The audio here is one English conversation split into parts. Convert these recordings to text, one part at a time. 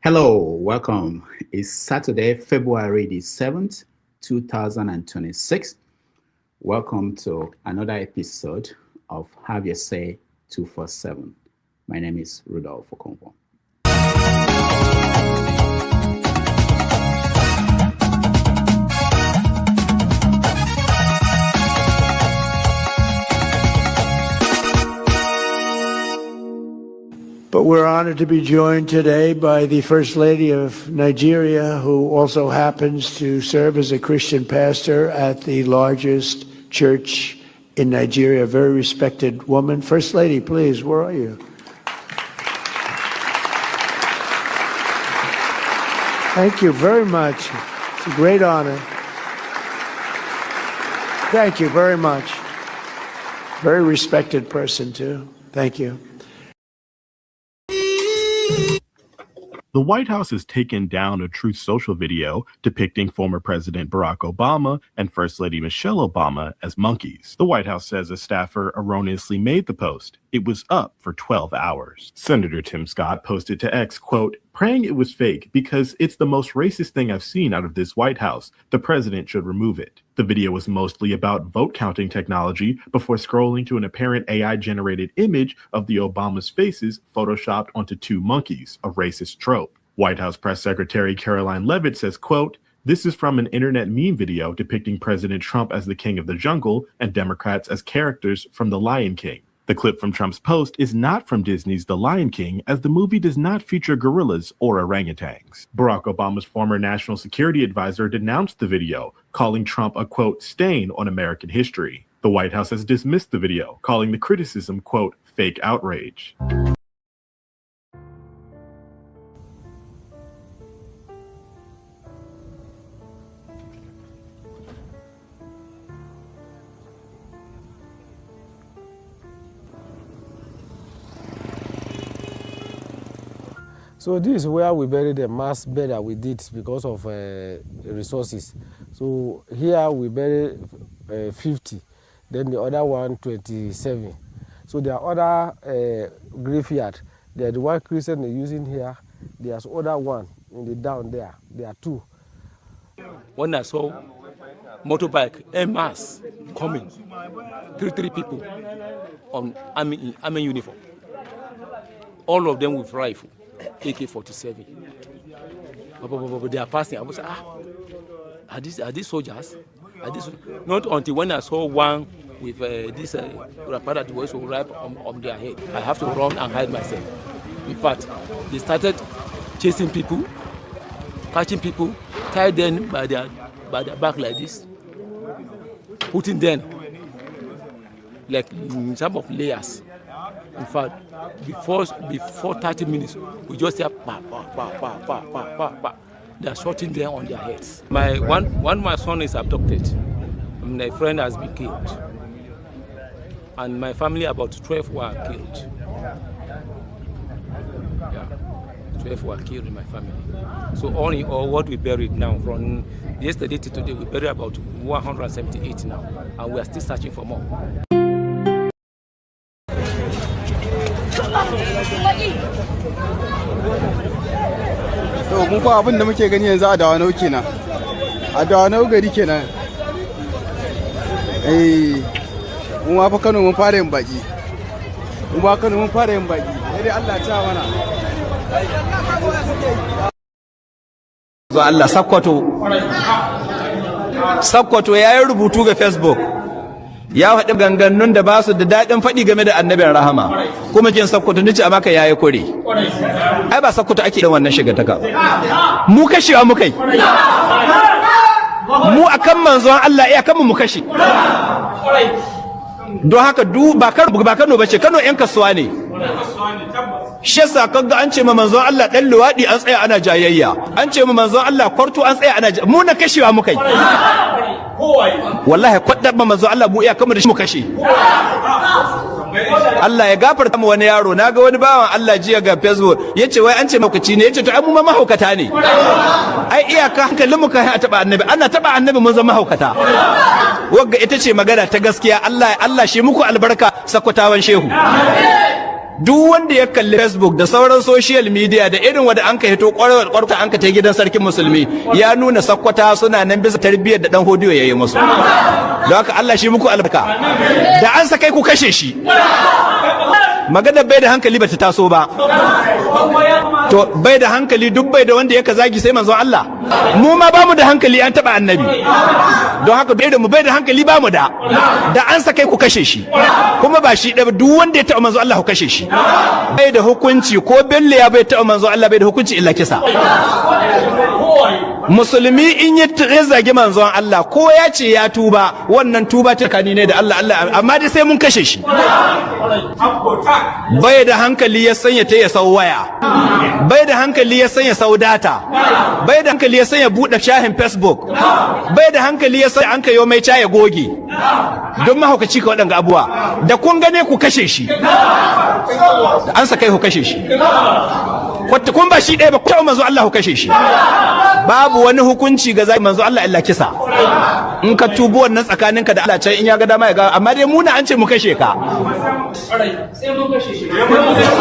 Hello, welcome. It's Saturday, February the 7th, 2026. Welcome to another episode of Have Your Say 247. My name is Rudolph Okonkwo. But we're honored to be joined today by the First Lady of Nigeria, who also happens to serve as a Christian pastor at the largest church in Nigeria, a very respected woman. First Lady, please, where are you? Thank you very much. It's a great honor. Thank you very much. Very respected person, too. Thank you. The White House has taken down a Truth Social video depicting former President Barack Obama and First Lady Michelle Obama as monkeys. The White House says a staffer erroneously made the post. It was up for 12 hours. Senator Tim Scott posted to X, quote, "Praying it was fake because it's the most racist thing I've seen out of this White House. The president should remove it." The video was mostly about vote counting technology before scrolling to an apparent AI-generated image of the Obama's faces photoshopped onto two monkeys, a racist trope. White House Press Secretary Caroline Leavitt says, quote, "This is from an internet meme video depicting President Trump as the king of the jungle and Democrats as characters from The Lion King. The clip from Trump's post is not from Disney's The Lion King, as the movie does not feature gorillas or orangutans." Barack Obama's former national security advisor denounced the video, calling Trump a, quote, "stain on American history." The White House has dismissed the video, calling the criticism, quote, "fake outrage." So this is where we buried the mass bed that we did because of resources. So here we buried 50, then the other one 27. So there are other graveyard. The one Christian they're using here, there's other one in the down there. There are two. When I saw motorbike en masse coming, three people on army uniform, all of them with rifle. AK-47. They are passing. I was like, are these soldiers? Not until when I saw one with this wrapper that was wrapped on their head. I have to run and hide myself. In fact, they started chasing people, catching people, tied them by their back like this, putting them like in some of layers. In fact, before 30 minutes, we just hear pa pa pa pa pa pa pa pa. They are shooting them on their heads. My son is abducted. My friend has been killed, and my family about 12 were killed. Yeah, 12 were killed in my family. So all in all, what we buried now from yesterday to today, we buried about 178 now, and we are still searching for more. To mun fa abin da muke gani yanzu a Dawanau kenan. A Dawanau gari kenan. Mun ma fa Kano mun fara yin baki. Mun ba Kano mun fara yin baki. Sai dai Allah ya mana. Zo Allah Sakkwato yayin rubutu ga Facebook. Ya faɗi ganganun da ba su da daɗin faɗi game da annabin rahama, kuma jin Sakkwato nace a maka yayi kure. Ai ba Sakkwato ake da wannan shiga taka. Mu kashewa mu kai. Mu akan manzon Allah akan mu kashe. Don haka ba Kano bace, Kano ƴan kasuwa ne. Shi yasa kaga an ce ma manzon Allah dan luwadi an tsaya ana jayayya, an ce ma manzon Allah kwarto an tsaya ana mu na kashewa mu kai. Wallahi kwadda ba manzo Allah mu iya kamar da shi mu kashe. Allah ya gafarta mu wani yaro, naga wani bawan Allah jiya ga Facebook yace wai an ce mahaukaci ne, yace to ai mu ma mahaukata ne. Ai iyaka hankalin mu kai a taba annabi, ana taba annabi mun zama mahaukata. Wagga ita ce magana ta gaskiya. Allah shi muku albarka Sakkwatawan shehu. duk wanda ya kalli Facebook da sauran social media da irin wanda an ka hito kwarta an ka ta gidan sarkin musulmi ya nuna sakkwata suna nan bisa tarbiyyar da dan hodiyo yayi musu. Don haka Allah shi muku albarka da an sakai ku kashe shi. Magana bai da hankali bata taso ba. To bai da hankali duk bai da wanda yaka zagi sai manzon Allah. Mu ma bamu da hankali an taba annabi. Don haka bai da mu bai da hankali bamu da an sakai ku kashe shi. Kuma ba shi da duk wanda ya taba manzon Allah ku kashe shi. Bai da hukunci ko belle ya bai taba manzon Allah bai da hukunci illa kisa. Musulmi in ya zagi manzon Allah ko ya ce ya tuba wannan tuba ta kani ne da Allah amma dai sai mun kashe shi. Bai da hankali ya sanya ta ya sau waya, bai da hankali ya sanya sau data, bai da hankali ya sanya buɗe shahin Facebook, bai da hankali ya sanya an kayo mai ya goge don mahaukaci ka waɗanga abuwa da kun gane ku kashe shi an sa kai ku kashe shi wata kun ba shi ɗaya ba ku taɓa manzo Allah ku kashe shi. Babu wani hukunci ga zai manzo Allah illa kisa. In ka tubu wannan tsakaninka da Allah can in ya ga dama ya ga amma dai muna an ce mu kashe ka.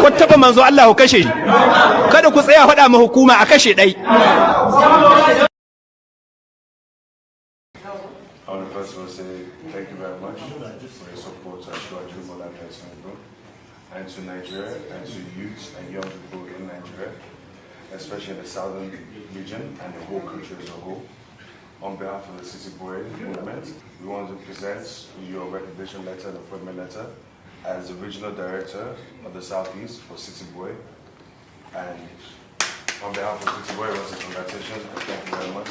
Ku taɓa manzo Allah ku kashe shi. Kada ku tsaya faɗa ma hukuma a kashe ɗai. First of all, say thank you very much for your support to Tinubu and to Nigeria and to youth and young people in Nigeria, especially in the southern region and the whole country as a whole. On behalf of the City Boy movement, we want to present your recognition letter and appointment letter as the regional director of the Southeast for City Boy. And on behalf of City Boy, we want to say congratulations and thank you very much.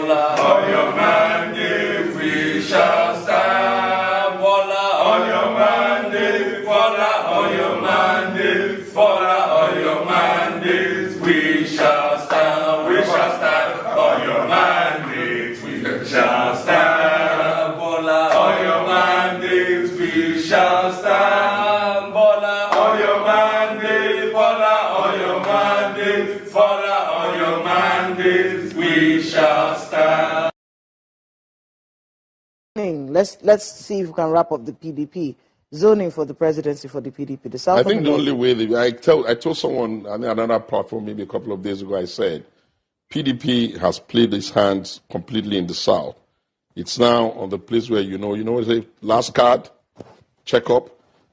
On your mandate we shall stand. On your mandate, on your mandate, on your mandate we shall stand. We shall stand. On your mandate we shall stand. On your mandate we shall stand. On your mandate, on your mandate, on your mandate we shall stand. Let's see if we can wrap up the PDP. Zoning for the presidency for the PDP. The South I think the only way, I told someone on another platform maybe a couple of days ago, I said, PDP has played its hands completely in the South. It's now on the place where, what they say, last card, check up.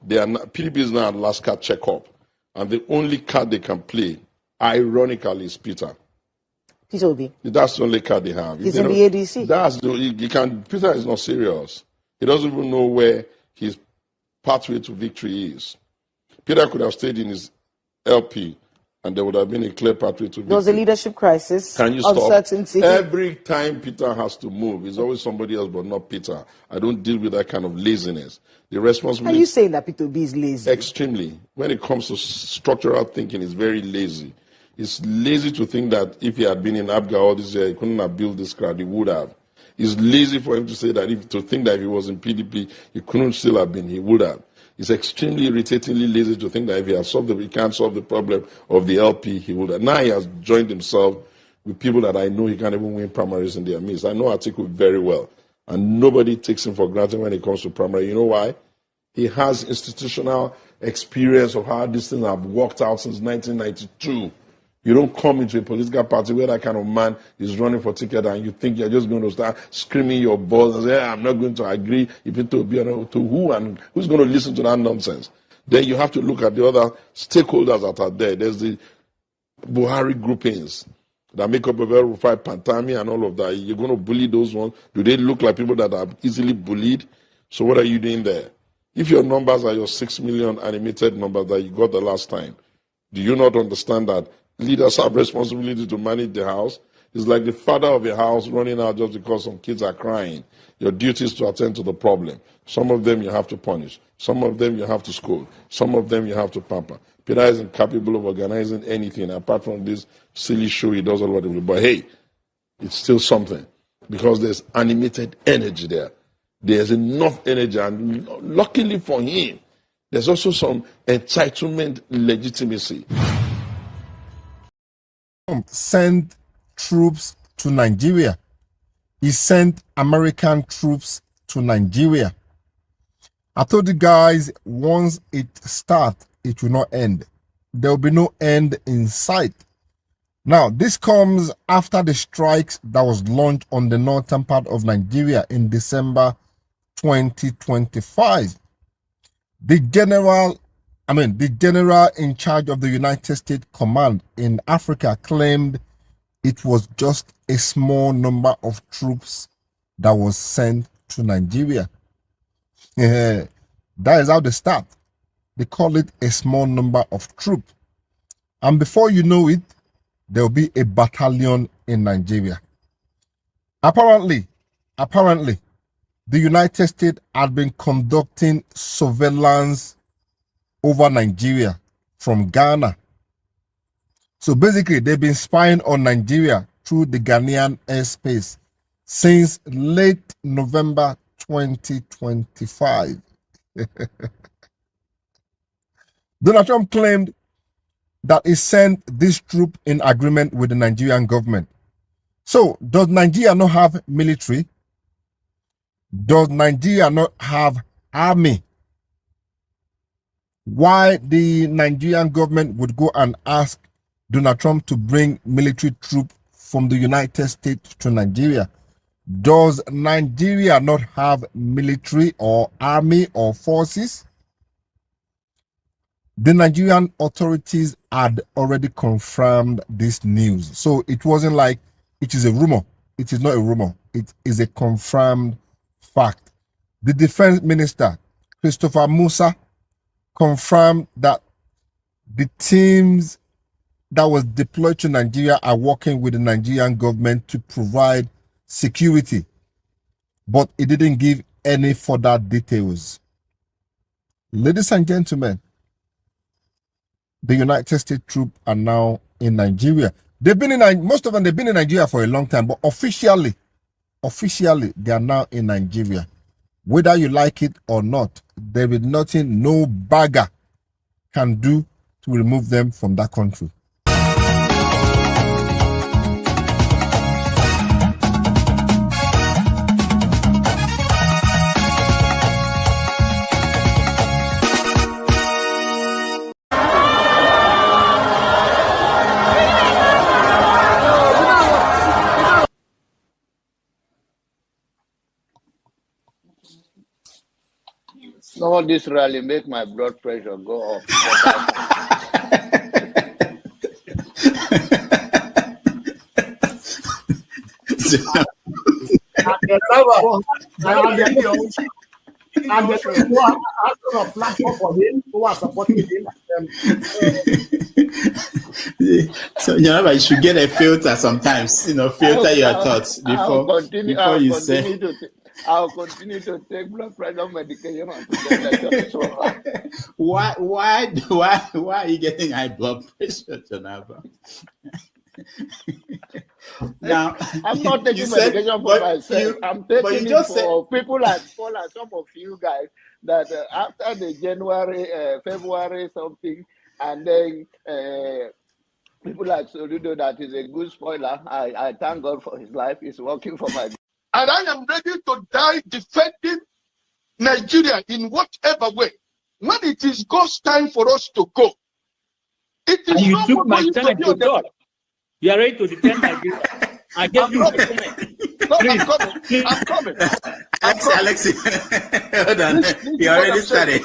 PDP is now last card, check up. And the only card they can play, ironically, is Peter. Peter Obi. That's the only card they have. He's in the ADC. Peter is not serious. He doesn't even know where his pathway to victory is. Peter could have stayed in his LP and there would have been a clear pathway to victory. There was a leadership crisis. Can you stop? Uncertainty. Every time Peter has to move, it's always somebody else but not Peter. I don't deal with that kind of laziness. The responsibility. Are you saying that Peter Obi is lazy? Extremely. When it comes to structural thinking, he's very lazy. It's lazy to think that if he had been in Abga all this year, he couldn't have built this crowd. He would have. It's lazy for him to say that to think that if he was in PDP, he couldn't still have been. He would have. It's extremely irritatingly lazy to think that if he can't solve the problem of the LP, he would have. Now he has joined himself with people that I know he can't even win primaries in their midst. I know Atiku very well. And nobody takes him for granted when it comes to primary. You know why? He has institutional experience of how these things have worked out since 1992. You don't come into a political party where that kind of man is running for ticket and you think you're just going to start screaming your balls and say, I'm not going to agree if it to be to who and who's going to listen to that nonsense. Then you have to look at the other stakeholders that are there. There's the Buhari groupings that make up a verified Pantami and all of that. You're going to bully those ones. Do they look like people that are easily bullied? So what are you doing there? If your numbers are your 6 million animated numbers that you got the last time, do you not understand that leaders have responsibility to manage the house? It's like the father of a house running out just because some kids are crying. Your duty is to attend to the problem. Some of them you have to punish. Some of them you have to scold. Some of them you have to pamper. Peter is incapable of organizing anything apart from this silly show he does all what he will. But hey, it's still something because there's animated energy there. There's enough energy, and luckily for him, there's also some entitlement legitimacy. Trump sent troops to Nigeria. He sent American troops to Nigeria. I told you guys once it starts, it will not end. There will be no end in sight. Now, this comes after the strikes that was launched on the northern part of Nigeria in December 2025. The general in charge of the United States Command in Africa claimed it was just a small number of troops that was sent to Nigeria. That is how they start. They call it a small number of troops. And before you know it, there will be a battalion in Nigeria. Apparently, the United States had been conducting surveillance over Nigeria from Ghana. So basically, they've been spying on Nigeria through the Ghanaian airspace since late November 2025. Donald Trump claimed that he sent this troop in agreement with the Nigerian government. So, does Nigeria not have military? Does Nigeria not have army? Why the Nigerian government would go and ask Donald Trump to bring military troops from the United States to Nigeria? Does Nigeria not have military or army or forces? The Nigerian authorities had already confirmed this news. So it wasn't like it is a rumor. It is not a rumor. It is a confirmed fact. The defense minister, Christopher Musa, confirmed that the teams that was deployed to Nigeria are working with the Nigerian government to provide security. But it didn't give any further details. Ladies and gentlemen, the United States troops are now in Nigeria. Most of them, they've been in Nigeria for a long time, but officially, they are now in Nigeria. Whether you like it or not, there is nothing no bagger can do to remove them from that country. No, this rally make my blood pressure go up. And the people who are asking a platform for him, who are supporting him. So you should get a filter sometimes. Filter your thoughts before you say. I'll continue to take blood pressure medication. Why are you getting high blood pressure, Jonathan? Now, I'm not taking medication for myself. I'm taking it for people like some of you guys that after the January, February something, and then people like Soludo, that is a good spoiler. I thank God for his life. He's working for my. And I am ready to die defending Nigeria in whatever way. When it is God's time for us to go, it is. And you took my time to God. You are ready to defend Nigeria. I gave you my time. No, I'm coming. Alexi, hold on. You already started.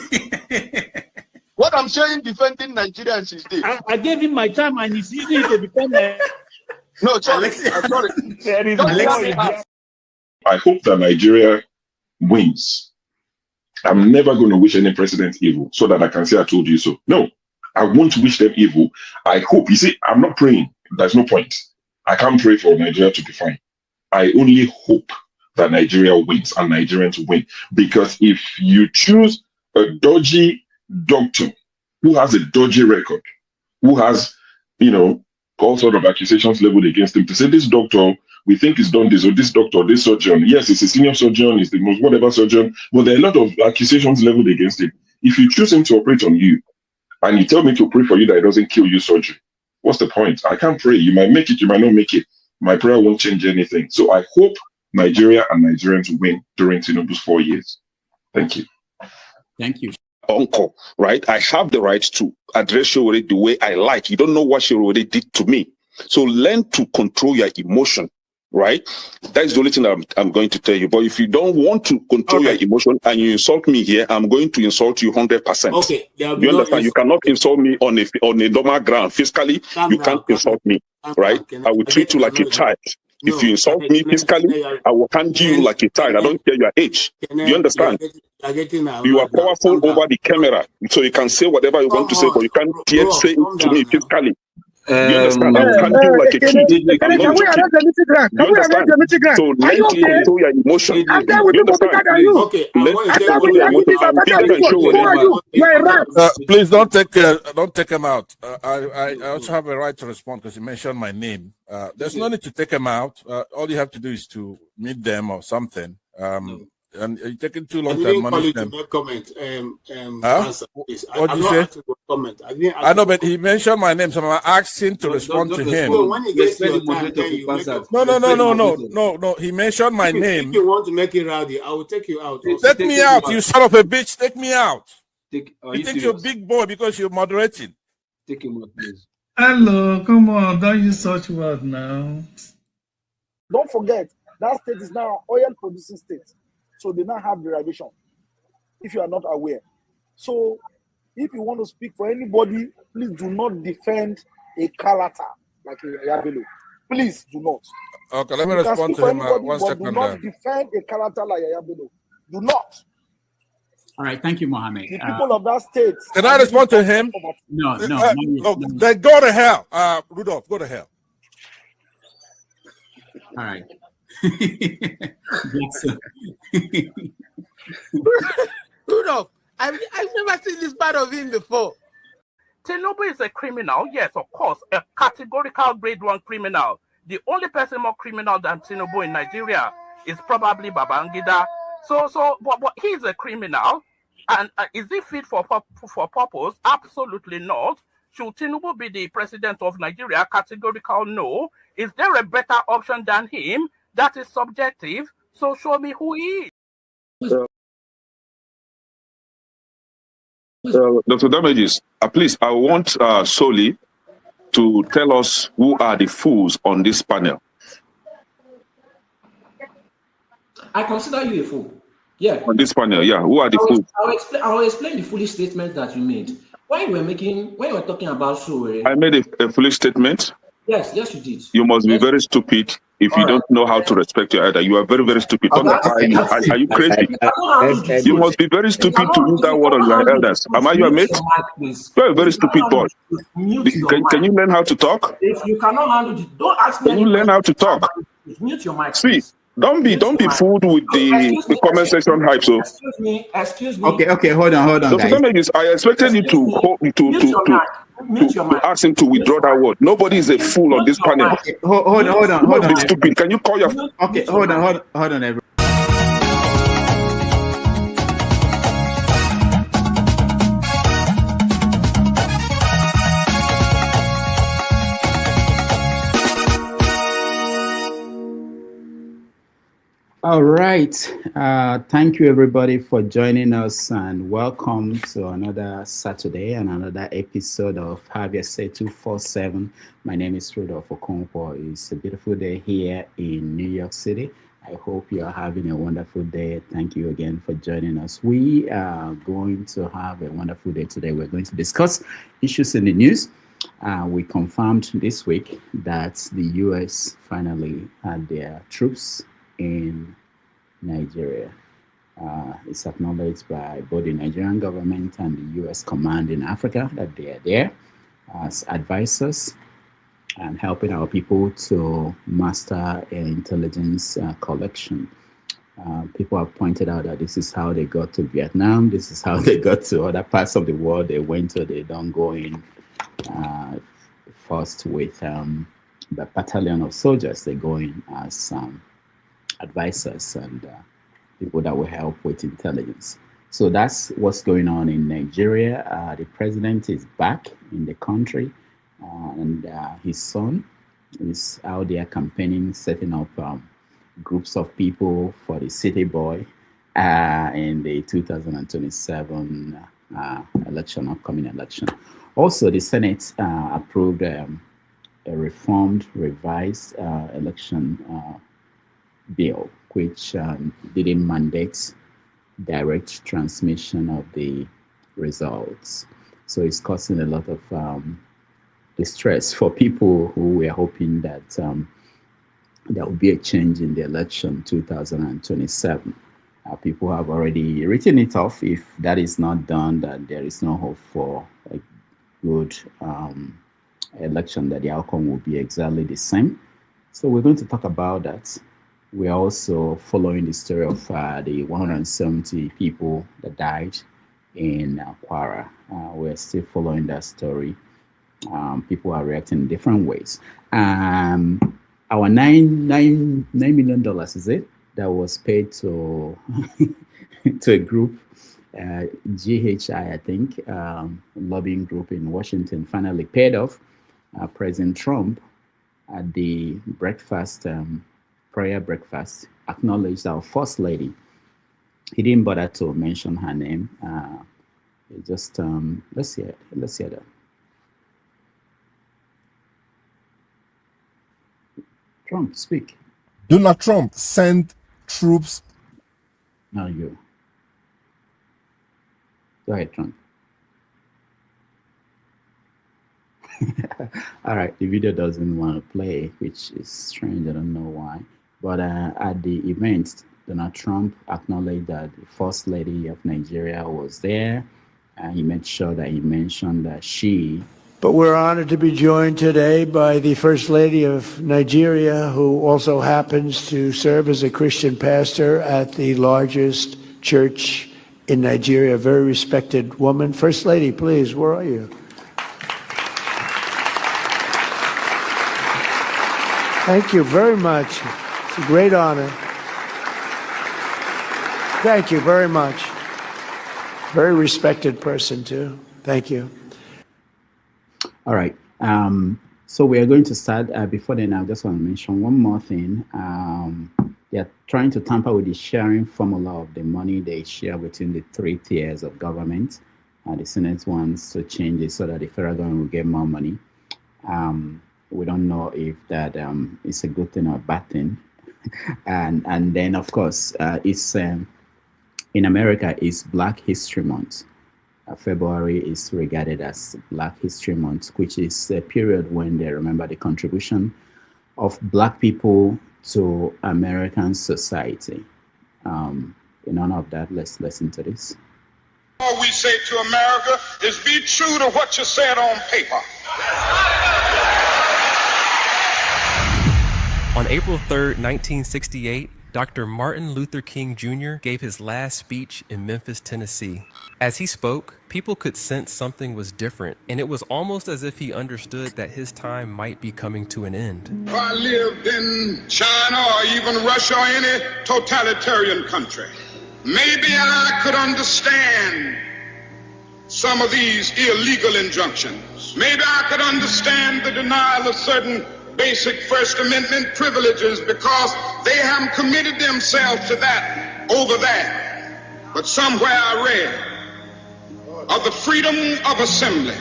What I'm saying, defending Nigerians is this. I gave him my time, and he's using it to defend. No, sorry. I'm sorry. I hope that Nigeria wins. I'm never going to wish any president evil so that I can say I told you so. No, I won't wish them evil. I hope. You see, I'm not praying. There's no point. I can't pray for Nigeria to be fine. I only hope that Nigeria wins and Nigerians win. Because if you choose a dodgy doctor who has a dodgy record, who has, all sort of accusations leveled against him, to say this doctor, we think he's done this, or this doctor, this surgeon. Yes, he's a senior surgeon, he's the most whatever surgeon, but there are a lot of accusations leveled against him. If you choose him to operate on you, and you tell me to pray for you that it doesn't kill you surgery, what's the point? I can't pray. You might make it, you might not make it. My prayer won't change anything. So I hope Nigeria and Nigerians win during Tinubu's 4 years. Thank you. Thank you. uncle, right? I have the right to address Showore the way I like. You don't know what Showore did to me. So learn to control your emotion, right? That is the only thing I'm going to tell you. But if you don't want to control your emotion and you insult me here, I'm going to insult you 100%. Okay. You understand? You cannot insult me on a normal ground. Physically, you can't insult me, right? I will treat you like a child. If you insult me physically, I will handle you like a child. I don't care your age. You understand? You are powerful over the camera, so you can say whatever you want to say, but you can't yet say it to me physically. You understand? I will handle you like a kid. Can we arrest the meeting ground? Can we arrest the meeting ground? So learn to control your emotion. You understand? Okay. Please don't take him out. I also have a right to respond because he mentioned my name. There's no need to take him out. All you have to do is to meet them or something. And you're taking too long to manage them. Comment. Answer, what did you say? Comment. I know, but he mentioned my name, so I'm asking to respond to him. When he gets your time, then you make a... No. He mentioned my name. If you want to make it rowdy, I will take you out. Take me out, you son of a bitch. Take me out. You think you're a big boy because you're moderating. Take him out, please. Hello, come on. Don't use such word now. Don't forget, that state is now an oil-producing state. So they now have derivation, if you are not aware. So if you want to speak for anybody, please do not defend a Kalata like a Yabelo. Please do not. Okay, let me respond to him 1 second. Do not defend a Kalata like a Yabelo. Do not. All right, thank you, Mohammed. The people of that state. Can I respond to him? No. Then go to hell. Rudolph, go to hell. All right. Rudolph, I've never seen this part of him before. Tinubu is a criminal, yes, of course, a categorical grade 1 criminal. The only person more criminal than Tinubu in Nigeria is probably Babangida. But he's a criminal, and is he fit for purpose? Absolutely not. Should Tinubu be the president of Nigeria? Categorical no. Is there a better option than him? That is subjective. So show me who he is. Dr. Damages, please, I want Soli to tell us who are the fools on this panel. I consider you a fool. Yeah. On this panel, yeah. Who are the fools? I will explain the foolish statement that you made. When you were talking about Showore. I made a foolish statement. Yes, you did. You must be very stupid if you don't know how to respect your elder. You are very, very stupid. Are you crazy? You must be very stupid to use that word on your elders. Am I your mate? You're a very stupid boy. Can you learn how to talk? If you cannot handle it, don't ask me. Can you learn how to talk? Mute your mic. See, don't be fooled with the comment section hype. So excuse me. Okay, hold on, guys. I expected you to ask him to withdraw that word. Nobody is a fool on this panel. Okay, hold on. Be stupid. Can you call your? Okay, hold on, everyone. All right. Thank you, everybody, for joining us, and welcome to another Saturday and another episode of Have Your Say 247. My name is Rudolph Okonkwo. It's a beautiful day here in New York City. I hope you are having a wonderful day. Thank you again for joining us. We are going to have a wonderful day today. We're going to discuss issues in the news. We confirmed this week that the US finally had their troops in Nigeria. It's acknowledged by both the Nigerian government and the US Command in Africa that they are there as advisors and helping our people to master intelligence collection. People have pointed out that this is how they got to Vietnam. This is how they got to other parts of the world they went to. They don't go in first with the battalion of soldiers. They go in as advisors and people that will help with intelligence. So that's what's going on in Nigeria. The president is back in the country, and his son is out there campaigning, setting up groups of people for the city boy in the 2027 upcoming election. Also, the Senate approved a reformed, revised election bill, which didn't mandate direct transmission of the results. So it's causing a lot of distress for people who were hoping that there will be a change in the election 2027. People have already written it off. If that is not done, that there is no hope for a good election, that the outcome will be exactly the same. So we're going to talk about that. We are also following the story of the 170 people that died in Kwara. We're still following that story. People are reacting in different ways. Our $9 million, is it, that was paid to to a group, GHI, I think, lobbying group in Washington, finally paid off. President Trump at the breakfast, prayer breakfast, acknowledged our First Lady. He didn't bother to mention her name. Let's hear that. Trump, speak. Donald Trump sent troops. No, you. Go ahead, Trump. All right, the video doesn't want to play, which is strange. I don't know why. But at the event, Donald Trump acknowledged that the First Lady of Nigeria was there, and he made sure that he mentioned that she. But we're honored to be joined today by the First Lady of Nigeria, who also happens to serve as a Christian pastor at the largest church in Nigeria, a very respected woman. First Lady, please, where are you? Thank you very much. It's a great honor. Thank you very much. Very respected person, too. Thank you. All right. So we are going to start. Before then, I just want to mention one more thing. They are trying to tamper with the sharing formula of the money they share between the 3 tiers of government. The Senate wants to change it so that the federal government will get more money. We don't know if that is a good thing or a bad thing. and then, of course, it's in America, it's Black History Month. February is regarded as Black History Month, which is a period when they remember the contribution of Black people to American society. In honor of that, let's listen to this. All we say to America is be true to what you said on paper. On April 3rd, 1968, Dr. Martin Luther King Jr. gave his last speech in Memphis, Tennessee. As he spoke, people could sense something was different, and it was almost as if he understood that his time might be coming to an end. If I lived in China or even Russia or any totalitarian country, maybe I could understand some of these illegal injunctions. Maybe I could understand the denial of certain basic First Amendment privileges because they haven't committed themselves to that over there. But somewhere I read of the freedom of assembly.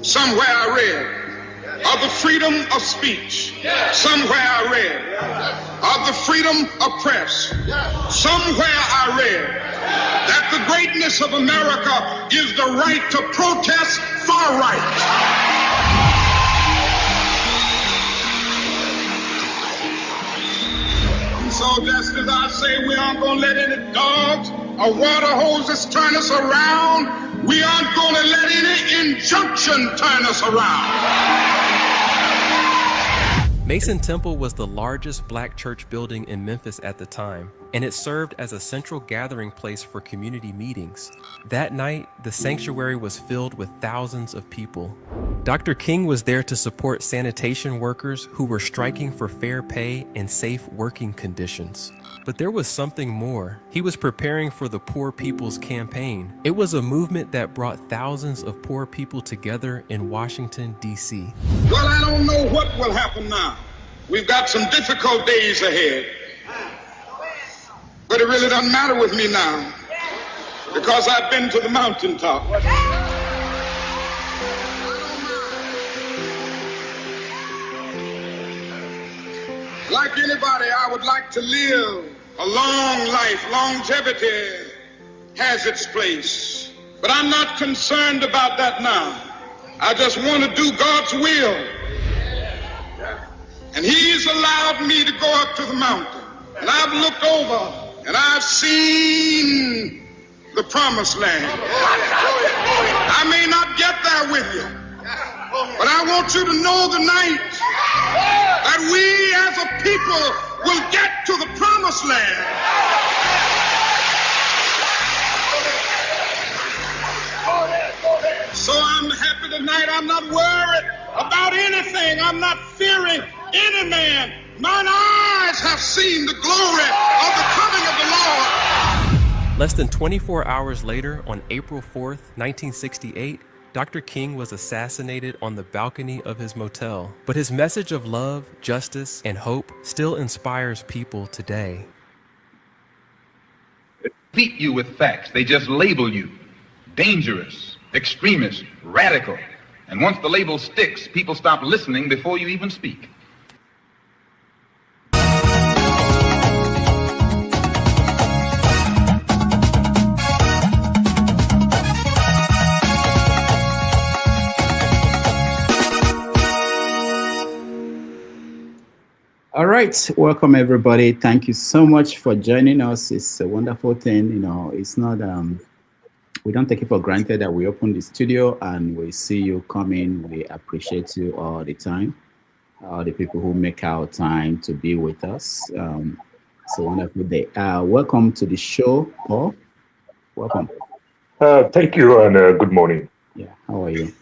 Somewhere I read of the freedom of speech. Somewhere I read of the freedom of press. Somewhere I read that the greatness of America is the right to protest far right. So just as I say we aren't going to let any dogs or water hoses turn us around, we aren't going to let any injunction turn us around. Mason Temple was the largest Black church building in Memphis at the time, and it served as a central gathering place for community meetings. That night, the sanctuary was filled with thousands of people. Dr. King was there to support sanitation workers who were striking for fair pay and safe working conditions. But there was something more. He was preparing for the Poor People's Campaign. It was a movement that brought thousands of poor people together in Washington, D.C. Well, I don't know what will happen now. We've got some difficult days ahead. But it really doesn't matter with me now. because I've been to the mountaintop. Like anybody, I would like to live a long life. Longevity has its place. But I'm not concerned about that now. I just want to do God's will. And He's allowed me to go up to the mountain. And I've looked over and I've seen the promised land. I may not get there with you, but I want you to know tonight that we as a people will get to the promised land. So I'm happy tonight. I'm not worried about anything. I'm not fearing any man. Mine eyes have seen the glory of the coming of the Lord. Less than 24 hours later, on April 4th, 1968, Dr. King was assassinated on the balcony of his motel. But his message of love, justice, and hope still inspires people today. Beat you with facts. They just label you dangerous, extremist, radical. And once the label sticks, people stop listening before you even speak. All right, welcome everybody. Thank you so much for joining us. It's a wonderful thing. You know, it's not we don't take it for granted that we open the studio and we see you coming. We appreciate you all the time. All the people who make our time to be with us. It's a wonderful day. Welcome to the show, Paul. Welcome. Thank you and good morning. Yeah, how are you?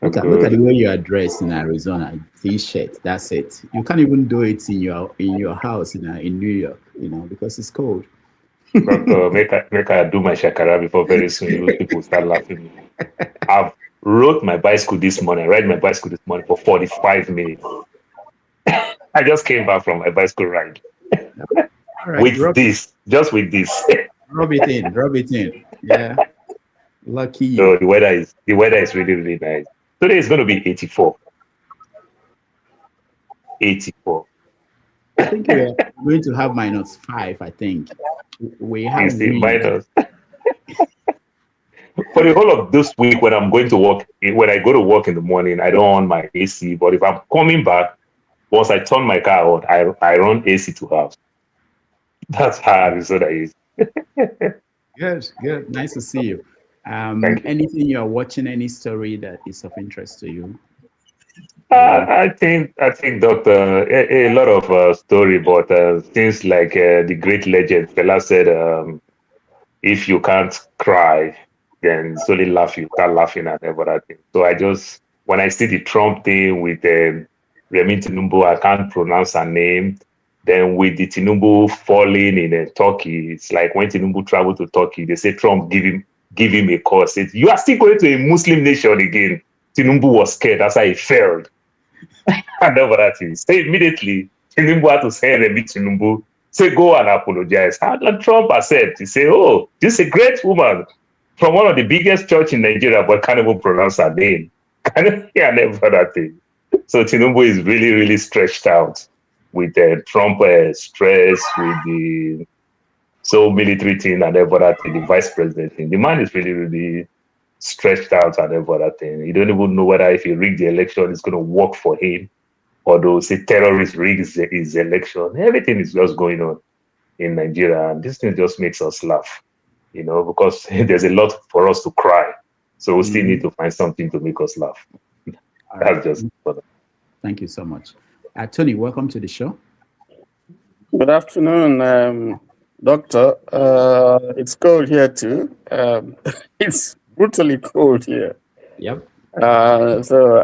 Look at the way you are dressed in Arizona, T-shirt. That's it. You can't even do it in your house in New York, you know, because it's cold. But make I do my shakara before very soon people start laughing. I've rode my bicycle this morning. I ride my bicycle this morning for 45 minutes. I just came back from my bicycle ride. Right, with this. Rub it in. Yeah. Lucky you. So the weather is really, really nice. Today is going to be 84. 84. I think we're going to have -5, I think. We have minus. For the whole of this week, when I go to work in the morning, I don't on my AC. But if I'm coming back, once I turn my car on, I run AC to house. That's how Arizona is. Good. Nice to see you. Anything you're watching, any story that is of interest to you? I think, Doctor, a lot of story, but things like the great legend fella said, if you can't cry, then it's only laugh. You start laughing at everything. So when I see the Trump thing with Remi Tinubu, I can't pronounce her name. Then with the Tinubu falling in Turkey, it's like when Tinubu traveled to Turkey, they say Trump give him a call. Said, you are still going to a Muslim nation again. Tinubu was scared. That's how he failed. And everything. So immediately, Tinubu had to say Remi Tinubu, say go and apologize. And Trump accepted. He said, oh, this is a great woman from one of the biggest church in Nigeria, but can't even pronounce her name. And everything. So Tinubu is really, really stretched out with Trump stress, with the military thing and everything, the vice president thing. The man is really, really stretched out and everything. You don't even know whether if he rigged the election, it's going to work for him, or those say terrorists rigged his election. Everything is just going on in Nigeria, and this thing just makes us laugh, you know, because there's a lot for us to cry. So we still need to find something to make us laugh. That's just further. Thank you so much. Tony, welcome to the show. Good afternoon, Doctor. It's cold here too. It's brutally cold here. Yep. So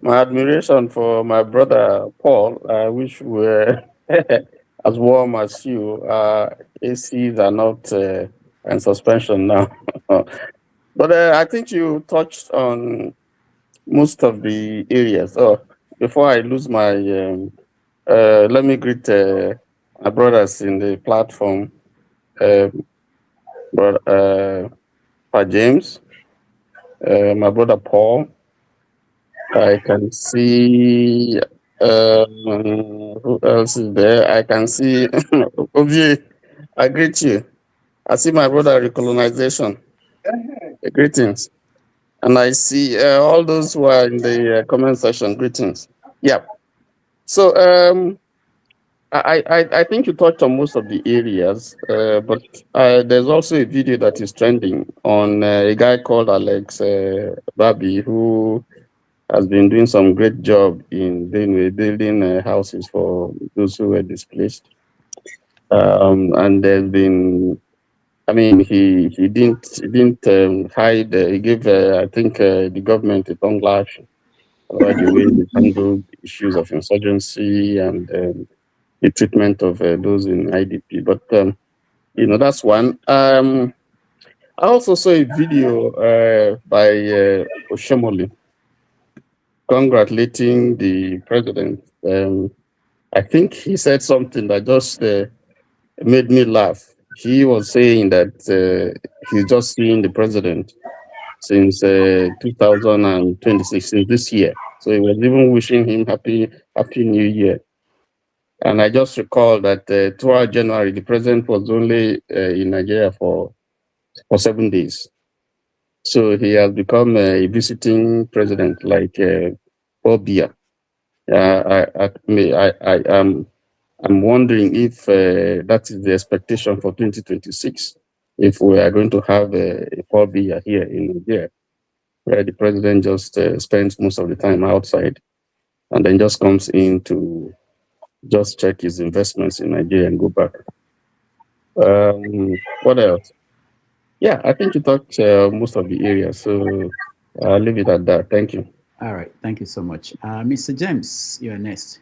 my admiration for my brother Paul. I wish we were as warm as you. ACs are not in suspension now. But I think you touched on most of the areas. Before I lose my, let me greet my brothers in the platform. brother James, my brother Paul. I can see who else is there? I can see Ovie. I greet you. I see my brother recolonization. Greetings. And I see all those who are in the comment section. Greetings. Yeah. So I think you touched on most of the areas, but there's also a video that is trending on a guy called Alex Babi, who has been doing some great job in building houses for those who were displaced. And there's been, I mean, he didn't hide. He gave, I think, the government a tongue lash about the way they handled issues of insurgency and the treatment of those in IDP. But that's one. I also saw a video by Oshomole congratulating the president. I think he said something that just made me laugh. He was saying that he's just seeing the president since 2026, since this year. So he was even wishing him happy New Year. And I just recall that throughout January, the president was only in Nigeria for 7 days. So he has become a visiting president like Paul Biya. I'm wondering if that is the expectation for 2026, if we are going to have a Paul Biya here in Nigeria, where the president just spends most of the time outside and then just comes in to just check his investments in Nigeria and go back. What else? Yeah, I think you touched most of the areas, so I'll leave it at that. Thank you. All right, thank you so much. Mr. James, you're next.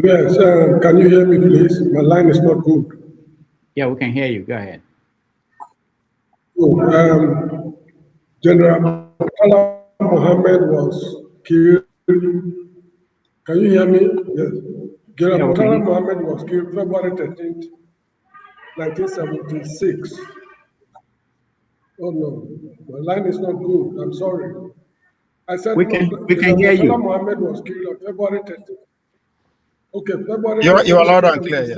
Yes, can you hear me, please? My line is not good. Yeah, we can hear you. Go ahead. Oh, General Mohammed was killed. Can you hear me? Yes. General Mohammed was killed February 13th, 1976. Oh no, my line is not good. I'm sorry. I said we can hear you. Mohammed was killed on February 13th. Okay, February. You are loud and clear. Yeah.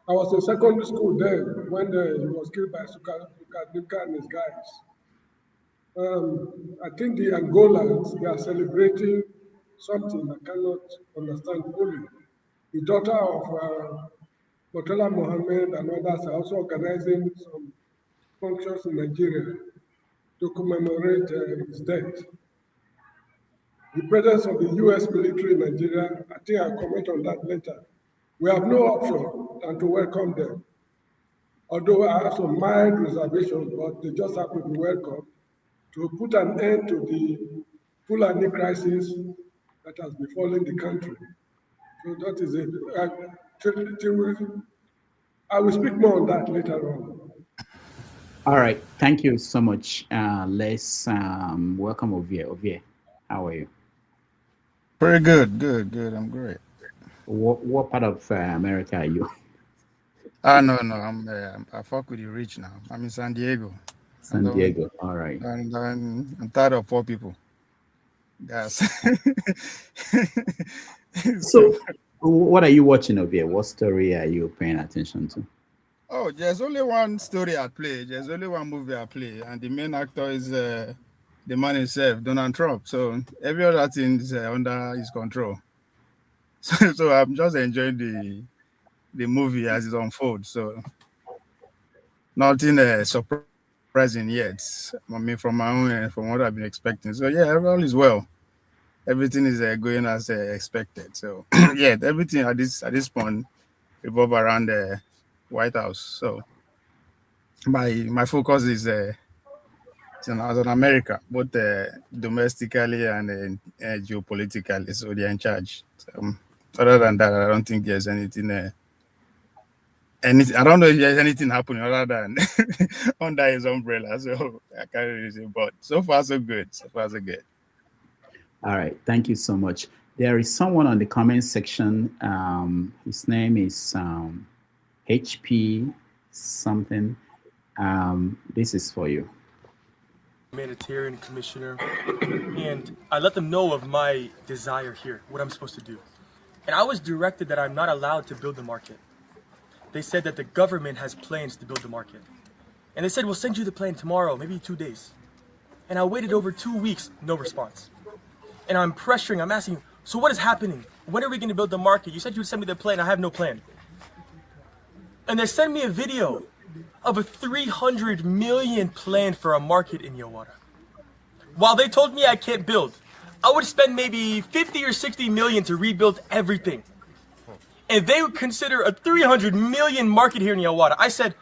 I was in secondary school then when he was killed by Sukadika and his guys. I think the Angolans, they are celebrating something I cannot understand fully. The daughter of Murtala Mohammed and others are also organizing some functions in Nigeria to commemorate his death. The presence of the US military in Nigeria, I think I'll comment on that later. We have no option than to welcome them. Although I have some mild reservations, but they just have to be welcome to put an end to the Fulani crisis that has befallen the country. So that is it. I will speak more on that later on. All right, thank you so much. Let's welcome Ovie. How are you? Pretty good, good. I'm great. What part of America are you? No. I fuck with the rich now. I'm in San Diego. San Diego. All right. And I'm tired of poor people. Yes. So, what are you watching over here? What story are you paying attention to? Oh, there's only one story at play. There's only one movie at play, and the main actor is the man himself, Donald Trump. So every other thing is under his control. So I'm just enjoying the movie as it unfolds. So nothing surprising yet. I mean, from my own, from what I've been expecting. So yeah, all is well. Everything is going as expected. So yeah, everything at this point revolve around the White House. So my focus is on America, both domestically and geopolitically. So they're in charge. So, other than that, I don't think there's anything. I don't know if there's anything happening other than under his umbrella. So I can't really say. But so far so good. So far so good. All right, thank you so much. There is someone on the comment section. His name is HP something. This is for you. Humanitarian commissioner, and I let them know of my desire here, what I'm supposed to do. And I was directed that I'm not allowed to build the market. They said that the government has plans to build the market. And they said, we'll send you the plan tomorrow, maybe 2 days. And I waited over 2 weeks, no response. And I'm pressuring, I'm asking, so what is happening? When are we going to build the market? You said you would send me the plan, I have no plan. And they sent me a video of a 300 million plan for a market in Yawara. While they told me I can't build, I would spend maybe 50 or 60 million to rebuild everything. And they would consider a 300 million market here in Yawara. I said,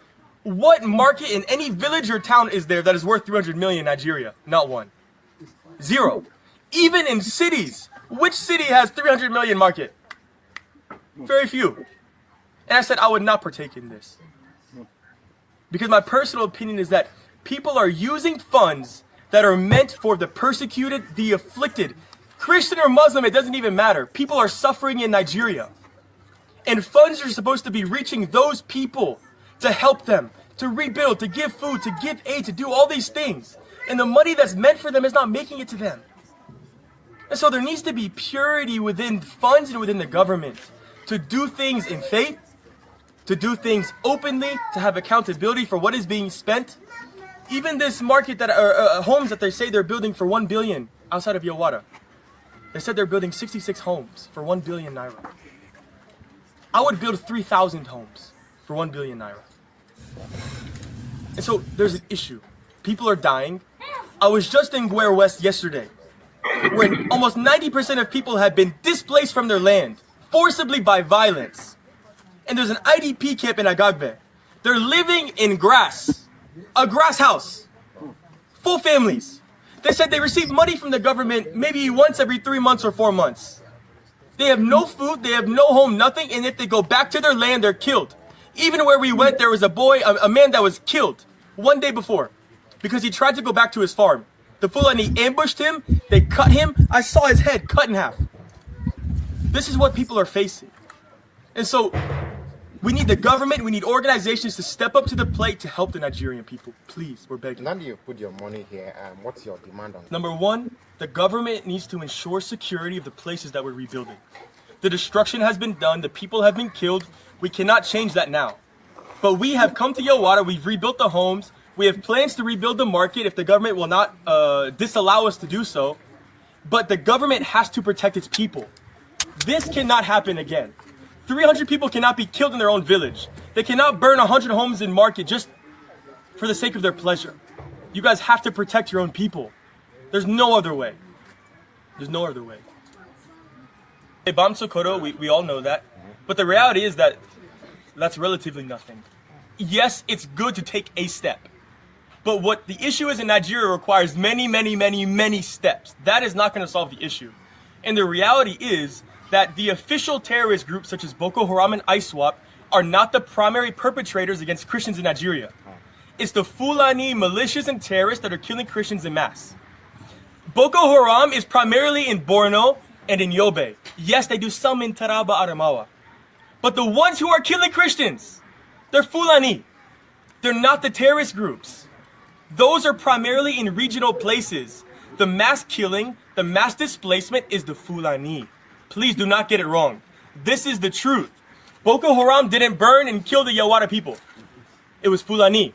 what market in any village or town is there that is worth 300 million in Nigeria? Not one. Zero. Even in cities, which city has 300 million market? Very few. And I said I would not partake in this. Because my personal opinion is that people are using funds that are meant for the persecuted, the afflicted. Christian or Muslim, it doesn't even matter. People are suffering in Nigeria. And funds are supposed to be reaching those people to help them, to rebuild, to give food, to give aid, to do all these things. And the money that's meant for them is not making it to them. And so there needs to be purity within funds and within the government to do things in faith, to do things openly, to have accountability for what is being spent. Even this market that homes that they say they're building for 1 billion outside of Yawara. They said they're building 66 homes for 1 billion naira. I would build 3,000 homes for 1 billion naira. And so there's an issue. People are dying. I was just in Gwere West yesterday, where almost 90% of people have been displaced from their land, forcibly by violence. And there's an IDP camp in Agagbe. They're living in grass, a grass house, full families. They said they receive money from the government maybe once every 3 months or 4 months. They have no food, they have no home, nothing, and if they go back to their land, they're killed. Even where we went, there was a man that was killed 1 day before because he tried to go back to his farm. The Fulani ambushed him, they cut him. I saw his head cut in half. This is what people are facing. And so we need the government, we need organizations to step up to the plate to help the Nigerian people. Please, we're begging. Now that you put your money here, what's your demand on? Number one, the government needs to ensure security of the places that we're rebuilding. The destruction has been done, the people have been killed. We cannot change that now. But we have come to Yawara, we've rebuilt the homes, we have plans to rebuild the market if the government will not disallow us to do so. But the government has to protect its people. This cannot happen again. 300 people cannot be killed in their own village. They cannot burn 100 homes in market just for the sake of their pleasure. You guys have to protect your own people. There's no other way. There's no other way. Bam Sokoto, we all know that. But the reality is that that's relatively nothing. Yes, it's good to take a step. But what the issue is in Nigeria requires many steps. That is not going to solve the issue. And the reality is that the official terrorist groups such as Boko Haram and ISWAP are not the primary perpetrators against Christians in Nigeria. It's the Fulani militias and terrorists that are killing Christians en masse. Boko Haram is primarily in Borno and in Yobe. Yes, they do some in Taraba, Adamawa. But the ones who are killing Christians, they're Fulani. They're not the terrorist groups. Those are primarily in regional places. The mass killing, the mass displacement is the Fulani. Please do not get it wrong. This is the truth. Boko Haram didn't burn and kill the Yawara people. It was Fulani.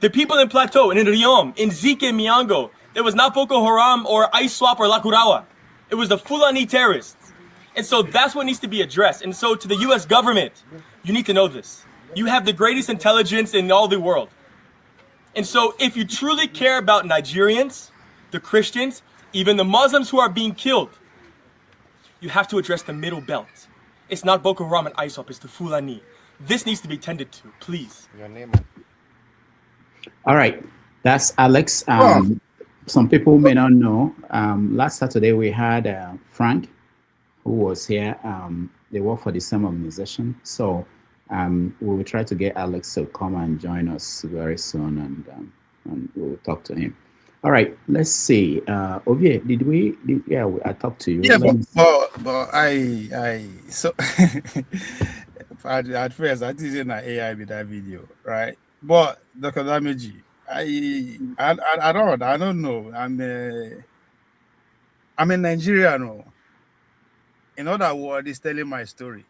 The people in Plateau, and in Riyom, in Zike, Miango, it was not Boko Haram or ISWAP or Lakurawa. It was the Fulani terrorists. And so that's what needs to be addressed. And so to the US government, you need to know this. You have the greatest intelligence in all the world. And so if you truly care about Nigerians, the Christians, even the Muslims who are being killed, you have to address the middle belt. It's not Boko Haram and ISWAP, it's the Fulani. This needs to be tended to, please. Your name. All right, that's Alex. Some people may not know. Last Saturday we had Frank, who was here. They work for the same organization. So we will try to get Alex to come and join us very soon, and we'll talk to him. All right, let's see. Ovie, I talked to you. Yeah, but so at first I didn't know AI with that video, right? But Dr. Dameji, I don't know. I'm a Nigerian. No. In other words, he's telling my story.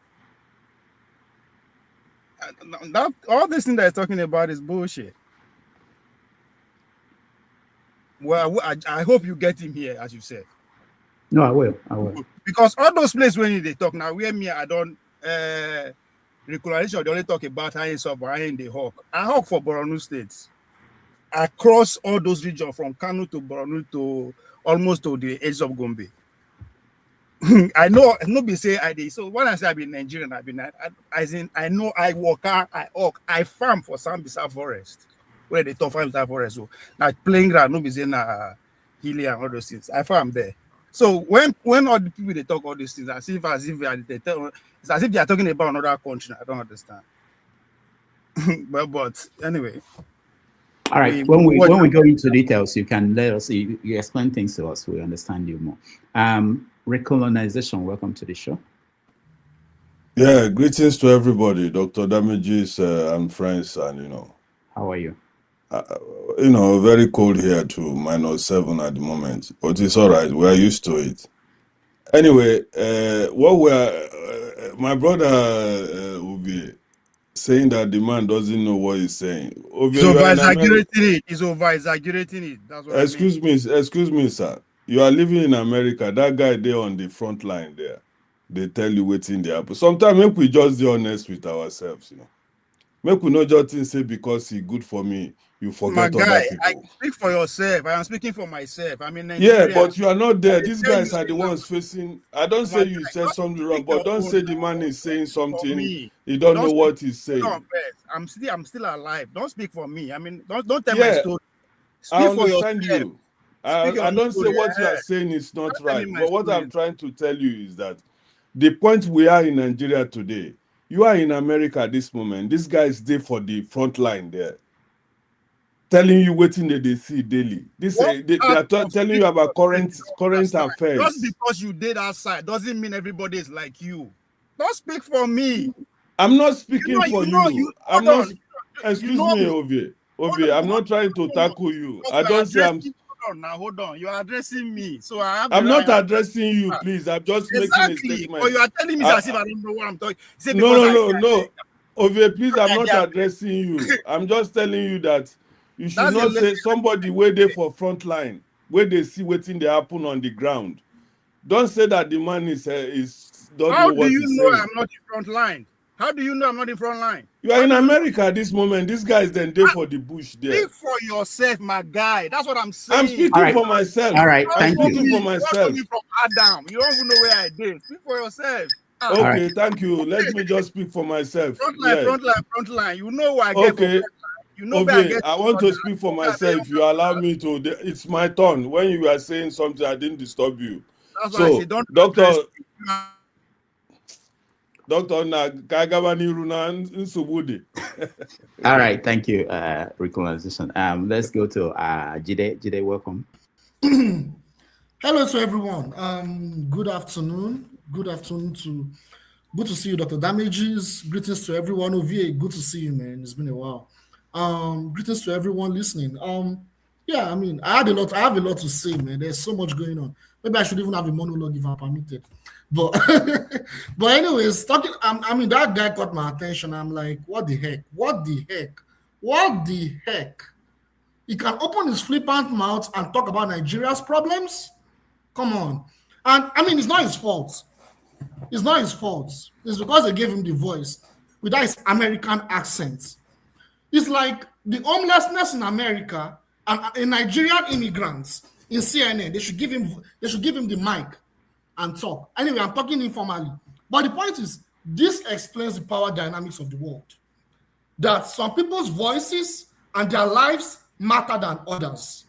All this thing that he's talking about is bullshit. Well, I hope you get him here, as you said. No, I will. Because all those places when they talk now, where me, I don't recognition, they only talk about how in the hawk. I hawk for Borno State. Across all those regions from Kano to Borno to almost to the edge of Gombe. I know nobody say I did. So when I say I've been Nigerian, I know I work, I hawk, I farm for Sambisa Forest. Where they talk farm forest. So like playing ground, nobody say hilly and all those things. I farm there. So when all the people they talk all these things, it's as if they are talking about another country. I don't understand. but anyway. All right. When we go into details, you can let us you explain things to us. We understand you more. Recolonization. Welcome to the show. Yeah, greetings to everybody, Dr. Damages and friends, and How are you? Very cold here too, -7 at the moment, but it's all right. We're used to it. Anyway, my brother will be saying that the man doesn't know what he's saying. He's over-exaggerating it. That's what Excuse me, sir. You are living in America. That guy there on the front line there, they tell you what's in the apple. Sometimes make we just be honest with ourselves, Make we not just say because he's good for me, you forget other people. I speak for yourself. I am speaking for myself. I mean, Nigeria. Yeah, but you are not there. These guys are the ones facing. I don't say you said something wrong, but don't say the man is saying something. He don't know what he's saying. I'm still alive. Don't speak for me. I mean, don't tell my story. Speak I understand for you. I don't say what you are saying is not right, but what I'm trying to tell you is that the point we are in Nigeria today, you are in America at this moment. This guy is there for the front line there, telling you what they see daily. They are telling you about current affairs. Just because you did outside doesn't mean everybody is like you. Don't speak for me. I'm not speaking for you. I'm not. Excuse me, Ovie. I'm not trying to tackle you. I don't say I'm. Hold on. You are addressing me, so I'm not addressing you, please. I'm just making a statement. But you are telling me as if I don't know what I'm talking. No. Ovie, please, I'm not addressing you. I'm just telling you that you should not say somebody where they for front line, where they see waiting they happen on the ground. Don't say that the man is don't How know what do you he's know saying. I'm not in front line? How do you know I'm not in front line? You are in America at this moment. This guy is then there for the bush there. Speak for yourself, my guy. That's what I'm saying. I'm speaking for myself. All right, I'm thank speaking you. for myself. You from Adam. You don't even know where I did. Speak for yourself. Okay, thank you. Let me just speak for myself. Front line. You know what I get from front line. You know where I get I want to speak for myself. If you allow me to, it's my turn. When you were saying something, I didn't disturb you. That's why I say, don't Doctor, all right, thank you, recolonization. Let's go to Jide. Jide, welcome. Hello to everyone. Good afternoon. Good to see you, Dr. Damages. Greetings to everyone. Ovie, good to see you, man. It's been a while. Greetings to everyone listening. Yeah, I mean, I have a lot to say, man. There's so much going on. Maybe I should even have a monologue if I'm permitted. But anyways, that guy caught my attention. I'm like, what the heck? He can open his flippant mouth and talk about Nigeria's problems? Come on. And I mean, it's not his fault. It's because they gave him the voice with that American accent. It's like the homelessness in America and Nigerian immigrants in CNN. They should give him the mic and talk. Anyway, I'm talking informally. But the point is, this explains the power dynamics of the world. That some people's voices and their lives matter than others.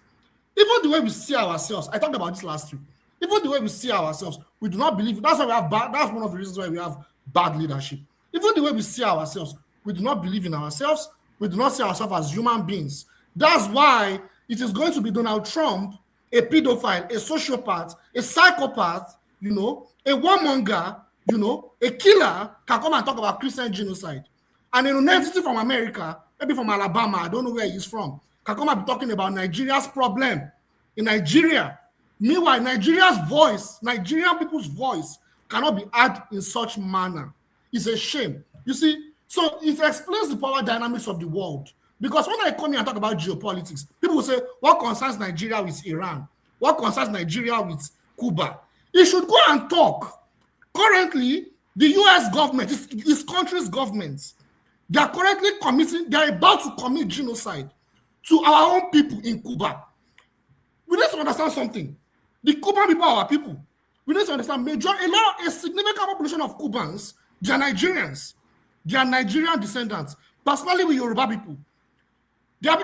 Even the way we see ourselves, I talked about this last week. Even the way we see ourselves, we do not believe. That's why we have that's one of the reasons why we have bad leadership. Even the way we see ourselves, we do not believe in ourselves. We do not see ourselves as human beings. That's why it is going to be Donald Trump, a pedophile, a sociopath, a psychopath, you know, a warmonger, you know, a killer can come and talk about Christian genocide. And an entity from America, maybe from Alabama, I don't know where he's from, can come and be talking about Nigeria's problem in Nigeria. Meanwhile, Nigeria's voice, Nigerian people's voice cannot be heard in such manner. It's a shame. You see, so it explains the power dynamics of the world. Because when I come here and talk about geopolitics, people will say, what concerns Nigeria with Iran? What concerns Nigeria with Cuba? You should go and talk. Currently, the US government, this country's governments, they are currently they are about to commit genocide to our own people in Cuba. We need to understand something. The Cuban people are our people. We need to understand a significant population of Cubans, they are Nigerians. They are Nigerian descendants, particularly with Yoruba people. They are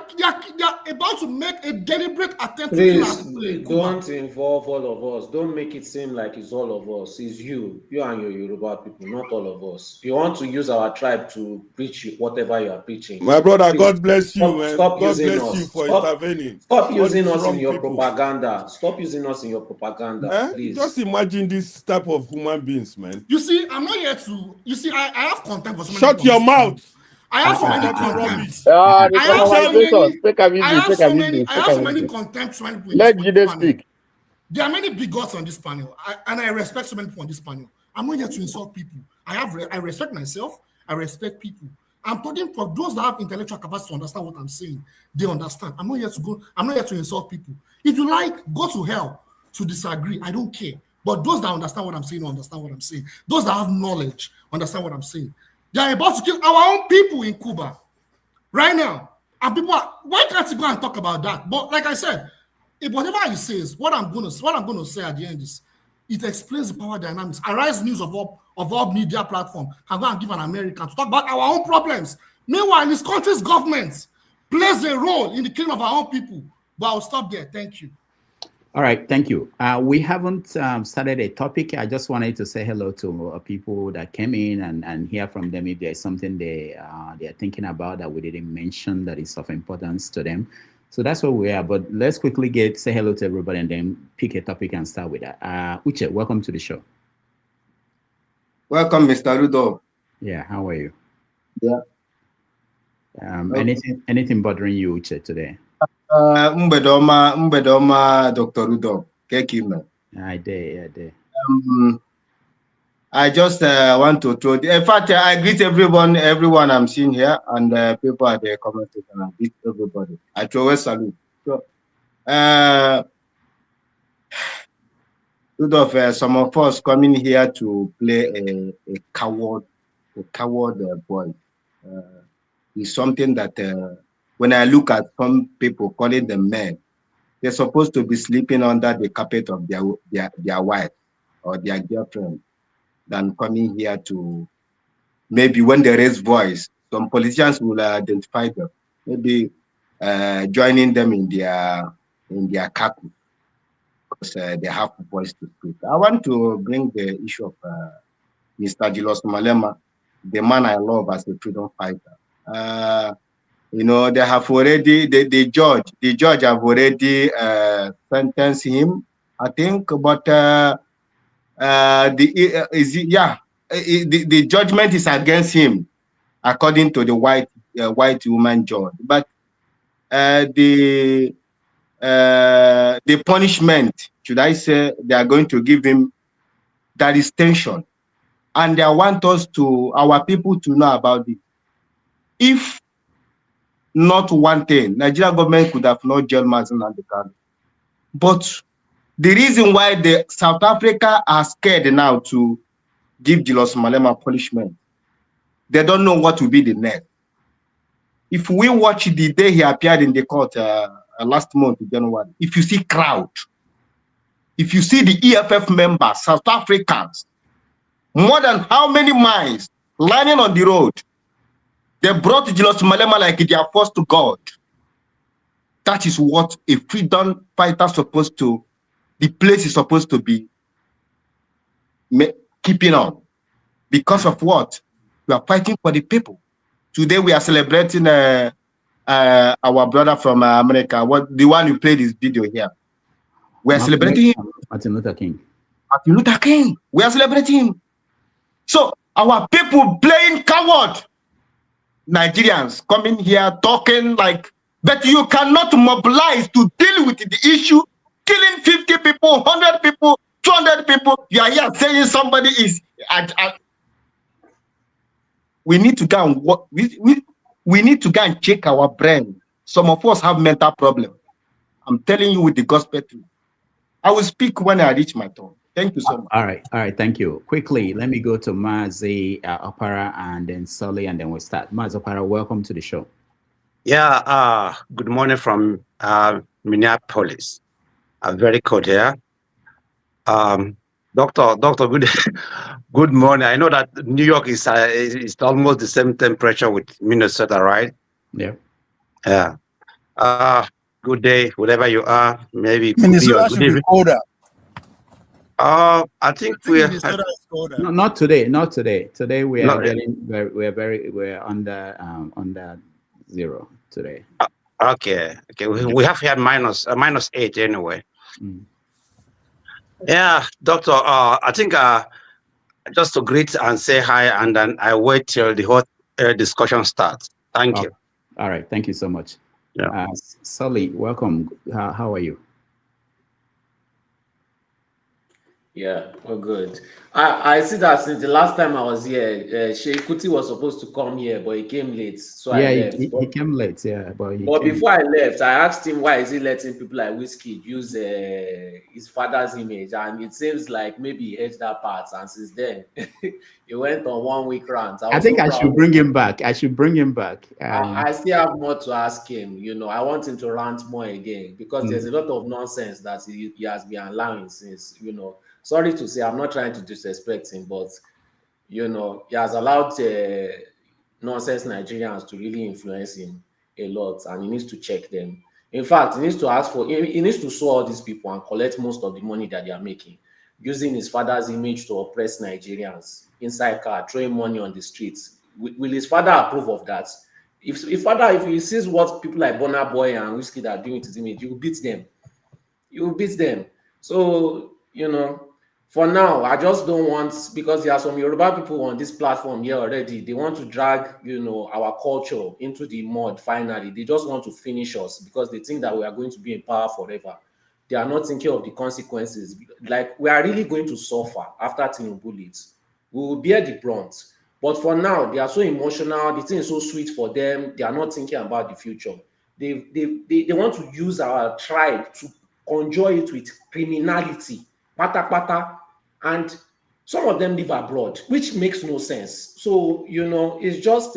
about to make a deliberate attempt to kill us. Please, don't involve all of us. Don't make it seem like it's all of us. It's you and your Yoruba people, not all of us. If you want to use our tribe to preach whatever you are preaching. My brother, please, God bless you, man. Stop God using bless us. you for intervening. Stop using us in your propaganda. Stop using us in your propaganda, please. Just imagine this type of human beings, man. You see, I'm not here to. You see, I have contempt for so many. Shut your mouth. I have so many contempts. I have so many contempts when we let Jide speak. There are many bigots on this panel, and I respect so many people on this panel. I'm not here to insult people. I respect myself. I respect people. I'm talking for those that have intellectual capacity to understand what I'm saying. They understand. I'm not here to insult people. If you like, go to hell to disagree. I don't care. But those that understand what I'm saying understand what I'm saying. Those that have knowledge understand what I'm saying. They are about to kill our own people in Cuba right now. And people why can't you go and talk about that? But like I said, if whatever he says, what I'm going to say at the end is, it explains the power dynamics. Arise News of all media platform can go and give an American to talk about our own problems. Meanwhile, this country's government plays a role in the killing of our own people. But I'll stop there. Thank you. All right, thank you. We haven't started a topic. I just wanted to say hello to people that came in and hear from them if there's something they are thinking about that we didn't mention that is of importance to them. So that's where we are. But let's quickly say hello to everybody and then pick a topic and start with that. Uche, welcome to the show. Welcome, Mr. Rudolph. Yeah, how are you? Yeah. Anything bothering you, Uche, today? Mbedoma, Dr. Rudolph. I did. I just want to throw. In fact, I greet everyone I'm seeing here, and people at the comment section. I greet everybody. I throw a salute. So, Rudolph, some of us coming here to play a coward boy is something that when I look at some people calling them men, they're supposed to be sleeping under the carpet of their wife or their girlfriend than coming here to, maybe when they raise voice, some politicians will identify them, maybe joining them in their caucus because they have a voice to speak. I want to bring the issue of Mr. Julius Malema, the man I love as a freedom fighter. You know, they have already, the judge have already sentenced him, I think, but the judgment is against him, according to the white woman judge. But the punishment, should I say, they are going to give him, that is tension. And they want our people to know about it. If not one thing, Nigerian government could have not jailed Mazen and the country. But the reason why the South Africa are scared now to give Julius Malema punishment, they don't know what will be the next. If we watch the day he appeared in the court last month, January, if you see crowd, if you see the EFF members, South Africans, more than how many miles lining on the road, they brought Julius Malema like they are forced to God. That is what a freedom fighter is supposed to, the place is supposed to be keeping on. Because of what? We are fighting for the people. Today we are celebrating our brother from America, the one who played his video here. We are celebrating him. Martin Luther King. Martin Luther King. We are celebrating him. So our people playing coward. Nigerians coming here talking like, but you cannot mobilize to deal with the issue, killing 50 people, 100 people, 200 people. You are here saying somebody is. We need to go and what we need to go and check our brain. Some of us have mental problem. I'm telling you with the gospel truth. I will speak when I reach my turn. Thank you so much. All right, thank you. Quickly, let me go to Mazi Opara and then Sully, and then we'll start. Mazi Opara, welcome to the show. Yeah, good morning from Minneapolis. Very cold here. Doctor, good morning. I know that New York is almost the same temperature with Minnesota, right? Yeah. Yeah. Good day, wherever you are. Maybe Minnesota should be colder. I think we're no, not today. Not today. Today we are we're under zero today. Okay. We have here -8 anyway. Yeah, Doctor. I think just to greet and say hi, and then I wait till the whole discussion starts. Thank you. All right. Thank you so much. Yeah. Sully, welcome. How are you? Yeah, well, good. I see that since the last time I was here, Sheikh Kuti was supposed to come here, but he came late. So yeah, I left. He came late, yeah. But before I left, I asked him why is he letting people like Whiskey use his father's image, and it seems like maybe he hates that part. And since then, he went on 1 week rant. I think I should bring him back. I should bring him back. I still have more to ask him. You know, I want him to rant more again because there's a lot of nonsense that he has been allowing since, you know. Sorry to say, I'm not trying to disrespect him, but, you know, he has allowed nonsense Nigerians to really influence him a lot, and he needs to check them. In fact, he needs to sue all these people and collect most of the money that they are making, using his father's image to oppress Nigerians inside car, throwing money on the streets. Will his father approve of that? If he sees what people like Burna Boy and Whiskey are doing to his image, you will beat them. You will beat them. So, you know, for now, I just don't want, because there are some Yoruba people on this platform here already, they want to drag, you know, our culture into the mud finally. They just want to finish us because they think that we are going to be in power forever. They are not thinking of the consequences. Like, we are really going to suffer after Tinubu leaves. We will bear the brunt. But for now, they are so emotional. The thing is so sweet for them. They are not thinking about the future. They want to use our tribe to conjure it with criminality. Pata, and some of them live abroad, which makes no sense. So, you know, it's just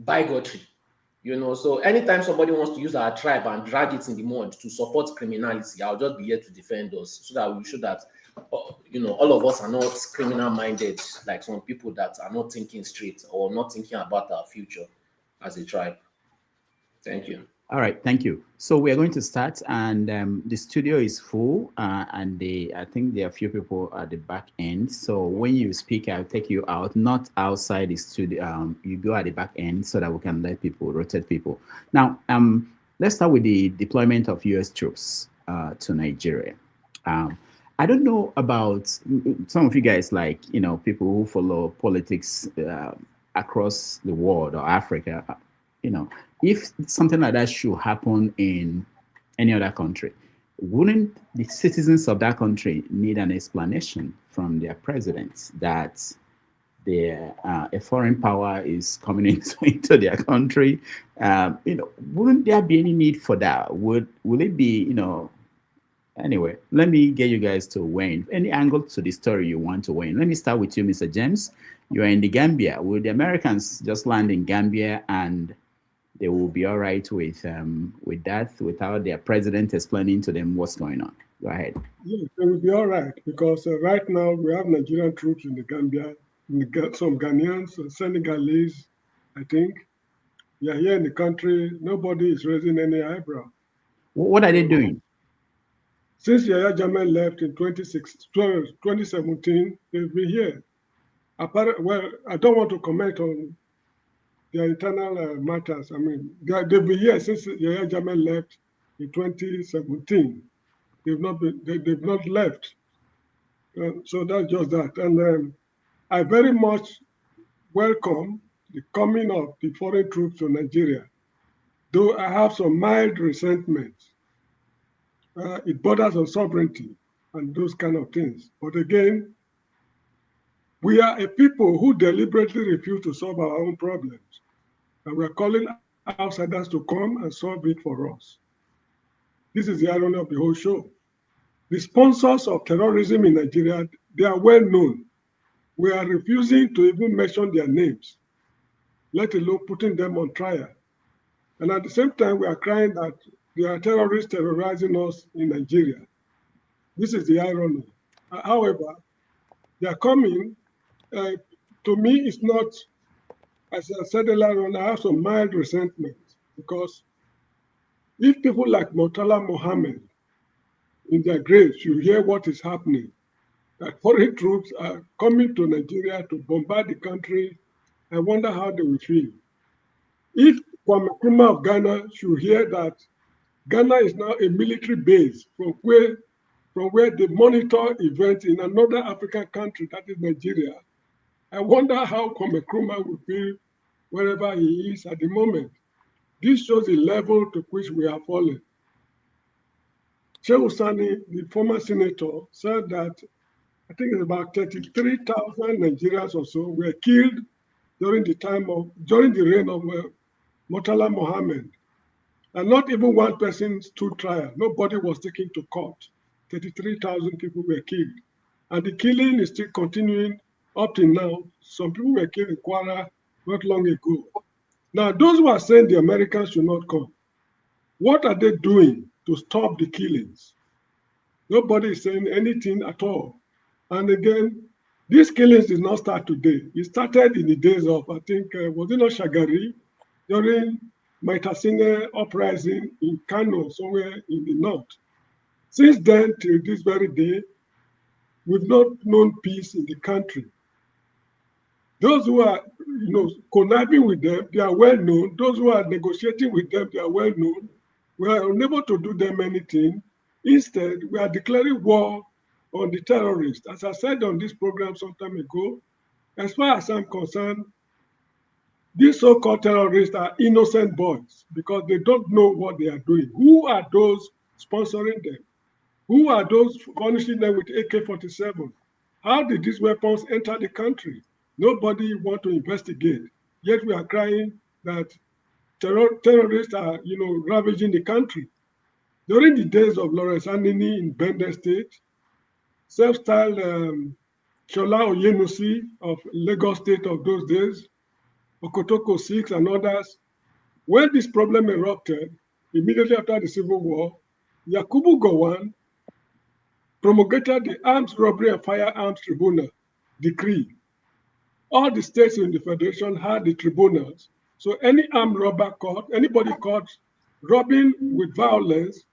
bigotry, you know. So anytime somebody wants to use our tribe and drag it in the mud to support criminality, I'll just be here to defend us so that we show that, you know, all of us are not criminal-minded like some people that are not thinking straight or not thinking about our future as a tribe. Thank you. All right, thank you. So we are going to start, and the studio is full, and I think there are a few people at the back end. So when you speak, I'll take you out, not outside the studio. You go at the back end so that we can let people, rotate people. Now, let's start with the deployment of US troops to Nigeria. I don't know about some of you guys, like, you know, people who follow politics across the world or Africa, you know, if something like that should happen in any other country, wouldn't the citizens of that country need an explanation from their presidents that a foreign power is coming into their country? You know, wouldn't there be any need for that? Will it be, you know? Anyway, let me get you guys to weigh in. Any angle to the story you want to weigh in. Let me start with you, Mr. James. You are in the Gambia. Will the Americans just land in Gambia and they will be all right with that without their president explaining to them what's going on? Go ahead. Yeah, they will be all right because right now we have Nigerian troops in the Gambia, some Ghanaians, Senegalese, I think. Yeah, here in the country, nobody is raising any eyebrow. What are they doing? Since Yahya Jammeh left in 2017, they've been here. Well, I don't want to comment on their internal matters. I mean, they've been here since Yahya Jammeh left in 2017. They've not left. So that's just that. And I very much welcome the coming of the foreign troops to Nigeria, though I have some mild resentment. It borders on sovereignty and those kind of things. But again, we are a people who deliberately refuse to solve our own problems. And we're calling outsiders to come and solve it for us. This is the irony of the whole show. The sponsors of terrorism in Nigeria, they are well known. We are refusing to even mention their names, let alone putting them on trial. And at the same time, we are crying that there are terrorists terrorizing us in Nigeria. This is the irony. However, they are coming. To me, it's not, as I said earlier on, I have some mild resentment, because if people like Murtala Mohammed in their graves should hear what is happening, that foreign troops are coming to Nigeria to bombard the country, I wonder how they will feel. If Kwame Nkrumah of Ghana should hear that Ghana is now a military base from where they monitor events in another African country, that is Nigeria, I wonder how Kwame Nkrumah will feel wherever he is at the moment. This shows the level to which we are falling. Shehu Sani, the former senator, said that I think it's about 33,000 Nigerians or so were killed during the reign of Murtala Mohammed. And not even one person stood trial. Nobody was taken to court. 33,000 people were killed. And the killing is still continuing up to now. Some people were killed in Kwara not long ago. Now, those who are saying the Americans should not come, what are they doing to stop the killings? Nobody is saying anything at all. And again, these killings did not start today. It started in the days of, I think, was it not Shagari, during Maitasine uprising in Kano, somewhere in the north. Since then, till this very day, we've not known peace in the country. Those who are, conniving with them, they are well known. Those who are negotiating with them, they are well known. We are unable to do them anything. Instead, we are declaring war on the terrorists. As I said on this program some time ago, as far as I'm concerned, these so-called terrorists are innocent boys because they don't know what they are doing. Who are those sponsoring them? Who are those furnishing them with AK-47? How did these weapons enter the country? Nobody wants to investigate. Yet we are crying that terrorists are, ravaging the country. During the days of Lawrence Anini in Bender State, self-styled Shola Oyenusi of Lagos State of those days, Okotoko 6 and others, when this problem erupted, immediately after the Civil War, Yakubu Gowon promulgated the Arms Robbery and Firearms Tribunal decree. All the states in the Federation had the tribunals. So any armed robber caught, anybody caught robbing with violence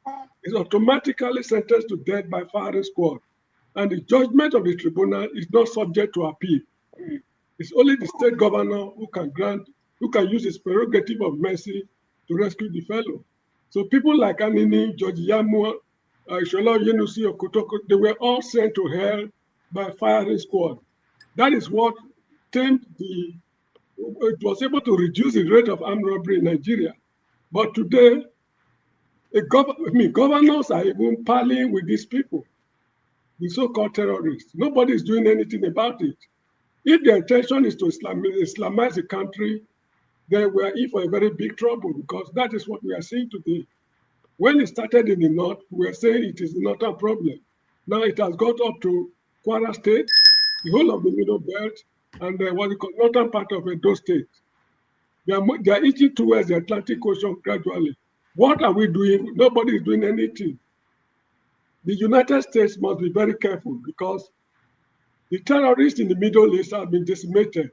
is automatically sentenced to death by firing squad. And the judgment of the tribunal is not subject to appeal. It's only the state governor who can use his prerogative of mercy to rescue the fellow. So people like Anini, George Yamu, Shola Oyenusi, Okotoko, they were all sent to hell by firing squad. That is what it was able to reduce the rate of armed robbery in Nigeria. But today, governors are even parleying with these people, the so-called terrorists. Nobody is doing anything about it. If their intention is to Islamize the country, then we are in for a very big trouble, because that is what we are seeing today. When it started in the north, we were saying it is not a problem. Now it has got up to Kwara State, the whole of the Middle Belt, and what we call northern part of Edo State. They are inching towards the Atlantic Ocean gradually. What are we doing? Nobody is doing anything. The United States must be very careful, because the terrorists in the Middle East have been decimated.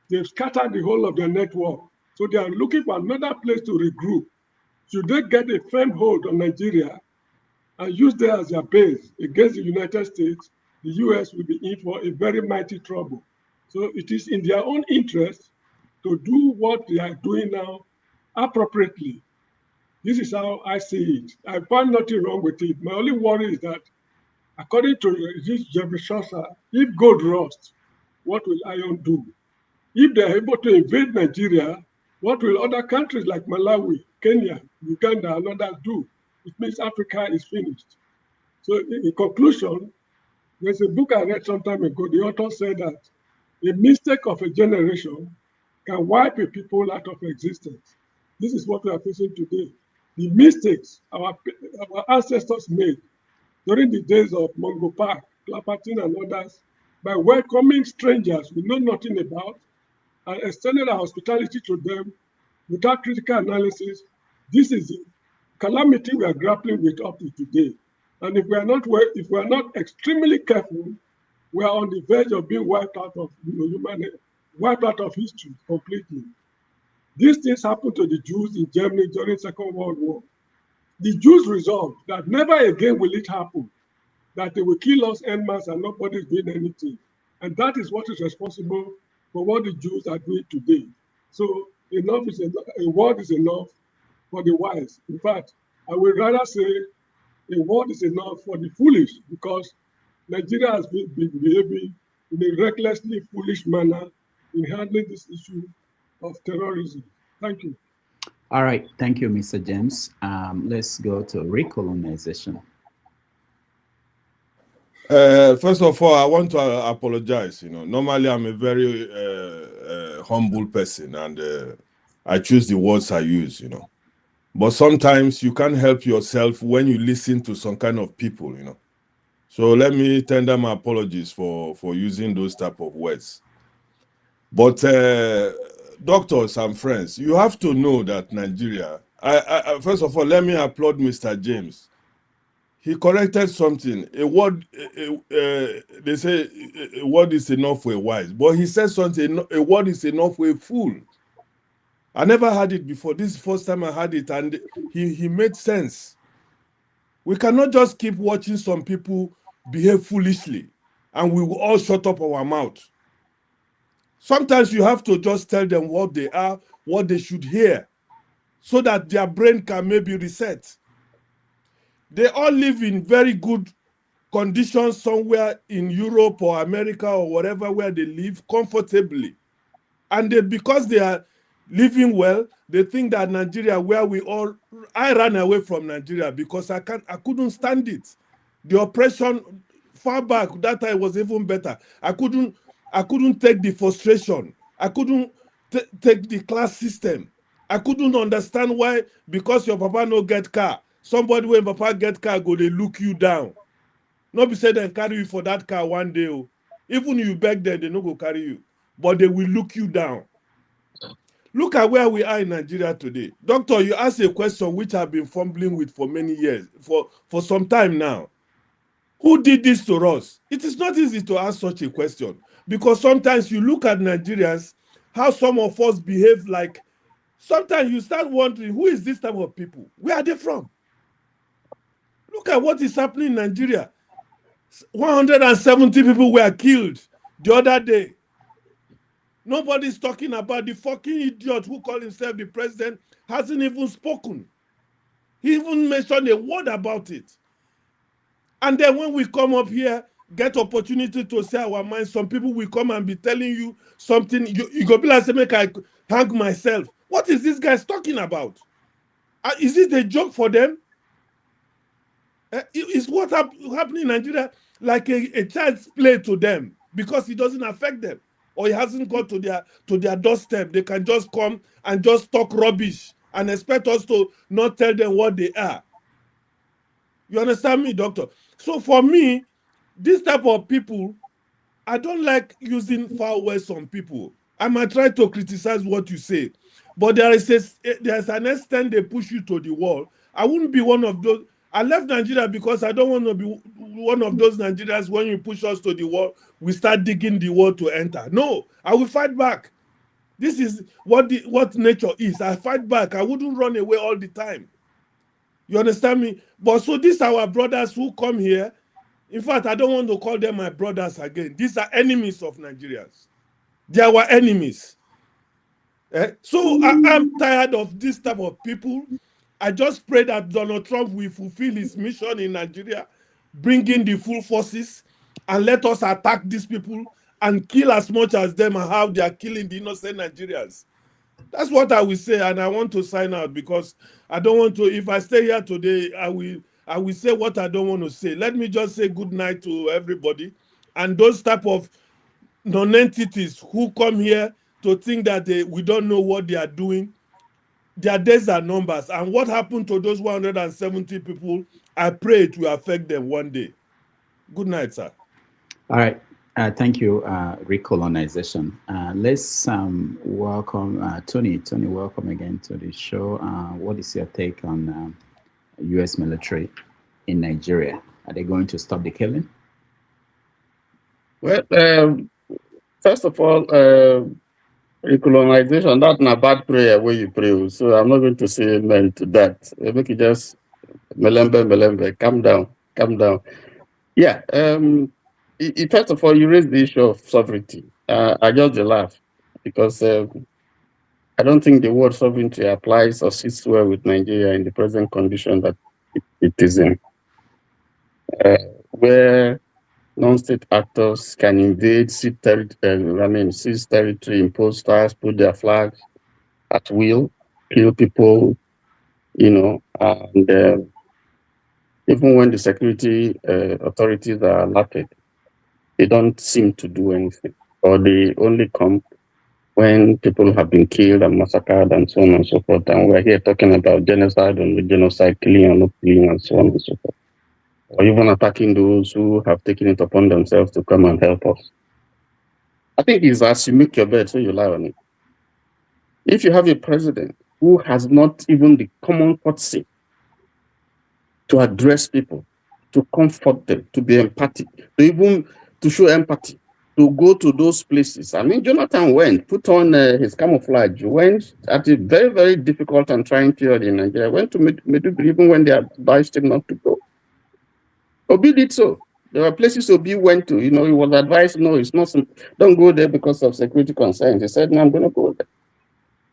They've scattered the whole of their network. So they are looking for another place to regroup. Should they get a firm hold on Nigeria and use that as their base against the United States, the US will be in for a very mighty trouble. So it is in their own interest to do what they are doing now appropriately. This is how I see it. I find nothing wrong with it. My only worry is that, according to this Jeffrey Chaucer, if gold rusts, what will iron do? If they are able to invade Nigeria, what will other countries like Malawi, Kenya, Uganda, and others do? It means Africa is finished. So in conclusion, there's a book I read some time ago. The author said that a mistake of a generation can wipe a people out of existence. This is what we are facing today. The mistakes our ancestors made during the days of Mungo Park, Clapperton, and others, by welcoming strangers we know nothing about and extending our hospitality to them without critical analysis. This is the calamity we are grappling with up to today. And if we are not extremely careful, we are on the verge of being wiped out of wiped out of history completely. These things happened to the Jews in Germany during the Second World War. The Jews resolved that never again will it happen, that they will kill us en masse and nobody's doing anything. And that is what is responsible for what the Jews are doing today. So enough is enough, a word is enough for the wise. In fact, I would rather say a word is enough for the foolish, because Nigeria has been behaving in a recklessly foolish manner in handling this issue of terrorism. Thank you. All right. Thank you, Mr. James. Let's go to recolonization. First of all, I want to apologize. Normally I'm a very humble person, and I choose the words I use, But sometimes you can't help yourself when you listen to some kind of people, So let me tender my apologies for using those type of words. But doctors and friends, you have to know that Nigeria, first of all, let me applaud Mr. James. He corrected something. A word, they say a word is enough for a wise, but he said something, a word is enough for a fool. I never had it before. This is the first time I had it, and he made sense. We cannot just keep watching some people behave foolishly, and we will all shut up our mouth. Sometimes you have to just tell them what they are, what they should hear, so that their brain can maybe reset. They all live in very good conditions somewhere in Europe or America or whatever where they live comfortably. And because they are living well, they think that Nigeria, where I ran away from Nigeria because I couldn't stand it. The oppression far back, that time was even better. I couldn't take the frustration. I couldn't take the class system. I couldn't understand why, because your papa no get car, somebody when papa get car go, they look you down. Not be said and carry you for that car one day. Even you beg them, they no go carry you. But they will look you down. Look at where we are in Nigeria today. Doctor, you asked a question which I've been fumbling with for many years, for some time now. Who did this to us? It is not easy to ask such a question, because sometimes you look at Nigerians, how some of us behave like, sometimes you start wondering, who is this type of people? Where are they from? Look at what is happening in Nigeria. 170 people were killed the other day. Nobody's talking about the fucking idiot who called himself the president, hasn't even spoken. He even mentioned a word about it. And then when we come up here, get opportunity to say our minds, some people will come and be telling you something. You go be like, say, make I hang myself. What is this guy talking about? Is it a joke for them? Is what happening in Nigeria like a child's play to them, because it doesn't affect them, or it hasn't got to their doorstep? They can just come and just talk rubbish and expect us to not tell them what they are. You understand me, doctor? So for me, this type of people, I don't like using foul words on people. I might try to criticize what you say, but there's an extent they push you to the wall. I wouldn't be one of those. I left Nigeria because I don't want to be one of those Nigerians when you push us to the wall, we start digging the wall to enter. No, I will fight back. This is what nature is. I fight back. I wouldn't run away all the time. You understand me? But so these are our brothers who come here. In fact, I don't want to call them my brothers again. These are enemies of Nigerians. They are our enemies. So I'm tired of this type of people. I just pray that Donald Trump will fulfill his mission in Nigeria, bring in the full forces, and let us attack these people and kill as much as them and how they are killing the innocent Nigerians. That's what I will say, and I want to sign out because I don't want to. If I stay here today, I will say what I don't want to say. Let me just say good night to everybody, and those type of non-entities who come here to think that we don't know what they are doing. Their days are numbers, and what happened to those 170 people, I pray it will affect them one day. Good night, sir. All right. Thank you, recolonization. Let's welcome Tony. Tony, welcome again to the show. What is your take on U.S. military in Nigeria? Are they going to stop the killing? Well, first of all, recolonization, that's not a bad prayer where you pray. So I'm not going to say amen to that. Make it just melembe, calm down. Yeah. First of all, you raised the issue of sovereignty. I just laugh because I don't think the word sovereignty applies or sits well with Nigeria in the present condition that it is in, where non-state actors can invade, seize territory, impose tariffs, put their flags at will, kill people, and even when the security authorities are alerted, they don't seem to do anything, or they only come when people have been killed and massacred and so on and so forth. And we're here talking about genocide and genocide, killing and not killing and so on and so forth. Or even attacking those who have taken it upon themselves to come and help us. I think it's as you make your bed, so you lie on it. If you have a president who has not even the common courtesy to address people, to comfort them, to be empathic, to show empathy, to go to those places. I mean, Jonathan went, put on his camouflage, went at a very, very difficult and trying period in Nigeria, went to Maiduguri even when they advised him not to go. Obi did so. There were places Obi went to, he was advised, no, it's not, don't go there because of security concerns. He said, no, I'm going to go there.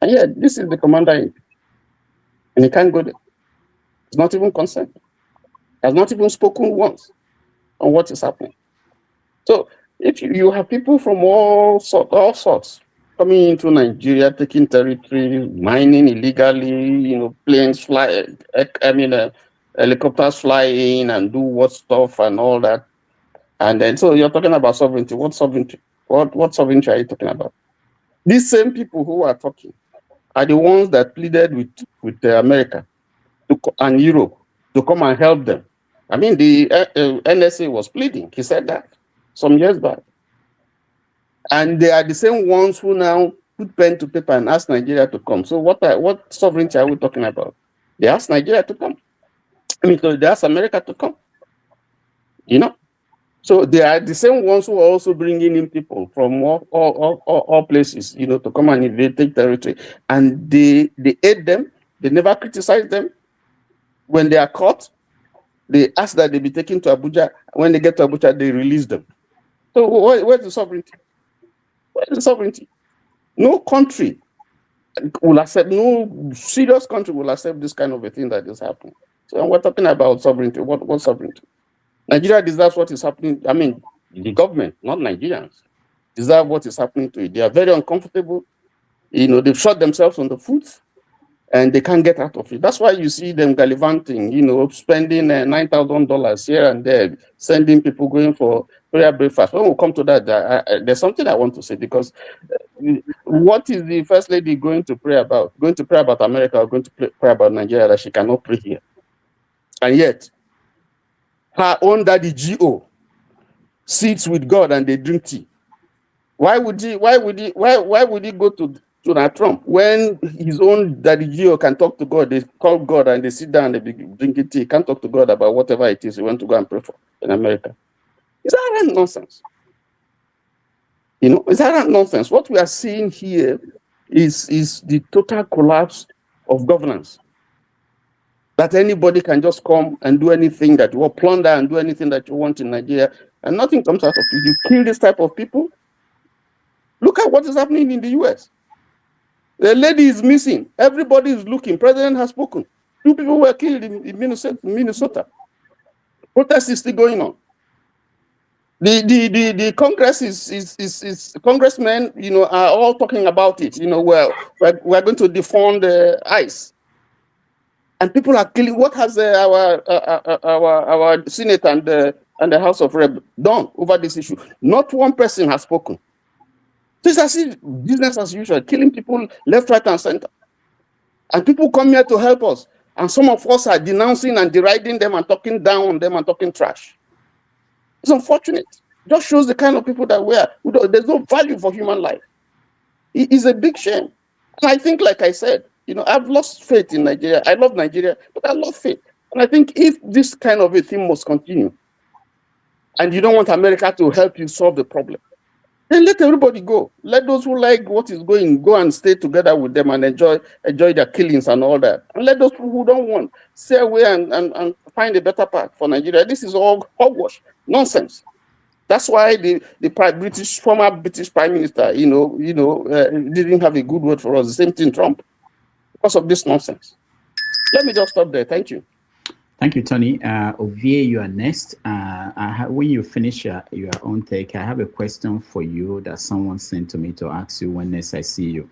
And yet, this is the commander, and he can't go there. It's not even concerned. Has not even spoken once on what is happening. So, if you have people from all sorts coming into Nigeria, taking territory, mining illegally, planes fly, helicopters fly in and do what stuff and all that. And then, so you're talking about sovereignty. What sovereignty? What sovereignty are you talking about? These same people who are talking are the ones that pleaded with America and Europe to come and help them. I mean, the NSA was pleading. He said that some years back. And they are the same ones who now put pen to paper and ask Nigeria to come. So what sovereignty are we talking about? They asked Nigeria to come. So they asked America to come. So they are the same ones who are also bringing in people from all places, to come and invade, take territory. And they aid them. They never criticize them. When they are caught, they ask that they be taken to Abuja. When they get to Abuja, they release them. So where's the sovereignty? Where's the sovereignty? No country will accept, no serious country will accept this kind of a thing that is happening. So we're talking about sovereignty. What sovereignty? Nigeria deserves what is happening. I mean, the government, not Nigerians, deserve what is happening to it. They are very uncomfortable. They've shot themselves on the foot and they can't get out of it. That's why you see them gallivanting, spending $9,000 here and there, sending people going for prayer breakfast. When we come to that, there's something I want to say, because what is the First Lady going to pray about? Going to pray about America or going to pray about Nigeria that she cannot pray here? And yet, her own daddy G.O. sits with God and they drink tea. Why would he go to Donald Trump when his own daddy G.O. can talk to God? They call God and they sit down and they drink tea. He can't talk to God about whatever it is he went to go and pray for in America. Is that nonsense? Is that nonsense? What we are seeing here is the total collapse of governance. That anybody can just come and do anything that you want, plunder and do anything that you want in Nigeria, and nothing comes out of it. You kill this type of people. Look at what is happening in the US. The lady is missing. Everybody is looking. President has spoken. 2 people were killed in Minnesota. Protest is still going on. The Congress is congressmen, are all talking about it. Well, we're going to defund ICE, and people are killing. What has our Senate and the House of Rep done over this issue? Not one person has spoken. This is business as usual, killing people left, right, and center. And people come here to help us, and some of us are denouncing and deriding them and talking down on them and talking trash. It's unfortunate. It just shows the kind of people that we are. There's no value for human life. It is a big shame. And I think, like I said, I've lost faith in Nigeria. I love Nigeria, but I lost faith. And I think if this kind of a thing must continue, and you don't want America to help you solve the problem, then let everybody go. Let those who like what is going go and stay together with them and enjoy their killings and all that. And let those people who don't want stay away and find a better path for Nigeria. This is all hogwash, nonsense. That's why the former British Prime Minister, didn't have a good word for us. The same thing, Trump, because of this nonsense. Let me just stop there. Thank you. Thank you, Tony. Ovie, you are next. When you finish your own take, I have a question for you that someone sent to me to ask you when next I see you.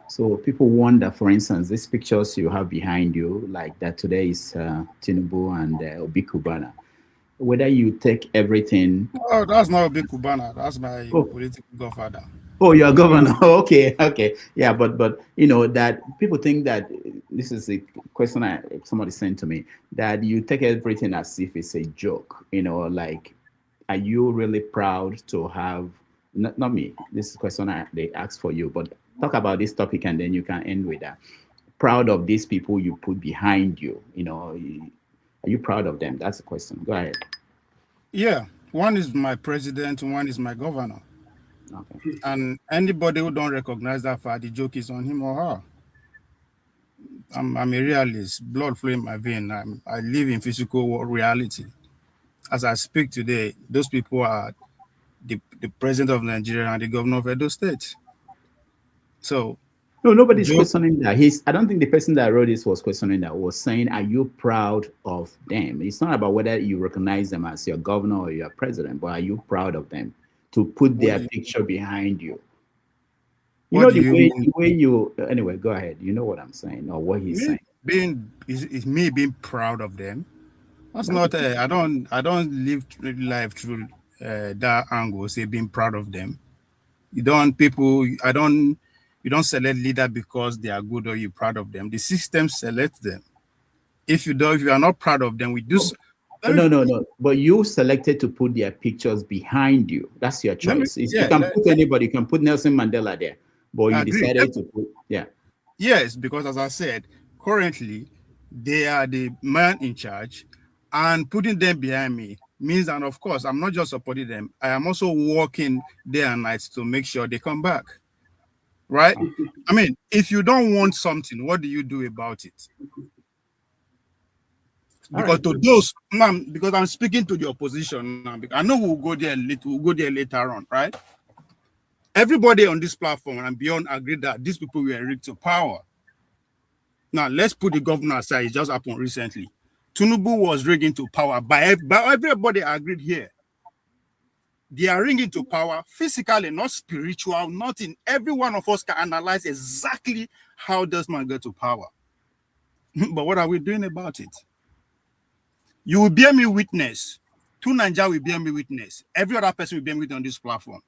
So people wonder, for instance, these pictures you have behind you, like that today is Tinubu and Obi Kubana. Whether you take everything. Oh, that's not Obi Kubana. That's my political godfather. Oh, you're governor. Okay. Yeah, but that people think that this is a question somebody sent to me, that you take everything as if it's a joke. Like, are you really proud to have? Not me. This is a question they asked for you, but talk about this topic and then you can end with that. Proud of these people you put behind you. Are you proud of them? That's the question. Go ahead. Yeah, one is my president, one is my governor. Okay. And anybody who don't recognize that fact, the joke is on him or her. I'm a realist, blood flowing in my vein. I live in physical reality. As I speak today, those people are the president of Nigeria and the governor of Edo State. So no, nobody's questioning that. I don't think the person that wrote this was questioning that, was saying, are you proud of them? It's not about whether you recognize them as your governor or your president, but are you proud of them to put their picture behind you? The way you anyway, go ahead. You know what I'm saying or what he's saying. Is me being proud of them. That's not I don't live life through that angle, say being proud of them. You don't select leader because they are good or you're proud of them. The system selects them. If you are not proud of them, we do. No. But you selected to put their pictures behind you. That's your choice. You can put anybody. You can put Nelson Mandela there, but you decided to put Yes, because as I said, currently they are the man in charge, and putting them behind me means, and of course, I'm not just supporting them. I am also working day and night to make sure they come back. Right? I mean, if you don't want something, what do you do about it? Because to those, because I'm speaking to the opposition now, I know we'll go there later on, right? Everybody on this platform and beyond agree that these people were rigged to power. Now, let's put the governor aside. It just happened recently. Tinubu was rigged to power by everybody agreed here. They are ringing to power physically, not spiritual, nothing. Every one of us can analyze exactly how does man get to power. But what are we doing about it? You will bear me witness. Two Nigeria will bear me witness. Every other person will bear me witness on this platform.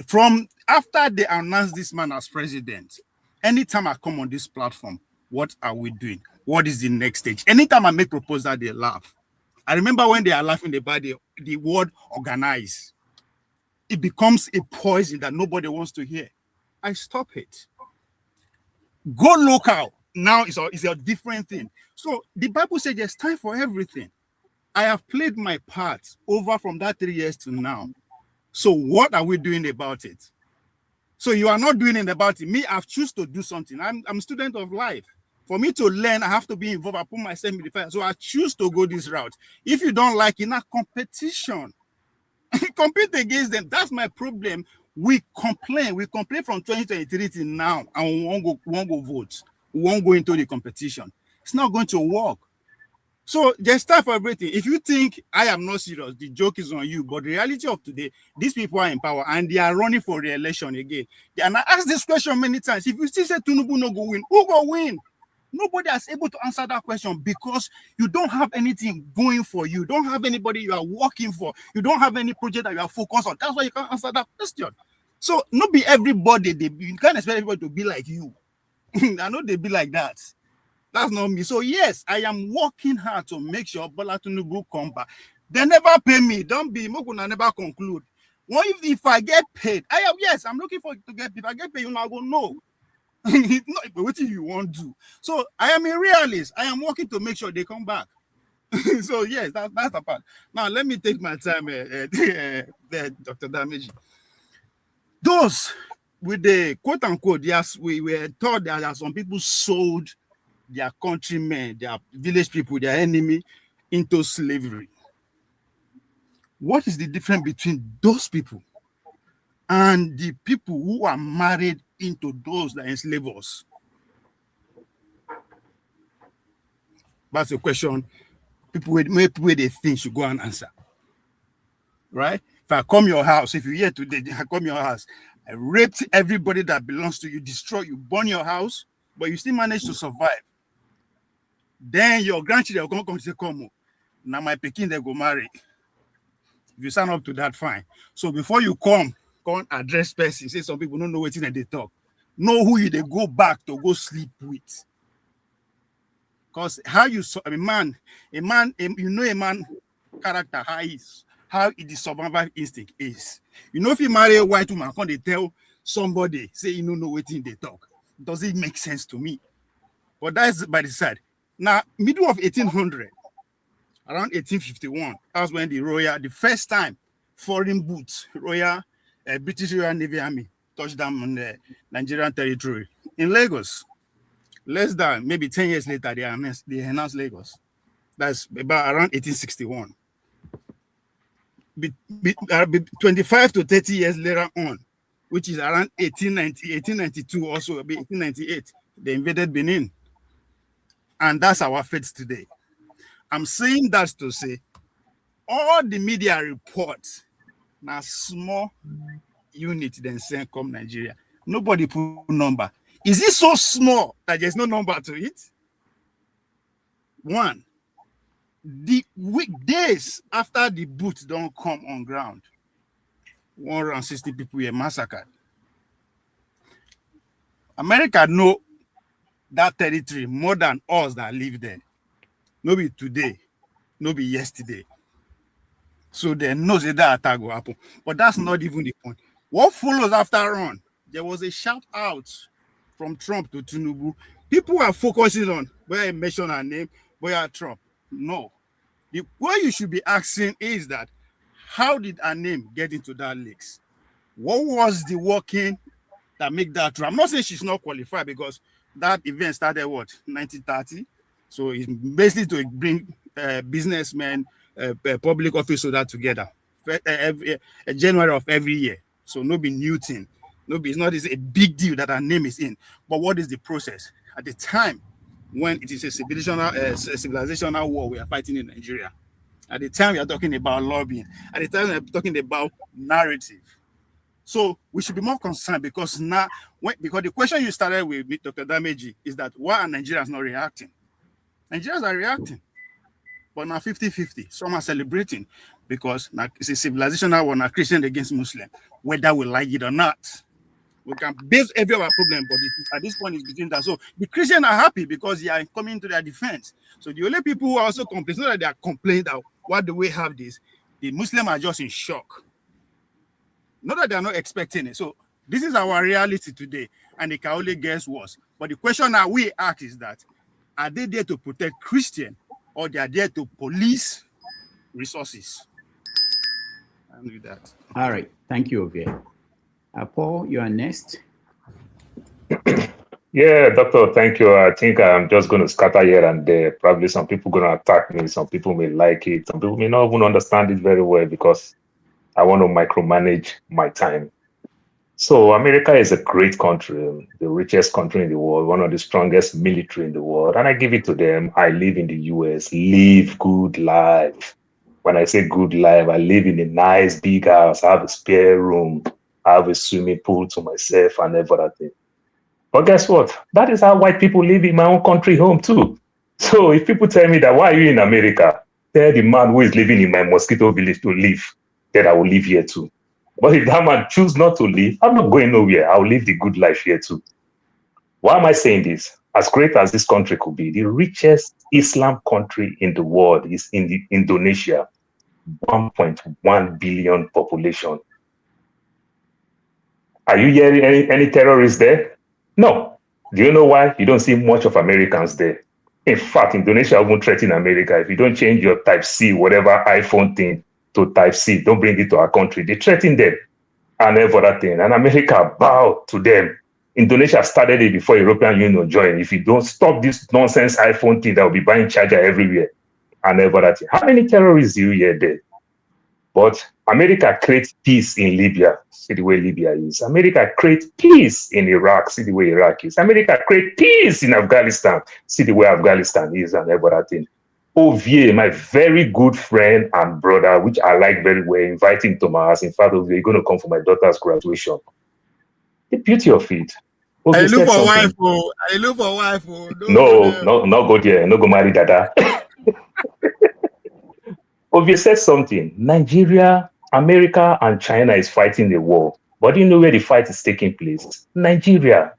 From after they announced this man as president, anytime I come on this platform, what are we doing? What is the next stage? Anytime I make proposal, they laugh. I remember when they are laughing about the word organize. It becomes a poison that nobody wants to hear. I stop it. Go local. Now it's a different thing. So the Bible says there's time for everything. I have played my part over from that 3 years to now. So what are we doing about it? So you are not doing it about it. Me, I've chosen to do something. I'm a student of life. For me to learn, I have to be involved. I put myself in the fire. So I choose to go this route. If you don't like it, not competition. Compete against them. That's my problem We complain from 2023 till now, and we won't go vote. We won't go into the competition. It's not going to work. So there's time for everything. If you think I am not serious, the joke is on you. But the reality of today, these people are in power and they are running for re-election again. And I asked this question many times. If you still say Tinubu no go win, who go win? Nobody is able to answer that question because you don't have anything going for you. You don't have anybody you are working for. You don't have any project that you are focused on. That's why you can't answer that question. So not be everybody. You can't expect everybody to be like you. I know they be like that. That's not me. So yes, I am working hard to make sure Bola Tinubu come back. They never pay me. Don't be Mokuna never conclude. What if I get paid? I'm looking for to get paid. If I get paid, you know, I go no. Not what do you want to do? So I am a realist. I am working to make sure they come back. So yes, that's the part. Now let me take my time, Dr. Dameji. Those with the quote unquote, yes, we were taught that there are some people sold their countrymen, their village people, their enemy into slavery. What is the difference between those people and the people who are married into those that enslave us? That's a question people where they think should go and answer. Right? If I come your house, if you're here today, I come your house, I raped everybody that belongs to you, destroy you, burn your house, but you still manage to survive. Then your grandchildren will come and say, come, now my Pekin, they go marry. If you sign up to that, fine. So before you come address person, say some people don't know what they talk. Know who you they go back to go sleep with. Because how you a man, you know a man character, how the survival instinct is. You know, if you marry a white woman, can they tell somebody, say you don't know what they talk? Does it make sense to me? But that's by the side. Now, middle of 1800, around 1851, that's when the first time foreign boots, British Royal Navy Army touched down on the Nigerian territory in Lagos. Less than maybe 10 years later, they announced Lagos. That's about around 1861. 25 to 30 years later on, which is around 1892, also 1898, they invaded Benin. And that's our fate today. I'm saying that to say all the media reports now small unit then send come Nigeria. Nobody put number. Is it so small that there's no number to it? One, the weekdays after the boots don't come on ground, 160 people were massacred. America know that territory more than us that live there. No be today, no be yesterday. So they know that attack will happen. But that's not even the point. What follows after on? There was a shout out from Trump to Tinubu. People are focusing on where I mentioned her name, where Trump. No. What you should be asking is that how did her name get into that list? What was the working that make that true? I'm not saying she's not qualified because that event started what 1930. So it's basically to bring businessmen, public officials together. January of every year. So no be new thing. It's not a big deal that our name is in. But what is the process? At the time when it is a civilizational war we are fighting in Nigeria, at the time we are talking about lobbying, at the time we are talking about narrative. So we should be more concerned because because the question you started with Dr. Dameji is that why are Nigerians not reacting? Nigerians are reacting, but now 50-50. Some are celebrating because it's a civilizational war, now Christian against Muslim, whether we like it or not. We can base every other problem, but at this point, it's between that. So the Christians are happy because they are coming to their defense. So the only people who are also complaining, not that they are complaining that why do we have this? The Muslims are just in shock. Not that they are not expecting it. So this is our reality today, and it can only get worse. But the question that we ask is that, are they there to protect Christians or they are there to police resources? And with that. All right. Thank you, Ovie. Paul, you are next. Yeah, Doctor, thank you. I think I'm just going to scatter here and there. Probably some people going to attack me. Some people may like it. Some people may not even understand it very well because I want to micromanage my time. So America is a great country, the richest country in the world, one of the strongest military in the world. And I give it to them. I live in the US, live good life. When I say good life, I live in a nice big house. I have a spare room. I have a swimming pool to myself and everything. But guess what? That is how white people live in my own country home too. So if people tell me that, why are you in America? Tell the man who is living in my mosquito village to live, that I will live here too. But if that man choose not to live, I'm not going nowhere. I'll live the good life here too. Why am I saying this? As great as this country could be, the richest Islam country in the world is in Indonesia, 1.1 billion population. Are you hearing any terrorists there? No. Do you know why? You don't see much of Americans there. In fact, Indonesia won't threaten America. If you don't change your Type-C, whatever iPhone thing, to Type-C, don't bring it to our country. They threaten them and everything. And America bow to them. Indonesia started it before European Union joined. If you don't stop this nonsense iPhone thing, that will be buying charger everywhere and everything. How many terrorists do you hear there? But America creates peace in Libya. See the way Libya is. America creates peace in Iraq. See the way Iraq is. America creates peace in Afghanistan. See the way Afghanistan is and everything. Ovie, my very good friend and brother, which I like very well, inviting to my house. In fact, Ovie, you're going to come for my daughter's graduation. The beauty of it. Ovie, I look for wife. I look for wife. No, not go there. No go marry Dada. Ovie said something. Nigeria, America, and China is fighting the war. But do you know where the fight is taking place? Nigeria.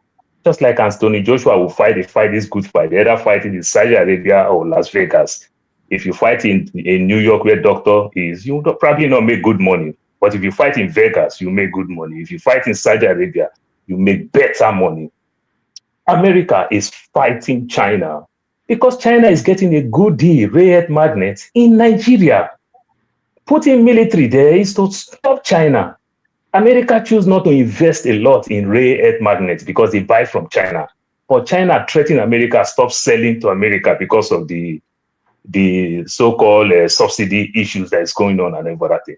Just like Anthony Joshua will fight, this good fight. The other fight in Saudi Arabia or Las Vegas. If you fight in New York where doctor is, you will probably not make good money. But if you fight in Vegas, you make good money. If you fight in Saudi Arabia, you make better money. America is fighting China because China is getting a good deal, rare earth magnets in Nigeria. Putting military there is to stop China. America choose not to invest a lot in rare earth magnets because they buy from China. But China threatening America, stop selling to America because of the so-called subsidy issues that is going on and everything.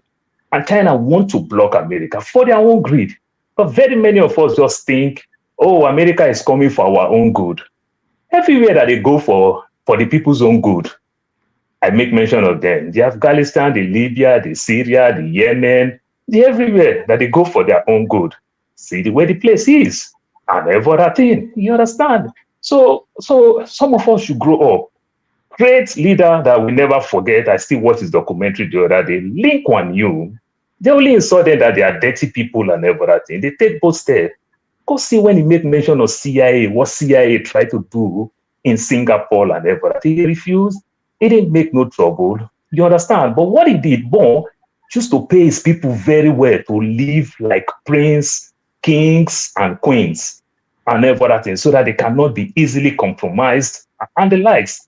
And China want to block America for their own greed. But very many of us just think, oh, America is coming for our own good. Everywhere that they go for the people's own good, I make mention of them. The Afghanistan, the Libya, the Syria, the Yemen, everywhere that they go for their own good. See the way the place is and everything. You understand? So some of us should grow up. Great leader that we never forget. I still watched his documentary the other day. Lincoln Yu. They only insult them that they are dirty people and everything. They take both steps. Go see when he made mention of CIA, what CIA tried to do in Singapore and everything. He refused. He didn't make no trouble. You understand? But what he did, just to pay his people very well to live like prince, kings, and queens and everything, so that they cannot be easily compromised and the likes.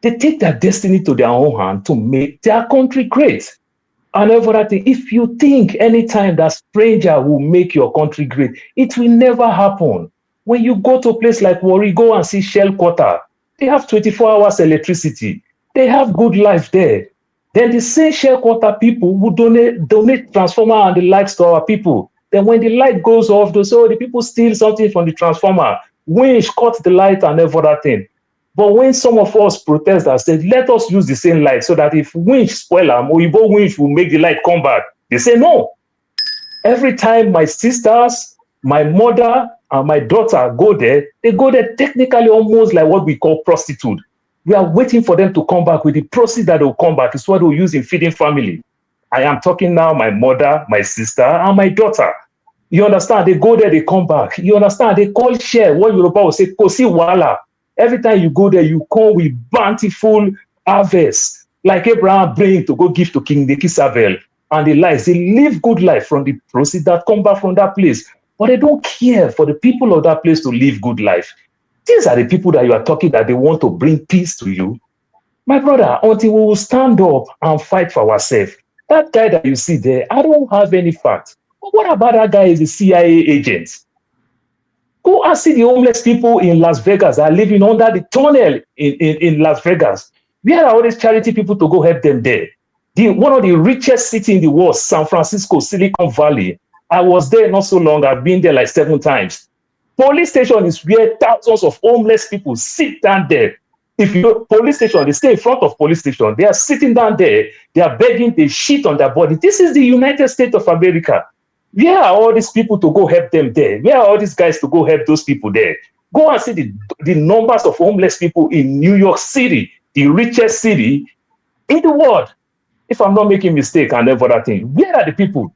They take their destiny to their own hand to make their country great and everything. If you think anytime that stranger will make your country great, it will never happen. When you go to a place like Warri, go and see Shell Quarter. They have 24 hours electricity. They have good life there. Then the same Shell Quarter people will donate transformer and the lights to our people. Then when the light goes off, they say, oh, the people steal something from the transformer. Winch cut the light and everything. But when some of us protest and said, let us use the same light so that if winch spoil them, Oyibo winch will make the light come back. They say no. Every time my sisters, my mother, and my daughter go there, they go there technically almost like what we call prostitute. We are waiting for them to come back with the proceeds that will come back. It's what we'll use in feeding family. I am talking now my mother, my sister, and my daughter. You understand? They go there, they come back. You understand? They call share. What Yoruba will say, Kosi Wala. Every time you go there, you come with bountiful harvest, like Abraham bring to go give to King Nekisavel and the lives. They live good life from the proceeds that come back from that place. But they don't care for the people of that place to live good life. These are the people that you are talking that they want to bring peace to you. My brother, until we will stand up and fight for ourselves. That guy that you see there, I don't have any facts. But what about that guy is the CIA agent? Go and see the homeless people in Las Vegas that are living under the tunnel in Las Vegas. Where are all these charity people to go help them there? One of the richest cities in the world, San Francisco, Silicon Valley, I was there not so long. I've been there like 7 times. Police station is where thousands of homeless people sit down there. If you go police station, they stay in front of police station. They are sitting down there. They are begging. They shit on their body. This is the United States of America. Where are all these people to go help them there? Where are all these guys to go help those people there? Go and see the numbers of homeless people in New York City, the richest city in the world. If I'm not making mistake and every other thing, where are the people?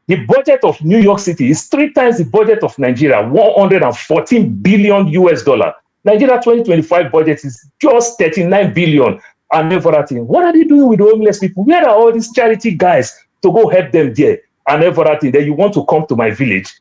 The budget of New York City is 3 times the budget of Nigeria, 114 billion US dollar. Nigeria 2025 budget is just 39 billion and every other thing. What are they doing with the homeless people? Where are all these charity guys to go help them there and every other thing? Then you want to come to my village?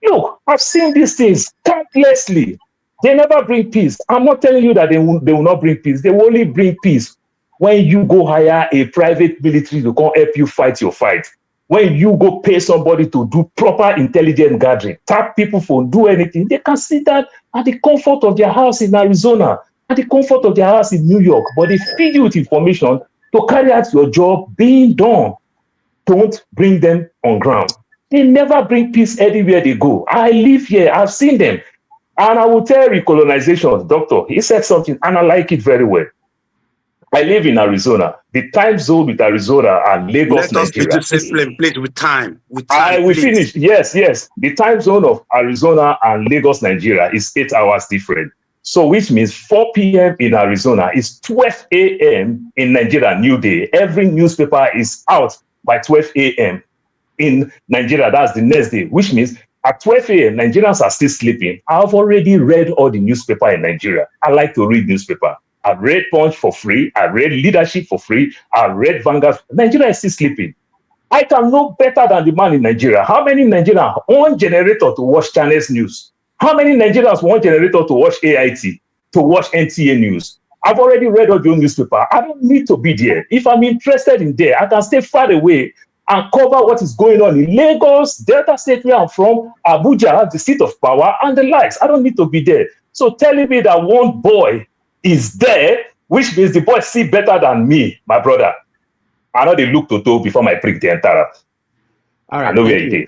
Look, I've seen these things countlessly. They never bring peace. I'm not telling you that they will not bring peace. They will only bring peace when you go hire a private military to come help you fight your fight. When you go pay somebody to do proper intelligence gathering, tap people for do anything, they can sit down at the comfort of their house in Arizona, at the comfort of their house in New York, but they feed you with information to carry out your job being done. Don't bring them on ground. They never bring peace anywhere they go. I live here, I've seen them. And I will tell recolonization, doctor, he said something, and I like it very well. I live in Arizona. The time zone with Arizona and Lagos, Let us be Nigeria. disciplined, please, with time. I will finish. Yes. The time zone of Arizona and Lagos, Nigeria is 8 hours different. So which means 4 p.m. in Arizona is 12 a.m. in Nigeria, New Day. Every newspaper is out by 12 a.m. in Nigeria. That's the next day, which means at 12 a.m., Nigerians are still sleeping. I've already read all the newspaper in Nigeria. I like to read newspaper. I read Punch for free. I read Leadership for free. I read Vanguard. Nigeria is still sleeping. I can know better than the man in Nigeria. How many Nigerians own generator to watch Channels News? How many Nigerians want generator to watch AIT, to watch NTA News? I've already read all your newspaper. I don't need to be there. If I'm interested in there, I can stay far away and cover what is going on in Lagos, Delta State where I'm from, Abuja, the seat of power, and the likes. I don't need to be there. So telling me that one boy is there, which means the boy see better than me, my brother. I know they look to before my prick the entire. All right. I know where it is.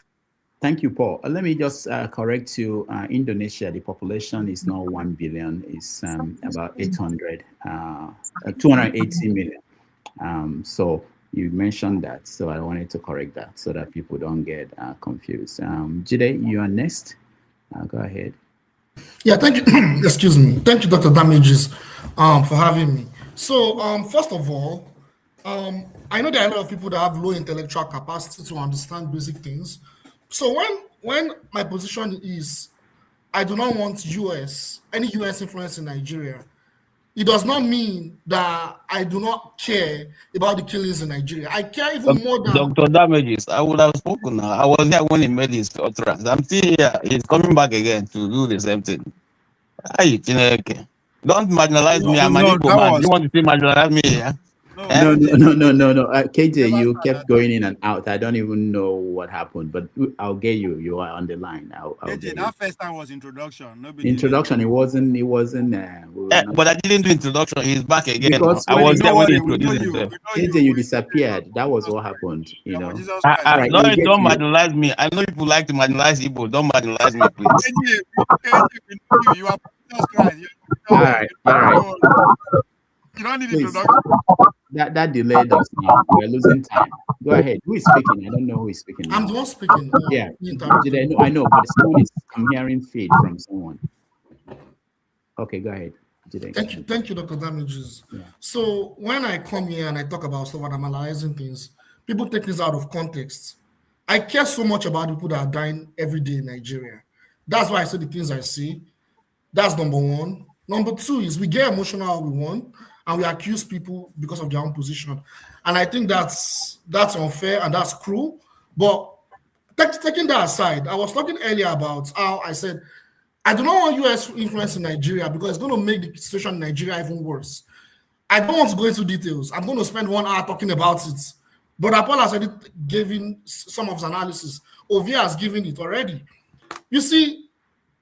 Thank you, Paul. Let me just correct you. Indonesia, the population is not 1 billion. It's about 280 million. So you mentioned that. So I wanted to correct that so that people don't get confused. Jide, you are next. Go ahead. Yeah, thank you. Excuse me. Thank you, Dr. Damages, for having me. So, first of all, I know there are a lot of people that have low intellectual capacity to understand basic things. So when my position is, I do not want any US influence in Nigeria, it does not mean that I do not care about the killings in Nigeria. I care even more than Dr. Damages. I would have spoken now. I was there when he made his utterance. I'm still here. He's coming back again to do the same thing. Don't marginalize me. I'm an equal man. You want to see marginalize me? Yeah? No. KJ, you kept going in and out. I don't even know what happened, but I'll get you. You are on the line. KJ, that first time was introduction. Introduction. It wasn't. But I didn't do introduction. He's back again. Because I was there when he introduced himself. KJ, you disappeared. That was what happened. You know. Right, don't marginalize me. I know people like to marginalize people. Don't marginalize me, please. KJ, you are Jesus Christ. All right. You don't need introduction. That delayed us now. We're losing time. Go ahead. Who is speaking? I don't know who is speaking now. I'm the one speaking. Yeah. I know, but I'm hearing feed from someone. Okay, go ahead. Thank you, Dr. Damages. Yeah. So when I come here and I talk about stuff and I'm analyzing things, people take this out of context. I care so much about people that are dying every day in Nigeria. That's why I say the things I see. That's number one. Number two is we get emotional how we want, and we accuse people because of their own position. And I think that's unfair and that's cruel. But taking that aside, I was talking earlier about how I said, I do not want US influence in Nigeria because it's going to make the situation in Nigeria even worse. I don't want to go into details. I'm going to spend 1 hour talking about it. But Paul has already given some of his analysis. Ovia has given it already. You see,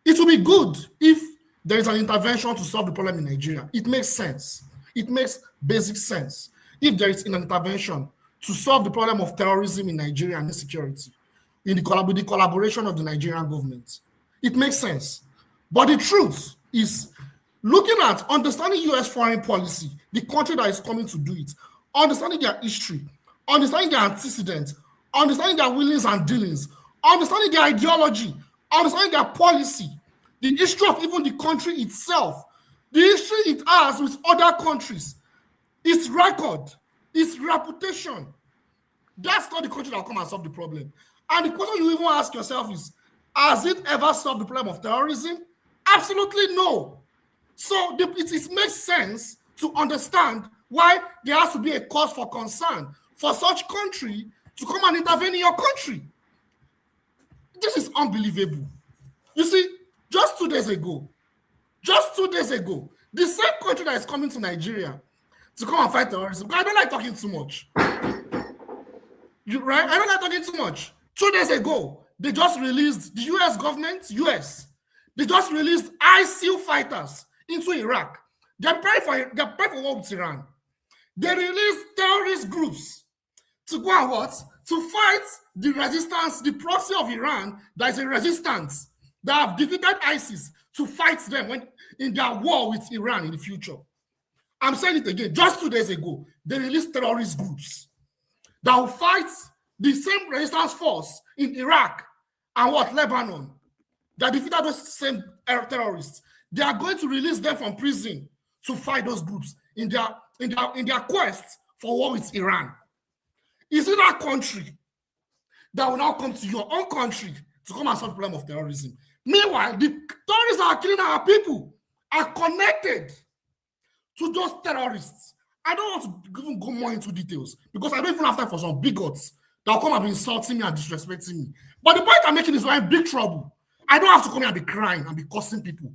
it will be good if there is an intervention to solve the problem in Nigeria. It makes sense. It makes basic sense. If there is an intervention to solve the problem of terrorism in Nigeria and insecurity. in the collaboration of the Nigerian government. It makes sense. But the truth is, looking at understanding US foreign policy, the country that is coming to do it, understanding their history, understanding their antecedents, understanding their willings and dealings, understanding their ideology, understanding their policy, the history of even the country itself, the history it has with other countries, its record, its reputation. That's not the country that will come and solve the problem. And the question you even ask yourself is, has it ever solved the problem of terrorism? Absolutely no. So it makes sense to understand why there has to be a cause for concern for such country to come and intervene in your country. This is unbelievable. You see, just 2 days ago, the same country that is coming to Nigeria to come and fight terrorism, I don't like talking too much. Right? I don't like talking too much. 2 days ago, they just released, the US government, they just released ISIL fighters into Iraq. They're preparing for war with Iran. They released terrorist groups to go and what? To fight the resistance, the proxy of Iran that is a resistance that have defeated ISIS, to fight them when in their war with Iran in the future. I'm saying it again. Just 2 days ago, they released terrorist groups that will fight the same resistance force in Iraq and what? Lebanon, that defeated those same terrorists. They are going to release them from prison to fight those groups in their quest for war with Iran. Is it that country that will now come to your own country to come and solve the problem of terrorism? Meanwhile, the terrorists that are killing our people are connected to those terrorists. I don't want to even go more into details because I don't even have time for some bigots that will come and be insulting me and disrespecting me. But the point I'm making is we're in big trouble. I don't have to come here and be crying and be cursing people.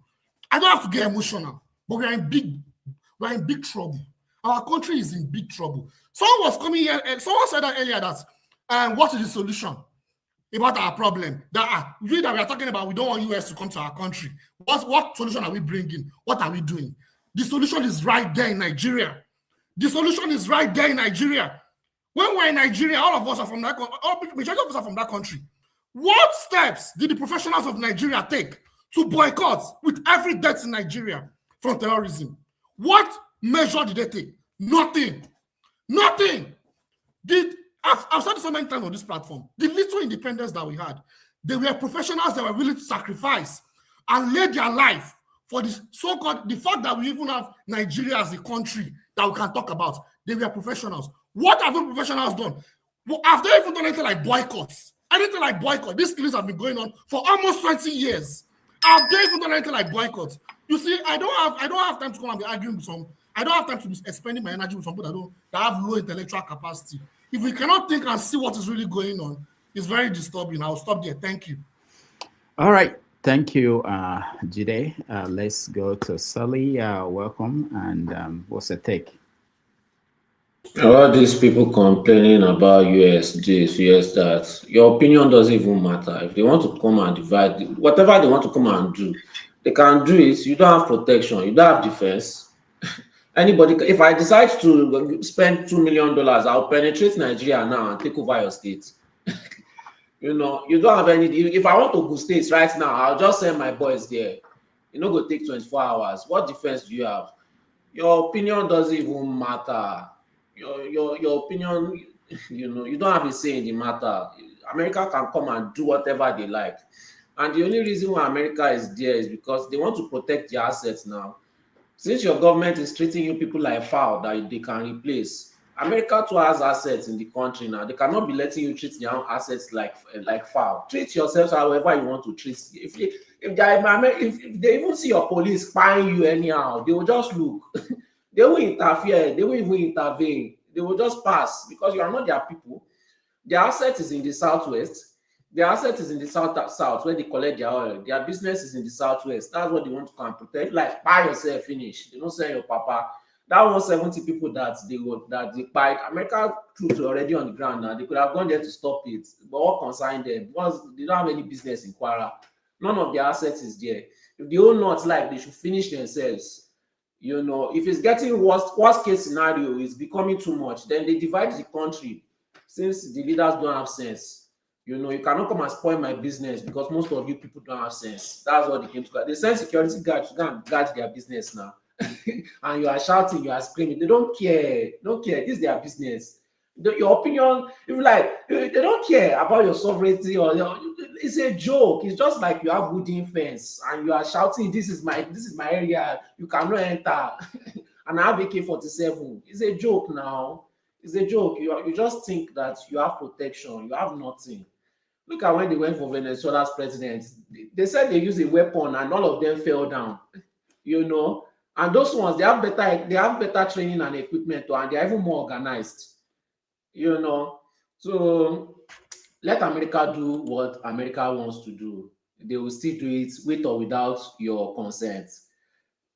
I don't have to get emotional, but we're in big trouble. Our country is in big trouble. Someone was coming here, and someone said that earlier that what is the solution about our problem? That we are talking about, we don't want US to come to our country. What solution are we bringing? What are we doing? The solution is right there in Nigeria. The solution is right there in Nigeria. When we're in Nigeria, all of us are from that country. Majority of us are from that country. What steps did the professionals of Nigeria take to boycott with every death in Nigeria from terrorism? What measure did they take? Nothing. I've said this so many times on this platform. The little independence that we had, they were professionals that were willing to sacrifice and lay their life for the so-called, the fact that we even have Nigeria as a country that we can talk about. They were professionals. What have the professionals done? Well, have they even done anything like boycotts? Anything like boycott? These killings have been going on for almost 20 years. Have they even done anything like boycotts? You see, I don't have time to come and be arguing with some. I don't have time to be expending my energy with some people that have low intellectual capacity. If we cannot think and see what is really going on, it's very disturbing. I'll stop there. Thank you. All right. Thank you, Jide. Let's go to Sully. Welcome. And what's the take? All these people complaining about US this, US that, your opinion doesn't even matter. If they want to come and divide, whatever they want to come and do, they can do it. You don't have protection. You don't have defense. Anybody, if I decide to spend $2 million, I'll penetrate Nigeria now and take over your state. You know, you don't have any. If I want to go states right now, I'll just send my boys there. You know, go take 24 hours. What defense do you have? Your opinion doesn't even matter. Your opinion, you know, you don't have a say in the matter. America can come and do whatever they like. And the only reason why America is there is because they want to protect their assets now. Since your government is treating you people like fowl that they can replace, America too has assets in the country now. They cannot be letting you treat their own assets like fowl. Treat yourselves however you want to treat. If they even see your police spying you anyhow, they will just look. They will interfere. They will even intervene. They will just pass because you are not their people. Their asset is in the southwest. Their asset is in the south where they collect their oil. Their business is in the southwest. That's what they want to come protect. Like buy yourself, finish. They don't sell your papa. That 170 people that they buy, America troops were already on the ground now. They could have gone there to stop it. But what concerned them? They don't have any business in Kwara. None of their assets is there. If they own not like, they should finish themselves. You know, if it's getting worst case scenario is becoming too much, then they divide the country. Since the leaders don't have sense, You know, you cannot come and spoil my business because most of you people don't have sense. That's what they came to. They send security guards to go and guard their business now. And you are shouting, you are screaming. They don't care. They don't care. This is their business. Your opinion, if you like, they don't care about your sovereignty or it's a joke. It's just like you have wooden fence and you are shouting, this is my area. You cannot enter. And I have AK-47. It's a joke now. It's a joke. You just think that you have protection. You have nothing. Look at when they went for Venezuela's president. They said they used a weapon and all of them fell down. You know, and those ones they have better training and equipment, and they are even more organized. You know, so let America do what America wants to do. They will still do it with or without your consent.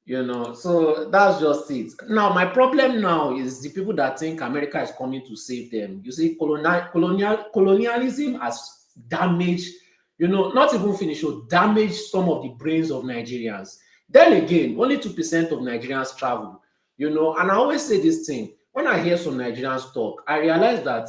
You know, so that's just it. Now, my problem now is the people that think America is coming to save them. You see, colonialism has damaged, you know, not even finished, or damaged some of the brains of Nigerians. Then again, only 2% of Nigerians travel, you know, and I always say this thing. When I hear some Nigerians talk, I realize that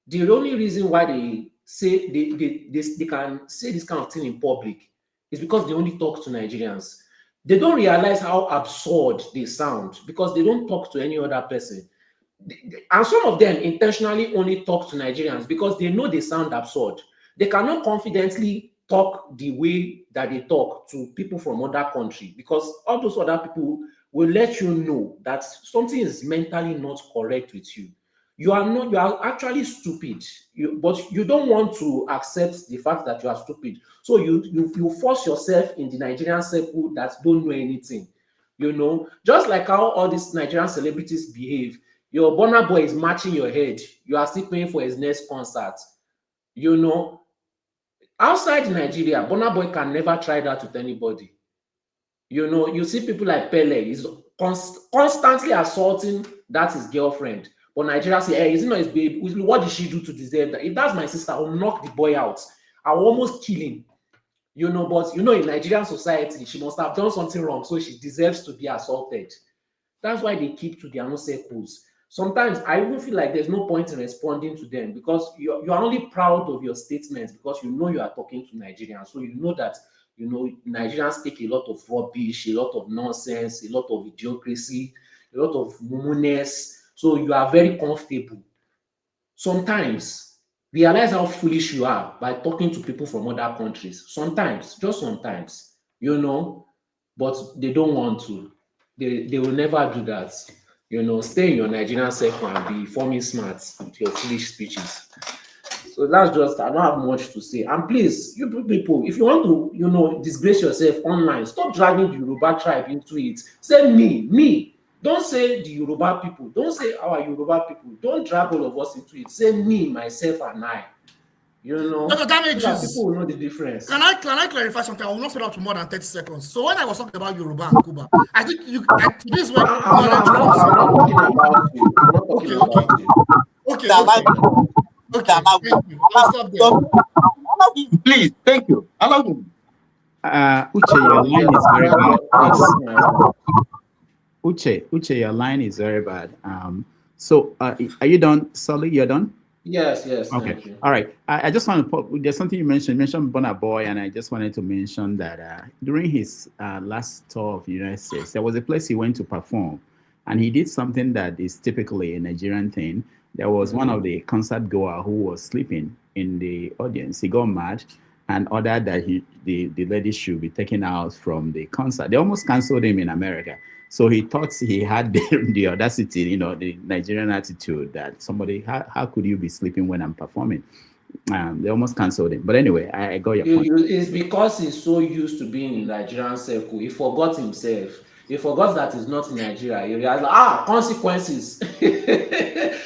the only reason why they say they can say this kind of thing in public is because they only talk to Nigerians. They don't realize how absurd they sound because they don't talk to any other person. And some of them intentionally only talk to Nigerians because they know they sound absurd. They cannot confidently talk the way that they talk to people from other countries because all those other people will let you know that something is mentally not correct with you. You are actually stupid, but you don't want to accept the fact that you are stupid. So you force yourself in the Nigerian circle that don't know anything. You know, just like how all these Nigerian celebrities behave. Your Burna Boy is matching your head. You are still paying for his next concert. You know, outside Nigeria, Burna Boy can never try that with anybody. You know, you see people like Pele, he's constantly assaulting that his girlfriend. But Nigeria say, hey, is it not his baby? What did she do to deserve that? If that's my sister, I'll knock the boy out. I'll almost kill him. You know, but you know, in Nigerian society, she must have done something wrong, so she deserves to be assaulted. That's why they keep to their own circles. Sometimes I even feel like there's no point in responding to them because you're only proud of your statements because you know you are talking to Nigerians. So you know that, you know, Nigerians take a lot of rubbish, a lot of nonsense, a lot of idiocracy, a lot of mumuness. So you are very comfortable. Sometimes realize how foolish you are by talking to people from other countries. Sometimes, just sometimes, you know, but they don't want to. They will never do that. You know, stay in your Nigerian circle and be forming smart with your foolish speeches. So that's just, I don't have much to say. And please, you people, if you want to, you know, disgrace yourself online, stop dragging the Yoruba tribe into it. Say me. Don't say the Yoruba people. Don't say our Yoruba people. Don't drag all of us into it. Say me, myself, and I. You know, people will know the difference. Can I clarify something? I will not spend up to more than 30 seconds. So when I was talking about Yoruba and Cuba, I think this way. I'm not talking about you. I'm not talking about you. Okay. I'll stop there. Please, thank you. Allow me. Uche, your line is very bad. Uche, your line is very bad. So are you done, Sully? You're done? Yes. Okay. All right. I just want to there's something you mentioned Burna Boy, and I just wanted to mention that during his last tour of the United States, there was a place he went to perform, and he did something that is typically a Nigerian thing. There was one of the concert goer who was sleeping in the audience. He got mad and ordered that the lady should be taken out from the concert. They almost canceled him in America. So he thought he had the audacity, you know, the Nigerian attitude that somebody, how could you be sleeping when I'm performing? They almost canceled him. But anyway, I got your point. It's because he's so used to being in Nigerian circle. He forgot himself. He forgot that he's not in Nigeria. He realized, consequences.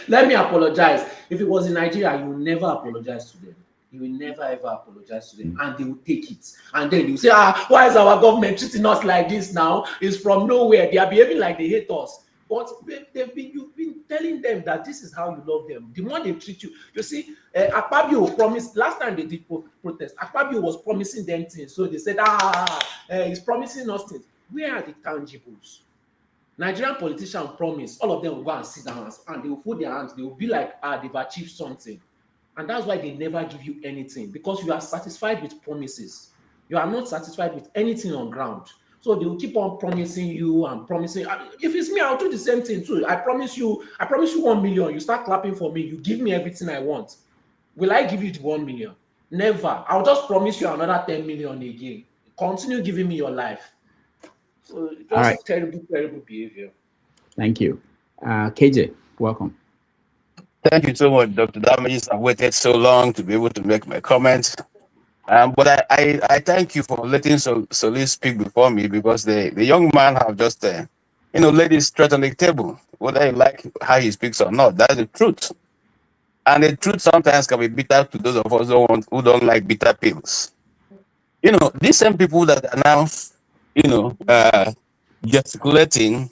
Let me apologize. If it was in Nigeria, you will never apologize to them. You will never ever apologize to them, and they will take it. And then you say, why is our government treating us like this now? It's from nowhere. They are behaving like they hate us. But you've been telling them that this is how you love them. The more they treat you, you see, Akpabio promised last time they did protest. Akpabio was promising them things, so they said, he's promising us things. Where are the tangibles? Nigerian politicians promise all of them will go and sit down and they will put their hands. They will be like, they've achieved something. And that's why they never give you anything, because you are satisfied with promises. You are not satisfied with anything on ground. So they will keep on promising you and promising. If it's me, I'll do the same thing too. I promise you 1 million. You start clapping for me. You give me everything I want. Will I give you the 1 million? Never. I'll just promise you another 10 million again. Continue giving me your life. So just All right. terrible, terrible behavior. Thank you. KJ, welcome. Thank you so much, Dr. Damages. I waited so long to be able to make my comments. But I thank you for letting Solis speak before me, because the young man have just, laid it straight on the table. Whether you like how he speaks or not, that's the truth. And the truth sometimes can be bitter to those of us who don't like bitter pills. These same people that announce, gesticulating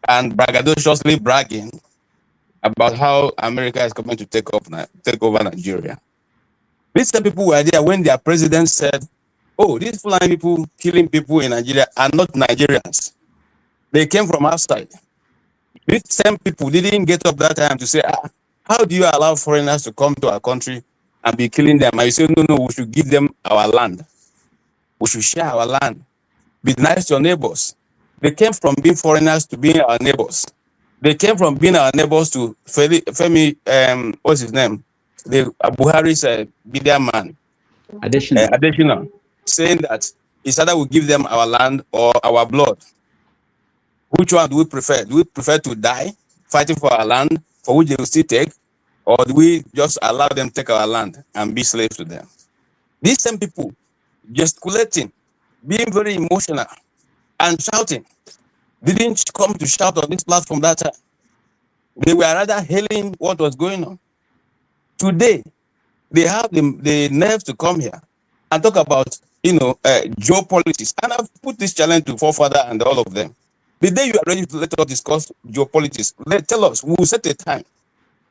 and braggadociously bragging about how America is coming to take over Nigeria. These same people were there when their president said, "Oh, these flying people killing people in Nigeria are not Nigerians. They came from outside." These same people didn't get up that time to say, "How do you allow foreigners to come to our country and be killing them?" And you say, no, we should give them our land. We should share our land. Be nice to your neighbors. They came from being foreigners to being our neighbors. They came from being our neighbors to Femi, what's his name? The Buhari's media man. Additional. Saying that it's either we give them our land or our blood. Which one do we prefer? Do we prefer to die fighting for our land, for which they will still take? Or do we just allow them to take our land and be slaves to them? These same people gesticulating, being very emotional, and shouting, didn't come to shout on this platform that time. They were rather hailing what was going on. Today, they have the nerve to come here and talk about, geopolitics. And I've put this challenge to Forefather and all of them. The day you are ready to let us discuss geopolitics, tell us, we will set a time.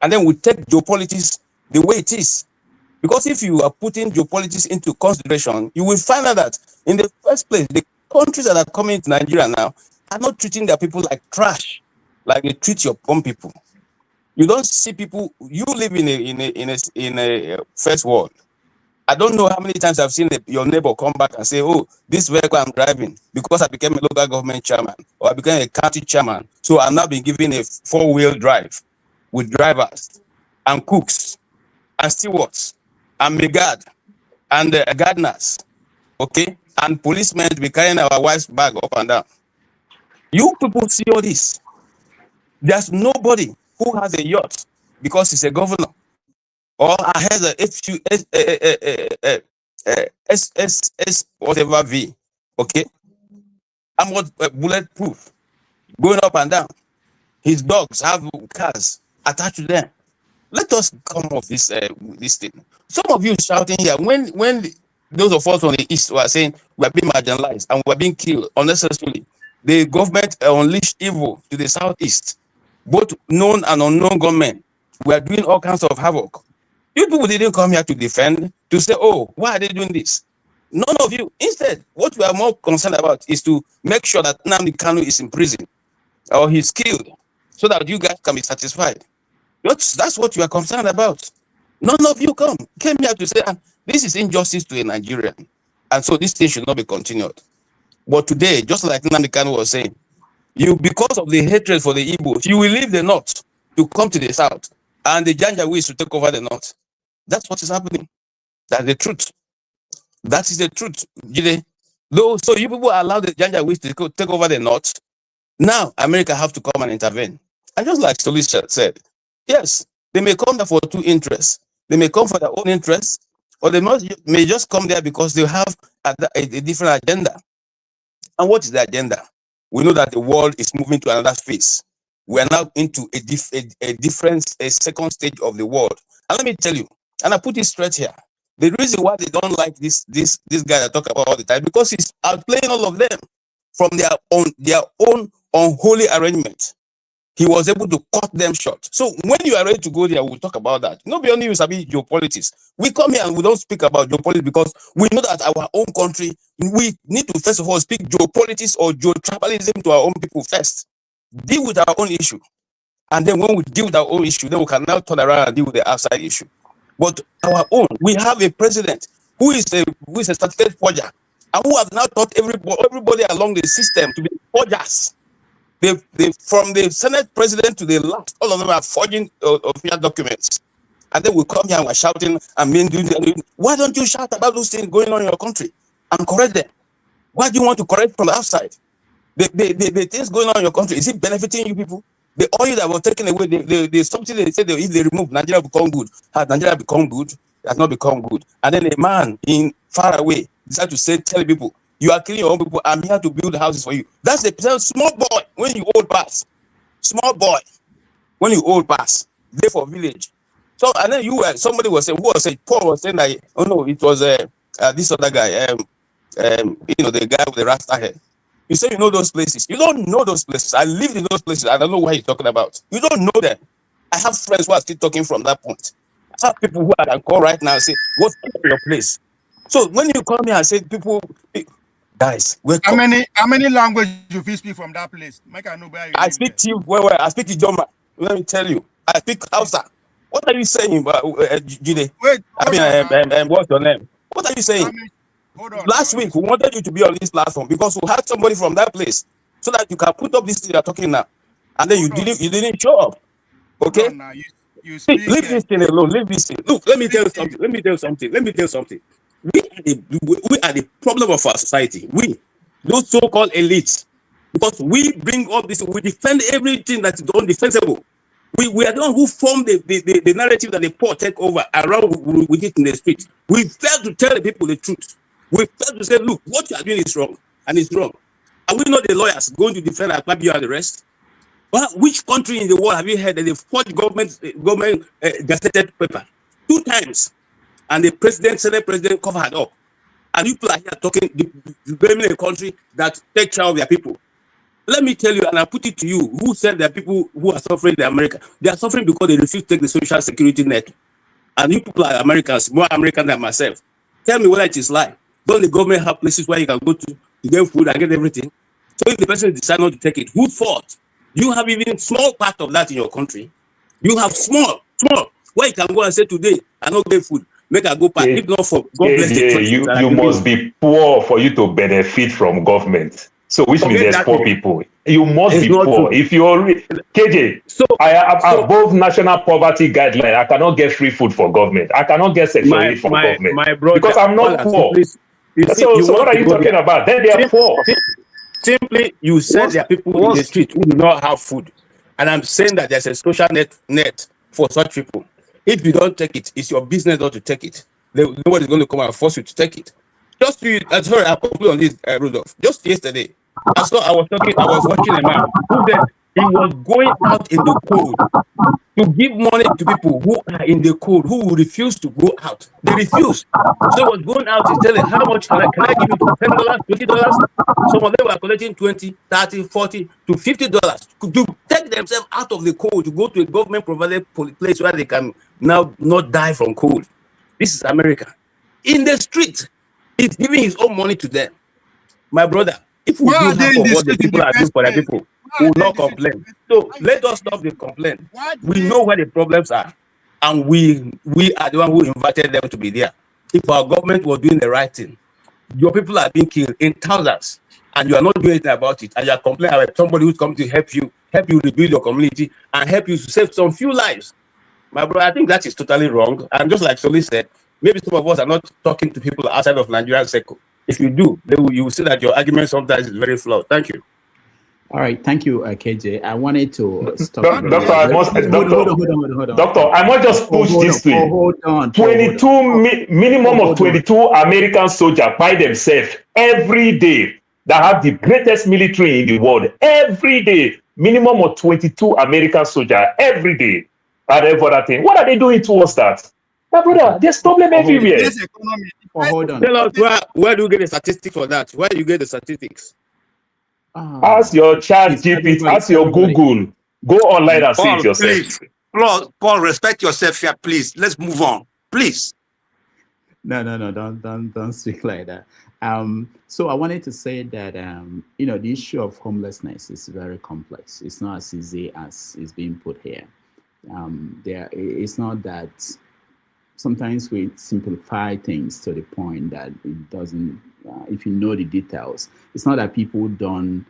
And then we take geopolitics the way it is. Because if you are putting geopolitics into consideration, you will find out that in the first place, the countries that are coming to Nigeria now are not treating their people like trash, like they treat your own people. You don't see people. You live in a first world. I don't know how many times I've seen your neighbor come back and say, "Oh, this vehicle I'm driving, because I became a local government chairman or I became a county chairman, so I'm now being given a 4-wheel drive with drivers and cooks and stewards and megad and gardeners, okay, and policemen to be carrying our wife's bag up and down." You people see all this. There's nobody who has a yacht because he's a governor, or has a SS whatever V, okay, I'm not bulletproof, going up and down. His dogs have cars attached to them. Let us come off this thing. Some of you shouting here when those of us on the east were saying we are being marginalized and we are being killed unnecessarily. The government unleashed evil to the southeast. Both known and unknown government were doing all kinds of havoc. You people didn't come here to defend, to say, "Oh, why are they doing this?" None of you. Instead, what we are more concerned about is to make sure that Nnamdi Kanu is in prison or he's killed, so that you guys can be satisfied. That's what you are concerned about. None of you came here to say, "This is injustice to a Nigerian, and so this thing should not be continued." But today, just like Nnamdi Kanu was saying, because of the hatred for the Igbos, you will leave the north to come to the south, and the Janjaweeds to take over the north. That's what is happening. That's the truth. That is the truth. So you people allow the Janjaweeds to take over the north. Now America have to come and intervene. And just like Solis said, yes, they may come there for two interests. They may come for their own interests, or they may just come there because they have a different agenda. And what is the agenda? We know that the world is moving to another phase. We are now into a second stage of the world. And let me tell you, and I put it straight here, the reason why they don't like this guy I talk about all the time, because he's outplaying all of them from their own unholy arrangement. He was able to cut them short. So when you are ready to go there, we'll talk about that. Nobody only use geopolitics. We come here and we don't speak about geopolitics because we know that our own country, we need to first of all speak geopolitics or geotribalism to our own people first. Deal with our own issue. And then when we deal with our own issue, then we can now turn around and deal with the outside issue. But our own, we have a president who is a certificate forger, and who have now taught everybody along the system to be forgers. They from the Senate president to the last, all of them are forging official documents. And then we come here and we're shouting and men doing. Why don't you shout about those things going on in your country and correct them? Why do you want to correct from the outside? The things going on in your country, is it benefiting you people? The oil that was taken away, the something they said if they remove, Nigeria become good. Has Nigeria become good? It has not become good. And then a man in far away decided to tell people, you are killing your own people, I'm here to build houses for you. That's a small boy when you old pass. Small boy when you old pass. They for village. So, and then somebody was saying, Paul was saying that, oh no, it was this other guy, the guy with the rasta hair. You say you know those places. You don't know those places. I lived in those places. I don't know what you're talking about. You don't know them. I have friends who are still talking from that point. I have people who I can call right now and say, what's your place? So when you call me and say, guys, how many languages you speak from that place? I speak to you well. I speak to Joma. Let me tell you. I speak Hausa. What are you saying, Jide? Wait. What's your name? What are you saying? Last week, we wanted you to be on this platform because we had somebody from that place so that you can put up this thing you're talking now. And then you didn't show up. Okay? You speak, leave this thing alone. Leave this thing. Look, let me tell you something. We are the problem of our society. We, those so-called elites, because we bring up this, we defend everything that is undefensible. We are the one who form the narrative that the poor take over around with it in the street. We fail to tell the people the truth. We fail to say, look, what you are doing is wrong, and it's wrong. Are we not the lawyers going to defend Akpabio and the rest? Well, which country in the world have you heard that they forged government gazetted paper 2 times, and the Senate president covered up? And you people are here talking, blaming a country that take care of their people. Let me tell you, and I put it to you, who said that people who are suffering in America, they are suffering because they refuse to take the social security net. And you people are Americans, more American than myself. Tell me whether it is lie. Don't the government have places where you can go to get food and get everything? So if the person decides not to take it, whose fault? You have even small part of that in your country. You have small, where you can go and say today, I don't get food. Make I go back. If not for God bless the you must be poor for you to benefit from government. So which means there's poor people. You must be poor. True. If you're KJ, I am above national poverty guideline. I cannot get free food for government. I cannot get section 8 from government. My brother, because I'm not poor. So what are you talking about? Then they are poor. Simply, you said there are people in the street who do not have food. And I'm saying that there's a social net for such people. If you don't take it, it's your business not to take it. Nobody's going to come and force you to take it. Sorry, I conclude on this, Rudolph. Just yesterday, I was watching a man who said he was going out in the cold to give money to people who are in the cold, who refuse to go out. They refuse. So he was going out and telling how much can I give you $10, $20? Some of them were collecting $20, $30, $40 to $50 to take themselves out of the cold, to go to a government provided place where they can now not die from cold. This is America. In the street, he's giving his own money to them. My brother, if we do half of what the people are doing for the people, we will not complain. So let us stop the complaint. We know where the problems are, and we are the one who invited them to be there. If our government was doing the right thing, your people are being killed in thousands, and you are not doing anything about it, and you are complaining about somebody who's coming to help you rebuild your community and help you to save some few lives. My brother, I think that is totally wrong. And just like Soli said, maybe some of us are not talking to people outside of Nigerian circle. If you do, you will see that your argument sometimes is very flawed. Thank you. All right, thank you, KJ. I wanted to stop. Doctor, I must just push this thing. Hold on. 22 minimum of 22 American soldiers by themselves every day that have the greatest military in the world. Every day, minimum of 22 American soldiers every day. And every other thing. What are they doing towards that? My brother, there's problem everywhere. Hold on. Tell us where do you get the statistics for that? Where do you get the statistics? Ask your chat GPT, ask your Google. Go online and see it yourself. Please. Paul, respect yourself here, please. Let's move on. Please. No, don't speak like that. So I wanted to say that the issue of homelessness is very complex. It's not as easy as is being put here. It's not that sometimes we simplify things to the point that it doesn't, if you know the details, it's not that people don't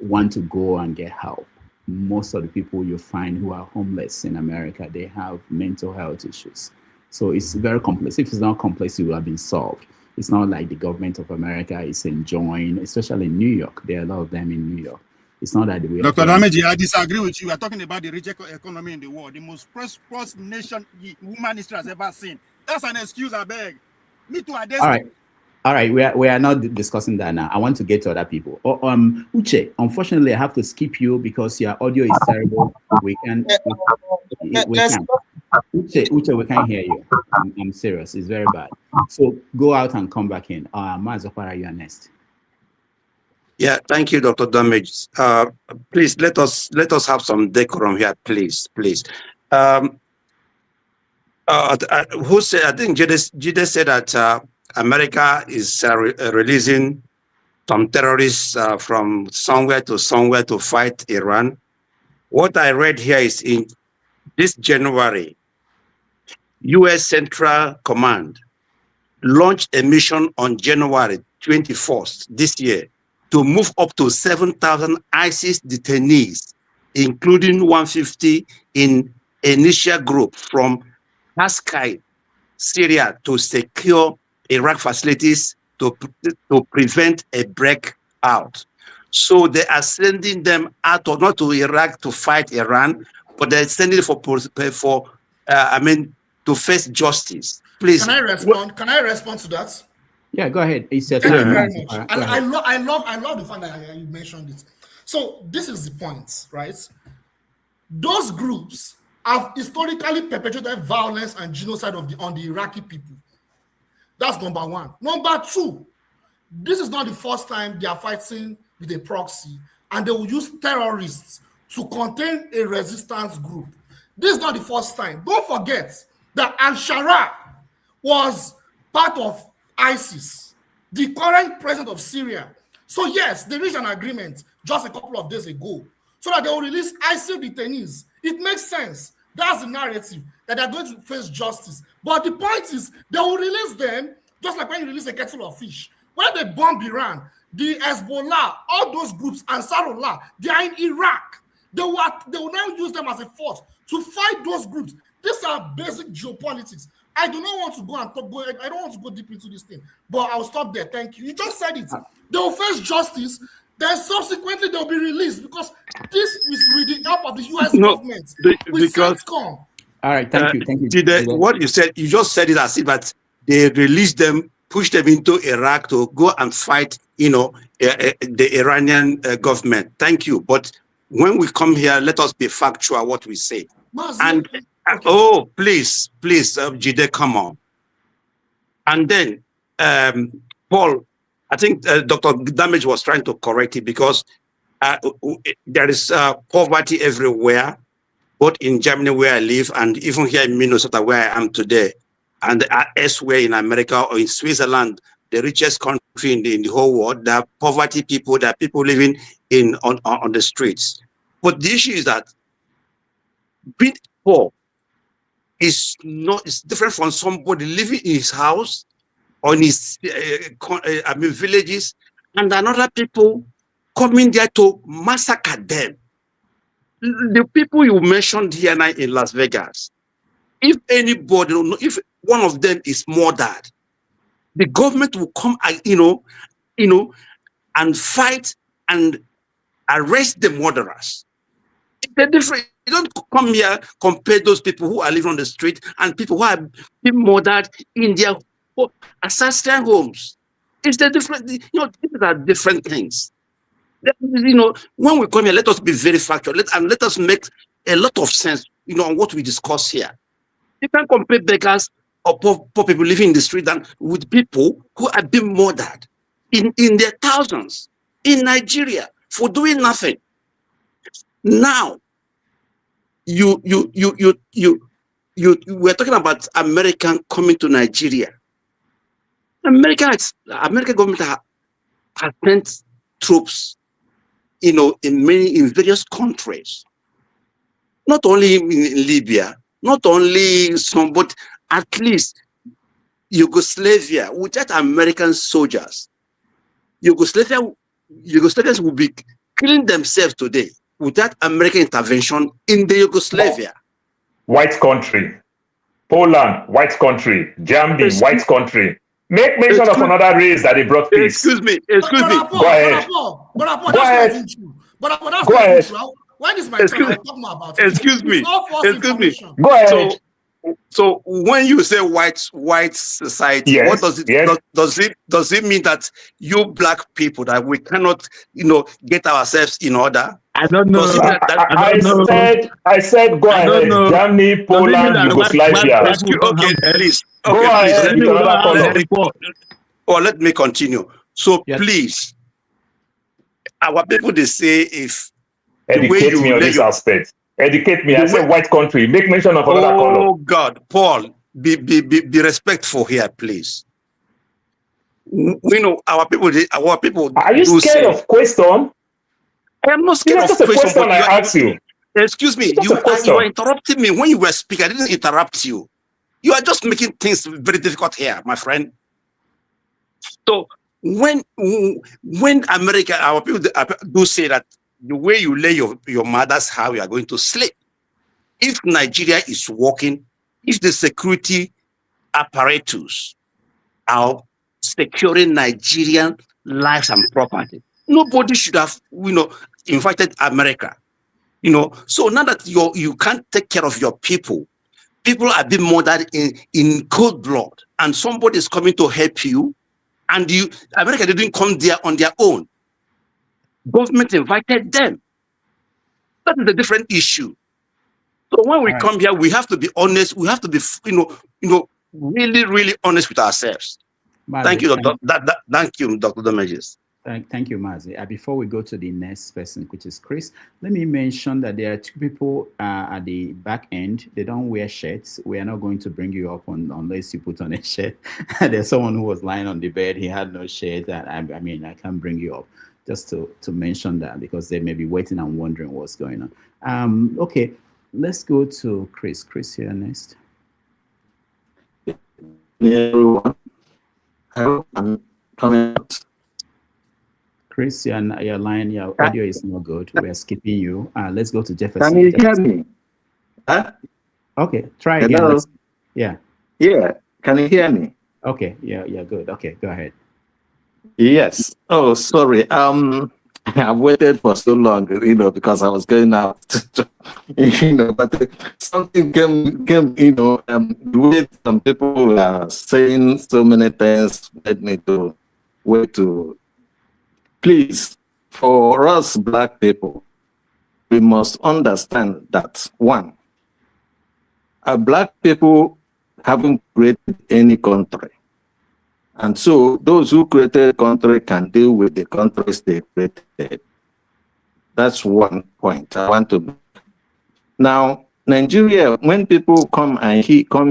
want to go and get help. Most of the people you find who are homeless in America, they have mental health issues. So it's very complex. If it's not complex, it will have been solved. It's not like the government of America is enjoying, especially in New York. There are a lot of them in New York. It's not that we Dr. Dameji, I disagree with you. We are talking about the richest economy in the world, the most prosperous nation human history has ever seen. That's an excuse, I beg. Me too, All right, we are not discussing that now. I want to get to other people. Uche, unfortunately, I have to skip you because your audio is terrible. We can. Uche, we can't hear you. I'm serious. It's very bad. So go out and come back in. Mazopara, you are next. Yeah, thank you, Dr. Damage. Please let us have some decorum here, please. Who said? I think Jide said that America is releasing some terrorists from somewhere to fight Iran. What I read here is in this January, US Central Command launched a mission on January 21st this year to move up to 7,000 ISIS detainees, including 150 in initial group from Haskai, Syria, to secure Iraq facilities to prevent a breakout. So they are sending them out, or not to Iraq to fight Iran, but they're sending it to face justice. Please. Can I respond? Can I respond to that? Yeah, go ahead. Thank you very much. I love the fact that you mentioned it. So this is the point, right? Those groups have historically perpetrated violence and genocide on the Iraqi people. That's number one. Number two, this is not the first time they are fighting with a proxy, and they will use terrorists to contain a resistance group. This is not the first time. Don't forget that Al-Shara was part of ISIS, the current president of Syria. So yes, they reached an agreement just a couple of days ago so that they will release ISIS detainees. It makes sense. That's the narrative, that they're going to face justice. But the point is, they will release them just like when you release a kettle of fish. When they bomb Iran, the Hezbollah, all those groups, Ansarullah, they are in Iraq. They will now use them as a force to fight those groups. These are basic geopolitics. I do not want to go and talk. I don't want to go deep into this thing, but I'll stop there. Thank you. You just said it. They will face justice. Then subsequently they'll be released because this is with the help of the U.S. government. Because all right, thank you. What you said, you just said it as if that they released them, pushed them into Iraq to go and fight, the Iranian government. Thank you. But when we come here, let us be factual what we say. And oh, please, Jide, come on. And then, Paul, I think Dr. Damage was trying to correct it because there is poverty everywhere, both in Germany where I live and even here in Minnesota where I am today, and elsewhere in America or in Switzerland, the richest country in the whole world. There are poverty people, there are people living on the streets. But the issue is that being poor is different from somebody living in his house or in his villages, and another people coming there to massacre them. The people you mentioned here now in Las Vegas, if anybody, if one of them is murdered, the government will come, and fight and arrest the murderers. They're different. You don't come here compare those people who are living on the street and people who are being murdered in their ancestral homes. It's the different. These are different things. When we come here, let us be very factual and let us make a lot of sense, on what we discuss here. You can't compare beggars or poor people living in the street and with people who are being murdered in their thousands in Nigeria for doing nothing. Now, we're talking about American coming to Nigeria. American government has sent troops, in various countries. Not only in Libya, not only some, but at least Yugoslavia, without American soldiers, Yugoslavians will be killing themselves today without American intervention in the Yugoslavia. White country. Poland, white country. Germany, white country. Make mention of another race that they brought peace. Excuse me. Go ahead. Go ahead. Go ahead. When is my turn? I'll talk more about it. Excuse me. Go ahead. So when you say white society, yes, what does it does it mean that you black people that we cannot get ourselves in order? I don't know. I said go ahead. Germany, Poland, Yugoslavia. Okay, please. Go ahead. Let me continue. So please, our people, they say if educate me on this aspect. Educate me. I said white country. Make mention of another color. Oh God, Paul, be respectful here, please. We know our people. Are you scared of question? I am not scared of question. I asked you. Excuse me. You are interrupting me when you were speaking. I didn't interrupt you. You are just making things very difficult here, my friend. So when America, our people do say that the way you lay your mother's how you are going to sleep. If Nigeria is working, if the security apparatus are securing Nigerian lives and property, nobody should have invited America. So now that you can't take care of your people are being murdered in cold blood, and somebody is coming to help you, and America didn't come there on their own. Government invited them. That is a different issue. So when we come here, we have to be honest. We have to be, really, really honest with ourselves. Mazi, thank you, Dr. Thank you, Dr. Damages. Thank you, Mazi. Before we go to the next person, which is Chris, let me mention that there are two people at the back end. They don't wear shirts. We are not going to bring you up unless you put on a shirt. There's someone who was lying on the bed. He had no shirt. I can't bring you up. Just to mention that, because they may be waiting and wondering what's going on. Okay, let's go to Chris. Chris here next. Yeah, everyone. I hope I'm coming out. Chris, your line, your audio is not good. We're skipping you. Let's go to Jefferson. Can you hear me? Huh? Okay, try again. Hello? Yeah. Yeah, can you hear me? Okay, yeah, good. Okay, go ahead. Yes. Oh, sorry. I've waited for so long, because I was going out, but something came, the way some people are saying so many things led me to wait to. Please, for us black people, we must understand that, one, black people haven't created any country. And so those who created country can deal with the countries they created. That's one point I want to make. Now, Nigeria, when people come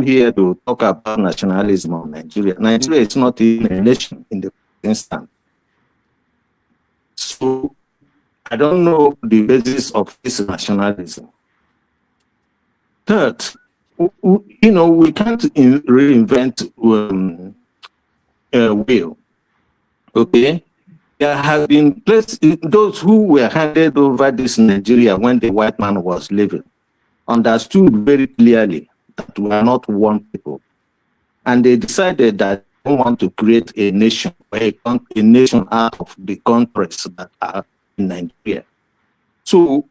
here to talk about nationalism of Nigeria is not even a nation in the instant. So I don't know the basis of this nationalism. Third, we can't reinvent will. Okay, there have been places, those who were handed over this Nigeria when the white man was living understood very clearly that we are not one people, and they decided that they want to create a nation, a nation out of the countries that are in Nigeria. So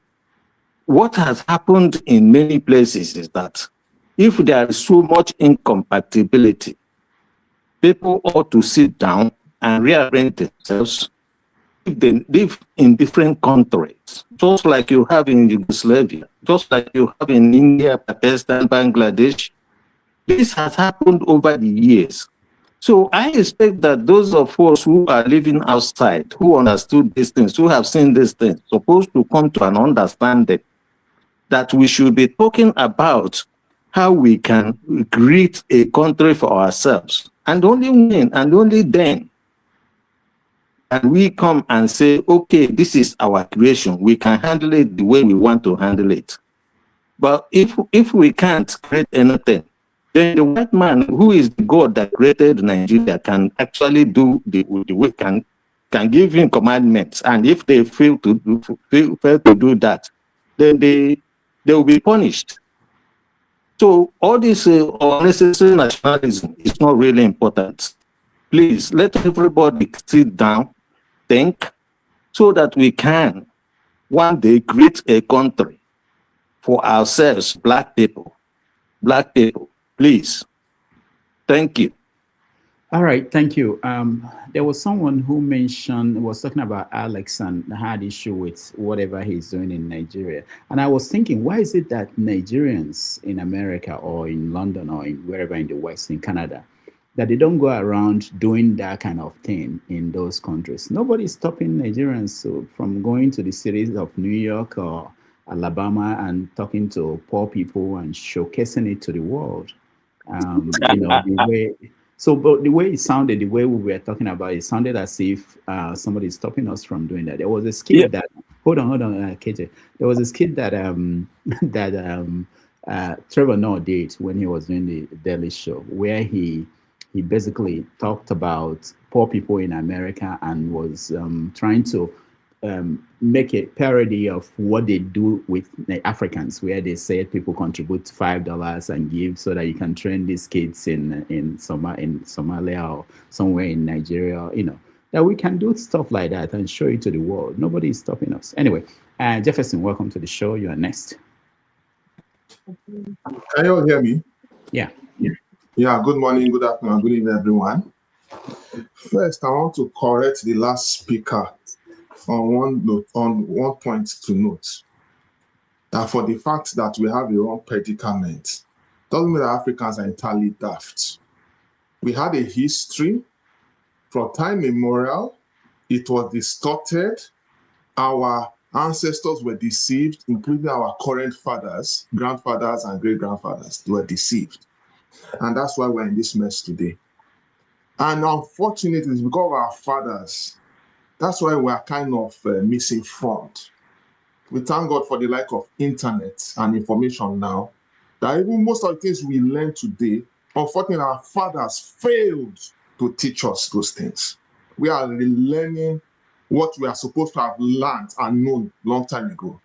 what has happened in many places is that if there is so much incompatibility, people ought to sit down and rearrange themselves. If they live in different countries, just like you have in Yugoslavia, just like you have in India, Pakistan, Bangladesh. This has happened over the years. So I expect that those of us who are living outside, who understood these things, who have seen these things, supposed to come to an understanding that we should be talking about how we can create a country for ourselves. And only when and only then can we come and say, okay, this is our creation. We can handle it the way we want to handle it. But if we can't create anything, then the white man, who is the God that created Nigeria, can actually do the way, can give him commandments. And if they fail to do that, then they will be punished. So all this unnecessary nationalism is not really important. Please let everybody sit down, think, so that we can one day create a country for ourselves, black people. Black people, please. Thank you. All right, thank you. There was someone who was talking about Alex and had issue with whatever he's doing in Nigeria. And I was thinking, why is it that Nigerians in America or in London or in wherever in the West, in Canada, that they don't go around doing that kind of thing in those countries? Nobody's stopping Nigerians from going to the cities of New York or Alabama and talking to poor people and showcasing it to the world. The way. So, but the way it sounded, the way we were talking about it, sounded as if somebody is stopping us from doing that. There was a skit that hold on, KJ. There was a skit that Trevor Noah did when he was doing the Daily Show, where he basically talked about poor people in America and was trying to make a parody of what they do with the Africans, where they said people contribute $5 and give so that you can train these kids in Somalia or somewhere in Nigeria, that we can do stuff like that and show it to the world. Nobody is stopping us. Anyway, Jefferson, welcome to the show. You are next. Can you all hear me? Yeah. Yeah, good morning, good afternoon, good evening, everyone. First, I want to correct the last speaker on one point to note that for the fact that we have a wrong predicament doesn't mean that Africans are entirely daft. We had a history from time immemorial. It was distorted. Our ancestors were deceived, including our current fathers, grandfathers, and great-grandfathers were deceived. And that's why we're in this mess today. And unfortunately, it's because of our fathers. That's why we're kind of misinformed. We thank God for the lack of internet and information now, that even most of the things we learn today, unfortunately, our fathers failed to teach us those things. We are relearning what we are supposed to have learned and known long time ago.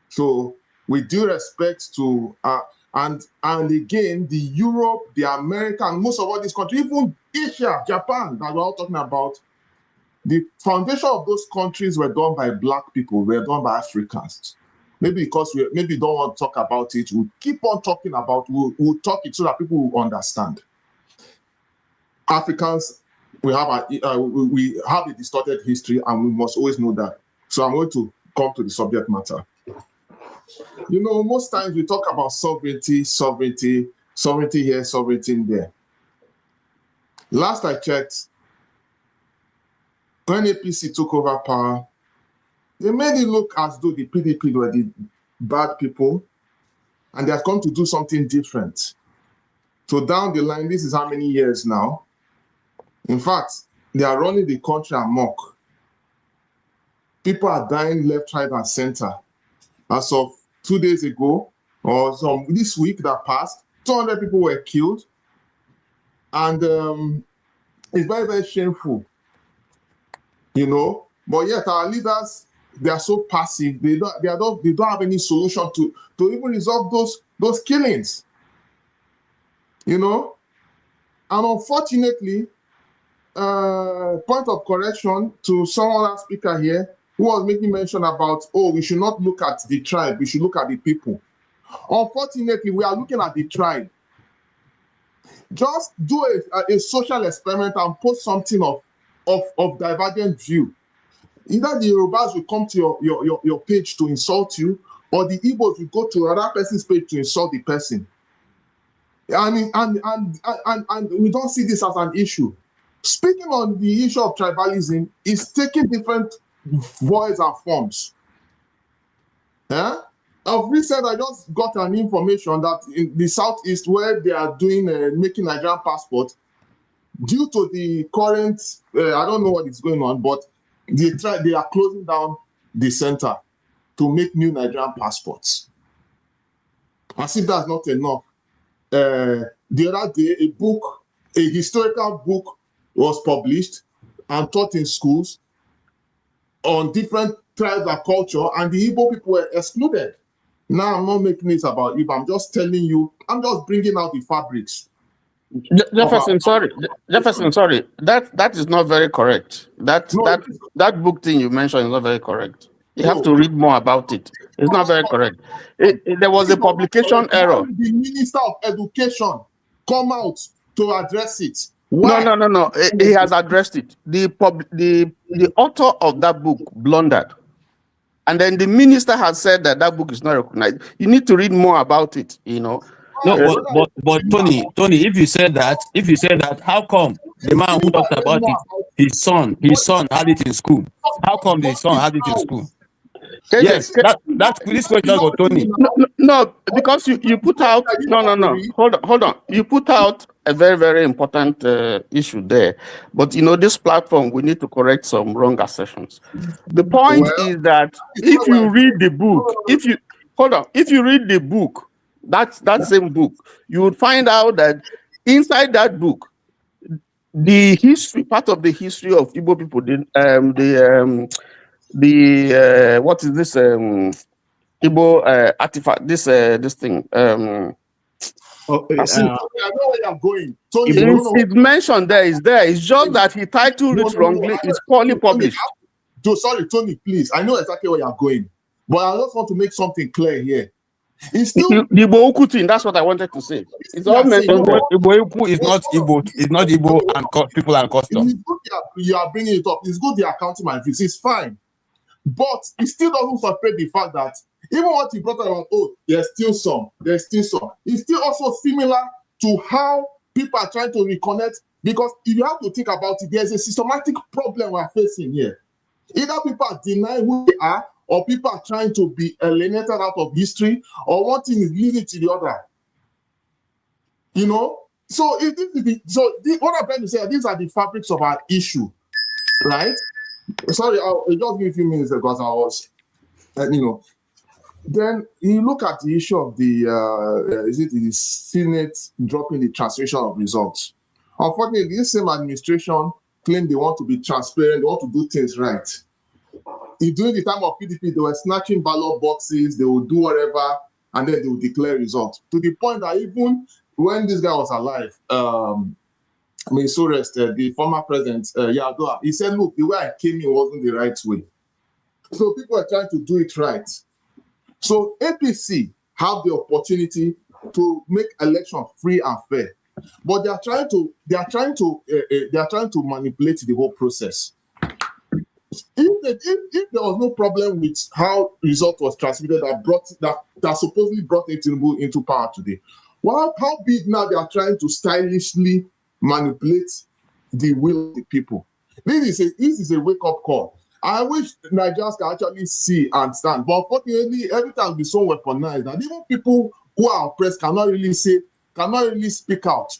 So with due respect to, and again, the Europe, the America, and most of all these countries, even Asia, Japan, that we're all talking about, the foundation of those countries were done by black people, were done by Africans. Maybe because we don't want to talk about it, we'll keep on talking about, we'll talk it so that people will understand. Africans, we have a distorted history, and we must always know that. So I'm going to come to the subject matter. Most times we talk about sovereignty here, sovereignty there. Last I checked, when APC took over power, they made it look as though the PDP were the bad people, and they have come to do something different. So down the line, this is how many years now? In fact, they are running the country amok. People are dying left, right, and center. As of 2 days ago, or this week that passed, 200 people were killed. And it's very, very shameful. But yet our leaders, they are so passive. They don't have any solution to even resolve those killings. And unfortunately, point of correction to some other speaker here who was making mention about, we should not look at the tribe, we should look at the people. Unfortunately, we are looking at the tribe. Just do a social experiment and post something of divergent view. Either the Yorubas will come to your page to insult you, or the Igbos will go to another person's page to insult the person. And we don't see this as an issue. Speaking on the issue of tribalism, is taking different voices and forms. Of recent, I just got an information that in the southeast, where they are doing making Nigerian passports, due to the current, I don't know what is going on, but they are closing down the center to make new Nigerian passports. As if that's not enough, the other day, a historical book was published and taught in schools on different tribes and culture, and the Igbo people were excluded. Now I'm not making this about Igbo. I'm just telling you. I'm just bringing out the fabrics. Jefferson, sorry. That is not very correct. That book thing you mentioned is not very correct. You have to read more about it. It's not very correct. There was a publication error. The Minister of Education come out to address it. Why? No. He has addressed it. The author of that book blundered. And then the minister has said that book is not recognized. You need to read more about it, No, but Tony, if you said that, how come the man who talked about it, his son had it in school? How come the son had it in school? Yes, that's this question for Tony. No, because you put out no. Hold on. You put out a very, very important issue there. But this platform, we need to correct some wrong assertions. The point is that if you read the book, if you read the book, that same book, you would find out that inside that book, the history, part of the history of Igbo people, what is this Igbo artifact? This thing. I know where you're going. Tony, it's mentioned there. Is there? It's just that he titled it wrongly. It's poorly published. Sorry, Tony. Please, I know exactly where you're going, but I just want to make something clear here. It's still the Igbo thing. That's what I wanted to say. It's all mentioned. Igbo is not Igbo. It's not Igbo and people and custom. It's good you are bringing it up. It's good they are counting my views. It's fine. But it still doesn't separate the fact that even what you brought about, there's still some. It's still also similar to how people are trying to reconnect, because if you have to think about it, there's a systematic problem we're facing here. Either people are denying who they are, or people are trying to be alienated out of history, or one thing is leading to the other. So what I'm trying to say, these are the fabrics of our issue, right? Sorry, I'll just give you a few minutes because I was, Then you look at the issue of the Senate dropping the translation of results. Unfortunately, this same administration claimed they want to be transparent, they want to do things right. During the time of PDP, they were snatching ballot boxes, they would do whatever, and then they would declare results. To the point that even when this guy was alive, the former president, Yadoa, he said, look, the way I came in wasn't the right way. So people are trying to do it right. So APC have the opportunity to make election free and fair, but they are trying to manipulate the whole process. If there was no problem with how result was transmitted that supposedly brought Tinubu into power today, how big now they are trying to stylishly manipulate the will of the people? This is a wake-up call. I wish Nigerians can actually see and stand, but unfortunately, everything has been so weaponized that even people who are oppressed cannot really speak out.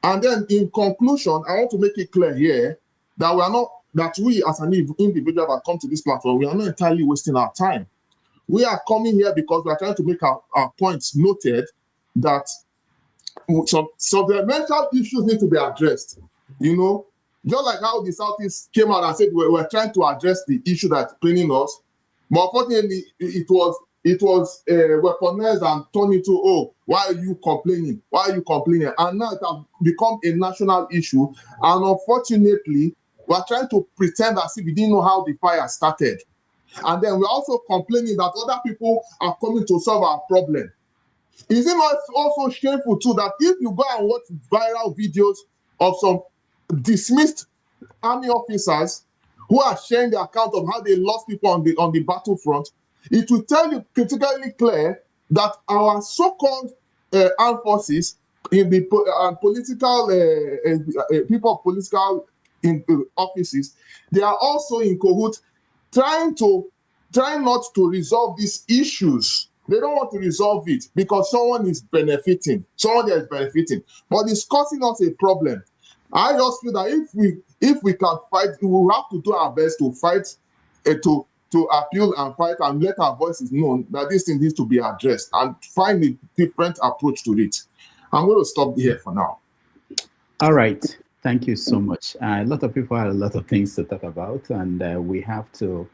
And then, in conclusion, I want to make it clear here that we as an individual that come to this platform, we are not entirely wasting our time. We are coming here because we are trying to make our points noted that some the mental issues need to be addressed. Just like how the Southeast came out and said we're trying to address the issue that's paining us, but unfortunately it was weaponized and turned into, why are you complaining? Why are you complaining? And now it has become a national issue. And unfortunately, we're trying to pretend as if we didn't know how the fire started. And then we're also complaining that other people are coming to solve our problem. Is it not also shameful too that if you go and watch viral videos of some dismissed army officers who are sharing the account of how they lost people on the battlefront, it will tell you critically clear that our so-called armed forces in the political people of political offices, they are also in cahoots trying not to resolve these issues. They don't want to resolve it because someone is benefiting, but it's causing us a problem. I just feel that if we can fight, we will have to do our best to fight, to appeal and fight and let our voices known that this thing needs to be addressed and find a different approach to it. I'm going to stop here for now. All right. Thank you so much. A lot of people have a lot of things to talk about, and we have to,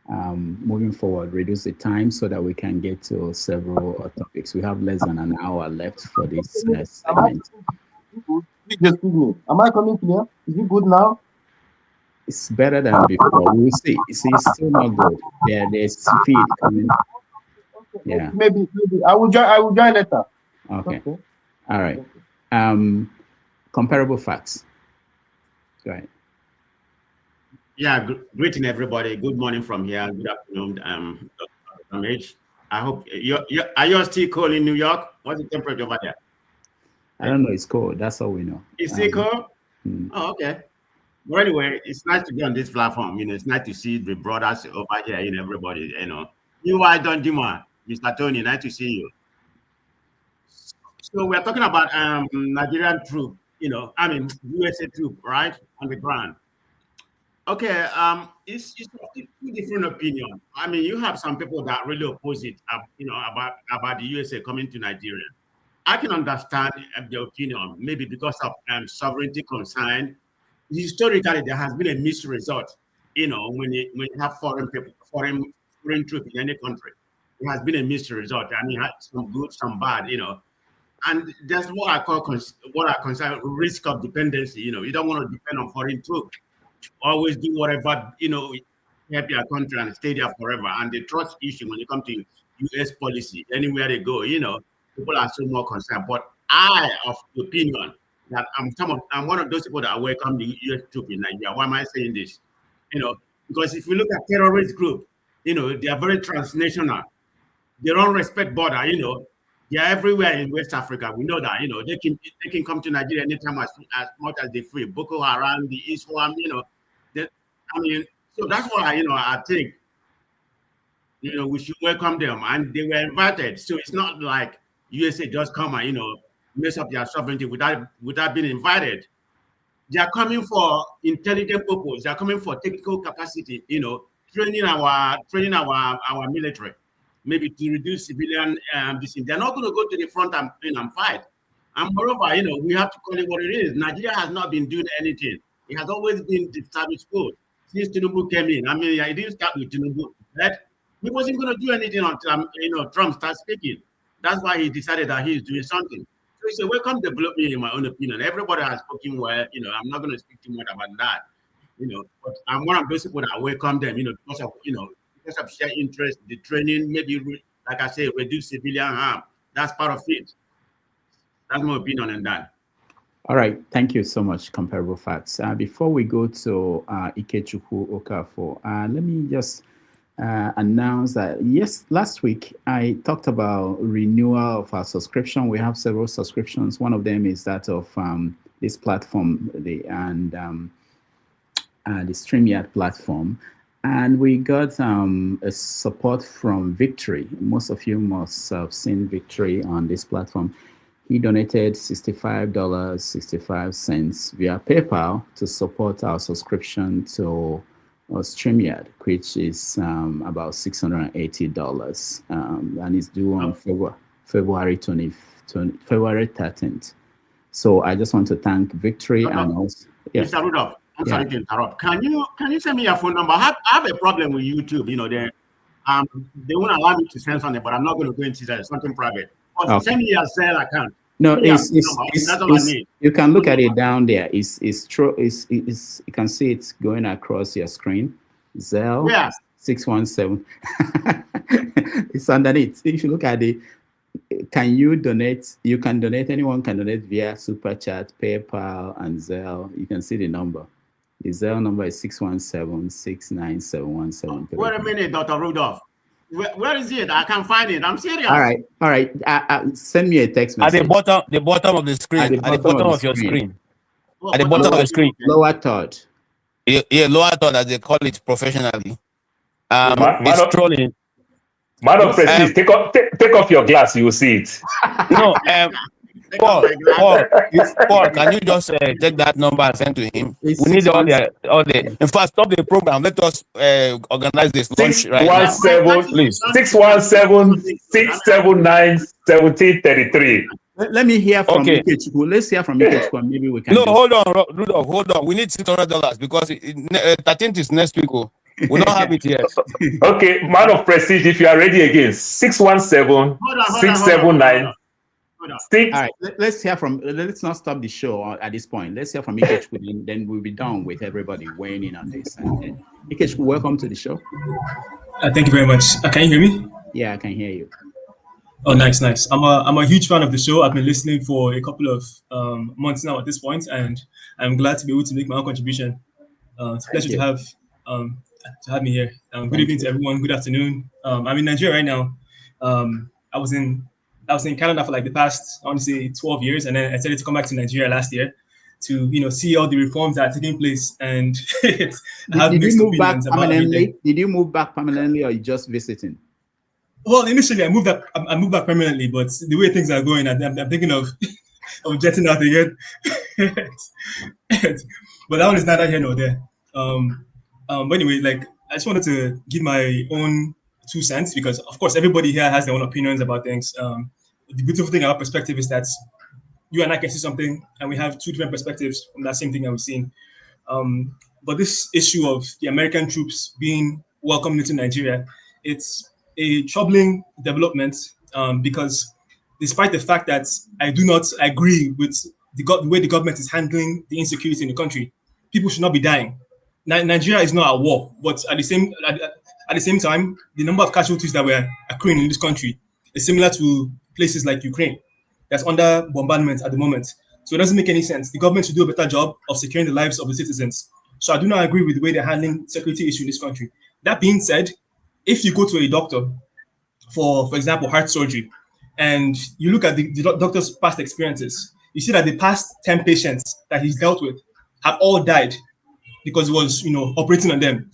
moving forward, reduce the time so that we can get to several topics. We have less than an hour left for this segment. Just me. Am I coming clear? Is it good now? It's better than before. We'll see. It's still not good. There's feed coming. Yeah. Maybe I will join later. Okay. All right. Comparable facts. Go ahead. Yeah, greeting everybody. Good morning from here. Good afternoon, Dr. H. I hope are you still cold in New York? What's the temperature over there? I don't know. It's cold. That's all we know. It's still cold? Oh, okay. Well, anyway, it's nice to be on this platform. It's nice to see the brothers over here, everybody, You, why don't you, Mr. Tony? Nice to see you. So we're talking about Nigerian troop, USA troop, right, on the ground. Okay, it's two different opinions. You have some people that really oppose it, about the USA coming to Nigeria. I can understand the opinion, maybe because of sovereignty concern. Historically, there has been a mixed result, when you have foreign people, foreign troops in any country. It has been a mixed result. Some good, some bad, And that's what I consider risk of dependency. You don't want to depend on foreign troops. Always do whatever, help your country and stay there forever. And the trust issue when you come to US policy, anywhere they go, people are so more concerned. But I of the opinion that I'm one of those people that welcome the US troop in Nigeria. Why am I saying this? Because if you look at terrorist group, they are very transnational. They don't respect border, They are everywhere in West Africa. We know that, they can come to Nigeria anytime as much as they free. Boko Haram, the Islam, so that's why, I think, we should welcome them. And they were invited. So it's not like USA just come and, mess up their sovereignty without being invited. They are coming for intelligent purpose. They are coming for technical capacity, training our military. Maybe to reduce civilian They're not going to go to the front and fight. And moreover, we have to call it what it is. Nigeria has not been doing anything. It has always been the status quo since Tinubu came in. It didn't start with Tinubu. That he wasn't going to do anything until Trump started speaking. That's why he decided that he is doing something. So it's a welcome development, in my own opinion. Everybody has spoken well. I'm not going to speak too much about that. But I'm one of those people that welcome them. Because of shared interest, the training, maybe, like I say, reduce civilian harm. That's part of it. That's my opinion on that. All right. Thank you so much, Comparable Facts. Before we go to Ikechukwu Okafor, let me just announce that, yes, last week I talked about renewal of our subscription. We have several subscriptions. One of them is that of this platform, the StreamYard platform. And we got a support from Victory. Most of you must have seen Victory on this platform. He donated $65.65 via PayPal to support our subscription to StreamYard, which is about $680. And it's due on February 13th. So I just want to thank Victory and also... Yeah. Mr. Rudolph. I'm sorry to interrupt. Can you send me your phone number? I have a problem with YouTube. They won't allow me to send something, but I'm not going to go into that. Something private. Okay. Send me your Zelle account. No, it's all I need. You can look at it down there. It's true. You can see it's going across your screen. Zelle 617. It's underneath. If you look at it, can you donate? You can donate. Anyone can donate via Super Chat, PayPal, and Zelle. You can see the number. The Zelle number is 617-697-1733. Wait a minute, Dr. Rudolph. Where is it? I can't find it. I'm serious. All right. Send me a text message. At the bottom of the screen. At the bottom of your screen. At the bottom of the screen. Lower third. Yeah, lower third, as they call it professionally. It's trolling. Madam President, take off your glass. You will see it. No, Paul, can you just take that number and send to him? We need all the. In fact, stop the program. Let us organize this lunch right now. 617-679-1733. Let me hear from Ikechukwu. Let's hear from Ikechukwu. Maybe we can. No, hold on, Rudolph, hold on. We need $600 because 13th is next week. Oh. We don't have it yet. Okay, man of prestige, if you are ready again, 617 679. All right, let's hear from. Let's not stop the show at this point. Let's hear from Ikechukwu, and then we'll be done with everybody weighing in on this. And Ikechukwu, welcome to the show. Thank you very much. Can you hear me? Yeah, I can hear you. Oh, nice. I'm a huge fan of the show. I've been listening for a couple of months now at this point, and I'm glad to be able to make my own contribution. It's a pleasure to have me here. Good evening to everyone. Good afternoon. I'm in Nigeria right now. I was in Canada for like the past, I want to say 12 years, and then I decided to come back to Nigeria last year to see all the reforms that are taking place. And Did you move back permanently? Did you move back permanently, or are you just visiting? Well, initially I moved back permanently, but the way things are going, I'm thinking of jetting out again. But that one is neither here nor there. But anyway, like I just wanted to give my own 2 cents, because of course everybody here has their own opinions about things. The beautiful thing about perspective is that you and I can see something and we have 2 different perspectives from that same thing that we've seen. But this issue of the American troops being welcomed into Nigeria, it's a troubling development, because despite the fact that I do not agree with the way the government is handling the insecurity in the country, people should not be dying. Nigeria is not at war, but at the same time, the number of casualties that were occurring in this country is similar to places like Ukraine that's under bombardment at the moment. So it doesn't make any sense. The government should do a better job of securing the lives of the citizens. So I do not agree with the way they're handling security issue in this country. That being said, if you go to a doctor for example, heart surgery, and you look at the doctor's past experiences, you see that the past 10 patients that he's dealt with have all died because he was, operating on them.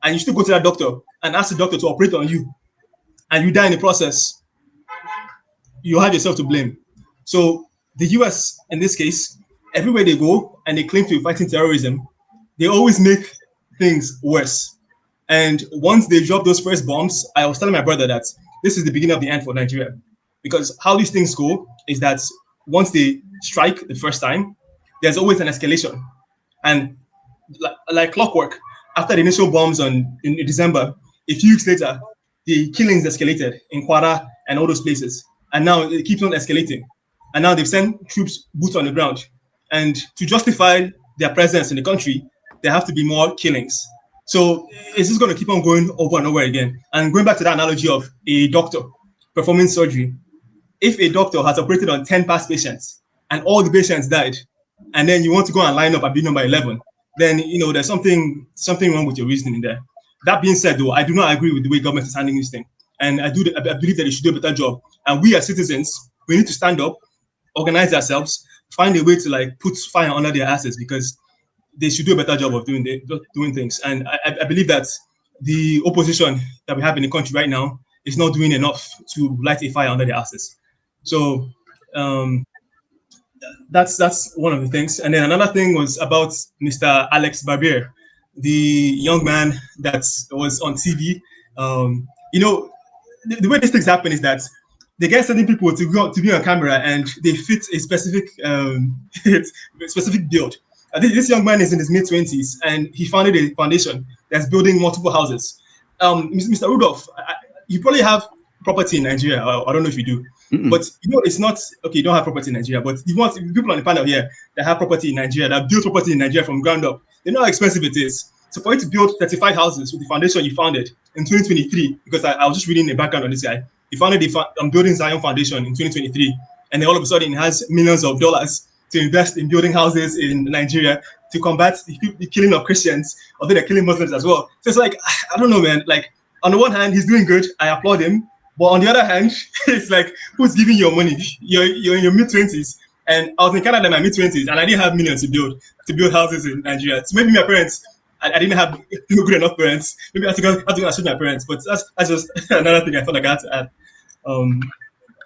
And you still go to that doctor and ask the doctor to operate on you, and you die in the process, you have yourself to blame. So the US, in this case, everywhere they go and they claim to be fighting terrorism, they always make things worse. And once they drop those first bombs, I was telling my brother that this is the beginning of the end for Nigeria. Because how these things go is that once they strike the first time, there's always an escalation. And like clockwork, after the initial bombs in December, a few weeks later, the killings escalated in Kwara and all those places. And now it keeps on escalating. And now they've sent troops, boots on the ground. And to justify their presence in the country, there have to be more killings. So it's just going to keep on going over and over again. And going back to that analogy of a doctor performing surgery, if a doctor has operated on 10 past patients and all the patients died, and then you want to go and line up and be number 11, then there's something wrong with your reasoning there. That being said, though, I do not agree with the way government is handling this thing, and I believe that they should do a better job. And we as citizens, we need to stand up, organize ourselves, find a way to put fire under their asses, because they should do a better job of doing things. And I believe that the opposition that we have in the country right now is not doing enough to light a fire under their asses. So that's one of the things. And then another thing was about Mr. Alex Barbier, the young man that was on TV. The way these things happen is that they get certain people to be on camera and they fit a specific build. I think this young man is in his mid-20s and he founded a foundation that's building multiple houses. Mr. Rudolph, you probably have property in Nigeria. I don't know if you do. But it's not okay. You don't have property in Nigeria, but you want people on the panel here that have property in Nigeria, that built property in Nigeria from ground up. They know how expensive it is. So for you to build 35 houses with the foundation you founded in 2023, because I was just reading the background on this guy. He founded the Building Zion Foundation in 2023, and then all of a sudden he has millions of dollars to invest in building houses in Nigeria to combat the killing of Christians, although they're killing Muslims as well. So it's I don't know, man. On the one hand, he's doing good. I applaud him. But on the other hand, it's who's giving you your money? You're in your mid-20s. And I was in Canada in my mid-20s, and I didn't have millions to build houses in Nigeria. So maybe my parents, I didn't have good enough parents. Maybe I have to assist my parents. But that's just another thing I felt like I had to add.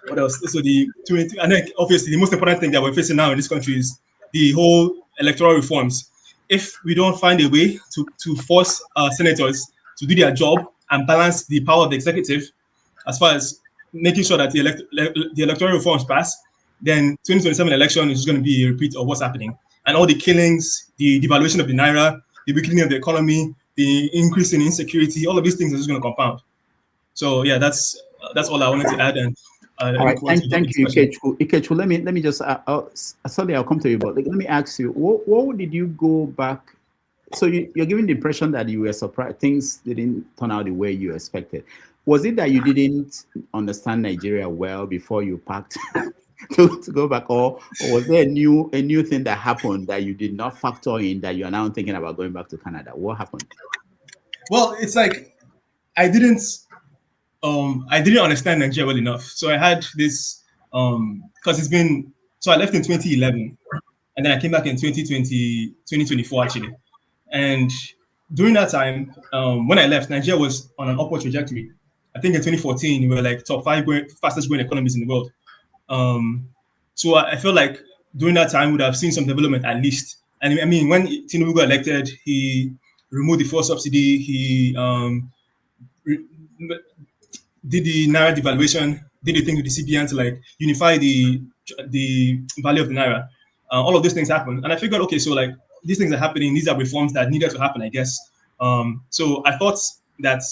What else? So and then obviously the most important thing that we're facing now in this country is the whole electoral reforms. If we don't find a way to force senators to do their job and balance the power of the executive, as far as making sure that the electoral reforms pass, then 2027 election is just going to be a repeat of what's happening. And all the killings, the devaluation of the naira, the weakening of the economy, the increase in insecurity, all of these things are just going to compound. So yeah, that's all I wanted to add. And all right, thank you, Ikechu. Let me just sorry, I'll come to you, but let me ask you, what did you go back? So you're giving the impression that you were surprised things didn't turn out the way you expected. Was it that you didn't understand Nigeria well before you packed to go back, or was there a new thing that happened that you did not factor in that you are now thinking about going back to Canada? What happened? Well, it's like I didn't understand Nigeria well enough. So I had this because it's been, so I left in 2011 and then I came back in 2024 actually. And during that time, when I left, Nigeria was on an upward trajectory. I think in 2014 we were like top 5 fastest growing economies in the world. So I feel like during that time we would have seen some development at least. And I mean, when Tinubu got elected, he removed the fuel subsidy. He did the naira devaluation, did the thing with the CBN to like unify the value of the naira. All of these things happened, and I figured, okay, so like these things are happening. These are reforms that needed to happen, I guess. So I thought that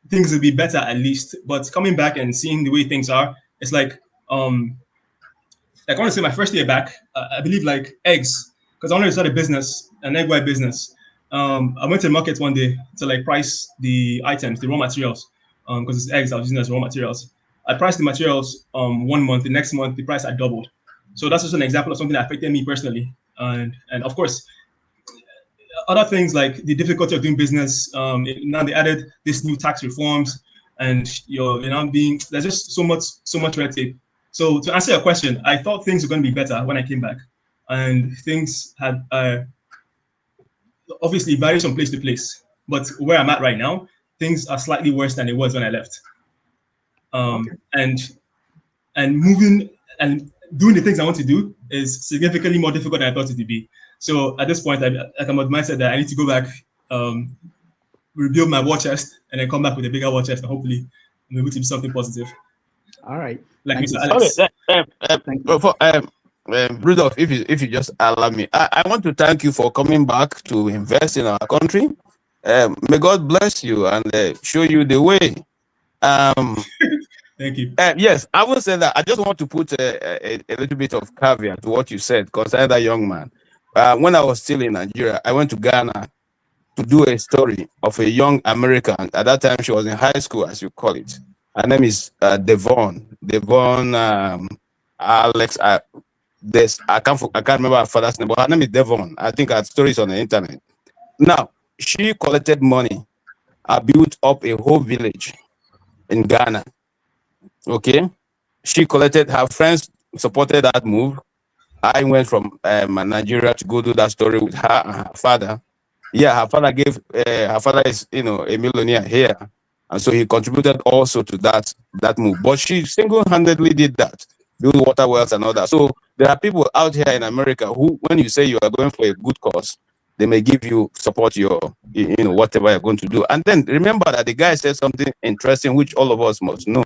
things would be better at least. But coming back and seeing the way things are, it's like I want to say my first year back, I believe like eggs, because I wanted to start a business, an egg white business. I went to the market one day to like price the items, the raw materials, because it's eggs I was using as raw materials. I priced the materials 1 month, the next month the price had doubled. So that's just an example of something that affected me personally. And of course, other things like the difficulty of doing business. Now they added this new tax reforms, and there's just so much red tape. So to answer your question, I thought things were going to be better when I came back, and things had obviously varied from place to place. But where I'm at right now, things are slightly worse than it was when I left. And moving and doing the things I want to do is significantly more difficult than I thought it would be. So at this point, I'm of the mindset that I need to go back, rebuild my war chest, and then come back with a bigger war chest, and hopefully I'm able to do something positive. All right. Like Thank Mr. Alex. Rudolph, if you just allow me, I want to thank you for coming back to invest in our country. May God bless you and show you the way. Thank you. Yes, I will say that. I just want to put a little bit of caveat to what you said concerning that young man. When I was still in Nigeria, I went to Ghana to do a story of a young American. At that time, she was in high school, as you call it. Her name is Devon Alex. I can't remember her father's name, but her name is Devon. I think her story is on the internet. Now, she collected money, built up a whole village in Ghana. Okay, she collected, her friends supported that move. I went from Nigeria to go do that story with her and her father. Yeah, her father is a millionaire here, and so he contributed also to that move. But she single-handedly did that, build water wells and all that. So there are people out here in America who, when you say you are going for a good cause, they may give you support your whatever you're going to do. And then remember that the guy said something interesting, which all of us must know.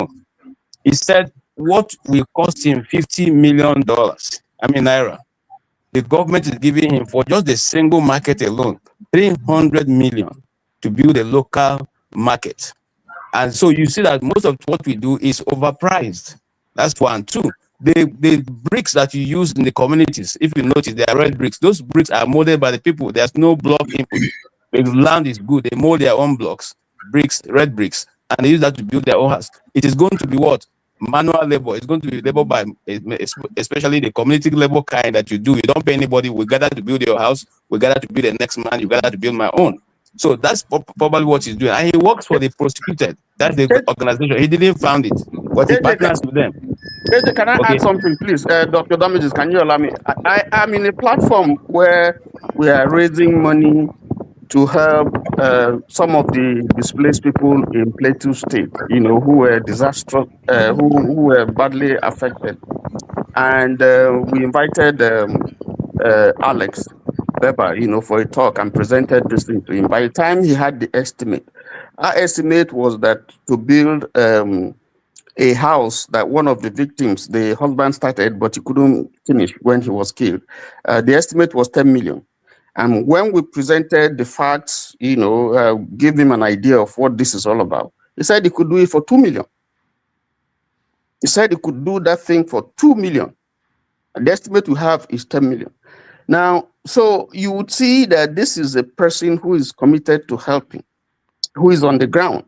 He said, what will cost him $50 million? I mean, naira. The government is giving him, for just the single market alone, 300 million to build a local market. And so you see that most of what we do is overpriced. That's one. Two, the bricks that you use in the communities, if you notice, they are red bricks. Those bricks are molded by the people. There's no block input. The land is good. They mold their own blocks, bricks, red bricks, and they use that to build their own house. It is going to be what? Manual labor. It's going to be labor by, especially the community labor kind that you do. You don't pay anybody. We gather to build your house. We gather to build the next man. You gather to build my own. So that's probably what he's doing. And he works for the prosecuted. That's the organization. He didn't found it, but he partners with them. Can I add something, please? Dr. Damages, can you allow me? I'm in a platform where we are raising money to help some of the displaced people in Plateau State, who were disastrous, who were badly affected. And we invited Alex Weber, for a talk, and presented this thing to him. By the time he had the estimate, our estimate was that to build a house that one of the victims, the husband started, but he couldn't finish when he was killed. The estimate was 10 million. And when we presented the facts, give him an idea of what this is all about, he said he could do it for 2 million. He said he could do that thing for 2 million. And the estimate we have is 10 million. Now, so you would see that this is a person who is committed to helping, who is on the ground.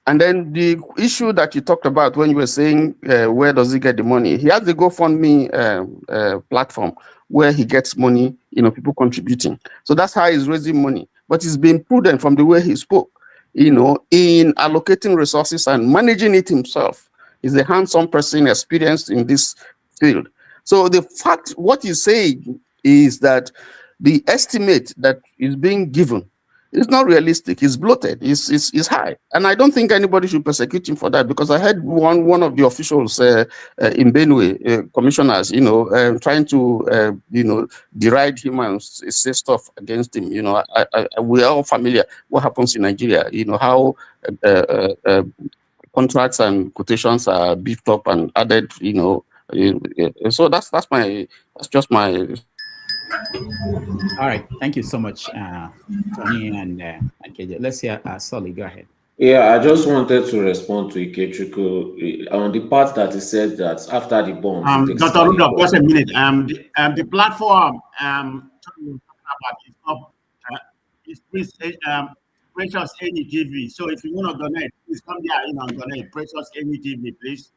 And then the issue that you talked about when you were saying, where does he get the money? He has the GoFundMe platform where he gets money, people contributing. So that's how he's raising money. But he's been prudent from the way he spoke, in allocating resources and managing it himself. He's a hands-on person experienced in this field. So the fact, what he's saying is that the estimate that is being given is not realistic. It's bloated. It's high, and I don't think anybody should persecute him for that, because I had one of the officials in Benue, commissioners, trying to deride him and say stuff against him. We are all familiar what happens in Nigeria. How contracts and quotations are beefed up and added. So that's just my. All right, thank you so much, Tony and KJ. Let's hear Solly. Go ahead. Yeah, I just wanted to respond to Ikechukwu on the part that he said that after the bombs. Dr. Rudolph, just a minute. The platform talking about is not Precious Any TV. So if you want to donate, please come there and donate. Precious Any TV, please.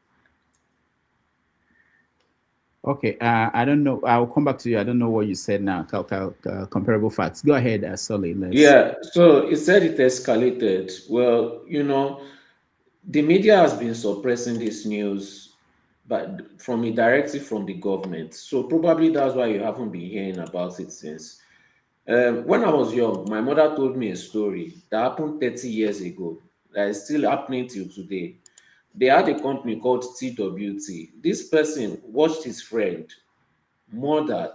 Okay, I don't know. I'll come back to you. I don't know what you said now. Comparable facts. Go ahead, Solly. Yeah, so he said it escalated. Well, the media has been suppressing this news, but from a directive from the government. So probably that's why you haven't been hearing about it since. When I was young, my mother told me a story that happened 30 years ago that is still happening till today. They had a company called TWT. This person watched his friend murdered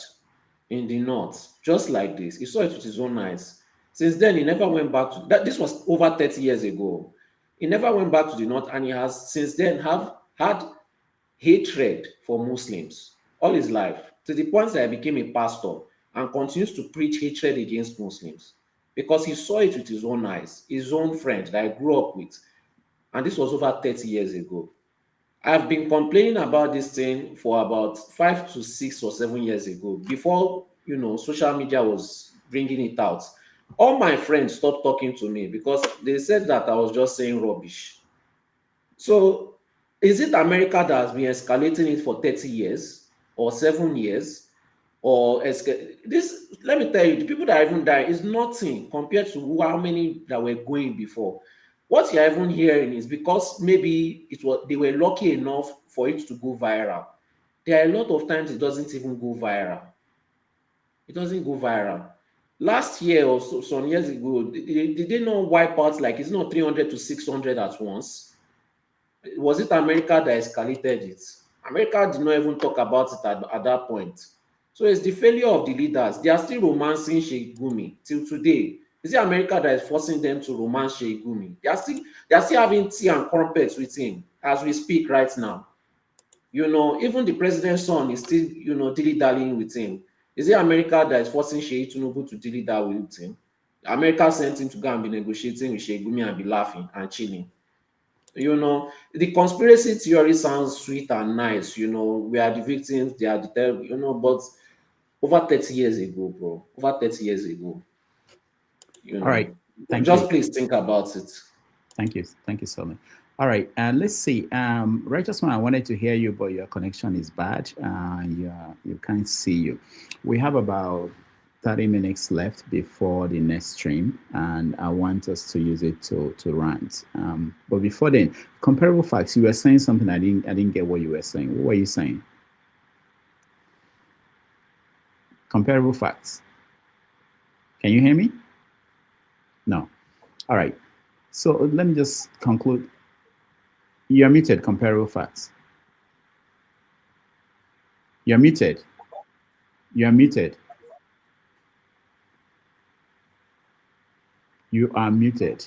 in the north, just like this. He saw it with his own eyes. Since then, he never went back to that. This was over 30 years ago. He never went back to the north, and he has since then had hatred for Muslims all his life, to the point that he became a pastor and continues to preach hatred against Muslims because he saw it with his own eyes, his own friend that I grew up with. And this was over 30 years ago. I've been complaining about this thing for about 5 to 6 or 7 years ago, before social media was bringing it out. All my friends stopped talking to me because they said that I was just saying rubbish. So is it America that has been escalating it for 30 years or 7 years? Or this? Let me tell you, the people that even died is nothing compared to how many that were going before. What you're even hearing is because maybe they were lucky enough for it to go viral. There are a lot of times it doesn't even go viral. It doesn't go viral. Last year or so, some years ago, did they not wipe out, like it's not 300 to 600 at once? Was it America that escalated it? America did not even talk about it at that point. So it's the failure of the leaders. They are still romancing Sheikh Gumi till today. Is it America that is forcing them to romance Sheikh Gumi? They are still having tea and crumpets with him as we speak right now. Even the president's son is still, dilly-dallying with him. Is it America that is forcing Sheikh Tinubu to dilly-dally with him? America sent him to go and be negotiating with Sheikh Gumi and be laughing and chilling. The conspiracy theory sounds sweet and nice. We are the victims, they are the terrible, but over 30 years ago, bro. Over 30 years ago. All right. Just please think about it. Thank you. Thank you, Solly. All right. Let's see. Righteous One, I wanted to hear you, but your connection is bad. You can't see you. We have about 30 minutes left before the next stream, and I want us to use it to rant. But before then, comparable facts. You were saying something I didn't get what you were saying. What were you saying? Comparable facts. Can you hear me? No. All right. So let me just conclude. You're muted, comparable facts. You're muted. You're muted. You are muted.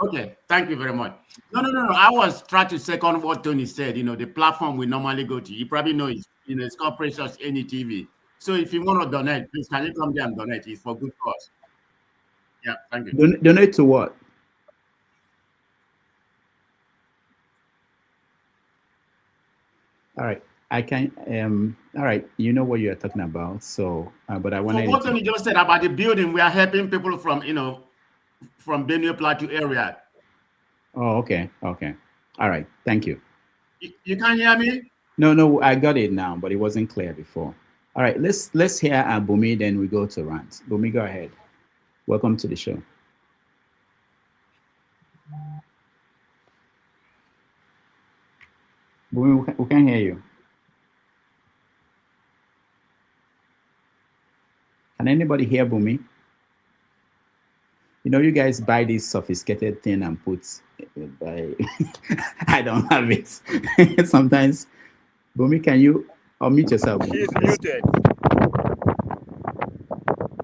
Okay, thank you very much. No. I was trying to second what Tony said. The platform we normally go to. You probably know it's called Precious Any TV. So if you want to donate, please can you come there and donate? It's for good cause. Yeah, thank you. Donate to what? All right, I can. All right, you know what you are talking about. So, but I want to. What Tony just said about the building, we are helping people from from Benue Plateau area. Oh, okay. All right, thank you. You can't hear me? No, I got it now, but it wasn't clear before. All right, let's hear Bumi, then we go to rant. Bumi, go ahead. Welcome to the show. Bumi, we can hear you. Can anybody hear Bumi? You guys buy this sophisticated thing and put. I don't have it. Sometimes, Bumi, can you unmute yourself? She's muted.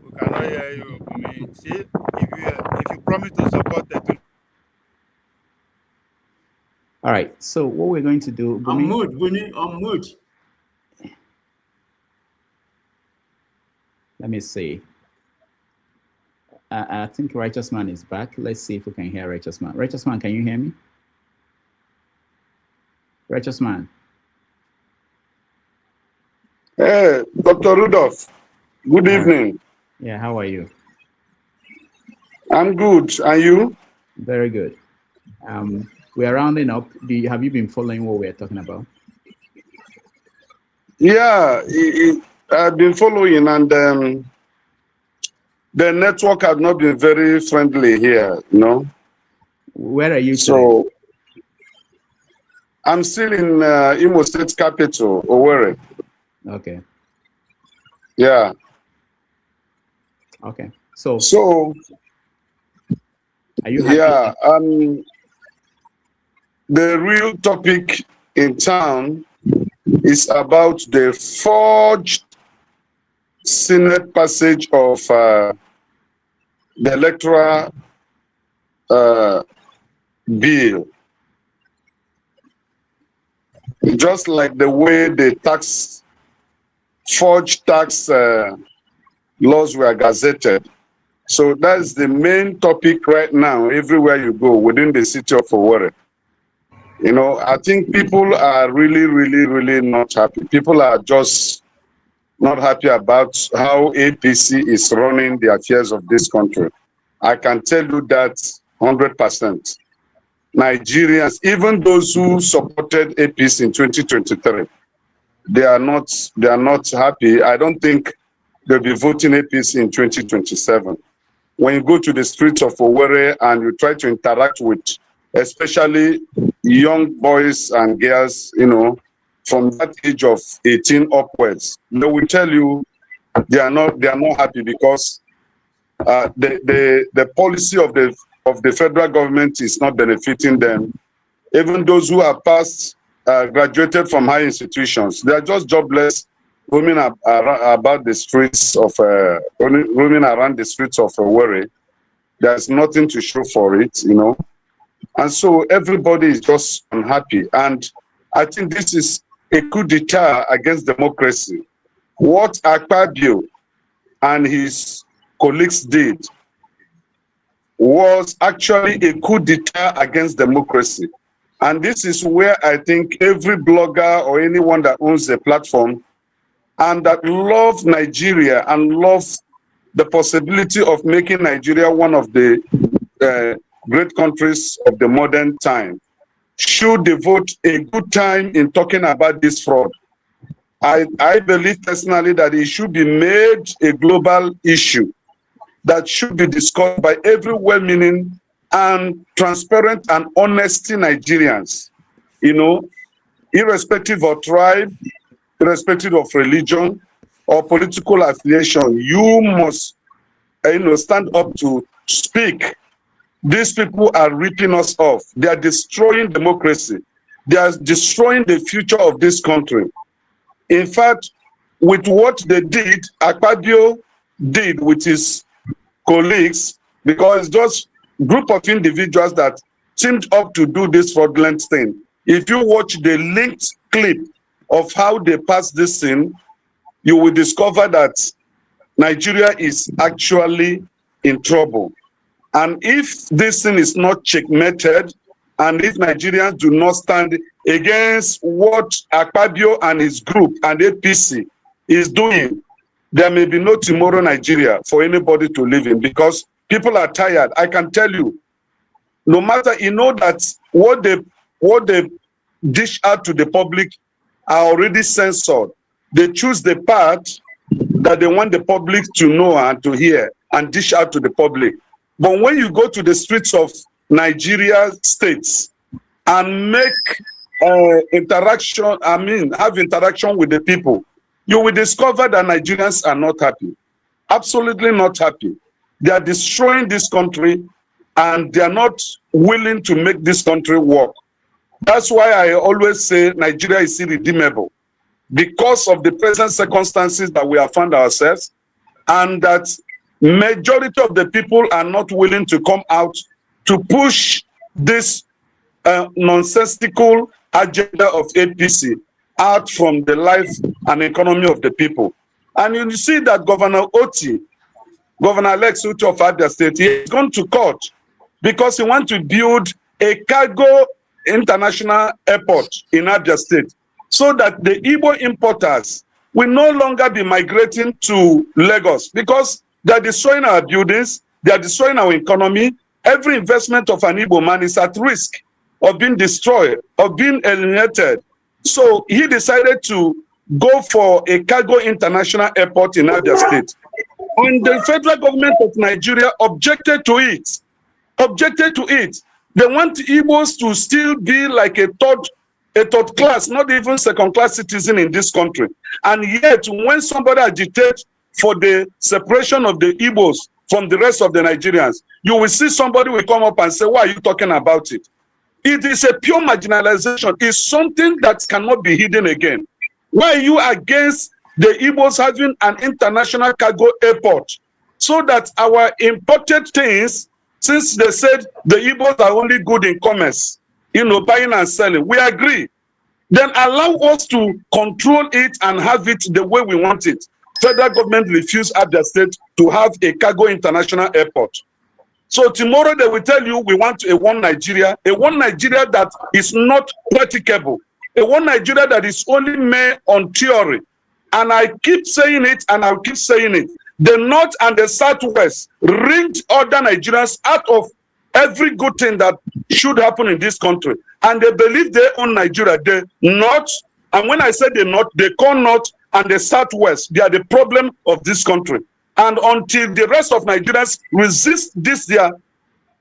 We cannot hear you, Bumi. See, if you promise to support the. All right. So what we're going to do, Bumi. Unmute. Let me see. I think Righteous Man is back. Let's see if we can hear Righteous Man. Righteous Man, can you hear me? Righteous Man. Hey, Dr. Rudolph. Good evening. Yeah, how are you? I'm good. And you? Very good. We are rounding up. Have you been following what we're talking about? Yeah, I've been following, and the network has not been very friendly here, Where are you? So, I'm still in Imo State capital, Owerri. Okay. Yeah. Okay. So are you happy? Yeah. The real topic in town is about the forged Senate passage of the electoral bill. Just like the way the forged tax laws were gazetted. So that's the main topic right now, everywhere you go within the city of Owerri. I think people are really, really, really not happy. People are just not happy about how APC is running the affairs of this country. I can tell you that 100%. Nigerians, even those who supported APC in 2023, they are not happy. I don't think they'll be voting APC in 2027. When you go to the streets of Owerri and you try to interact with especially young boys and girls, from that age of 18 upwards, they will tell you they are not happy because the policy of the federal government is not benefiting them. Even those who are graduated from high institutions, they are just jobless, roaming about the streets of roaming around the streets of Owerri. There's nothing to show for it, and so everybody is just unhappy. And I think this is a coup d'etat against democracy. What Akpabio and his colleagues did was actually a coup d'etat against democracy. And this is where I think every blogger or anyone that owns a platform and that loves Nigeria and loves the possibility of making Nigeria one of the great countries of the modern time should devote a good time in talking about this fraud. I believe personally that it should be made a global issue that should be discussed by every well-meaning and transparent and honest Nigerians, irrespective of tribe, irrespective of religion or political affiliation. You must, stand up to speak. These people are ripping us off. They are destroying democracy. They are destroying the future of this country. In fact, with what they did, Akpabio did with his colleagues, because just group of individuals that teamed up to do this fraudulent thing. If you watch the linked clip of how they passed this thing, you will discover that Nigeria is actually in trouble. And if this thing is not checkmated, and if Nigerians do not stand against what Akpabio and his group and APC is doing, there may be no tomorrow Nigeria for anybody to live in, because people are tired. I can tell you, no matter, you know that what they dish out to the public are already censored. They choose the part that they want the public to know and to hear and dish out to the public. But when you go to the streets of Nigeria states and make interaction, have interaction with the people, you will discover that Nigerians are not happy. Absolutely not happy. They are destroying this country and they are not willing to make this country work. That's why I always say Nigeria is irredeemable, because of the present circumstances that we have found ourselves, and that majority of the people are not willing to come out to push this nonsensical agenda of APC out from the life and economy of the people. And you see that Governor Oti, Governor-elect Oti of Abia State, he has gone to court because he wants to build a cargo international airport in Abia State, so that the Igbo importers will no longer be migrating to Lagos, because they're destroying our buildings, they're destroying our economy. Every investment of an Igbo man is at risk of being destroyed, of being eliminated. So he decided to go for a cargo international airport in Abia State. And the federal government of Nigeria objected to it. They want Igbos to still be like a third class, not even second class citizen in this country. And yet, when somebody agitates for the separation of the Igbos from the rest of the Nigerians, you will see somebody will come up and say, why are you talking about it? It is a pure marginalization. It's something that cannot be hidden again. Why are you against the Igbos having an international cargo airport, so that our imported things, since they said the Igbos are only good in commerce, buying and selling, we agree. Then allow us to control it and have it the way we want it. Federal government refused Abia State to have a cargo international airport. So tomorrow they will tell you we want a one Nigeria that is not practicable, a one Nigeria that is only made on theory. And I keep saying it and I'll keep saying it. The North and the Southwest rigged other Nigerians out of every good thing that should happen in this country. And they believe they own Nigeria. The North, and when I say the North, they call North and the Southwest, they are the problem of this country. And until the rest of Nigerians resist this their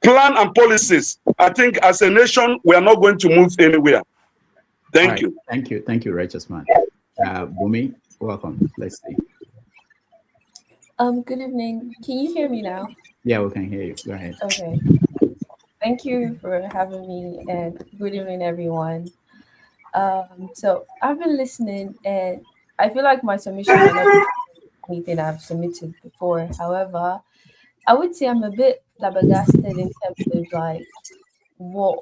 plan and policies, I think as a nation, we are not going to move anywhere. Thank you. Thank you, righteous man. Bumi, welcome. Let's see. Good evening. Can you hear me now? Yeah, we can hear you. Go ahead. Okay. Thank you for having me, and good evening, everyone. So I've been listening, and I feel like my submission might not be anything I've submitted before. However, I would say I'm a bit flabbergasted in terms of like what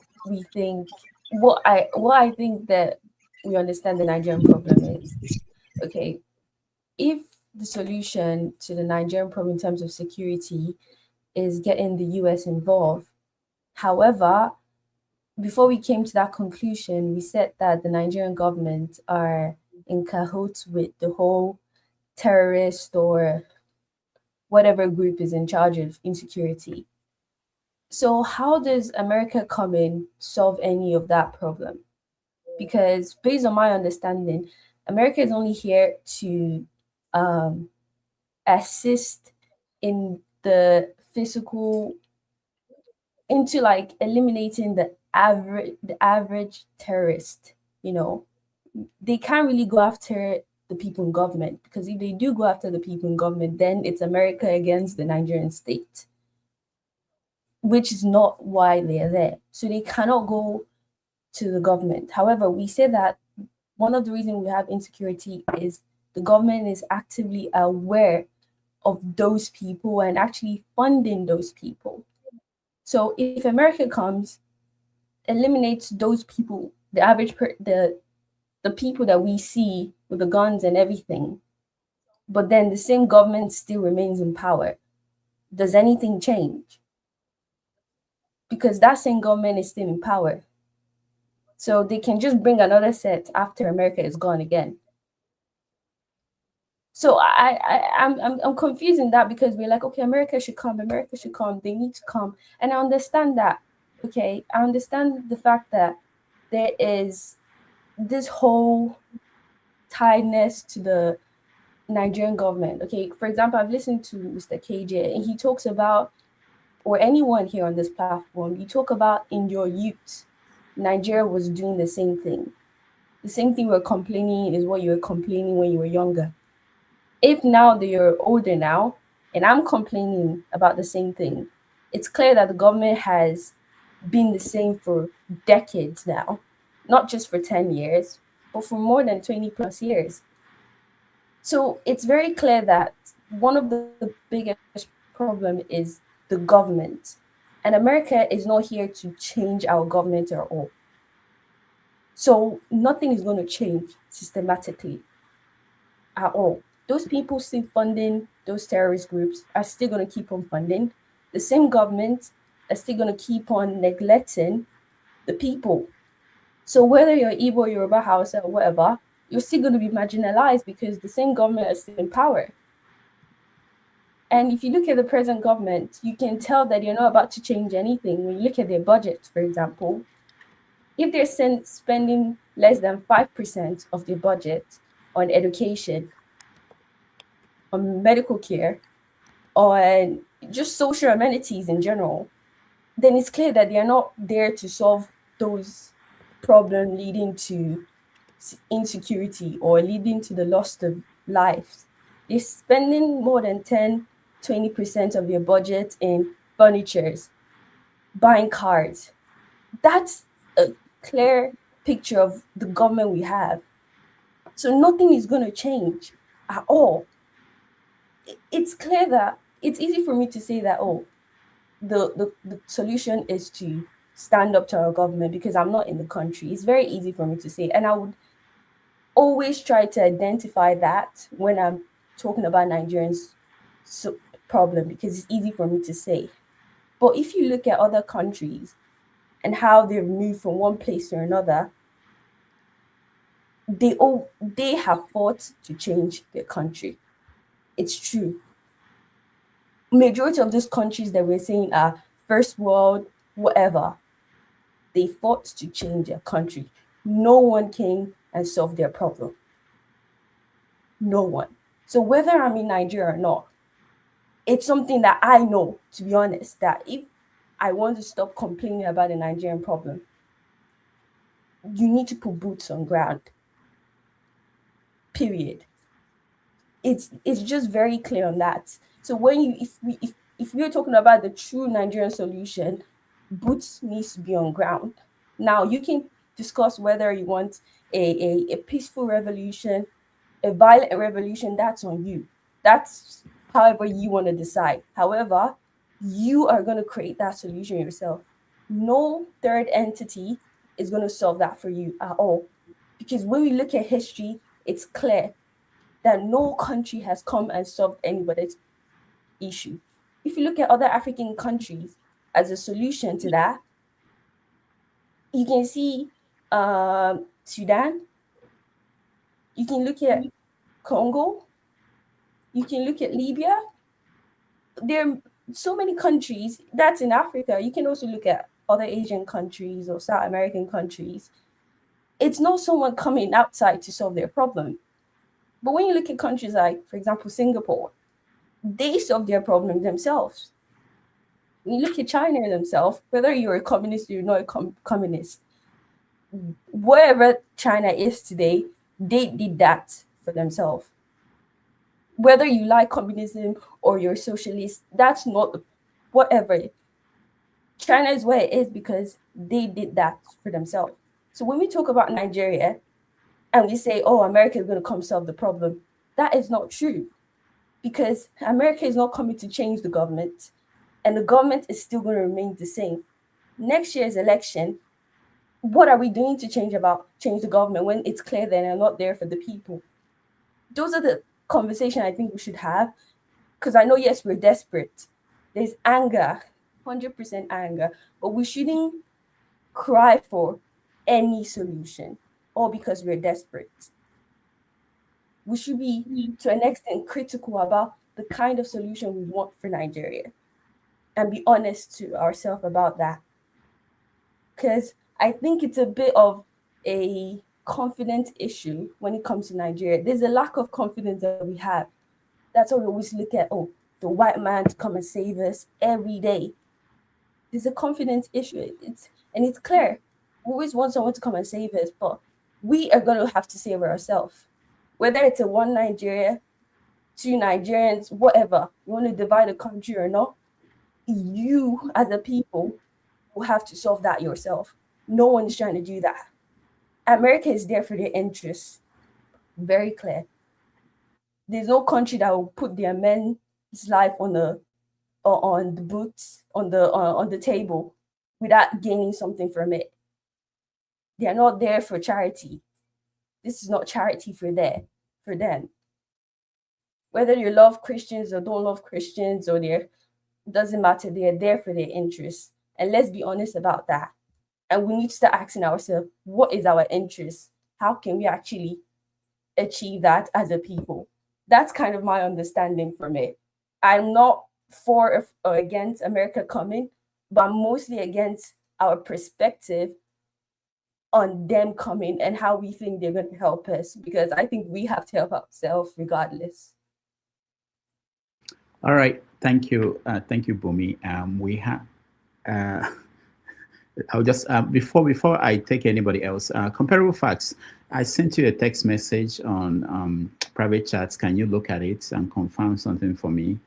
I think that we understand the Nigerian problem is. Okay, if the solution to the Nigerian problem in terms of security is getting the US involved. However, before we came to that conclusion, we said that the Nigerian government are in cahoots with the whole terrorist or whatever group is in charge of insecurity. So how does America come in, solve any of that problem? Because based on my understanding, America is only here to assist in the physical, into like eliminating the average terrorist. They can't really go after the people in government, because if they do go after the people in government, then it's America against the Nigerian state, which is not why they're there. So they cannot go to the government. However, we say that one of the reasons we have insecurity is the government is actively aware of those people and actually funding those people. So if America comes, eliminates those people, the average the people that we see with the guns and everything, but then the same government still remains in power, does anything change? Because that same government is still in power. So they can just bring another set after America is gone again. So I'm confused in that, because we're like, okay, America should come, they need to come. And I understand that. Okay, I understand the fact that there is this whole tiedness to the Nigerian government. Okay, for example, I've listened to Mr. KJ, and he talks about, or anyone here on this platform, you talk about in your youth, Nigeria was doing the same thing. The same thing we're complaining is what you were complaining when you were younger. If now that you're older now, and I'm complaining about the same thing, it's clear that the government has been the same for decades now, not just for 10 years, but for more than 20 plus years. So it's very clear that one of the biggest problem is the government. And America is not here to change our government at all. So nothing is going to change systematically at all. Those people still funding those terrorist groups are still going to keep on funding. The same government are still going to keep on neglecting the people. So whether you're Igbo, Yoruba, Hausa, or whatever, you're still going to be marginalized because the same government is still in power. And if you look at the present government, you can tell that you're not about to change anything. When you look at their budget, for example, if they're spending less than 5% of their budget on education, on medical care, on just social amenities in general, then it's clear that they are not there to solve those problems leading to insecurity or leading to the loss of lives. They're spending more than 10-20% of their budget in furnitures, buying cars. That's a clear picture of the government we have. So nothing is going to change at all. It's clear that it's easy for me to say that, oh, the solution is to stand up to our government because I'm not in the country. It's very easy for me to say. And I would always try to identify that when I'm talking about Nigerians' problem, because it's easy for me to say. But if you look at other countries and how they've moved from one place to another, they have fought to change their country. It's true. Majority of these countries that we're saying are first world, whatever, they fought to change their country. No one came and solved their problem. No one. So whether I'm in Nigeria or not, it's something that I know, to be honest, that if I want to stop complaining about the Nigerian problem, you need to put boots on ground. Period. It's just very clear on that. So when if we're talking about the true Nigerian solution, boots needs to be on ground. Now you can discuss whether you want a peaceful revolution, a violent revolution. That's on you. That's however you want to decide. However, you are going to create that solution yourself. No third entity is going to solve that for you at all. Because when we look at history, it's clear that no country has come and solved anybody's issue. If you look at other African countries as a solution to that, you can see Sudan, you can look at Congo, you can look at Libya. There are so many countries that's in Africa. You can also look at other Asian countries or South American countries. It's not someone coming outside to solve their problem. But when you look at countries like, for example, Singapore, they solve their problem themselves. When you look at China themselves, whether you're a communist or you're not a communist, wherever China is today, they did that for themselves. Whether you like communism or you're socialist, that's not whatever. China is where it is because they did that for themselves. So when we talk about Nigeria and we say, oh, America is going to come solve the problem, that is not true. Because America is not coming to change the government. and the government is still going to remain the same. Next year's election, what are we doing to change the government when it's clear that they're not there for the people? Those are the conversation I think we should have, because I know, yes, we're desperate. There's anger, 100% anger, but we shouldn't cry for any solution, all because we're desperate. We should be, to an extent, critical about the kind of solution we want for Nigeria and be honest to ourselves about that. Because I think it's a bit of a confidence issue when it comes to Nigeria. There's a lack of confidence that we have. That's why we always look at, the white man to come and save us every day. There's a confidence issue. It's clear. We always want someone to come and save us, but we are going to have to save ourselves. Whether it's a one Nigeria, two Nigerians, whatever, you want to divide the country or not, you as a people will have to solve that yourself. No one is trying to do that. America is there for their interests. Very clear. There's no country that will put their men's life on the boots, on the table without gaining something from it. They are not there for charity. This is not charity for them. Whether you love Christians or don't love Christians, or doesn't matter. They are there for their interests. And let's be honest about that. And we need to start asking ourselves, what is our interest? How can we actually achieve that as a people? That's kind of my understanding from it. I'm not for or against America coming, but I'm mostly against our perspective on them coming and how we think they're going to help us, because I think we have to help ourselves regardless. All right. Thank you. Thank you, Bumi. We have, I'll just, before I take anybody else, comparable facts. I sent you a text message on private chats. Can you look at it and confirm something for me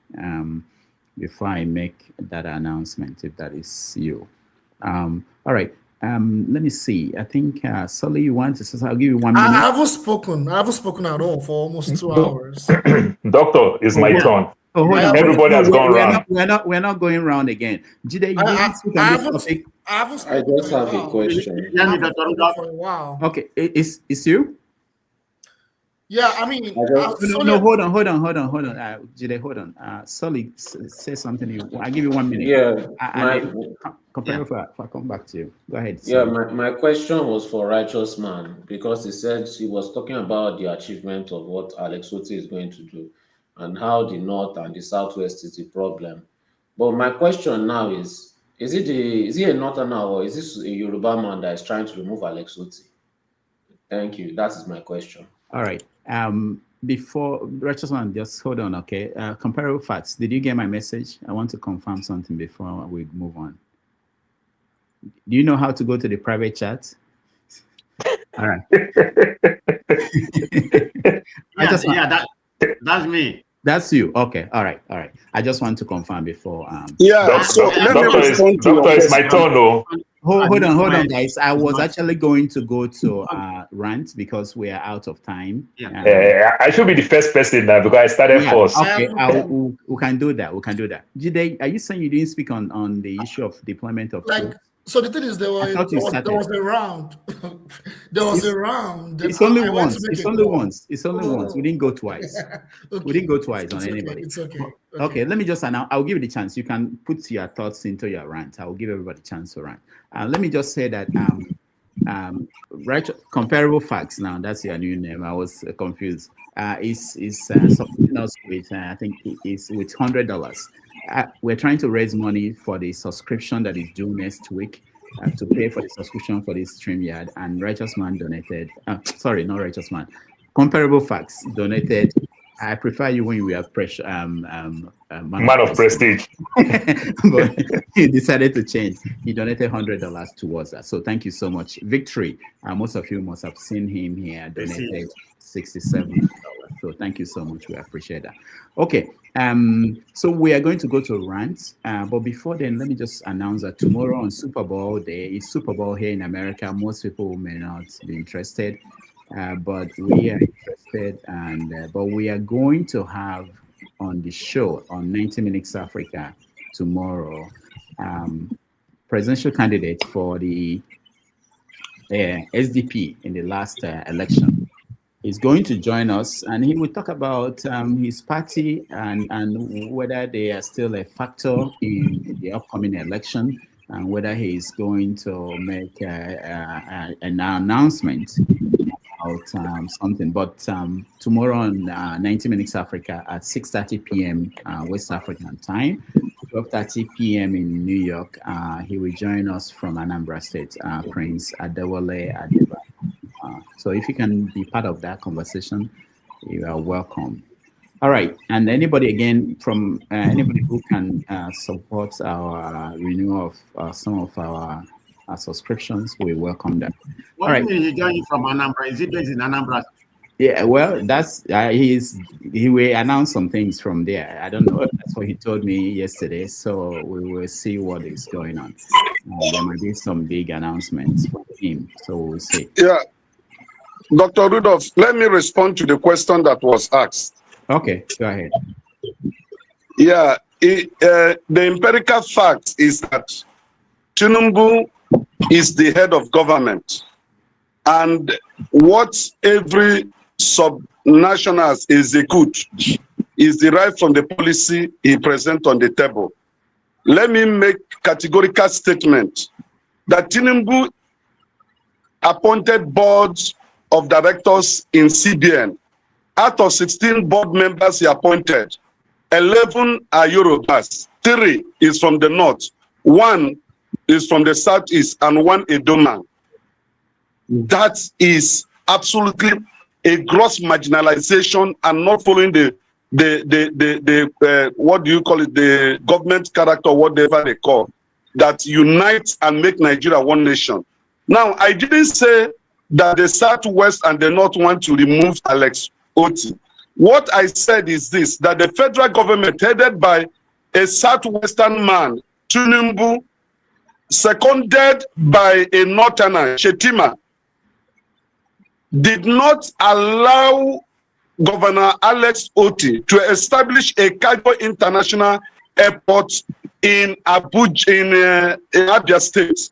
before I make that announcement, if that is you? All right. Let me see. I think, Sully, you want to say, I'll give you 1 minute. I haven't spoken at all for almost 2 hours. Doctor, it's my turn. Oh, hold on. Everybody has gone round. We're not going round again. Jide, I just have a question. For a while. Okay, it's you? Yeah, I mean, no, hold on. Jide, hold on. Sully, say something. I'll give you 1 minute. Yeah. I'll come back to you. Go ahead. Yeah, my question was for Righteous Man, because he said he was talking about the achievement of what Alex Otti is going to do and how the North and the Southwest is the problem. But my question now is he a Northerner, or is this a Yoruba man that is trying to remove Alex Otti? Thank you. That is my question. All right. Before Righteous Man, just hold on, okay? Comparable facts. Did you get my message? I want to confirm something before we move on. Do you know how to go to the private chat? All right. That's me. That's you. Okay. All right. I just want to confirm before. Doctor, it's my turn, though. Hold on, guys. I was actually going to go to rant because we are out of time. I should be the first person now because I started first. Okay, we can do that. Jide, are you saying you didn't speak on the issue of deployment of troops? So the thing is, there was a round. It's only once. We didn't go twice. Okay. We didn't go twice on anybody. It's okay. Okay, let me just announce. I'll give you the chance. You can put your thoughts into your rant. I will give everybody a chance to rant. Let me just say that comparable facts. Now that's your new name. I was confused. Is something else with I think it's with $100. We're trying to raise money for the subscription that is due next week to pay for the subscription for this StreamYard, and Righteous Man donated. Sorry, not Righteous Man. Comparable Facts donated. I prefer you when you were man of prestige. But he decided to change. He donated $100 towards that. So thank you so much. Victory. Most of you must have seen him here. Donated $67. So thank you so much. We appreciate that. Okay. So we are going to go to rants. But before then, let me just announce that tomorrow on Super Bowl Day, it's Super Bowl here in America. Most people may not be interested. But we are interested, and but we are going to have on the show on 90 Minutes Africa tomorrow, presidential candidate for the SDP in the last election. He's going to join us, and he will talk about his party and whether they are still a factor in the upcoming election, and whether he's going to make an announcement about something. But tomorrow on 90 Minutes Africa at 6:30 p.m. West African time, 12:30 p.m. in New York, he will join us from Anambra State, Prince Adewale Adeba. So if you can be part of that conversation, you are welcome. All right, and anybody again from anybody who can support our renewal of some of our subscriptions, we welcome them. What do you mean he joined from Anambra? Is he based in Anambra? Yeah, well, that's he will announce some things from there. I don't know. That's what he told me yesterday. So we will see what is going on. There might be some big announcements from him. So we'll see. Yeah. Dr. Rudolph, let me respond to the question that was asked. Okay, go ahead. Yeah, the empirical fact is that Tinubu is the head of government, and what every subnational execute is derived from the policy he presents on the table. Let me make categorical statement that Tinubu appointed boards of directors in CBN. Out of 16 board members he appointed, 11 are Yorubas, 3 is from the north, 1 is from the southeast, and 1 Edoman. That is absolutely a gross marginalization and not following the what do you call it, the government character, whatever they call, that unites and make Nigeria one nation. Now, I didn't say that the Southwest and the North want to remove Alex Oti. What I said is this, that the federal government headed by a Southwestern man, Tinubu, seconded by a Northerner, Shettima, did not allow Governor Alex Oti to establish a cargo international airport in Abuja, in Abia State,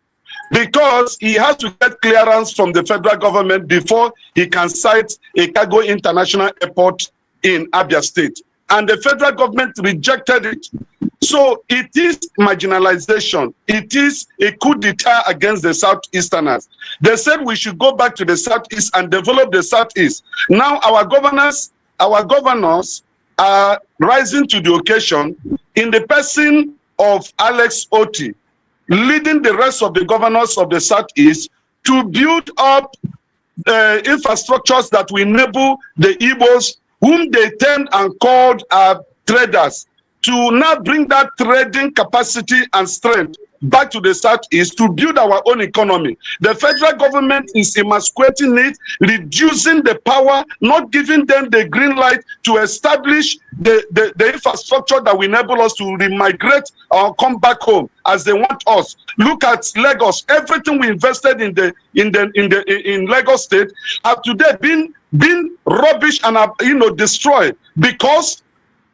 because he has to get clearance from the federal government before he can site a cargo international airport in Abia State. And the federal government rejected it. So it is marginalization. It is a coup d'etat against the Southeasterners. They said we should go back to the Southeast and develop the Southeast. Now our governors are rising to the occasion in the person of Alex Oti, leading the rest of the governors of the Southeast to build up infrastructures that will enable the Igbos, whom they termed and called traders, to now bring that trading capacity and strength back to the Southeast to build our own economy. The federal government is emasculating it, reducing the power, not giving them the green light to establish the infrastructure that will enable us to remigrate or come back home as they want us. Look at Lagos. Everything we invested in Lagos State have today been rubbish and destroyed because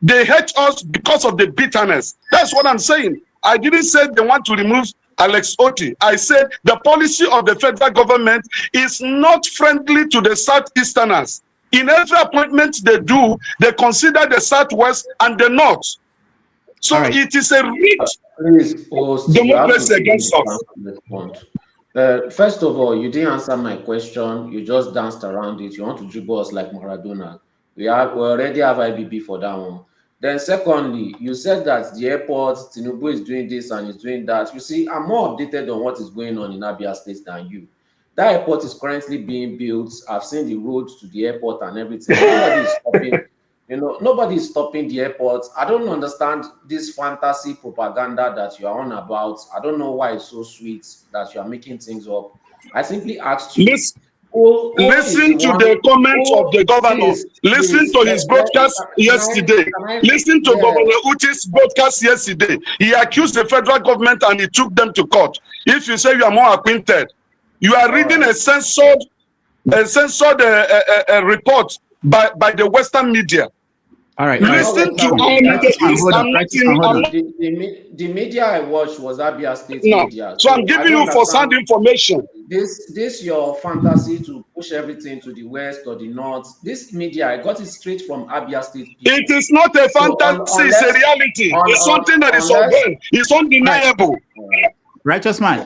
they hate us because of the bitterness. That's what I'm saying. I didn't say they want to remove Alex Oti. I said the policy of the federal government is not friendly to the Southeasterners. In every appointment they do, they consider the Southwest and the North. So it is a rich democracy against us. First of all, you didn't answer my question. You just danced around it. You want to dribble us like Maradona. We already have IBB for that one. Then secondly, you said that the airport, Tinubu is doing this and is doing that. You see, I'm more updated on what is going on in Abia State than you. That airport is currently being built. I've seen the roads to the airport and everything. Nobody is stopping. Nobody is stopping the airport. I don't understand this fantasy propaganda that you are on about. I don't know why it's so sweet that you are making things up. I simply asked you. Listen to the comments of the governor. Listen to his broadcast yesterday. Listen to Governor Uti's broadcast yesterday. He accused the federal government and he took them to court. If you say you are more acquainted, you are reading a censored report by the Western media. All right. Listen to the media I watched was Abia State no. media. So I'm giving you first-hand information. This your fantasy to push everything to the west or the north. This media, I got it straight from Abia State people. It is not a fantasy, it's a reality. It's something that is unveiled. It's undeniable. Righteous man.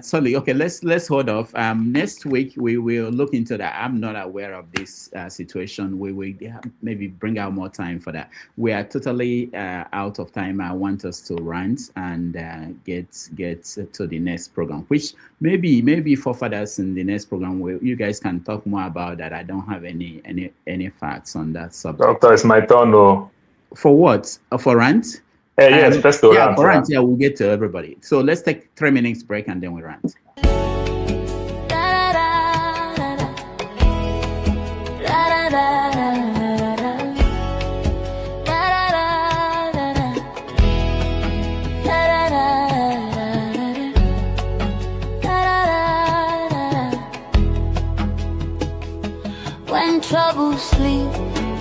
Sorry. Okay, let's hold off. Next week we will look into that. I'm not aware of this situation. We will maybe bring out more time for that. We are totally out of time. I want us to rant and get to the next program, which maybe for fathers in the next program where you guys can talk more about that. I don't have any facts on that subject. Doctor, it's my turn. No. For what? For rant? Yes, first to rant. For rant, we'll get to everybody. So let's take 3 minutes break and then we rant. When trouble sleep,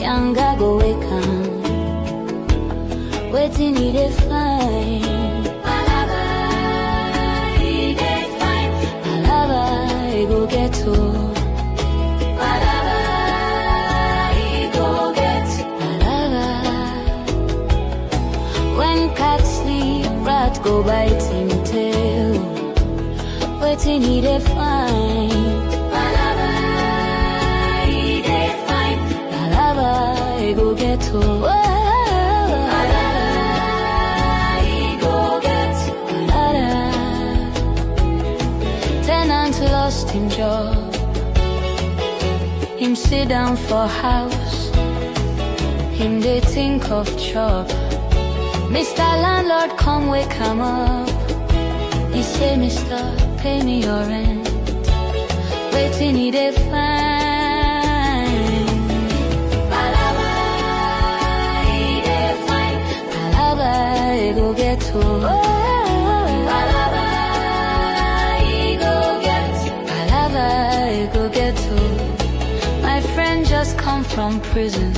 young guy go wake up. Waiting he dey find. Palava, he dey find. Palava, he go get to. Palava, he go get. Palava. When cat sleep, rat go bite him tail. Waiting he dey find. Palava, he dey find. Palava, he go get to. Lost him job, him sit down for house, him they think of chop. Mr. Landlord come wake him up. He say, Mister, pay me your rent. Waiting he dey find. Palava, he dey find. Palava, he go get to. Palava, go get to. My friend just come from prison.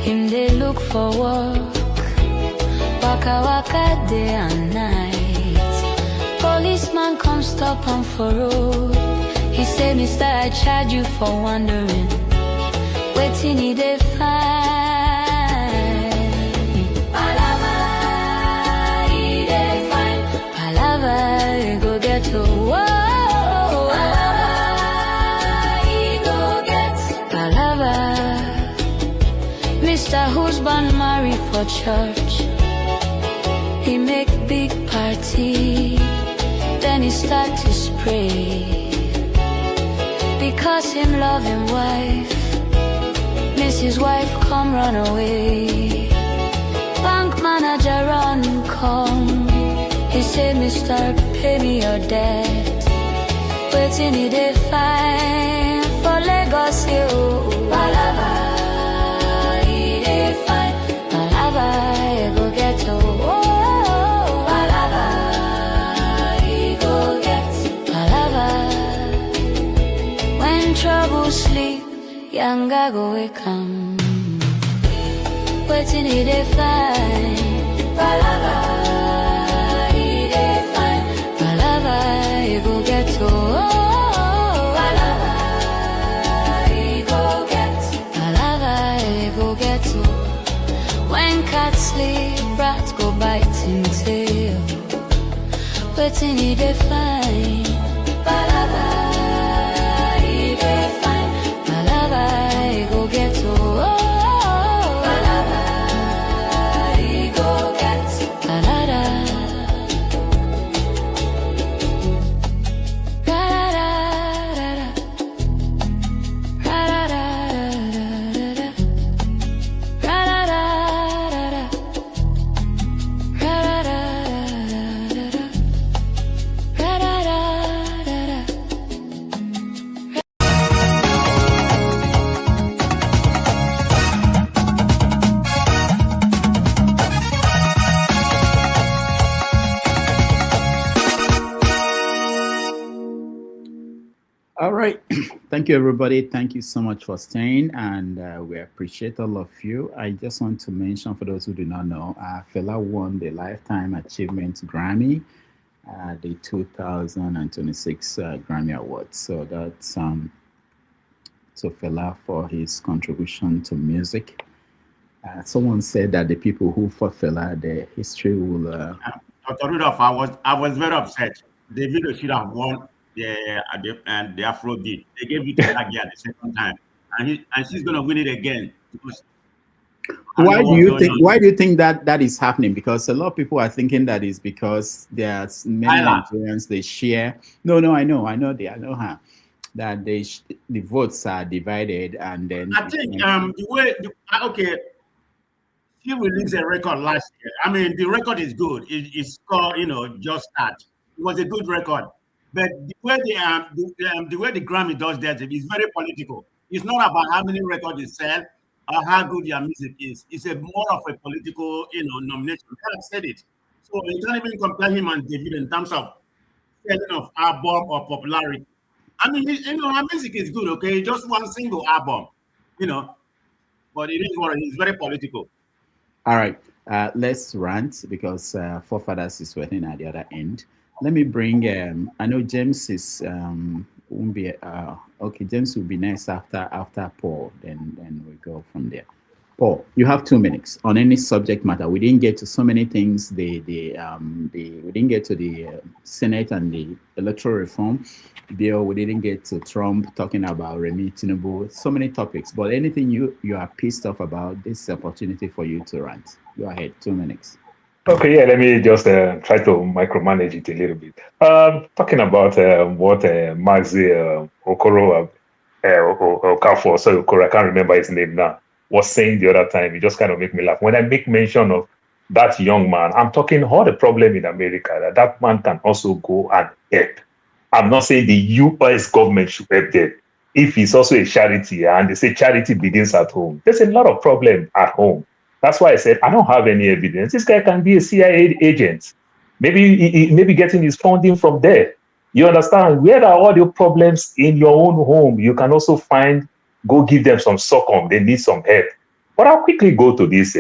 Him they look for work. Waka waka day and night. Policeman come stop him for road. He say, Mister, I charge you for wandering. Waiting he dey find. Palava, he dey find. Palava, he go get to. Mr. Husband marry for church. He make big party. Then he start to spray. Because him love him wife. Mrs. Wife come run away. Bank manager run come. He say, Mister, pay me your debt. Waiting he dey find. For Lagos, you Palava. Go get to. Palava, he go get. Palava. When trouble sleep, young guy go wake up. Waiting he dey find. Palava, he dey find. Palava, he go get to. Palava, he go get. Palava, he go get to. When cats sleep, rats go biting tail. Waiting he dey find. Palava, he dey find. Palava, he go get to. Palava, he go get. Palava. All right. Thank you, everybody. Thank you so much for staying, and we appreciate all of you. I just want to mention, for those who do not know, Fela won the Lifetime Achievement Grammy, the 2026 Grammy Awards. So that's to Fela for his contribution to music. Someone said that the people who fought Fela, the history will. Dr. Rudolph, I was very upset. Davido should have won the Afrobeat. They gave it to Nagi at the second time, and she's gonna win it again. Why do you think that is happening? Because a lot of people are thinking that is because there's many Nigerians they share. No, I know her. That the votes are divided, and then I think she released a record last year. I mean, the record is good. It's called, Just Start. It was a good record. But the way the Grammy does that is very political. It's not about how many records you sell or how good your music is. It's more of a political, nomination. I said it. So you can't even compare him and David in terms of selling of album or popularity. I mean, her music is good, okay? Just one single album, but it is what it is. Very political. All right, let's rant because Forefathers is waiting at the other end. Let me bring. I know James is won't be okay. James will be next after Paul. Then we go from there. Paul, you have 2 minutes on any subject matter. We didn't get to so many things. We didn't get to the Senate and the electoral reform bill. We didn't get to Trump talking about Remi, Tinubu. So many topics. But anything you are pissed off about, this is an opportunity for you to rant. Go ahead, 2 minutes. Okay, yeah, let me just try to micromanage it a little bit. Talking about what Maxi Okoro, Okafor, sorry, Okoro, I can't remember his name now, was saying the other time. It just kind of make me laugh. When I make mention of that young man, I'm talking all the problem in America, that man can also go and help. I'm not saying the US government should help them. If it's also a charity, and they say charity begins at home, there's a lot of problem at home. That's why I said, I don't have any evidence. This guy can be a CIA agent. Maybe getting his funding from there. You understand? Where are all the problems in your own home? You can also go give them some succumb. They need some help. But I'll quickly go to this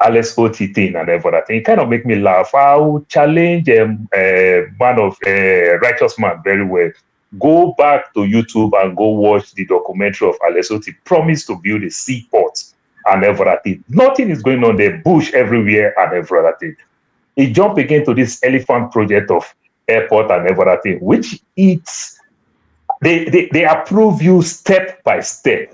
Alex OT thing and everything. It kind of make me laugh. I'll challenge man of righteous man very well. Go back to YouTube and go watch the documentary of Alex OT. Promised to build a seaport and everything. Nothing is going on there. Bush everywhere and everything. He jumped again to this elephant project of airport and everything, which they approve you step by step.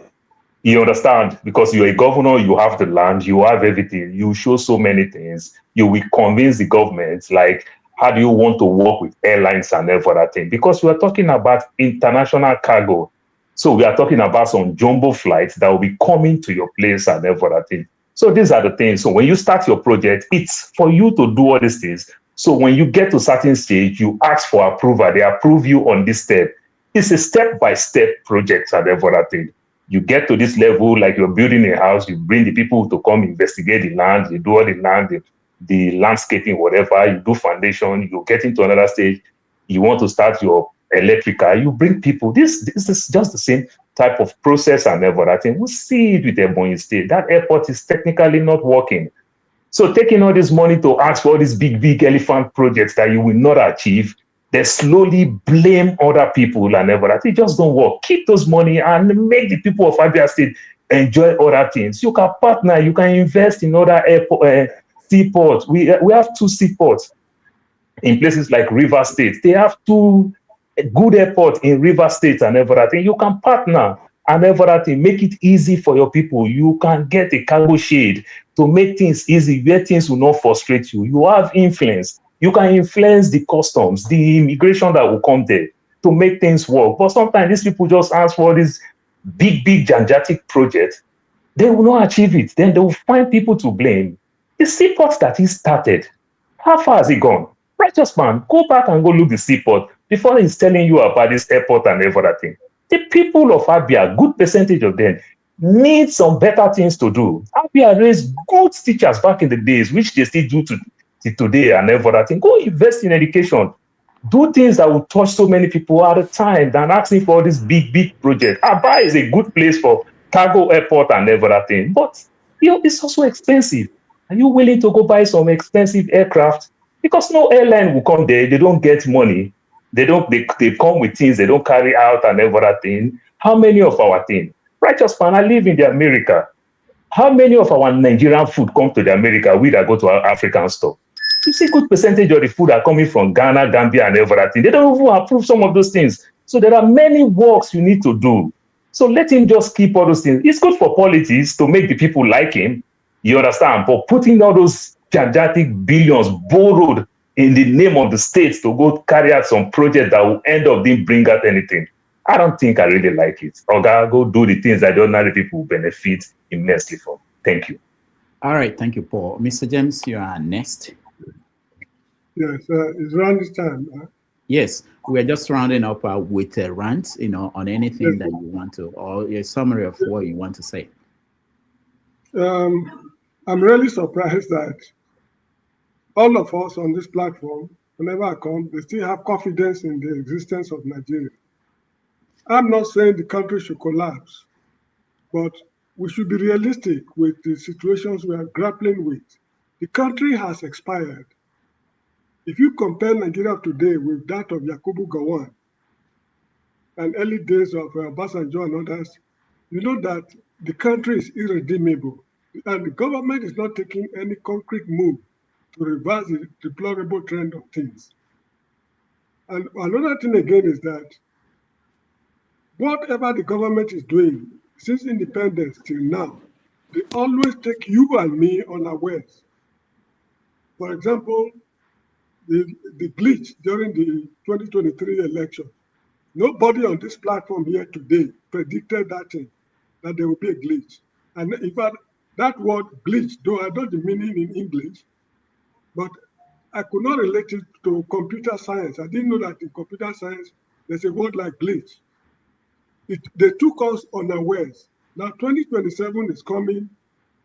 You understand? Because you're a governor, you have the land, you have everything. You show so many things. You will convince the government, like, how do you want to work with airlines and everything? Because we are talking about international cargo. So we are talking about some jumbo flights that will be coming to your place and everything. So these are the things. So when you start your project, it's for you to do all these things. So when you get to a certain stage, you ask for approval. They approve you on this step. It's a step-by-step project and everything. You get to this level, like you're building a house, you bring the people to come investigate the land, you do all the land, the landscaping, whatever, you do foundation, you get into another stage, you want to start your electrical, you bring people. This is just the same type of process and everything. We see it with Ebonyi State. That airport is technically not working. So taking all this money to ask for all these big elephant projects that you will not achieve, they slowly blame other people and everything. It just don't work. Keep those money and make the people of Abia State enjoy other things. You can partner, you can invest in other airport, seaports. We have 2 seaports in places like River State. They have 2 good airports in River State and everything. You can partner and everything. Make it easy for your people. You can get a cargo shade to make things easy, where things will not frustrate you. You have influence. You can influence the customs, the immigration that will come there to make things work. But sometimes these people just ask for this big gigantic project. They will not achieve it. Then they will find people to blame. The seaport that he started, how far has it gone? Righteous man, go back and go look the seaport before he's telling you about this airport and everything. The people of Abia, good percentage of them, need some better things to do. Abia raised good teachers back in the days, which they still do to today and everything. Go invest in education. Do things that will touch so many people at a time than asking for this big project. Aba is a good place for cargo airport and everything, but it's also expensive. Are you willing to go buy some expensive aircraft? Because no airline will come there. They don't get money. They come with things they don't carry out and everything. How many of our things? Righteous man, I live in the America. How many of our Nigerian food come to the America? We that go to our African store. You see, good percentage of the food are coming from Ghana, Gambia, and everything. They don't even approve some of those things. So there are many works you need to do. So let him just keep all those things. It's good for politics to make the people like him. You understand? But putting all those gigantic billions borrowed in the name of the states to go carry out some project that will end up didn't bring out anything. I don't think I really like it. Oga, go do the things that the ordinary people benefit immensely from. Thank you. All right, thank you, Paul. Mr. James, you are next. Yes, it's round time. Yes, we're just rounding up with a rant, on anything that you want to, or a summary of what you want to say. I'm really surprised that all of us on this platform, whenever I come, they still have confidence in the existence of Nigeria. I'm not saying the country should collapse, but we should be realistic with the situations we are grappling with. The country has expired. If you compare Nigeria today with that of Yakubu Gowon and early days of Obasanjo and others, you know that the country is irredeemable, and the government is not taking any concrete move to reverse the deplorable trend of things. And another thing again is that whatever the government is doing since independence till now, they always take you and me unawares. For example, the glitch during the 2023 election. Nobody on this platform here today predicted that thing, that there would be a glitch. And in fact, that word glitch, though I don't know the meaning in English, but I could not relate it to computer science. I didn't know that in computer science, there's a word like glitch. They took us unawares. Now 2027 is coming.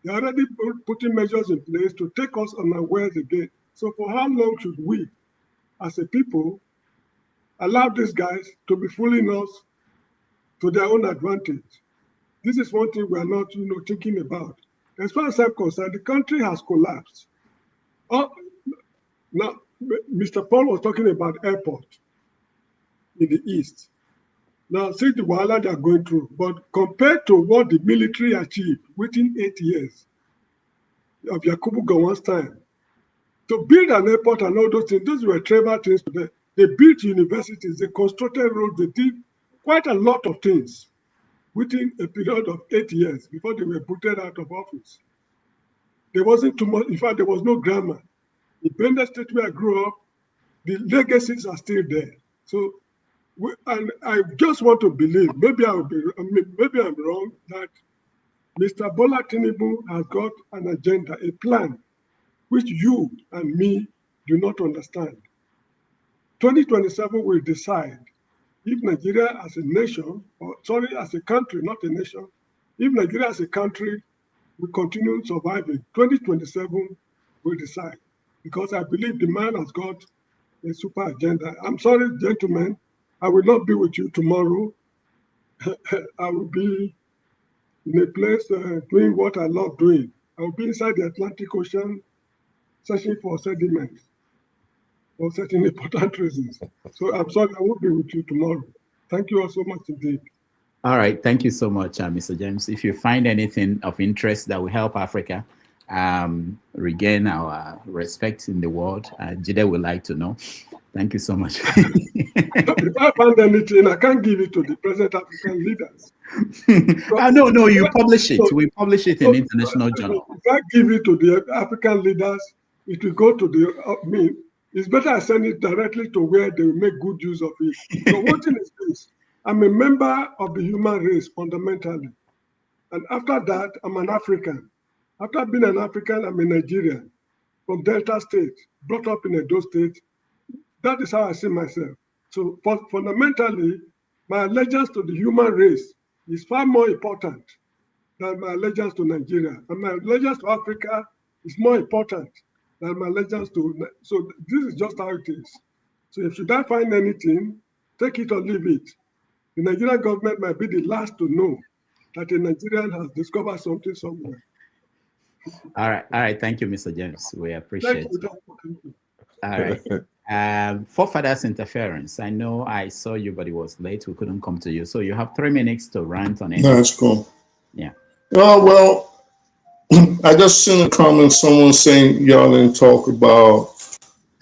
They're already putting measures in place to take us unawares again. So for how long should we, as a people, allow these guys to be fooling us to their own advantage? This is one thing we are not, thinking about. As far as I'm concerned, the country has collapsed. Now, Mr. Paul was talking about airport in the east. Now, see the wahala they are going through, but compared to what the military achieved within 8 years of Yakubu Gowon's time, to build an airport and all those things, those were tribal things today. They built universities, they constructed roads, they did quite a lot of things within a period of 8 years before they were booted out of office. There wasn't too much, in fact, there was no grammar. In Bender State where I grew up, the legacies are still there. So, and I just want to believe, maybe I'm wrong, that Mr. Bola Tinubu has got an agenda, a plan, which you and me do not understand. 2027 will decide if Nigeria as a nation, as a country, not a nation, if Nigeria as a country will continue surviving. 2027 will decide, because I believe the man has got a super agenda. I'm sorry, gentlemen, I will not be with you tomorrow. I will be in a place doing what I love doing. I will be inside the Atlantic Ocean searching for sediment for certain important reasons. So I'm sorry, I won't be with you tomorrow. Thank you all so much indeed. All right, thank you so much, Mr. James. If you find anything of interest that will help Africa regain our respect in the world, Jide would like to know. Thank you so much. If I find anything, I can't give it to the present African leaders. No, you publish it. We publish it in international journal. If I give it to the African leaders, it will go to the, it's better I send it directly to where they will make good use of it. So what thing is this? I'm a member of the human race fundamentally. And after that, I'm an African. After being an African, I'm a Nigerian from Delta State, brought up in Edo State. That is how I see myself. So fundamentally, my allegiance to the human race is far more important than my allegiance to Nigeria. And my allegiance to Africa is more important than my allegiance to, so this is just how it is. So if you don't find anything, take it or leave it. The Nigerian government might be the last to know that a Nigerian has discovered something somewhere. All right. Thank you, Mr. James. We appreciate it. All right. Forefathers interference. I know I saw you, but it was late. We couldn't come to you. So you have 3 minutes to rant on it. That's cool. Yeah. Oh, well, I just seen a comment, someone saying y'all didn't talk about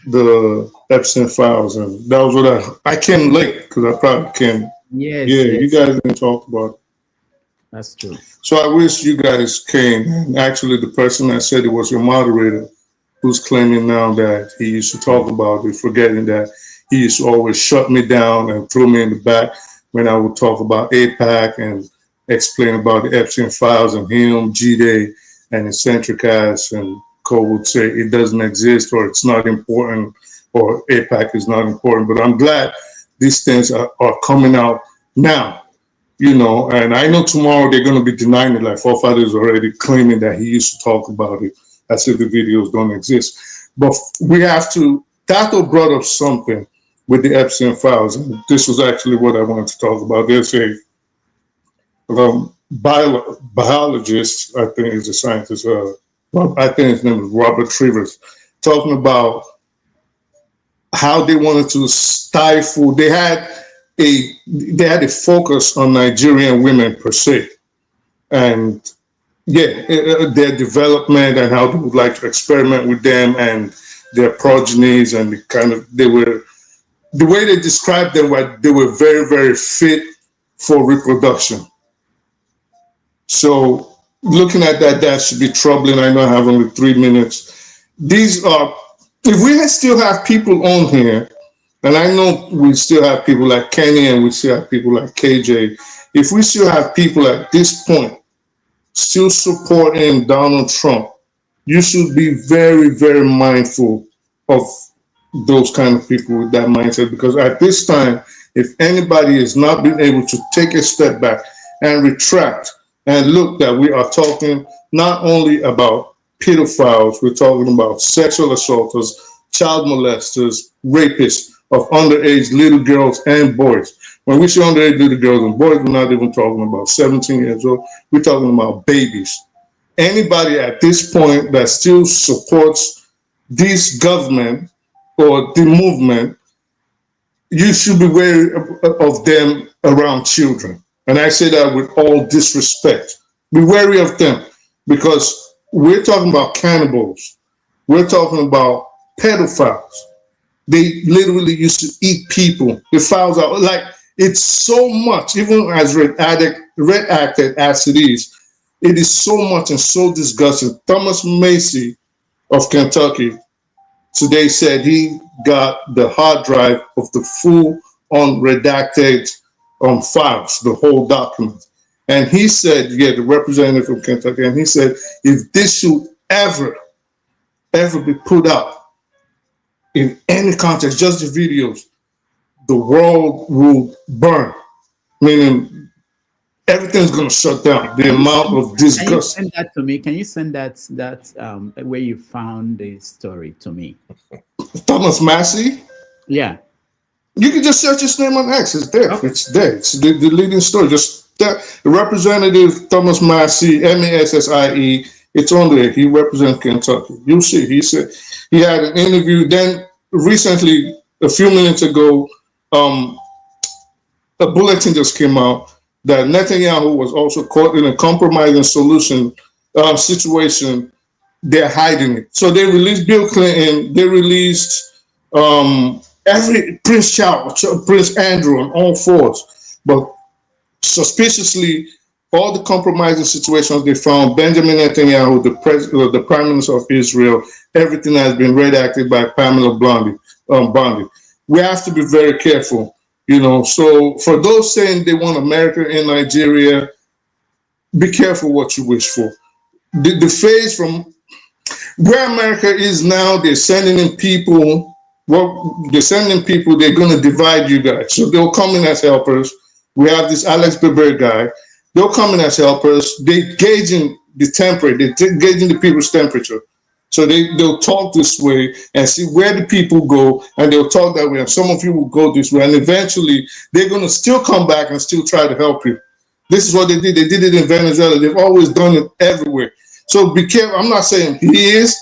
the Epstein files, and that was what I came late because I probably came. Yes. Yeah, you guys didn't talk about it. That's true. So I wish you guys came. And actually, the person that said it was your moderator, who's claiming now that he used to talk about it, forgetting that he used to always shut me down and throw me in the back when I would talk about APAC and explain about the Epstein files and him, G-Day, and eccentric ass, and Cole would say it doesn't exist or it's not important or APAC is not important. But I'm glad these things are coming out now, you know, and I know tomorrow they're going to be denying it, like Forefathers already claiming that he used to talk about it as if the videos don't exist. But we have to, Tato brought up something with the Epstein files, and this was actually what I wanted to talk about. There's a biologist, I think he's a scientist, I think his name is Robert Trivers, talking about how they wanted to stifle, they had a focus on Nigerian women per se. And yeah, their development and how they would like to experiment with them and their progenies, and the way they described them, they were very, very fit for reproduction. So looking at that should be troubling. I know I have only 3 minutes. These are, if we still have people on here, and I know we still have people like Kenny and we still have people like KJ, if we still have people at this point still supporting Donald Trump, you should be very, very mindful of those kind of people with that mindset, because at this time, if anybody has not been able to take a step back and retract and look that we are talking not only about pedophiles, we're talking about sexual assaulters, child molesters, rapists of underage little girls and boys. When we say underage little girls and boys, we're not even talking about 17 years old. We're talking about babies. Anybody at this point that still supports this government or the movement, you should be wary of them around children. And I say that with all disrespect. Be wary of them, because we're talking about cannibals. We're talking about pedophiles. They literally used to eat people. The files are like, it's so much, even as redacted as it is so much and so disgusting. Thomas Macy of Kentucky today said he got the hard drive of the full unredacted files, the whole document. And he said, yeah, the representative from Kentucky, and he said, if this should ever be put out in any context, just the videos, the world will burn. Meaning everything's going to shut down. The amount of disgust. Can you send that to me? Can you send that where you found the story to me? Thomas Massey? Yeah. You can just search his name on X. It's there. Okay. It's there. It's the leading story. Just that Representative Thomas Massey, Massie. It's on there. He represents Kentucky. You'll see. He said he had an interview. Then recently, a few minutes ago, a bulletin just came out that Netanyahu was also caught in a compromising situation. They're hiding it. So they released Bill Clinton. They released every Prince Charles, Prince Andrew, on all fours. But suspiciously, all the compromising situations they found, Benjamin Netanyahu, the Prime Minister of Israel, everything has been redacted by Pamela Bondi. We have to be very careful, you know. So for those saying they want America in Nigeria, be careful what you wish for. The phase from where America is now, they're sending in people. Well, they're sending people, they're going to divide you guys. So they'll come in as helpers. We have this Alex Beber guy. They'll come in as helpers. They're gauging the temperature. They're gauging the people's temperature. So they'll talk this way and see where the people go, and they'll talk that way. And some of you will go this way, and eventually they're going to still come back and still try to help you. This is what they did. They did it in Venezuela. They've always done it everywhere. So be careful. I'm not saying he is.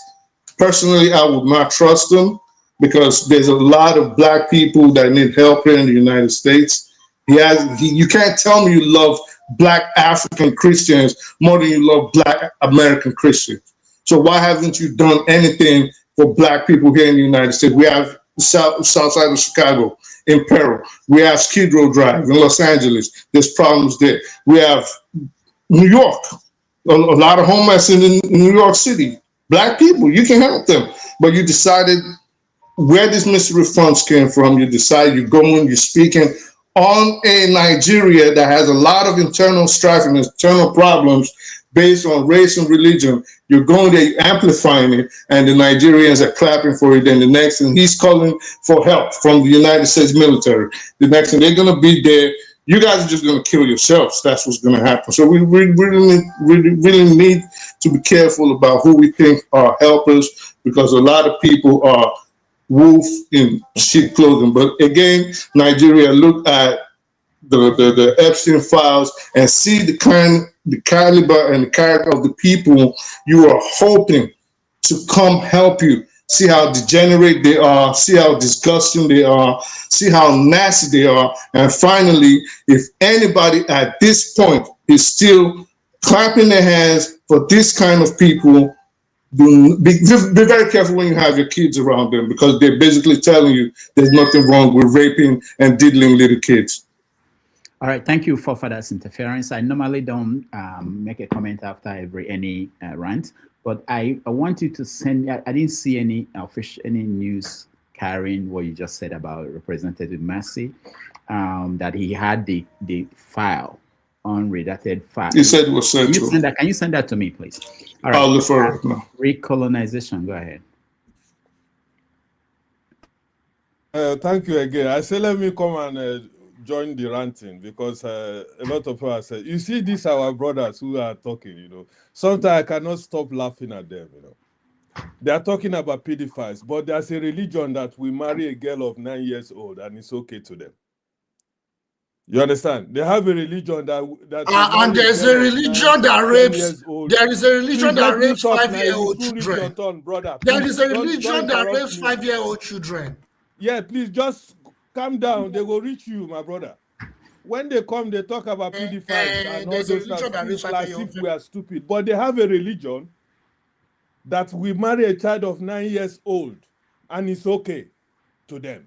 Personally, I would not trust him because there's a lot of black people that need help here in the United States. You can't tell me you love black African Christians more than you love black American Christians. So why haven't you done anything for black people here in the United States? We have south side of Chicago in peril. We have Skid Row Drive in Los Angeles. There's problems there. We have New York, a lot of homeless in New York City. Black people, you can help them. But you decided where these mystery funds came from. You decide you're going, you're speaking on a Nigeria that has a lot of internal strife and internal problems based on race and religion. You're going there, you're amplifying it, and the Nigerians are clapping for it. Then the next thing, he's calling for help from the United States military. The next thing, they're going to be there. You guys are just going to kill yourselves. That's what's going to happen. So we really need to be careful about who we think are helpers, because a lot of people are wolf in sheep clothing. But again, Nigeria, look at the Epstein files and see the caliber and the character of the people you are hoping to come help you. See how degenerate they are, see how disgusting they are, see how nasty they are. And finally, if anybody at this point is still clapping their hands for this kind of people, be very careful when you have your kids around them, because they're basically telling you there's nothing wrong with raping and diddling little kids. All right, thank you for that interference. I normally don't make a comment after any rant, but I want you to send. I didn't see any news carrying what you just said about Representative Massey, that he had the file, unredacted file. He said it was sent to him. Can you send that to me, please? All right. I'll look for it now. Recolonization. Go ahead. Thank you again. I say let me come and join the ranting, because a lot of people have said, you see, these are our brothers who are talking, you know. Sometimes I cannot stop laughing at them, you know. They are talking about pedophiles, but there's a religion that we marry a girl of 9 years old and it's okay to them. You understand? They have a religion that and there's a religion that rapes. There is a religion that rapes 5-year-old children. There is a religion that rapes 5-year-old children. Yeah, please just calm down. They will reach you, my brother. When they come, they talk about pedophiles and all those stuff as if we are stupid. But they have a religion that we marry a child of 9 years old and it's okay to them.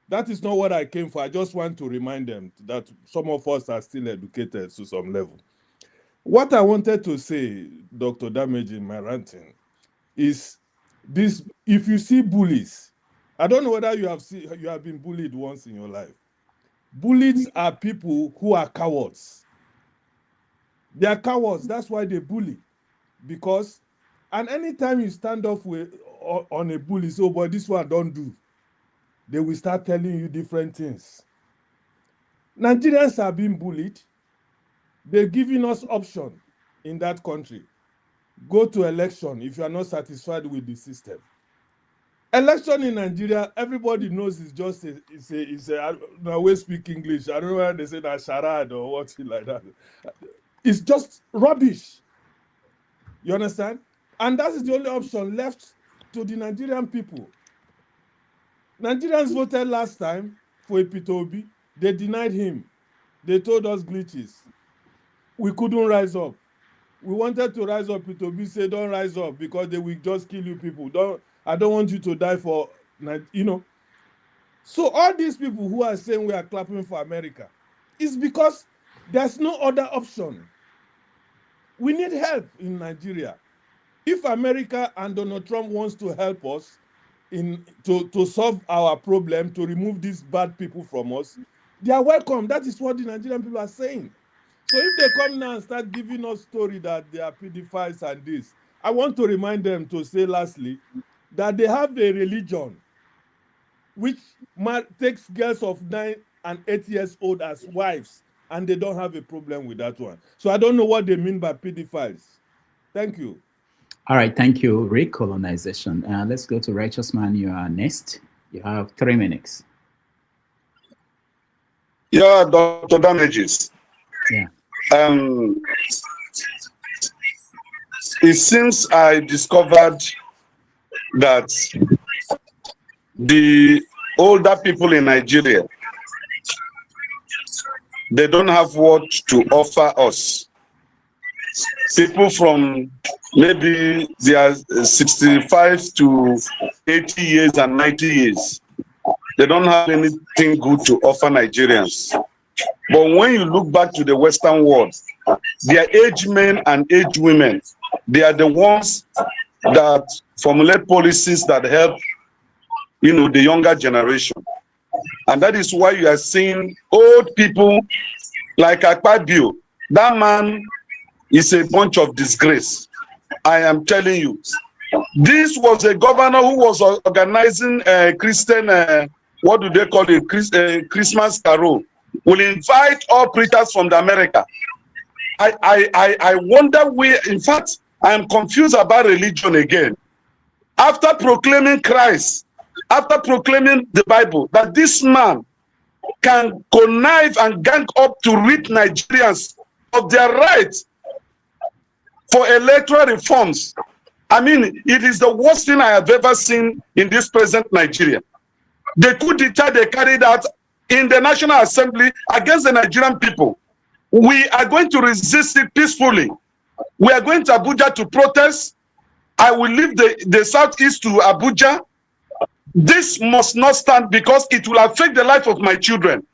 That is not what I came for. I just want to remind them that some of us are still educated to some level. What I wanted to say, Dr. Damage, in my ranting, is this: if you see bullies, I don't know whether you have been bullied once in your life. Bullies are people who are cowards. They are cowards. That's why they bully. Because, and anytime you stand up on a bully, so, but this one don't do, they will start telling you different things. Nigerians are being bullied. They're giving us option in that country. Go to election if you are not satisfied with the system. Election in Nigeria, everybody knows it's just I always speak English. I don't know whether they say that charade or what like that. It's just rubbish. You understand? And that is the only option left to the Nigerian people. Nigerians voted last time for Epitobi. They denied him. They told us glitches. We couldn't rise up. We wanted to rise up. Epitobi said, don't rise up because they will just kill you people. I don't want you to die for, you know. So all these people who are saying we are clapping for America, it's because there's no other option. We need help in Nigeria. If America and Donald Trump wants to help us to solve our problem, to remove these bad people from us, they are welcome. That is what the Nigerian people are saying. So if they come now and start giving us story that they are pedophiles and this, I want to remind them to say lastly that they have a religion which takes girls of 9 and 8 years old as wives, and they don't have a problem with that one. So I don't know what they mean by pedophiles. Thank you. All right, thank you. Recolonization. Let's go to Righteous Man. You are next. You have 3 minutes. Yeah, Dr. Damages. Yeah. It seems I discovered that the older people in Nigeria, they don't have what to offer us. People from maybe they are 65 to 80 years and 90 years. They don't have anything good to offer Nigerians. But when you look back to the Western world, their aged men and aged women, they are the ones that formulate policies that help, the younger generation. And that is why you are seeing old people like Akpabio. That man is a bunch of disgrace. I am telling you. This was a governor who was organizing a Christian, what do they call it, Christmas carol. Will invite all preachers from the America. I wonder where, in fact, I am confused about religion again. After proclaiming Christ, after proclaiming the Bible, that this man can connive and gang up to rid Nigerians of their rights for electoral reforms. I mean, it is the worst thing I have ever seen in this present Nigeria. The coup d'etat they carried out in the National Assembly against the Nigerian people. We are going to resist it peacefully. We are going to Abuja to protest. I will leave the southeast to Abuja. This must not stand because it will affect the life of my children.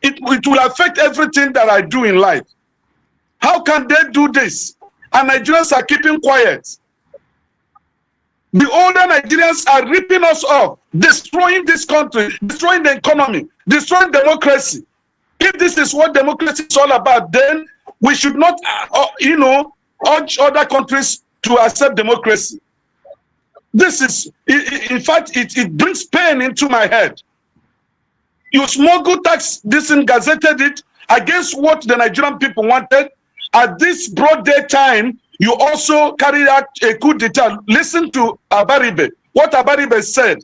It will affect everything that I do in life. How can they do this? And Nigerians are keeping quiet. The older Nigerians are ripping us off, destroying this country, destroying the economy, destroying democracy. If this is what democracy is all about, then we should not, urge other countries to accept democracy. This is, in fact, it brings pain into my head. You smuggle tax, this and gazetted it against what the Nigerian people wanted. At this broad daytime, you also carried out a coup d'etat. Listen to Abaribe, what Abaribe said.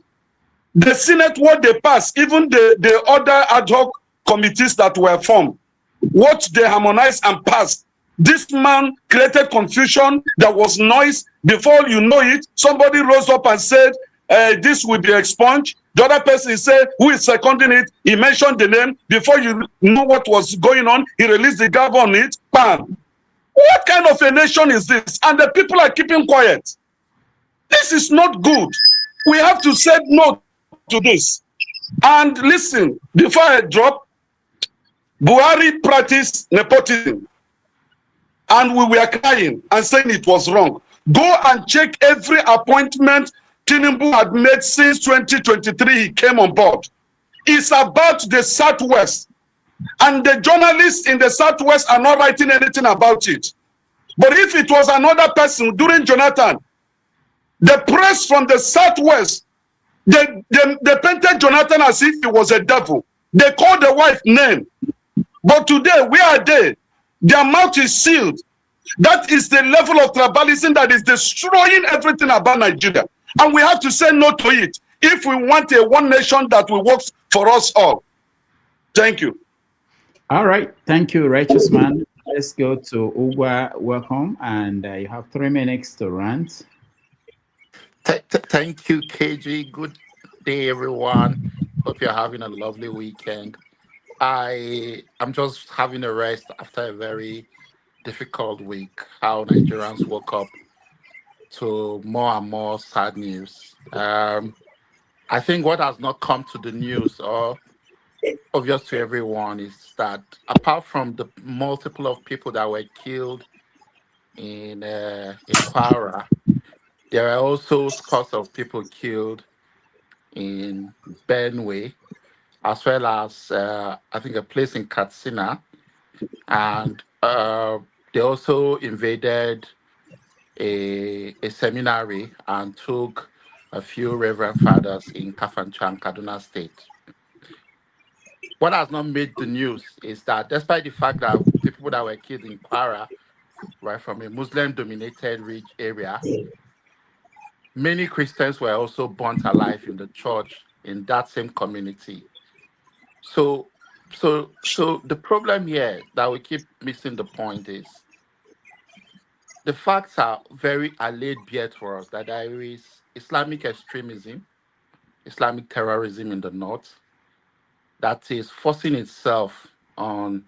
The Senate, what they passed, even the other ad hoc committees that were formed, what they harmonized and passed. This man created confusion. There was noise. Before you know it, somebody rose up and said, this will be expunged. The other person said, who is seconding it? He mentioned the name. Before you know what was going on, he released the gavel on it. Bam. What kind of a nation is this? And the people are keeping quiet. This is not good. We have to say no to this. And listen, before I drop, Buhari practiced nepotism. And we were crying and saying it was wrong. Go and check every appointment Tinubu had made since 2023 he came on board. It's about the Southwest. And the journalists in the Southwest are not writing anything about it. But if it was another person during Jonathan, the press from the Southwest, they painted Jonathan as if he was a devil. They called the wife name. But today, where are they? Their mouth is sealed. That is the level of tribalism that is destroying everything about Nigeria. And we have to say no to it if we want a one nation that will work for us all. Thank you. All right. Thank you, Righteous Man. Let's go to Ugwa. Welcome. And you have 3 minutes to rant. Thank you, KG. Good day, everyone. Hope you're having a lovely weekend. I'm just having a rest after a very difficult week. How Nigerians woke up to more and more sad news. I think what has not come to the news or obvious to everyone is that apart from the multiple of people that were killed in Kwara, there are also scores of people killed in Benue, as well as I think a place in Katsina, and they also invaded a seminary and took a few reverend fathers in Kafanchan, Kaduna State. What has not made the news is that despite the fact that the people that were killed in Kwara were from a Muslim-dominated area, many Christians were also burnt alive in the church in that same community. So the problem here that we keep missing the point is the facts are laid bare for us that there is Islamic extremism, Islamic terrorism in the north that is forcing itself on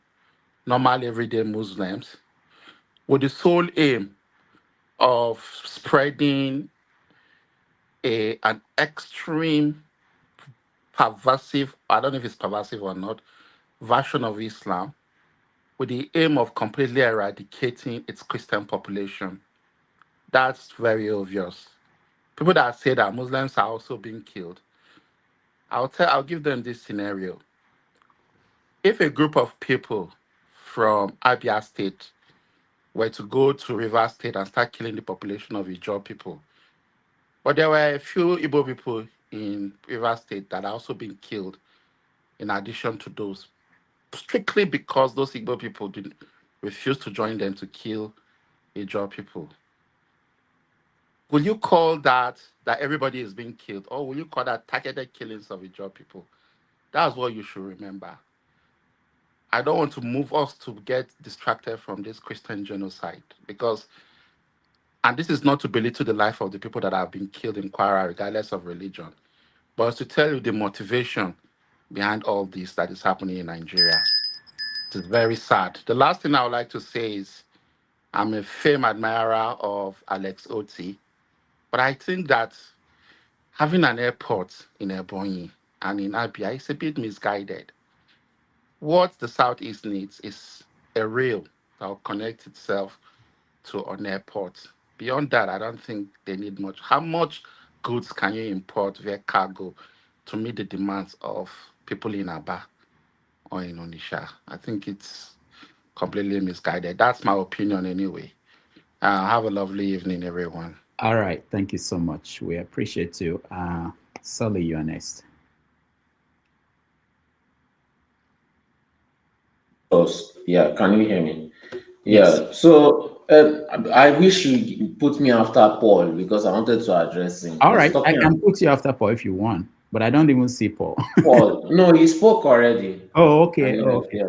normal everyday Muslims with the sole aim of spreading an extreme, pervasive, I don't know if it's pervasive or not, version of Islam with the aim of completely eradicating its Christian population. That's very obvious. People that say that Muslims are also being killed, I'll give them this scenario. If a group of people from Abia State were to go to River State and start killing the population of Ijaw people, but there were a few Igbo people in River State that are also being killed in addition to those, strictly because those Igbo people refused to join them to kill Ijaw people. Will you call that everybody is being killed, or will you call that targeted killings of Ijaw people? That's what you should remember. I don't want to move us to get distracted from this Christian genocide because, and this is not to belittle the life of the people that have been killed in Kwara, regardless of religion, but it's to tell you the motivation behind all this that is happening in Nigeria. It's very sad. The last thing I would like to say is I'm a firm admirer of Alex Oti, but I think that having an airport in Ebonyi and in Abia is a bit misguided. What the Southeast needs is a rail that will connect itself to an airport. Beyond that, I don't think they need much. How much goods can you import via cargo to meet the demands of people in Aba or in Onisha? I think it's completely misguided. That's my opinion anyway. Have a lovely evening, everyone. All right. Thank you so much. We appreciate you. Sully, you're next. Yeah, can you hear me? Yeah, so I wish you put me after Paul because I wanted to address him. All right, I can put you after Paul if you want, but I don't even see Paul. Paul, no, he spoke already. Oh, okay. Yeah. Okay.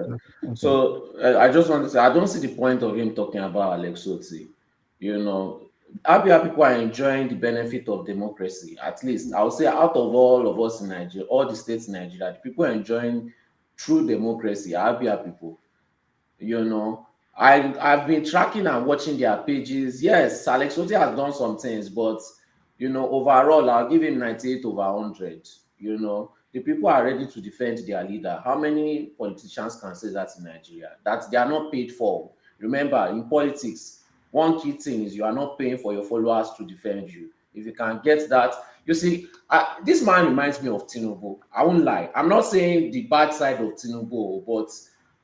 So I just want to say I don't see the point of him talking about Alex Oti. You know, Abia people are enjoying the benefit of democracy. At least I would say out of all of us in Nigeria, all the states in Nigeria, the people are enjoying true democracy. Abia people, you know. I've been tracking and watching their pages. Yes, Alex Oti has done some things, but you know, overall, I'll give him 98 over 100. You know, the people are ready to defend their leader. How many politicians can say that in Nigeria? That they are not paid for. Remember, in politics, one key thing is you are not paying for your followers to defend you. If you can get that, you see, this man reminds me of Tinubu. I won't lie. I'm not saying the bad side of Tinubu, but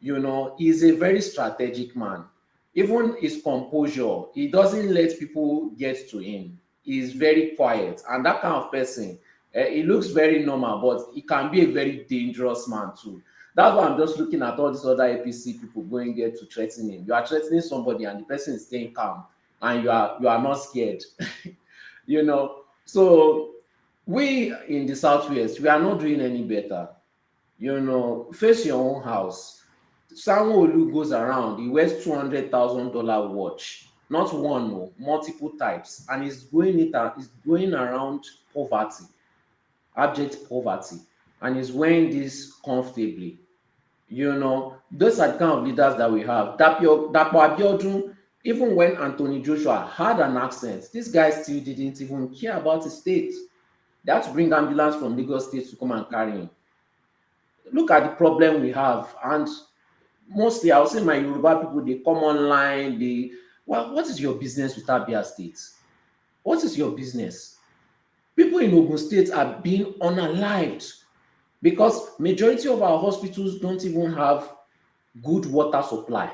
you know, he's a very strategic man. Even his composure, he doesn't let people get to him. He's very quiet, and that kind of person, he looks very normal, but he can be a very dangerous man too. That's why I'm just looking at all these other APC people going there to threaten him. You are threatening somebody, and the person is staying calm, and you are not scared. You know, so we in the Southwest, we are not doing any better. You know, face your own house. Sanwo-Olu goes around, he wears $200,000 watch, not one, no, multiple types, and he's going around poverty, abject poverty, and he's wearing this comfortably. You know, those are the kind of leaders that we have. Dapo Abiodun, even when Anthony Joshua had an accent, this guy still didn't even care about his state. They had to bring ambulance from Lagos State to come and carry him. Look at the problem we have, and mostly, I'll say my Yoruba people, they come online, what is your business with Abia State? What is your business? People in Ogun State are being unalived because majority of our hospitals don't even have good water supply.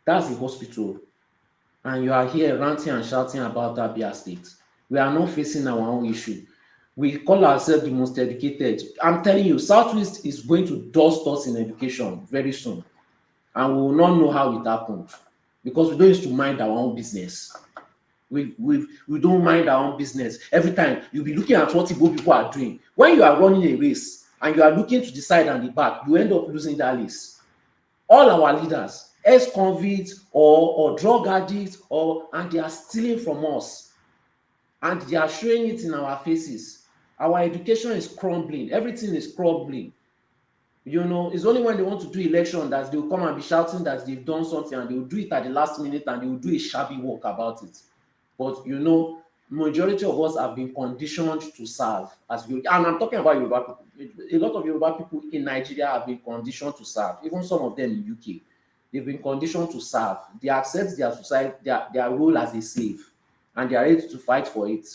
That's the hospital. And you are here ranting and shouting about Abia State. We are not facing our own issue. We call ourselves the most educated. I'm telling you, Southwest is going to dust us in education very soon. And we will not know how it happened because we don't used to mind our own business. We don't mind our own business. Every time you'll be looking at what Igbo people are doing. When you are running a race and you are looking to the side and the back, you end up losing that race. All our leaders, ex-convicts or drug addicts, and they are stealing from us. And they are showing it in our faces. Our education is crumbling. Everything is crumbling. You know, it's only when they want to do election that they'll come and be shouting that they've done something, and they'll do it at the last minute, and they'll do a shabby work about it. But you know, majority of us have been conditioned to serve. And I'm talking about Yoruba people. A lot of Yoruba people in Nigeria have been conditioned to serve. Even some of them in UK, they've been conditioned to serve. They accept their society, their role as a slave, and they are ready to fight for it.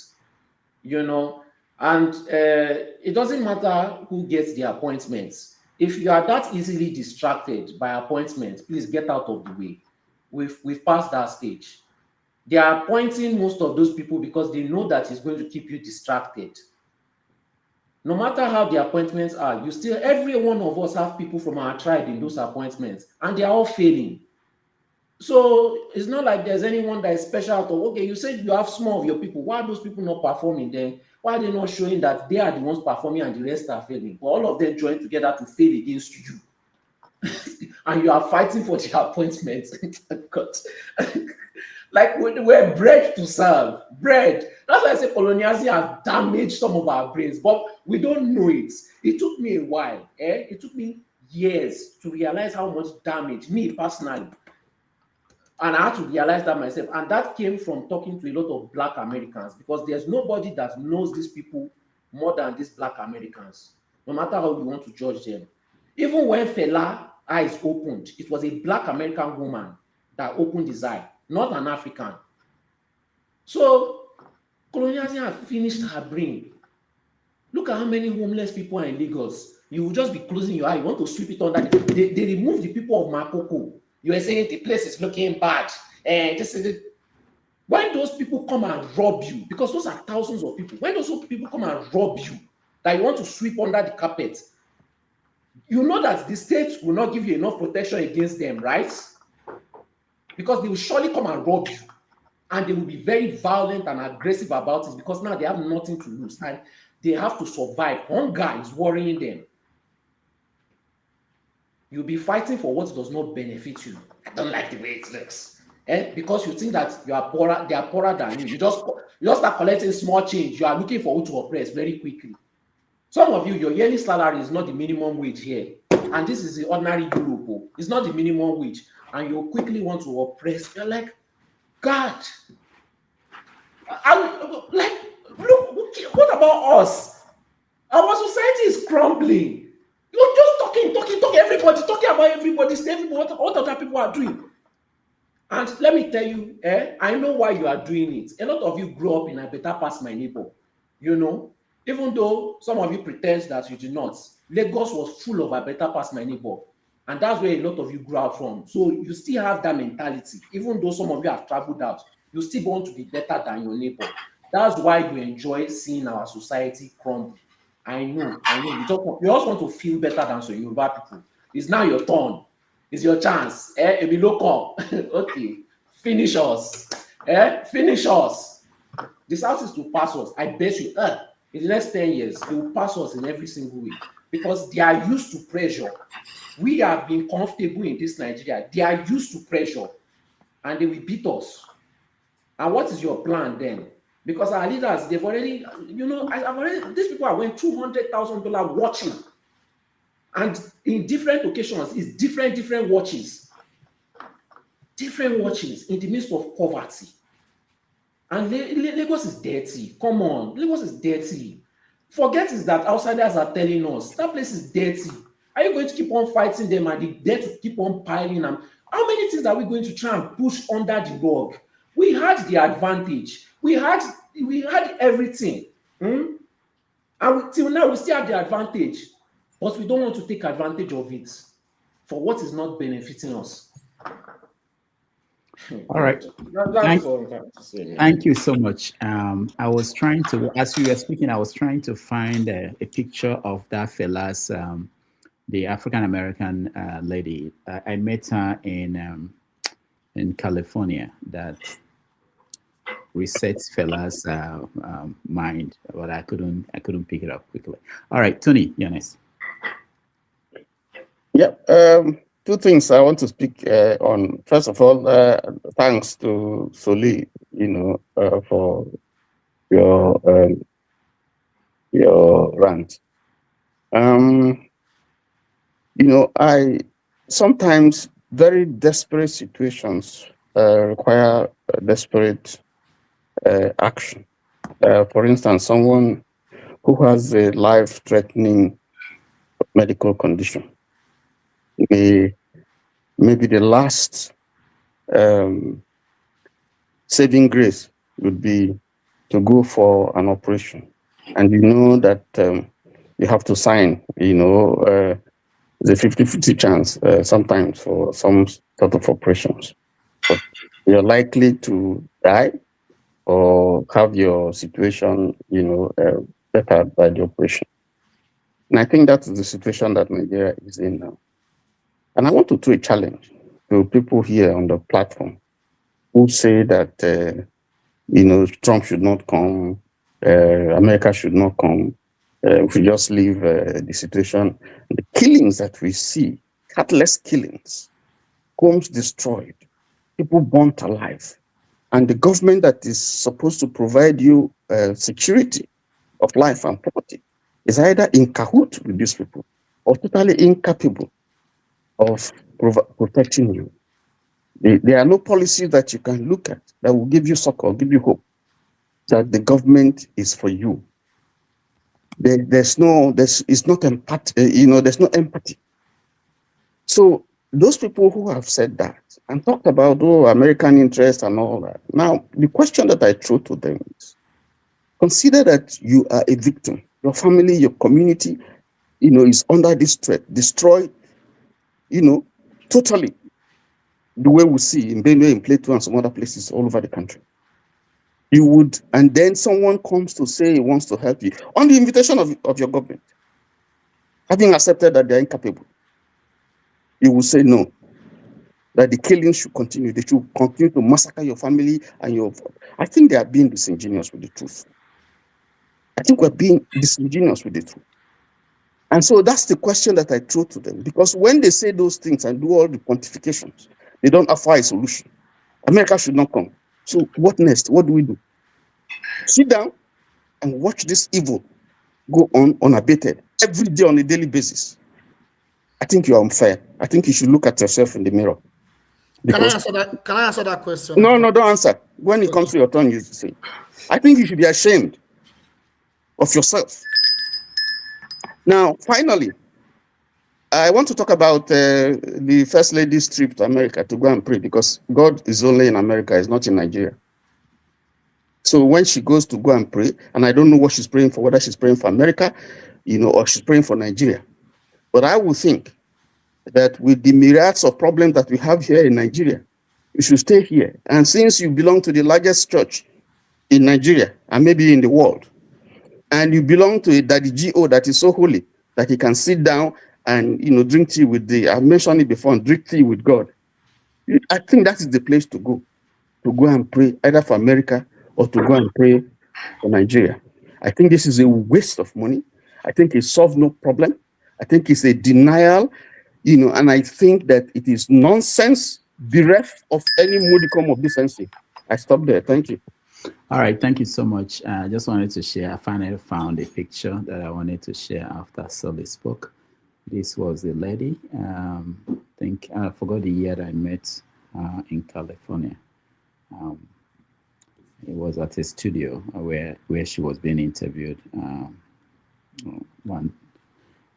You know, and it doesn't matter who gets the appointments. If you are that easily distracted by appointments, please get out of the way. We've passed that stage. They are appointing most of those people because they know that it's going to keep you distracted. No matter how the appointments are, every one of us have people from our tribe in those appointments, and they are all failing. So it's not like there's anyone that is special. Okay, you said you have small of your people. Why are those people not performing then? Why are they not showing that they are the ones performing and the rest are failing? But all of them join together to fail against you. And you are fighting for the appointment. God. Like we're bred to serve. Bred. That's why I say colonialism has damaged some of our brains, but we don't know it. It took me a while. It took me years to realize how much damage, me personally. And I had to realize that myself. And that came from talking to a lot of Black Americans, because there's nobody that knows these people more than these Black Americans, no matter how you want to judge them. Even when Fela eyes opened, it was a Black American woman that opened his eye, not an African. So colonialism has finished her brain. Look at how many homeless people are in Lagos. You will just be closing your eye. You want to sweep it under. They remove the people of Makoko. You are saying the place is looking bad. When those people come and rob you, because those are thousands of people, when those people come and rob you, that you want to sweep under the carpet, you know that the state will not give you enough protection against them, right? Because they will surely come and rob you, and they will be very violent and aggressive about it, because now they have nothing to lose and they have to survive. Hunger is worrying them. You'll be fighting for what does not benefit you. I don't like the way it looks. Because you think that you are poorer, they are poorer than you. You just start collecting small change. You are looking for who to oppress very quickly. Some of you, your yearly salary is not the minimum wage here. And this is the ordinary Europe. It's not the minimum wage. And you quickly want to oppress. You're like, God. Look, what about us? Our society is crumbling. You're just talking, everybody, talking about everybody, what other people are doing. And let me tell you, I know why you are doing it. A lot of you grew up in a better past my neighbor. You know, even though some of you pretend that you do not, Lagos was full of a better past my neighbor. And that's where a lot of you grew up from. So you still have that mentality. Even though some of you have traveled out, you still want to be better than your neighbor. That's why you enjoy seeing our society crumble. I know. You also want to feel better than some Yoruba people. It's now your turn. It's your chance. Okay. Finish us. Finish us. The South is to pass us. I bet you, in the next 10 years, they will pass us in every single way, because they are used to pressure. We have been comfortable in this Nigeria. They are used to pressure, and they will beat us. And what is your plan then? Because our leaders, they've already, these people are winning $200,000 watching. And in different occasions, it's different watches. Different watches in the midst of poverty. And Lagos is dirty. Come on, Lagos is dirty. Forget is that outsiders are telling us that place is dirty. Are you going to keep on fighting them and the debt to keep on piling them? How many things are we going to try and push under the rug? We had the advantage. We had everything. And till now, we still have the advantage. But we don't want to take advantage of it for what is not benefiting us. All right. Thank you so much. I was trying to, as you were speaking, I was trying to find a picture of that fella's, the African-American lady. I met her in California. That reset Fela's mind, but I couldn't pick it up quickly. All right, Tony, you're next. Yeah, two things I want to speak on. First of all, thanks to Soli, for your rant. I sometimes very desperate situations require desperate action. For instance, someone who has a life-threatening medical condition. Maybe the last saving grace would be to go for an operation, and you know that you have to sign. The 50-50 chance sometimes for some sort of operations, but you're likely to die or have your situation, bettered by the operation. And I think that is the situation that Nigeria is in now. And I want to throw a challenge to people here on the platform who say that, Trump should not come, America should not come, if we just leave the situation. The killings that we see, heartless killings, homes destroyed, people burnt alive, and the government that is supposed to provide you security of life and property is either in cahoots with these people or totally incapable of protecting you. There are no policies that you can look at that will give you succor, give you hope that the government is for you. There's no empathy. So those people who have said that and talked about American interest and all that. Now, the question that I throw to them is, consider that you are a victim. Your family, your community, is under this threat, destroyed, totally, the way we see in Benue, in Plateau, and some other places all over the country. You would, and then someone comes to say he wants to help you on the invitation of your government, having accepted that they're incapable. You will say no, that the killing should continue. They should continue to massacre your family and your. I think they are being disingenuous with the truth. I think we're being disingenuous with the truth. And so that's the question that I throw to them, because when they say those things and do all the quantifications, they don't offer a solution. America should not come. So what next? What do we do? Sit down and watch this evil go on unabated every day on a daily basis. I think you are unfair. I think you should look at yourself in the mirror. Can I answer that question? No, don't answer. When it comes to your turn, you say. I think you should be ashamed of yourself. Now, finally, I want to talk about the First Lady's trip to America to go and pray, because God is only in America, it's not in Nigeria. So when she goes to go and pray, and I don't know what she's praying for, whether she's praying for America, or she's praying for Nigeria. But I would think that with the myriads of problems that we have here in Nigeria, you should stay here. And since you belong to the largest church in Nigeria, and maybe in the world, and you belong to a Daddy G.O. that is so holy that he can sit down and drink tea with I've mentioned it before, and drink tea with God. I think that is the place to go and pray, either for America or to go and pray for Nigeria. I think this is a waste of money. I think it solves no problem. I think it's a denial, and I think that it is nonsense, bereft of any modicum of decency. I stop there. Thank you. All right, thank you so much. I just wanted to share. I finally found a picture that I wanted to share after Sully spoke. This was the lady. I think I forgot the year that I met in California. It was at a studio where she was being interviewed.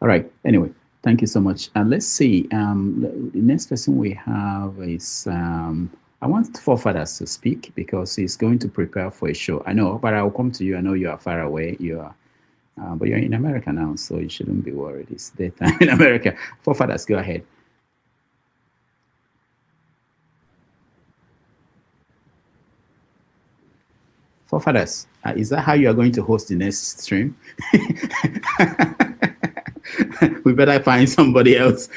All right. Anyway, thank you so much. And let's see. The next person we have is. I want Forefathers to speak because he's going to prepare for a show. I know, but I'll come to you. I know you are far away. You are, but you're in America now, so you shouldn't be worried. It's daytime in America. Forefathers, go ahead. Forefathers, is that how you are going to host the next stream? We better find somebody else.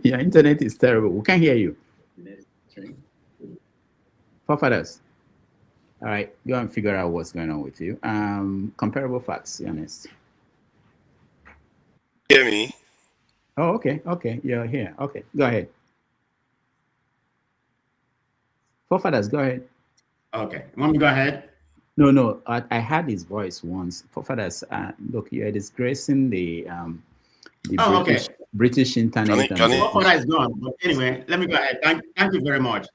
Your internet is terrible. We can't hear you. Forefathers. All right, go and figure out what's going on with you. Comparable facts, honest. Hear me? Oh, okay, okay, you're here. Okay, go ahead. Forefathers, go ahead. Okay, want me to go ahead? No, I had his voice once. Forefathers, look, you're disgracing the British internet. Forefather is gone, but anyway, let me go ahead. Thank you very much.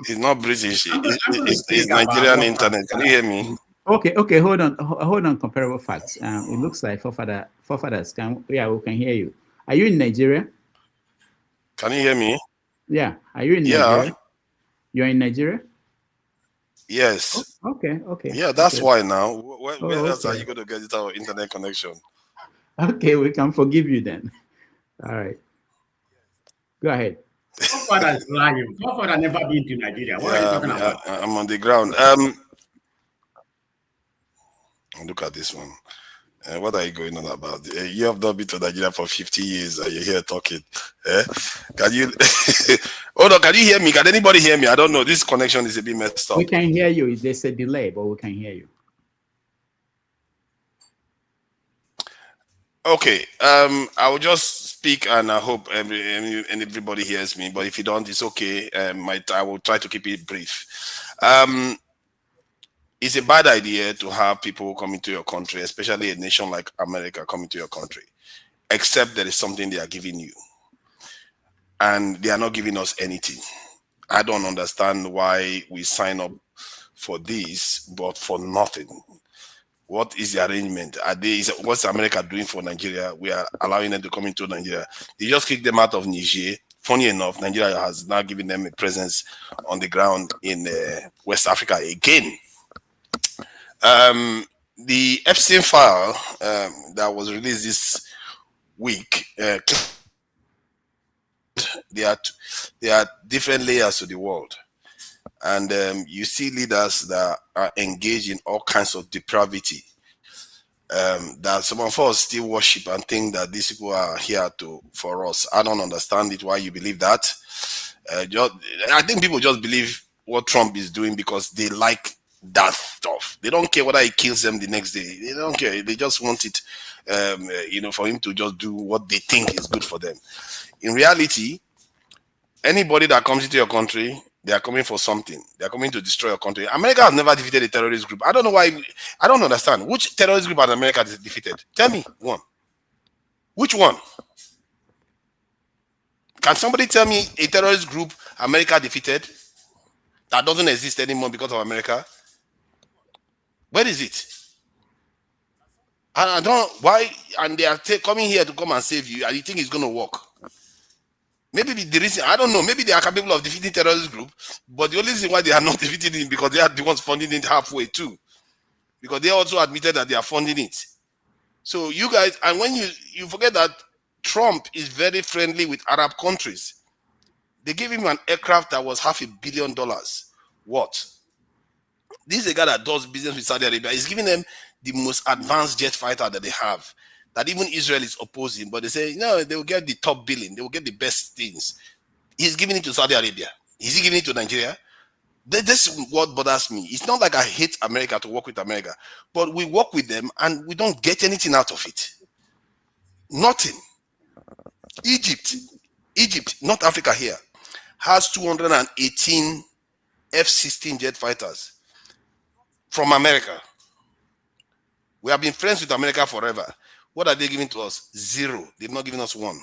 He's not British. It's Nigerian internet. Can you hear me? Okay, hold on. Comparable facts. It looks like forefathers we can hear you. Are you in Nigeria? Can you hear me? Yeah. Are you in Nigeria? Yeah. You're in Nigeria? Yes. Oh, okay. Yeah, that's why now. Where else are you going to get it our internet connection? Okay, we can forgive you then. All right. Go ahead. Forefather is lying. Forefather never been to Nigeria. What are you talking about? I'm on the ground. Look at this one. What are you going on about? You have not been to Nigeria for 50 years and you're here talking. Can you hold on? Can you hear me? Can anybody hear me? I don't know. This connection is a bit messed up. We can hear you. There's a delay, but we can hear you. Okay. I will just speak and I hope everybody hears me. But if you don't, it's okay. I will try to keep it brief. It's a bad idea to have people coming to your country, especially a nation like America coming to your country, except there is something they are giving you. And they are not giving us anything. I don't understand why we sign up for this, but for nothing. What is the arrangement? What's America doing for Nigeria? We are allowing them to come into Nigeria. They just kicked them out of Niger. Funny enough, Nigeria has now given them a presence on the ground in West Africa again. The Epstein file that was released this week, there are different layers to the world, and you see leaders that are engaged in all kinds of depravity that some of us still worship and think that these people are here for us. I don't understand it why you believe that. I think people just believe what Trump is doing because they like that stuff. They don't care whether he kills them the next day. They don't care. They just want it, for him to just do what they think is good for them. In reality, anybody that comes into your country, they are coming for something. They are coming to destroy your country. America has never defeated a terrorist group. I don't know why. I don't understand. Which terrorist group has America defeated? Tell me one. Which one? Can somebody tell me a terrorist group America defeated that doesn't exist anymore because of America? Where is it? And I don't know why, and they are coming here to come and save you, and you think it's going to work. Maybe the reason, I don't know, maybe they are capable of defeating terrorist group, but the only reason why they are not defeating it because they are the ones funding it halfway too. Because they also admitted that they are funding it. So you guys, and when you forget that Trump is very friendly with Arab countries. They gave him an aircraft that was $500 million. What? This is a guy that does business with Saudi Arabia. He's giving them the most advanced jet fighter that they have, that even Israel is opposing. But they say, no, they will get the top billing. They will get the best things. He's giving it to Saudi Arabia. Is he giving it to Nigeria? This is what bothers me. It's not like I hate America to work with America, but we work with them and we don't get anything out of it. Nothing. Egypt, North Africa here, has 218 F-16 jet fighters from America. We have been friends with America forever. What are they giving to us? Zero. They've not given us one.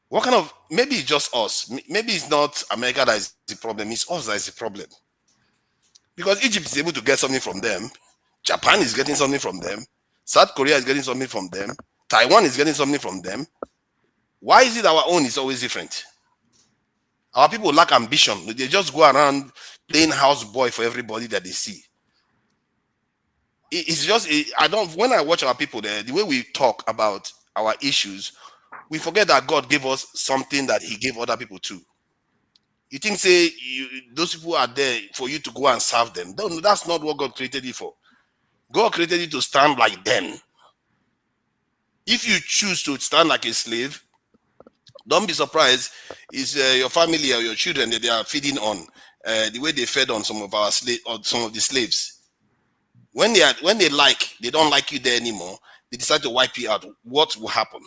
What kind of, maybe it's just us. Maybe it's not America that is the problem. It's us that is the problem. Because Egypt is able to get something from them. Japan is getting something from them. South Korea is getting something from them. Taiwan is getting something from them. Why is it our own is always different? Our people lack ambition. They just go around playing houseboy for everybody that they see. It's just, when I watch our people there, the way we talk about our issues, we forget that God gave us something that he gave other people too. You think, those people are there for you to go and serve them. No, that's not what God created you for. God created you to stand like them. If you choose to stand like a slave, Don't be surprised. Is your family or your children that they are feeding on the way they fed on some of our or some of the slaves. When they don't like you there anymore, they decide to wipe you out. What will happen?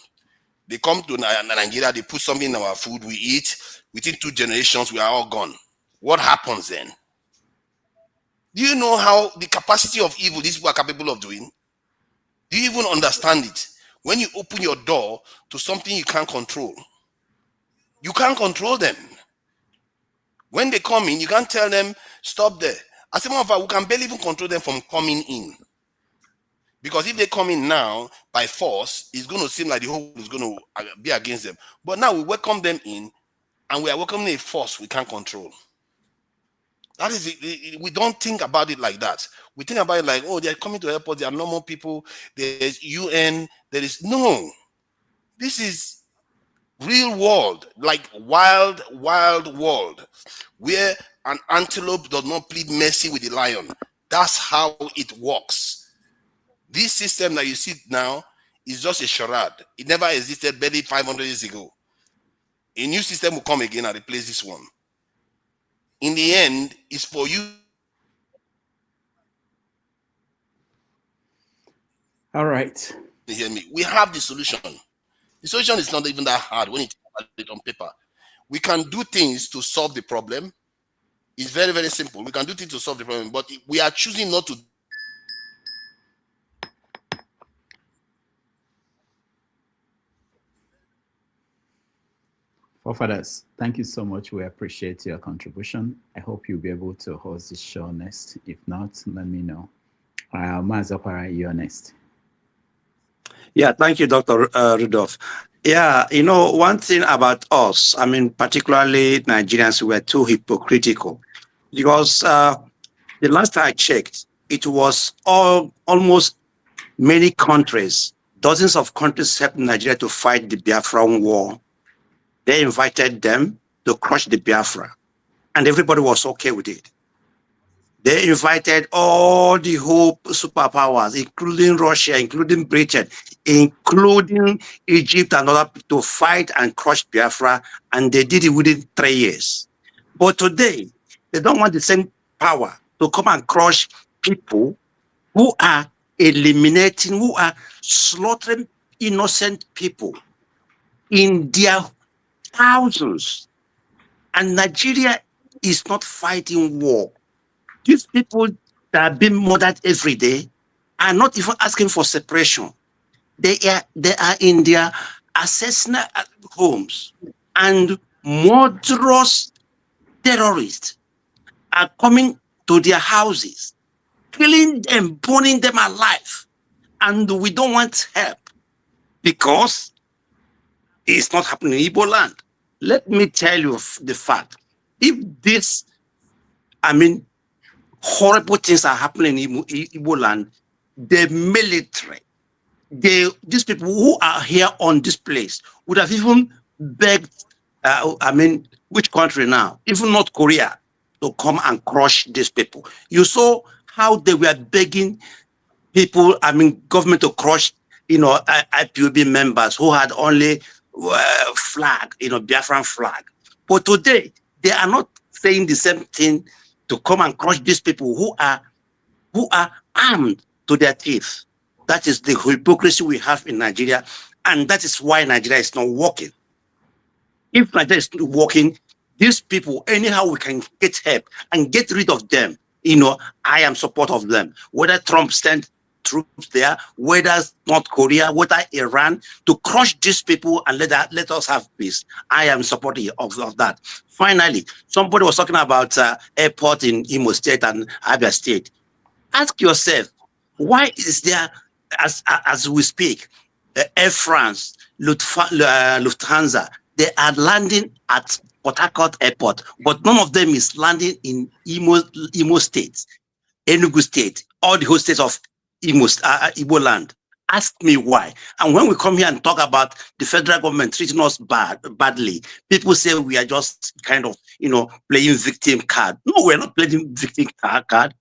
They come to Nigeria, they put something in our food, we eat. Within 2 generations, we are all gone. What happens then? Do you know how the capacity of evil these people are capable of doing? Do you even understand it? When you open your door to something you can't control, you can't control them. When they come in, you can't tell them, stop there. As a matter of fact, we can barely even control them from coming in. Because if they come in now by force, it's going to seem like the whole world is going to be against them. But now we welcome them in, and we are welcoming a force we can't control. That is it. We don't think about it like that. We think about it like, oh, they're coming to the airport, they are normal people, there's UN, there is no. This is real world, like wild world, where an antelope does not plead mercy with the lion. That's how it works. This system that you see now is just a charade. It never existed barely 500 years ago. A new system will come again and replace this one. In the end, it's for you. All right. You hear me? We have the solution. The solution is not even that hard when you think about it on paper. We can do things to solve the problem. It's very, very simple. We can do things to solve the problem, but we are choosing not to. Forefathers, thank you so much. We appreciate your contribution. I hope you'll be able to host this show next. If not, let me know. Mazakwara, you're next. Yeah, thank you, Dr. Rudolph. Yeah, you know, one thing about us, I mean, particularly Nigerians, were too hypocritical. Because the last time I checked, it was almost many countries, dozens of countries helped Nigeria to fight the Biafran war. They invited them to crush the Biafra, and everybody was okay with it. They invited all the whole superpowers, including Russia, including Britain, including Egypt and other people to fight and crush Biafra, and they did it within 3 years. But today, they don't want the same power to come and crush people who are eliminating, who are slaughtering innocent people in their thousands. And Nigeria is not fighting war. These people that are being murdered every day are not even asking for separation. They are in their ancestral homes, and murderous terrorists are coming to their houses, killing them, burning them alive. And we don't want help because it's not happening in Igbo land. Let me tell you the fact. If this, I mean, horrible things are happening in Igbo land, the military, these people who are here on this place would have even begged, I mean, which country now? Even North Korea to come and crush these people. You saw how they were begging people, I mean, government to crush, you know, IPOB members who had only flag, you know, Biafran flag. But today, they are not saying the same thing to come and crush these people who are armed to their teeth. That is the hypocrisy we have in Nigeria, and that is why Nigeria is not working. If Nigeria is not working, these people, anyhow we can get help and get rid of them, you know, I am support of them. Whether Trump sent troops there, whether North Korea, whether Iran, to crush these people and let us have peace. I am supportive of that. Finally, somebody was talking about airport in Imo State and Abia State. Ask yourself, why is there, as we speak, Air France, Lufthansa, they are landing at Port Harcourt Airport, but none of them is landing in Imo State, Enugu State, all the whole states of Igbo land. Ask me why. And when we come here and talk about the federal government treating us badly, people say we are just kind of, you know, playing victim card. No, we're not playing victim card.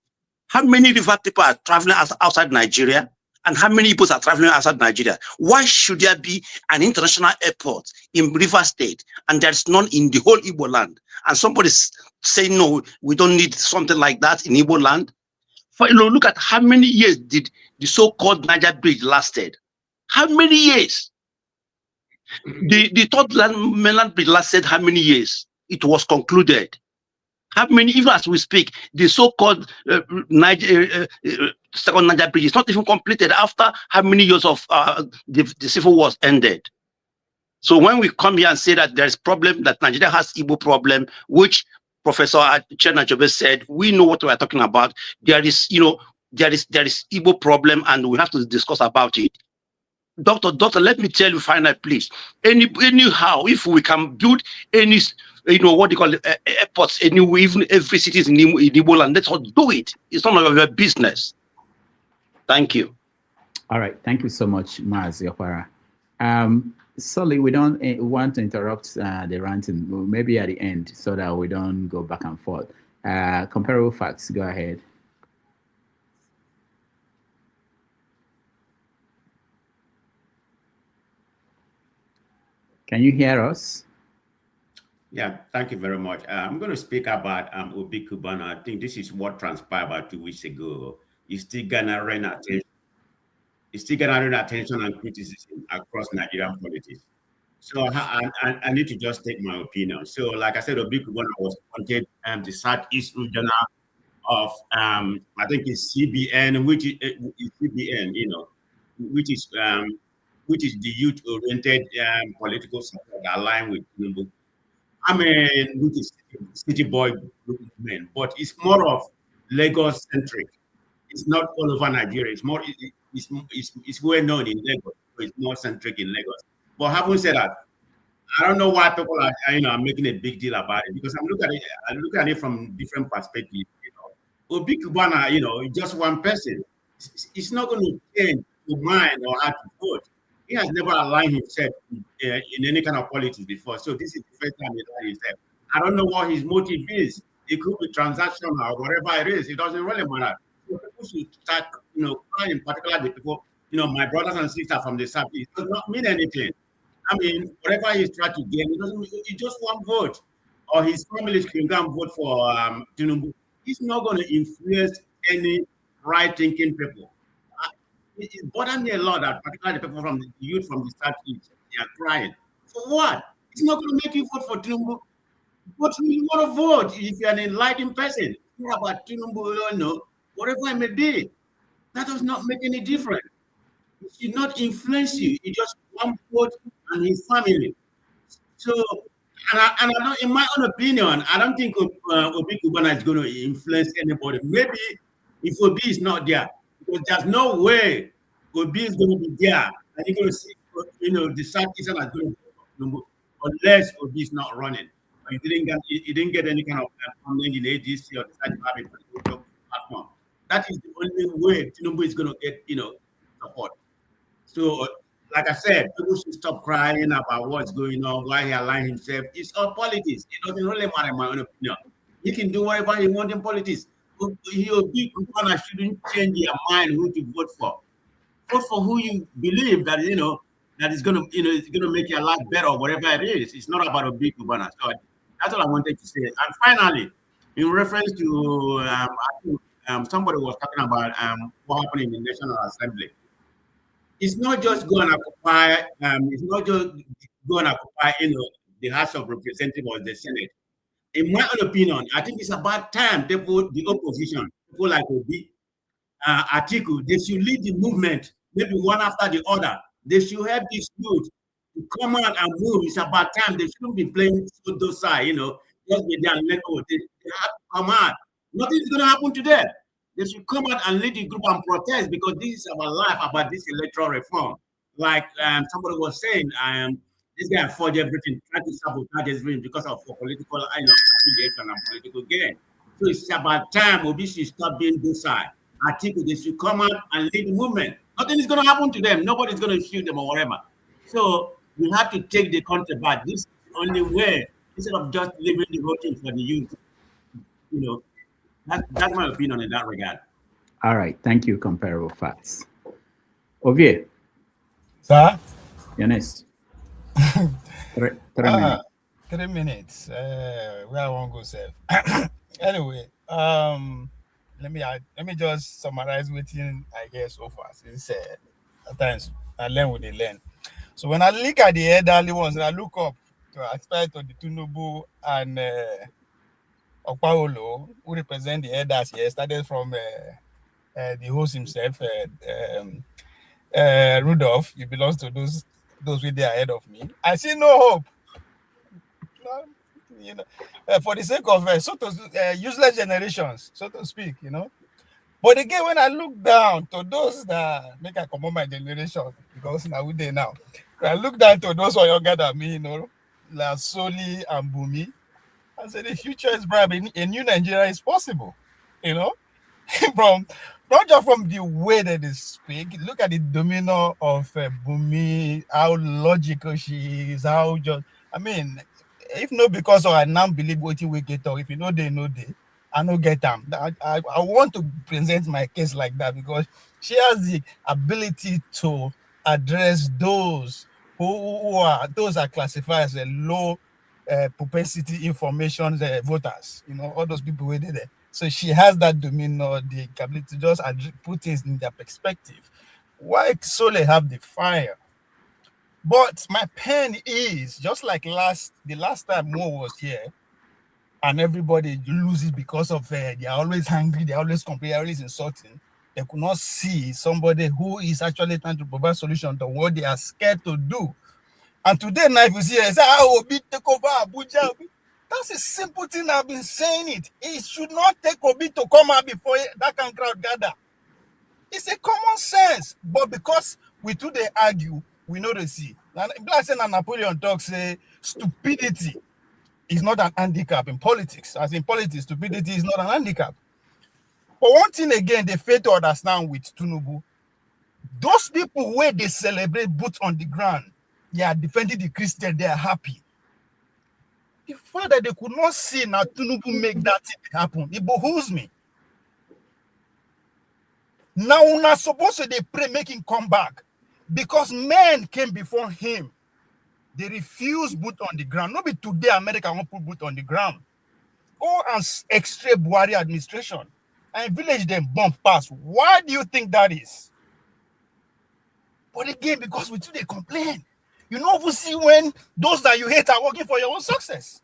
How many river people are traveling outside Nigeria and how many Igbos are traveling outside Nigeria? Why should there be an international airport in River State and there's none in the whole Igbo land? And somebody's saying, no, we don't need something like that in Igbo land. For, look at how many years did the so-called Niger Bridge lasted. How many years? The third mainland bridge lasted how many years? It was concluded. How many, even as we speak, the so-called second Niger bridge is not even completed after how many years of the civil wars ended. So when we come here and say that there is problem, that Nigeria has Igbo problem, which Professor Chena Jobe said, we know what we are talking about. There is, there is Igbo problem, and we have to discuss about it. Doctor, let me tell you finally, please. Anyhow, if we can build any, what they call airports anywhere, even every city is in Igbo land, let's all do it. It's none of your business. Thank you. All right. Thank you so much, Mazi Okwara. Sorry, we don't want to interrupt the ranting, maybe at the end, so that we don't go back and forth. Comparable facts, go ahead. Can you hear us? Yeah, thank you very much. I'm going to speak about Obi Kubana. I think this is what transpired about 2 weeks ago. It's still garnering attention. It's still garnering attention and criticism across Nigerian politics. So I need to just take my opinion. So, like I said, Obi Kubana was appointed the Southeast Regional of I think it's CBN, which is CBN, which is the youth-oriented political support aligned with Tinubu. I mean, which is city boy movement, but it's more of Lagos-centric. It's not all over Nigeria. It's more, it's well known in Lagos, so it's more centric in Lagos. But having said that, I don't know why people are making a big deal about it, because I'm looking at it from different perspectives. Obi Kubana, just one person. It's not going to change the mind or how to vote. He has never aligned himself in any kind of politics before. So this is the first time he aligned himself. I don't know what his motive is. It could be transactional or whatever it is. It doesn't really matter. So people should start, crying, particularly the people, my brothers and sisters from the South. It does not mean anything. I mean, whatever he's trying to gain, it just one vote. Or his family can go and vote for Tinubu. He's not going to influence any right-thinking people. It bothers me a lot that particularly the people from the youth from the Southeast, they are crying. For what? It's not going to make you vote for Tinubu. But you want to vote if you're an enlightened person. It's not about Tinubu, whatever it may be. That does not make any difference. It should not influence you. It's just one vote and his family. So, and in my own opinion, I don't think Obi Kubana is going to influence anybody. Maybe if Obi is not there, because there's no way Obi is going to be there, and you're going to see, the Southeastern is going to, unless Obi is not running. He didn't get any kind of funding in ADC or decide to have a political platform. That is the only way Tinubu is going to get, support. So, like I said, people should stop crying about what's going on, why he aligned himself. It's all politics. It doesn't really matter, in my own opinion. He can do whatever he wants in politics. Obi Kubana shouldn't change your mind who to vote for. Vote for who you believe that that is going to make your life better or whatever it is. It's not about Obi Kubana. So that's all I wanted to say. And finally, in reference to I think somebody was talking about what happened in the National Assembly. It's not just going to occupy. It's not just going to occupy the House of Representatives or the Senate. In my own opinion, I think it's about time the opposition, people like Obi, Atiku, they should lead the movement, maybe one after the other. They should help this youth to come out and move. It's about time. They shouldn't be playing those side, just be there and let go. They have to come out. Nothing's going to happen to them. They should come out and lead the group and protest, because this is our life about this electoral reform. Like somebody was saying, this guy forged everything, tried to sabotage everything because of political affiliation and political gain. So it's about time Obi should stop being docile. I think they should come out and lead the movement. Nothing is going to happen to them. Nobody's going to shoot them or whatever. So we have to take the country back. This is the only way, instead of just leaving the voting for the youth. That's my opinion in that regard. All right. Thank you, Comparable Facts. Ovie. Sir? You're next. 3 minutes. 3 minutes. Where I won't go, sir. Anyway, let me just summarize within I guess so far. Since at times I learn what they learn. So when I look at the elderly ones, and I look up to aspect of the Tinubu and Okpaolo, who represent the elders here, started from the host himself, Rudolph. He belongs to those with there ahead of me. I see no hope. No, you know, for the sake of useless generations, so to speak, you know. But again, when I look down to those that make I come on my generation, because now we there now, I look down to those who are younger than me, you know, like Soli and Bumi, I say the future is bright. A new Nigeria is possible, you know, from not just from the way that they speak. Look at the demeanor of Bumi, how logical she is, how just, I mean, if not because of I now believe what we get or if you know they, I don't get them. I want to present my case like that because she has the ability to address those who are classified as a low propensity information voters. You know, all those people who did it. So she has that demeanor, the ability to just put things in their perspective. Why Sole have the fire? But my pen is just like the last time Mo was here, and everybody loses because of they're always hungry, they're always complaining, always insulting. They could not see somebody who is actually trying to provide solution to what they are scared to do. And today, now, if you see, I say, Obi take over Abuja. That's a simple thing. I've been saying it. It should not take Obi to come out before that kind of crowd gather. It's a common sense, but because we too they argue, we know they see. Like Napoleon talks, say stupidity is not an handicap in politics. As in politics, stupidity is not an handicap. But one thing again, they fail to understand with Tinubu, those people where they celebrate boots on the ground, they are defending the Christian, they are happy. The fact that they could not see now Tinubu make that thing happen, it behooves me. Now we're not supposed to they pray, make him come back. Because men came before him. They refuse boot on the ground. Not be today America won't put boot on the ground. Go and extra Buhari administration and village them bomb pass. Why do you think that is? But again, because we too they complain. You know, we see when those that you hate are working for your own success.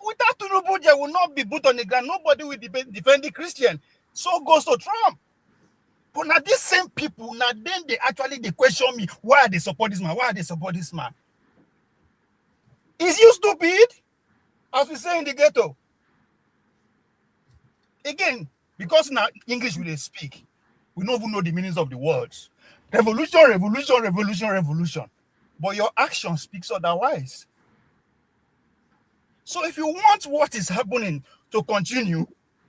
Without Tinubu, there will not be boot on the ground. Nobody will defend the Christian. So goes to Trump. But now these same people, now then they question me, why they support this man? Why they support this man? Is you stupid? As we say in the ghetto. Again, because now English will they speak, we don't even know the meanings of the words. Revolution, revolution, revolution, revolution. But your action speaks otherwise. So if you want what is happening to continue,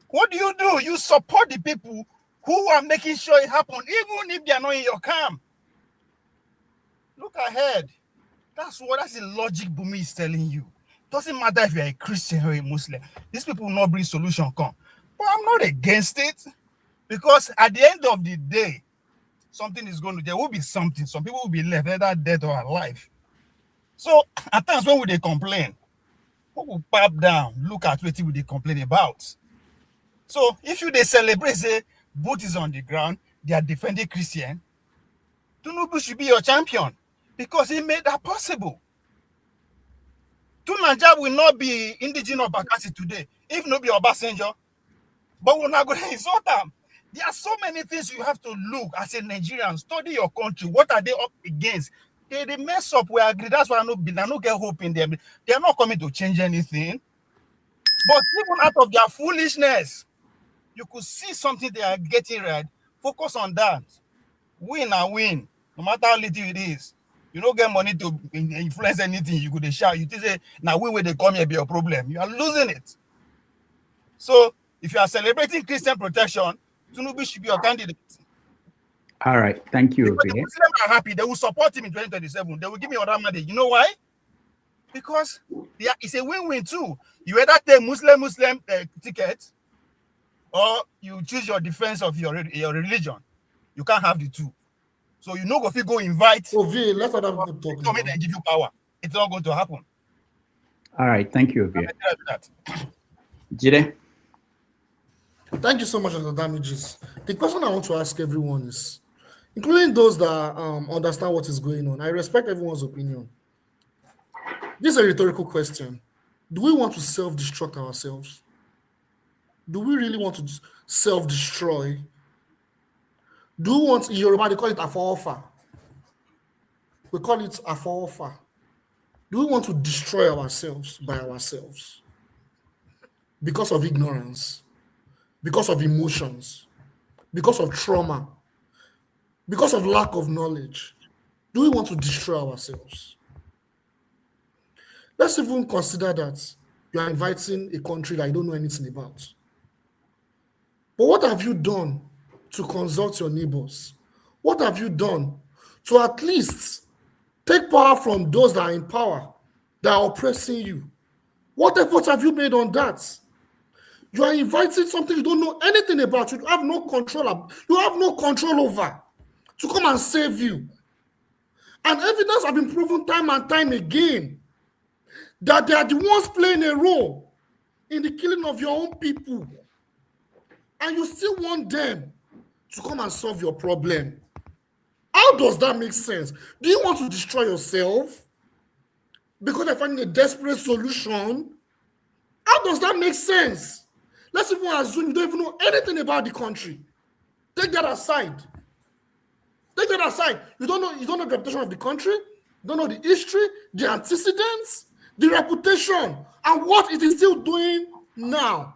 what do? You support the people who are making sure it happens, even if they are not in your camp. Look ahead. That's the logic Bumi is telling you. Doesn't matter if you're a Christian or a Muslim. These people will not bring solution come. But I'm not against it. Because at the end of the day, there will be something. Some people will be left, either dead or alive. So at times when they complain, we will pop down, look at what they complain about. So if they celebrate, say, boot is on the ground, they are defending Christian, Tinubu should be your champion because he made that possible. Tunanja will not be indigenous of Bakassi today, if not be Obasanjo, but we're not going to insult them. There are so many things you have to look as a Nigerian, study your country. What are they up against? They mess up, we agree. That's why I don't get hope in them. They are not coming to change anything. But even out of their foolishness, you could see something they are getting right. Focus on that. Win and win, no matter how little it is. You don't get money to influence anything. You could shout. You say, now where they come here be your problem. You are losing it. So if you are celebrating Christian protection, Tinubu should be your candidate. All right, thank you. Because the Muslims are happy. They will support him in 2027. They will give me other money. You know why? Because it's a win-win too. You either take Muslim ticket, or you choose your defense of your religion. You can't have the two. So you know, if you go invite, let's other people talk. Tell me they give you power. It's not going to happen. All right, thank you, Ovie. Jide. Thank you so much for the damages. The question I want to ask everyone is, including those that understand what is going on, I respect everyone's opinion. This is a rhetorical question. Do we want to self-destruct ourselves? Do we really want to self-destroy? Do we want, in Yoruba, they call it afaofa. We call it afaofa. Do we want to destroy ourselves by ourselves? Because of ignorance, because of emotions, because of trauma, because of lack of knowledge? Do we want to destroy ourselves? Let's even consider that you are inviting a country that you don't know anything about. But what have you done to consult your neighbors? What have you done to at least take power from those that are in power, that are oppressing you? What efforts have you made on that? You are inviting something you don't know anything about, you have no control over, to come and save you. And evidence have been proven time and time again that they are the ones playing a role in the killing of your own people. And you still want them to come and solve your problem. How does that make sense? Do you want to destroy yourself because they're finding a desperate solution? How does that make sense? Let's even assume you don't even know anything about the country. Take that aside. Take that aside. You don't know the reputation of the country, you don't know the history, the antecedents, the reputation, and what it is still doing now.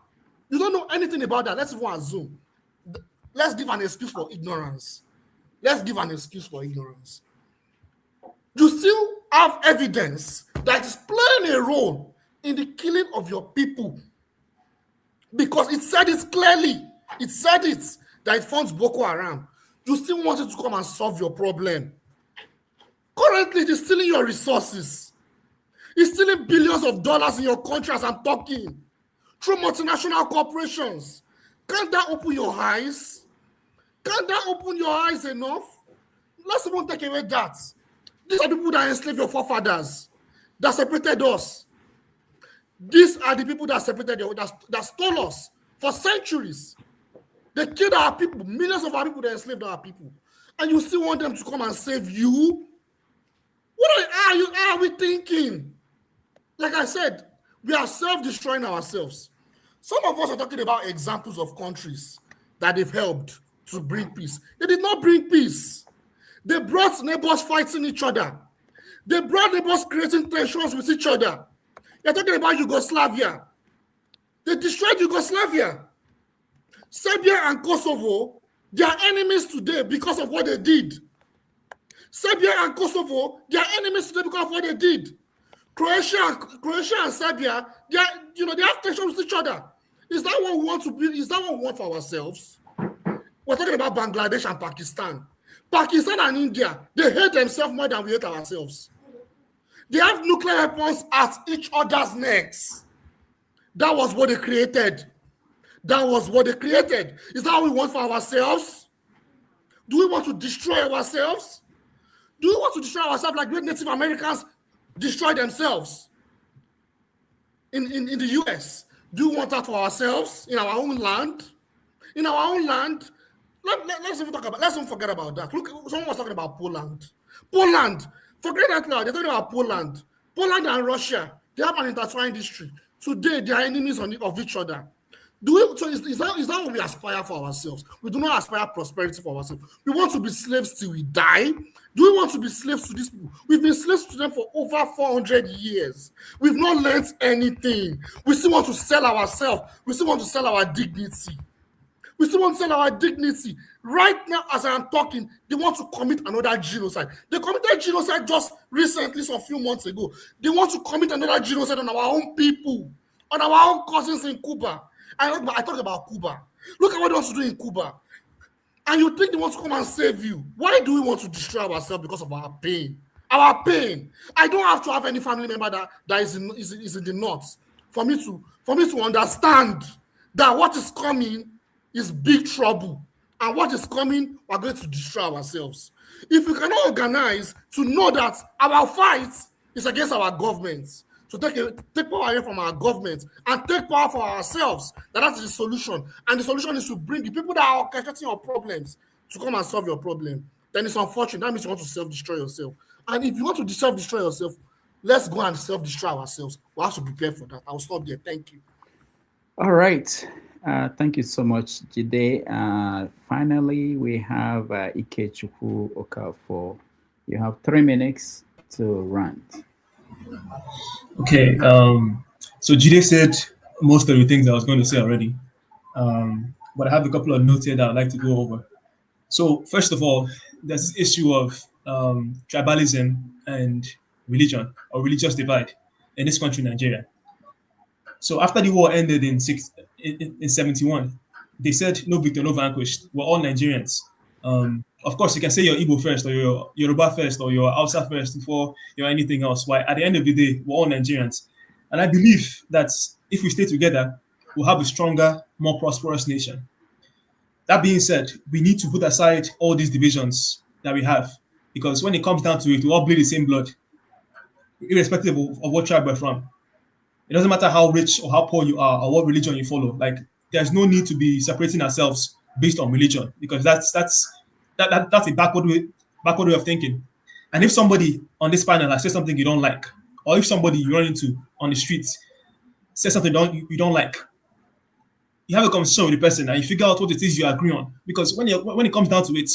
You don't know anything about that. Let's even assume. Let's give an excuse for ignorance. Let's give an excuse for ignorance. You still have evidence that is playing a role in the killing of your people. Because it said it clearly. It said it, that it funds Boko Haram. You still want it to come and solve your problem. Currently, it is stealing your resources. It's stealing billions of dollars in your country as I'm talking, through multinational corporations. Can't that open your eyes? Can't that open your eyes enough? Let's even take away that. These are the people that enslaved your forefathers, that separated us. These are the people that separated you, that stole us for centuries. They killed our people, millions of our people, they enslaved our people. And you still want them to come and save you? What are we thinking? Like I said, we are self-destroying ourselves. Some of us are talking about examples of countries that they've helped to bring peace. They did not bring peace. They brought neighbors fighting each other. They brought neighbors creating tensions with each other. You're talking about Yugoslavia. They destroyed Yugoslavia. Serbia and Kosovo, they are enemies today because of what they did. Serbia and Kosovo, they are enemies today because of what they did. Croatia and Serbia, they have tensions with each other. Is that what we want to be? Is that what we want for ourselves? We're talking about Bangladesh and Pakistan. Pakistan and India, they hate themselves more than we hate ourselves. They have nuclear weapons at each other's necks. That was what they created. That was what they created. Is that what we want for ourselves? Do we want to destroy ourselves? Do we want to destroy ourselves like great Native Americans destroy themselves in the US? Do we want that for ourselves in our own land? In our own land? Let's even forget about that. Look, someone was talking about Poland. Poland, forget that now. They're talking about Poland. Poland and Russia, they have an intertwined history. Today, they are enemies of each other. Is that what we aspire for ourselves? We do not aspire prosperity for ourselves. We want to be slaves till we die. Do we want to be slaves to these people? We've been slaves to them for over 400 years. We've not learned anything. We still want to sell ourselves. We still want to sell our dignity. We still want to sell our dignity. Right now, as I am talking, they want to commit another genocide. They committed genocide just recently, some few months ago. They want to commit another genocide on our own people, on our own cousins in Cuba. I talk about Cuba. Look at what they want to do in Cuba. And you think they want to come and save you. Why do we want to destroy ourselves? Because of our pain. Our pain. I don't have to have any family member that is in the north for me to understand that what is coming is big trouble. and what is coming, we're going to destroy ourselves. If we cannot organize to know that our fight is against our governments, to take power away from our government and take power for ourselves, that is the solution. And the solution is to bring the people that are orchestrating your problems to come and solve your problem. Then it's unfortunate. That means you want to self-destroy yourself. And if you want to self-destroy yourself, let's go and self-destroy ourselves. We have to prepare for that. I'll stop there. Thank you. All right. Thank you so much, Jide. Finally, we have Ikechukwu Okafor. You have 3 minutes to rant. Okay. So Jide said most of the things I was going to say already. But I have a couple of notes here that I'd like to go over. So first of all, there's this issue of tribalism and religion or religious divide in this country, Nigeria. So after the war ended in 71, they said no victor, no vanquished. We're all Nigerians. Of course, you can say you're Igbo first, or you're Yoruba first, or you're Hausa first before you're anything else. Why? At the end of the day, we're all Nigerians. And I believe that if we stay together, we'll have a stronger, more prosperous nation. That being said, we need to put aside all these divisions that we have, because when it comes down to it, we all bleed the same blood, irrespective of what tribe we're from. It doesn't matter how rich or how poor you are or what religion you follow. Like, there's no need to be separating ourselves based on religion, because that's a backward way of thinking. And if somebody on this panel has said something you don't like, or if somebody you run into on the streets says something you don't like, you have a conversation with the person and you figure out what it is you agree on. Because when it comes down to it,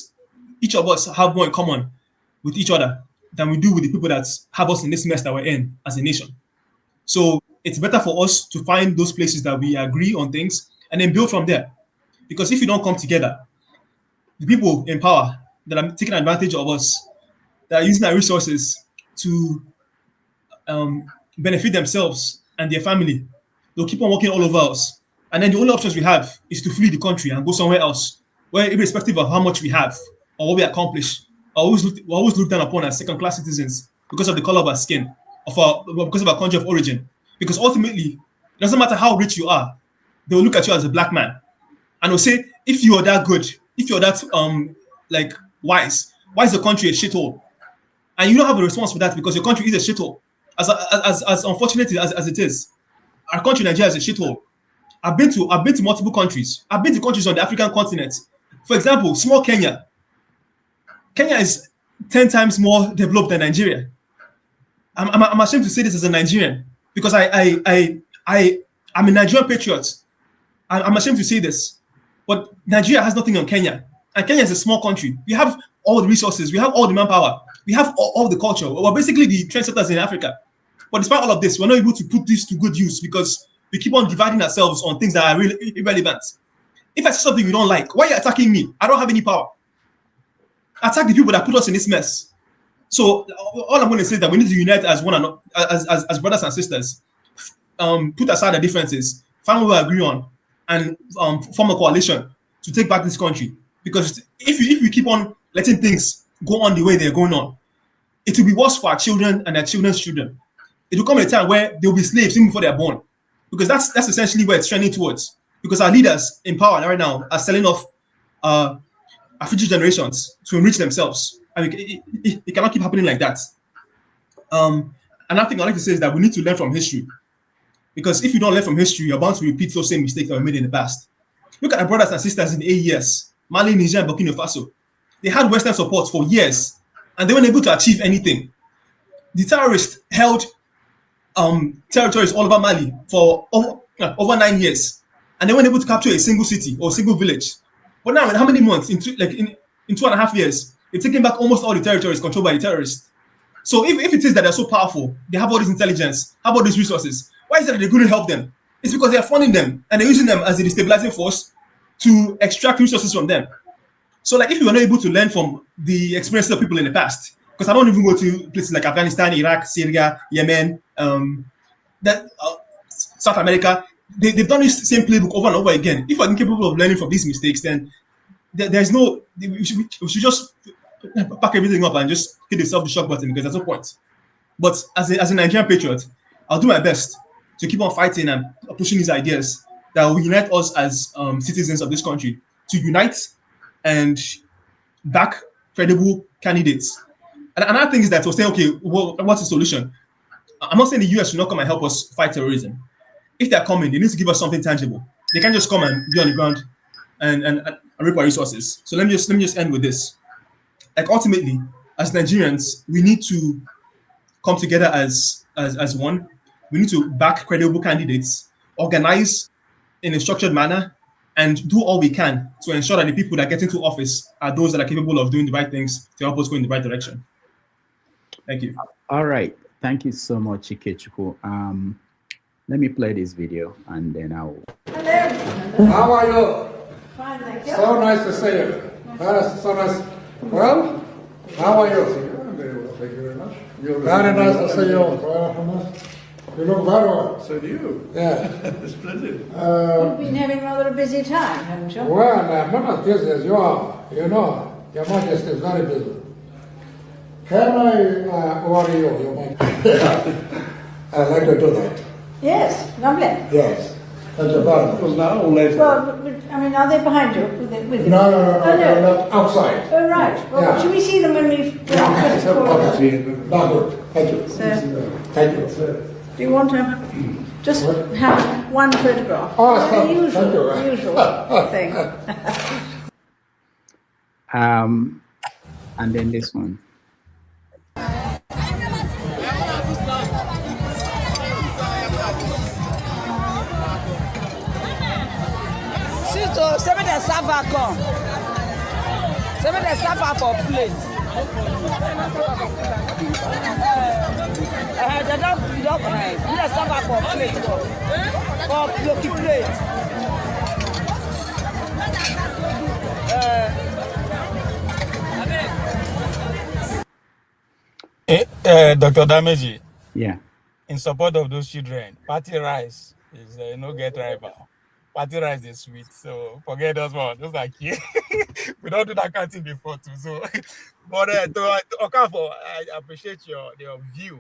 each of us have more in common with each other than we do with the people that have us in this mess that we're in as a nation. So it's better for us to find those places that we agree on things and then build from there. Because if you don't come together, the people in power that are taking advantage of us, that are using our resources to benefit themselves and their family, they'll keep on working all over us. And then the only options we have is to flee the country and go somewhere else, where irrespective of how much we have or what we accomplish, we're always looked down upon as second-class citizens because of the color of our skin, because of our country of origin. Because ultimately, it doesn't matter how rich you are, they will look at you as a black man. And they'll say, if you are that good, if you're that wise, why is the country a shithole? And you don't have a response for that, because your country is a shithole. As unfortunate as it is, our country, Nigeria, is a shithole. I've been to multiple countries. I've been to countries on the African continent. For example, small Kenya. Kenya is 10 times more developed than Nigeria. I'm ashamed to say this as a Nigerian, because I'm a Nigerian patriot. I'm ashamed to say this, but Nigeria has nothing on Kenya, and Kenya is a small country. We have all the resources, we have all the manpower, we have all the culture. We're basically the trendsetters in Africa. But despite all of this, we're not able to put this to good use because we keep on dividing ourselves on things that are really irrelevant. If I say something you don't like, why are you attacking me? I don't have any power. Attack the people that put us in this mess. So all I'm going to say is that we need to unite as one another, as brothers and sisters. Put aside the differences, find what we agree on, and form a coalition to take back this country. Because if we keep on letting things go on the way they're going on, it will be worse for our children and their children's children. It will come a time where they'll be slaves even before they're born. Because that's essentially where it's trending towards. Because our leaders in power right now are selling off our future generations to enrich themselves. I mean, it cannot keep happening like that. Another thing I'd like to say is that we need to learn from history. Because if you don't learn from history, you're bound to repeat those same mistakes that were made in the past. Look at our brothers and sisters in the AES, Mali, Niger, and Burkina Faso. They had Western support for years, and they weren't able to achieve anything. The terrorists held territories all over Mali for over 9 years, and they weren't able to capture a single city or a single village. But now, in how many months? In 2.5 years, they've taken back almost all the territories controlled by the terrorists. So if it is that they're so powerful, they have all this intelligence, have all these resources, why is it that they couldn't help them? It's because they're funding them and they're using them as a destabilizing force to extract resources from them. So like, if you are not able to learn from the experiences of people in the past, because I don't even go to places like Afghanistan, Iraq, Syria, Yemen, South America, they've done this same playbook over and over again. If we're incapable of learning from these mistakes, then there's no, we should just pack everything up and just hit the self-destruct button, because there's no point. But as a Nigerian patriot, I'll do my best to keep on fighting and pushing these ideas that will unite us as citizens of this country, to unite and back credible candidates. And another thing is that we'll say, okay, well, what's the solution? I'm not saying the US should not come and help us fight terrorism. If they're coming, they need to give us something tangible. They can't just come and be on the ground and rape our resources. So let me just end with this. Like ultimately, as Nigerians, we need to come together as one. We need to back credible candidates, organize in a structured manner, and do all we can to ensure that the people that get into office are those that are capable of doing the right things to help us go in the right direction. Thank you. All right. Thank you so much, Ikechukwu. Let me play this video and then I'll... How are you? Fine, thank you. So nice to see you. So nice. Well, how are you? Thank you very much. Very nice to see you. You look very well. So do you. Yeah. Splendid. You've been having rather a busy time, haven't you? Well, I'm not as busy as you are. You know, Your Majesty is very busy. Can I order you, Your Majesty? I'd like to do that. Yes, lovely. Yes. That's a bad. Well, now or later? Well, but, I mean, are they behind you? With you? No, they're not outside. Oh, right. Well, Yeah. should we see them when we... Yeah, not good. Thank you. Thank you. Do you want to just have one photograph? Oh, the thank you. usual thing. And then this one. So, some of the server come. Some of the server for plate. They don't the server for plate. For blocky plate. Dr. Dameji. Yeah. In support of those children, party rice is no get rival. Party rice is sweet, so forget those one. Those are key. We don't do that kind of thing before too. So, but to Okafor, I appreciate your view.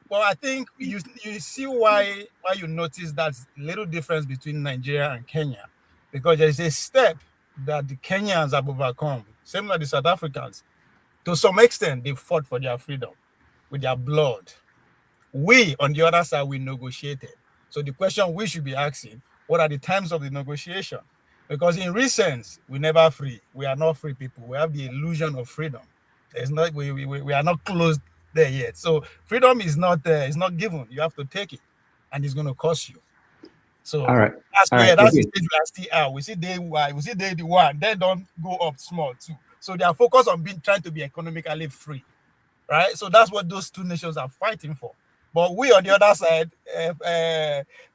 But I think you see why you notice that little difference between Nigeria and Kenya, because there is a step that the Kenyans have overcome, same like the South Africans. To some extent, they fought for their freedom with their blood. We, on the other side, we negotiated. So the question we should be asking, what are the times of the negotiation? Because in recent, we never free. We are not free people. We have the illusion of freedom. It's not we are not close there yet. So freedom is not given. You have to take it, and it's going to cost you. So all right. That's all where right. that's the stage we are still out. We see day one, we see day one. They don't go up small too. So they are focused on trying to be economically free, right? So that's what those two nations are fighting for. But we on the other side,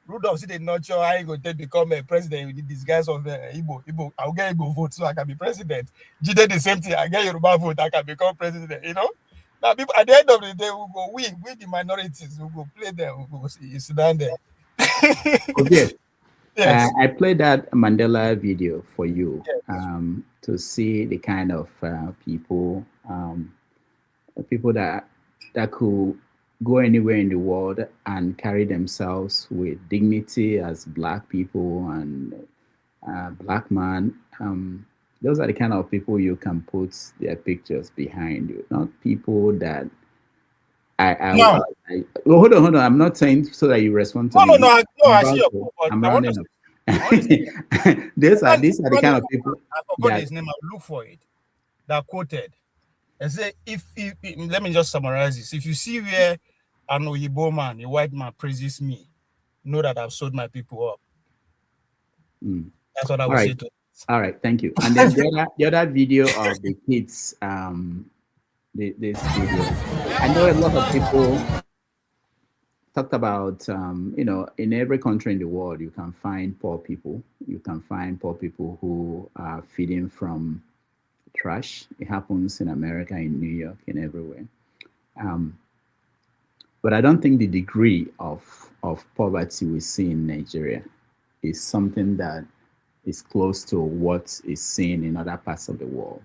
Rudolph said not sure I ain't going to become a president with the disguise of Igbo. I'll get Igbo vote so I can be president. Jide the same thing. I get Yoruba vote, I can become president. You know. Now people at the end of the day, we go we the minorities, we go play them, we go sit down there. Okay. Yes. I played that Mandela video for you Yes. to see the kind of people that could go anywhere in the world and carry themselves with dignity as Black people and Black man. Those are the kind of people you can put their pictures behind you, not people that No. well, hold on. I'm not saying so that you respond to me. I see your point. I'm I want rounding to up. These are the kind of people I forgot that his name. I'll look for it. That quoted and say, if let me just summarize this. If you see where an Oyibo man, a white man praises me, know that I've sold my people up. That's what I all would say right. to. All right, thank you. And then the other video of the kids, this video. I know a lot of people talked about, in every country in the world, you can find poor people. You can find poor people who are feeding from trash. It happens in America, in New York, and everywhere. But I don't think the degree of poverty we see in Nigeria is something that is close to what is seen in other parts of the world.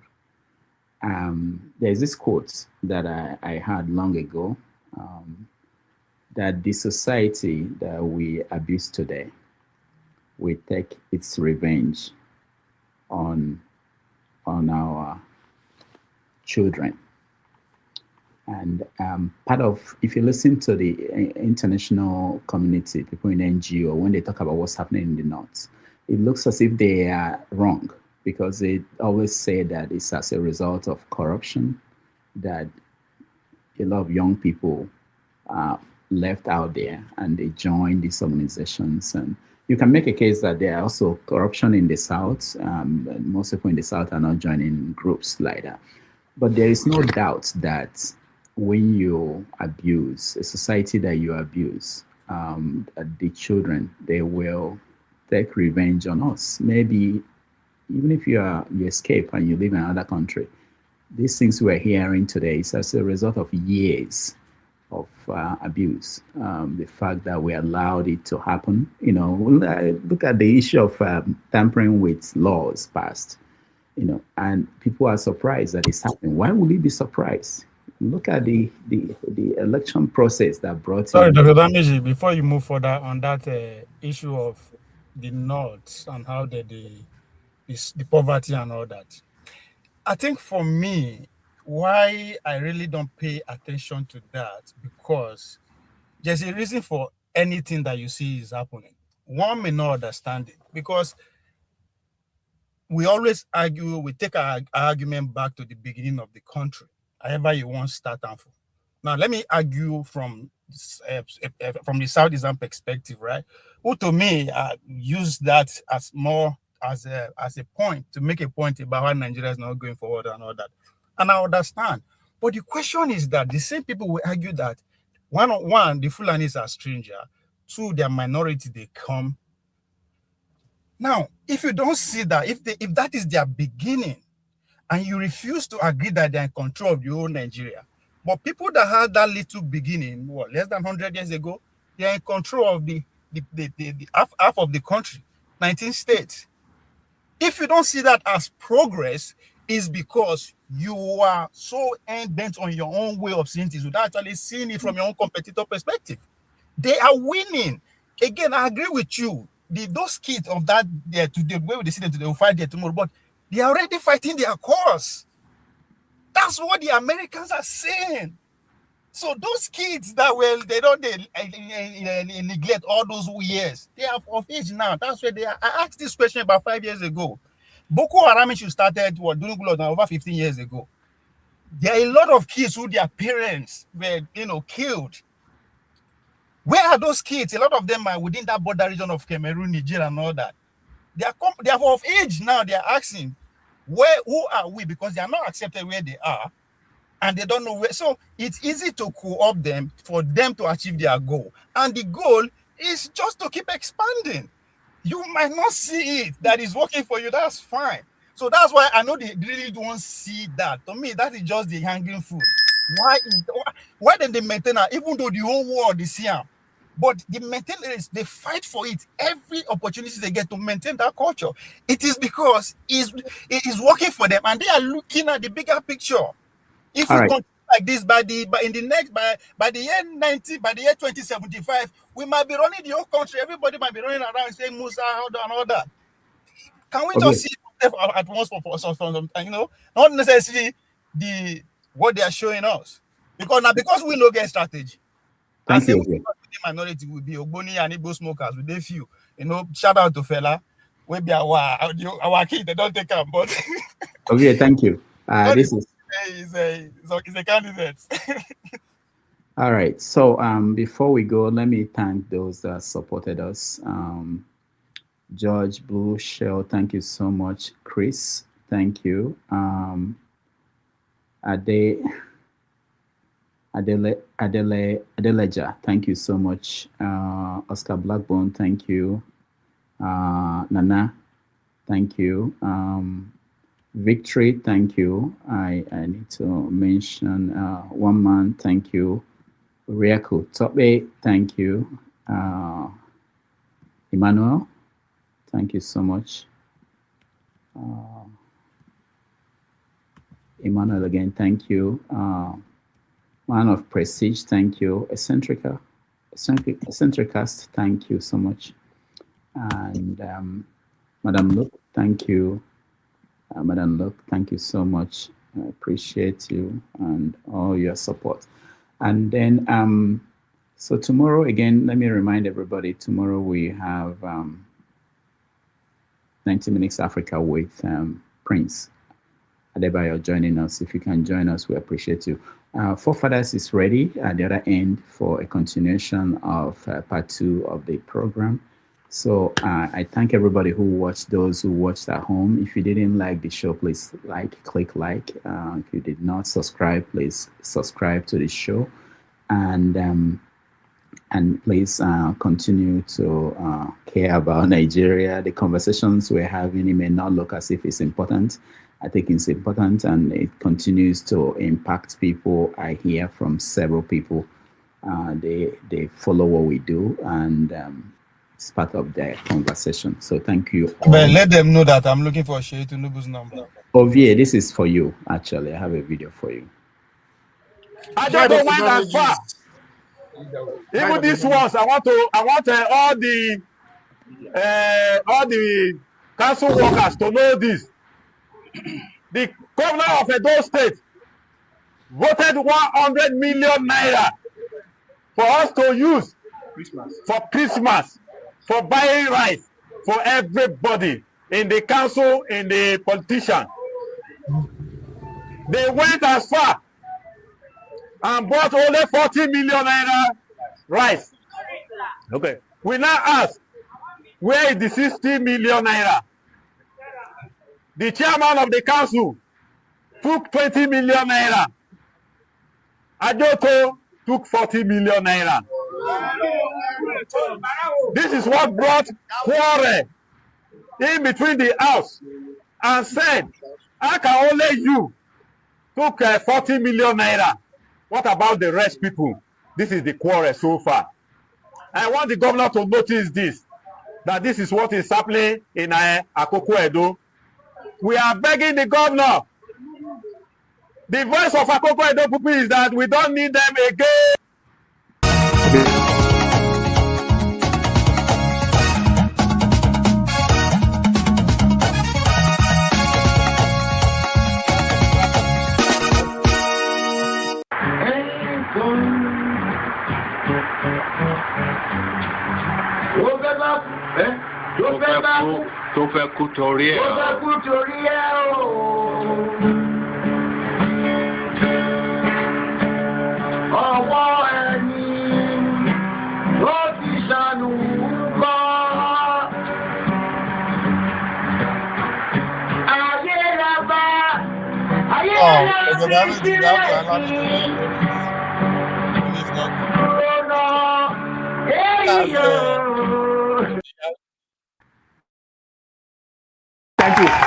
There's this quote that I heard long ago, that the society that we abuse today will take its revenge on on our children. And part of, if you listen to the international community, people in NGO, when they talk about what's happening in the North, it looks as if they are wrong, because they always say that it's as a result of corruption that a lot of young people are left out there and they join these organizations. And you can make a case that there are also corruption in the South. Most people in the South are not joining groups like that. But there is no doubt that when you abuse a society that you abuse, the children, they will take revenge on us. Maybe even if you escape and you live in another country, these things we're hearing today is as a result of years of abuse. The fact that we allowed it to happen, look at the issue of tampering with laws passed, and people are surprised that it's happening. Why would we be surprised? Look at the election process that brought. Sorry, Dr. Damiji, before you move further on that issue of the North and how the poverty and all that, I think for me, why I really don't pay attention to that, because there's a reason for anything that you see is happening. One may not understand it, because we always argue, we take our argument back to the beginning of the country, however you want to start and for. Now, let me argue from the Southeastern perspective, right? Who to me use that as more as a point to make a point about how Nigeria is not going forward and all that. And I understand. But the question is that the same people will argue that one, the Fulanis are stranger. Two, they're minority, they come. Now, if you don't see that, if that is their beginning, and you refuse to agree that they're in control of the whole Nigeria, but people that had that little beginning, less than 100 years ago, they're in control of the half of the country, 19 states. If you don't see that as progress, is because you are so bent on your own way of seeing things without actually seeing it from your own competitor perspective. They are winning. Again, I agree with you. Those kids of that there today, where they see them today, will fight there tomorrow, but they are already fighting their cause. That's what the Americans are saying. So those kids that they neglect all those years, they are of age now. That's where they are. I asked this question about 5 years ago. Boko Haram started doing blood over 15 years ago. There are a lot of kids who their parents were killed. Where are those kids? A lot of them are within that border region of Cameroon, Nigeria, and all that. They are of age now. They are asking, who are we? Because they are not accepted where they are, and they don't know where. So it's easy to co-opt them for them to achieve their goal. And the goal is just to keep expanding. You might not see it that is working for you. That's fine. So that's why I know they really don't see that. To me, that is just the hanging fruit. Why then they maintain it, even though the whole world is here? But the maintainers, they fight for it every opportunity they get to maintain that culture. It is because it is working for them, and they are looking at the bigger picture. If we continue like this, by the year 2075, we might be running the whole country. Everybody might be running around saying Musa, and all that. Can we just see at once for some time? Not necessarily what they are showing us, because we know get strategy. Thank you. The minority will be Ogboni and Igbo smokers with a few. Shout out to fella. We be our kid. They don't take them, but okay. Thank you. This is a candidate. All right. So before we go, let me thank those that supported us. George Blue Shell, thank you so much. Chris, thank you. Adeleja, thank you so much. Oscar Blackbone, thank you. Nana, thank you. Victory, thank you. I need to mention one man, thank you. Riaku Tope, thank you. Emmanuel, thank you so much. Emmanuel again, thank you. Man of Prestige, thank you. Eccentricast, thank you so much. And Madam Luke, thank you. Madam Luke, thank you so much. I appreciate you and all your support. And then, so tomorrow, again, let me remind everybody, tomorrow we have 90 Minutes Africa with Prince Adebayo joining us. If you can join us, we appreciate you. Forefathers is ready at the other end for a continuation of part 2 of the program. So I thank everybody who watched, those who watched at home. If you didn't like the show, please click like. If you did not subscribe, please subscribe to the show. And please continue to care about Nigeria. The conversations we're having, it may not look as if it's important. I think it's important, and it continues to impact people. I hear from several people. They follow what we do, and it's part of their conversation. So thank you all. But let them know that I'm looking for Sheikh Tinubu's number. Ovie, this is for you. Actually, I have a video for you. I just don't want that far. Even these ones, I want all the council workers to know this. The governor of Edo State voted 100 million naira for us to use for Christmas, for buying rice for everybody in the council, in the politician. They went as far and bought only 40 million naira rice. Okay. We now ask, where is the 60 million naira? The chairman of the council took 20 million naira. Ajoto took 40 million naira. This is what brought quarrel in between the house and said, how can only you took 40 million naira? What about the rest people? This is the quarrel so far. I want the governor to notice this, that this is what is happening in Akoko Edo. We are begging the governor. The voice of Akoko Edo people is that we don't need them again. Tó fẹ́ kú torí ẹ̀. Ọwọ́ ẹni ló ti ṣàánú kọ́. Ayé la bá, ayé la fi sílẹ̀ sí. Ọ̀nà èèyàn.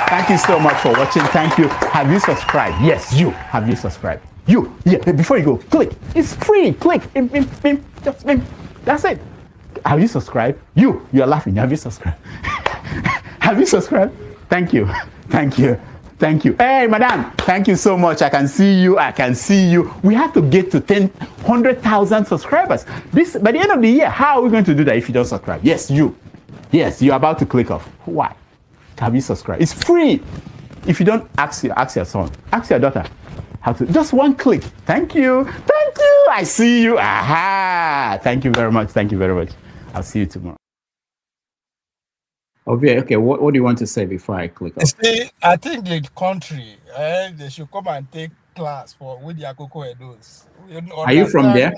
Thank you so much for watching. Thank you. Have you subscribed? Yes, you. Have you subscribed? You. Yeah, before you go, click. It's free. Click. Just that's it. Have you subscribed? You are laughing. Have you subscribed? Have you subscribed? Thank you. Thank you. Thank you. Hey, madam. Thank you so much. I can see you. I can see you. We have to get to 100,000 subscribers. This by the end of the year. How are we going to do that if you don't subscribe? Yes, you. Yes, you're about to click off. Why? Have you subscribed? It's free. If you don't, ask your son, ask your daughter how to. Just one click. Thank you. Thank you. I see you. Aha. Thank you very much. Thank you very much. I'll see you tomorrow. Okay. What do you want to say before I click off? See, I think the country, they should come and take class with the Akoko Edos. Are you from there?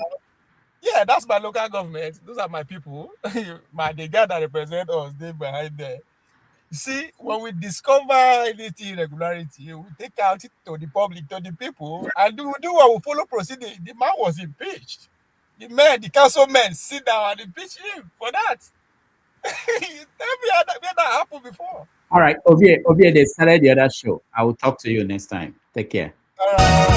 Yeah, that's my local government. Those are my people. The guy that represent us, they behind there. See, when we discover anything irregularity, we take out it to the public, to the people, and we do what we follow proceeding. The man was impeached. The councilmen sit down and impeach him for that. Tell me how that happened before. All right, Ovie, they started the other show. I will talk to you next time. Take care. All right.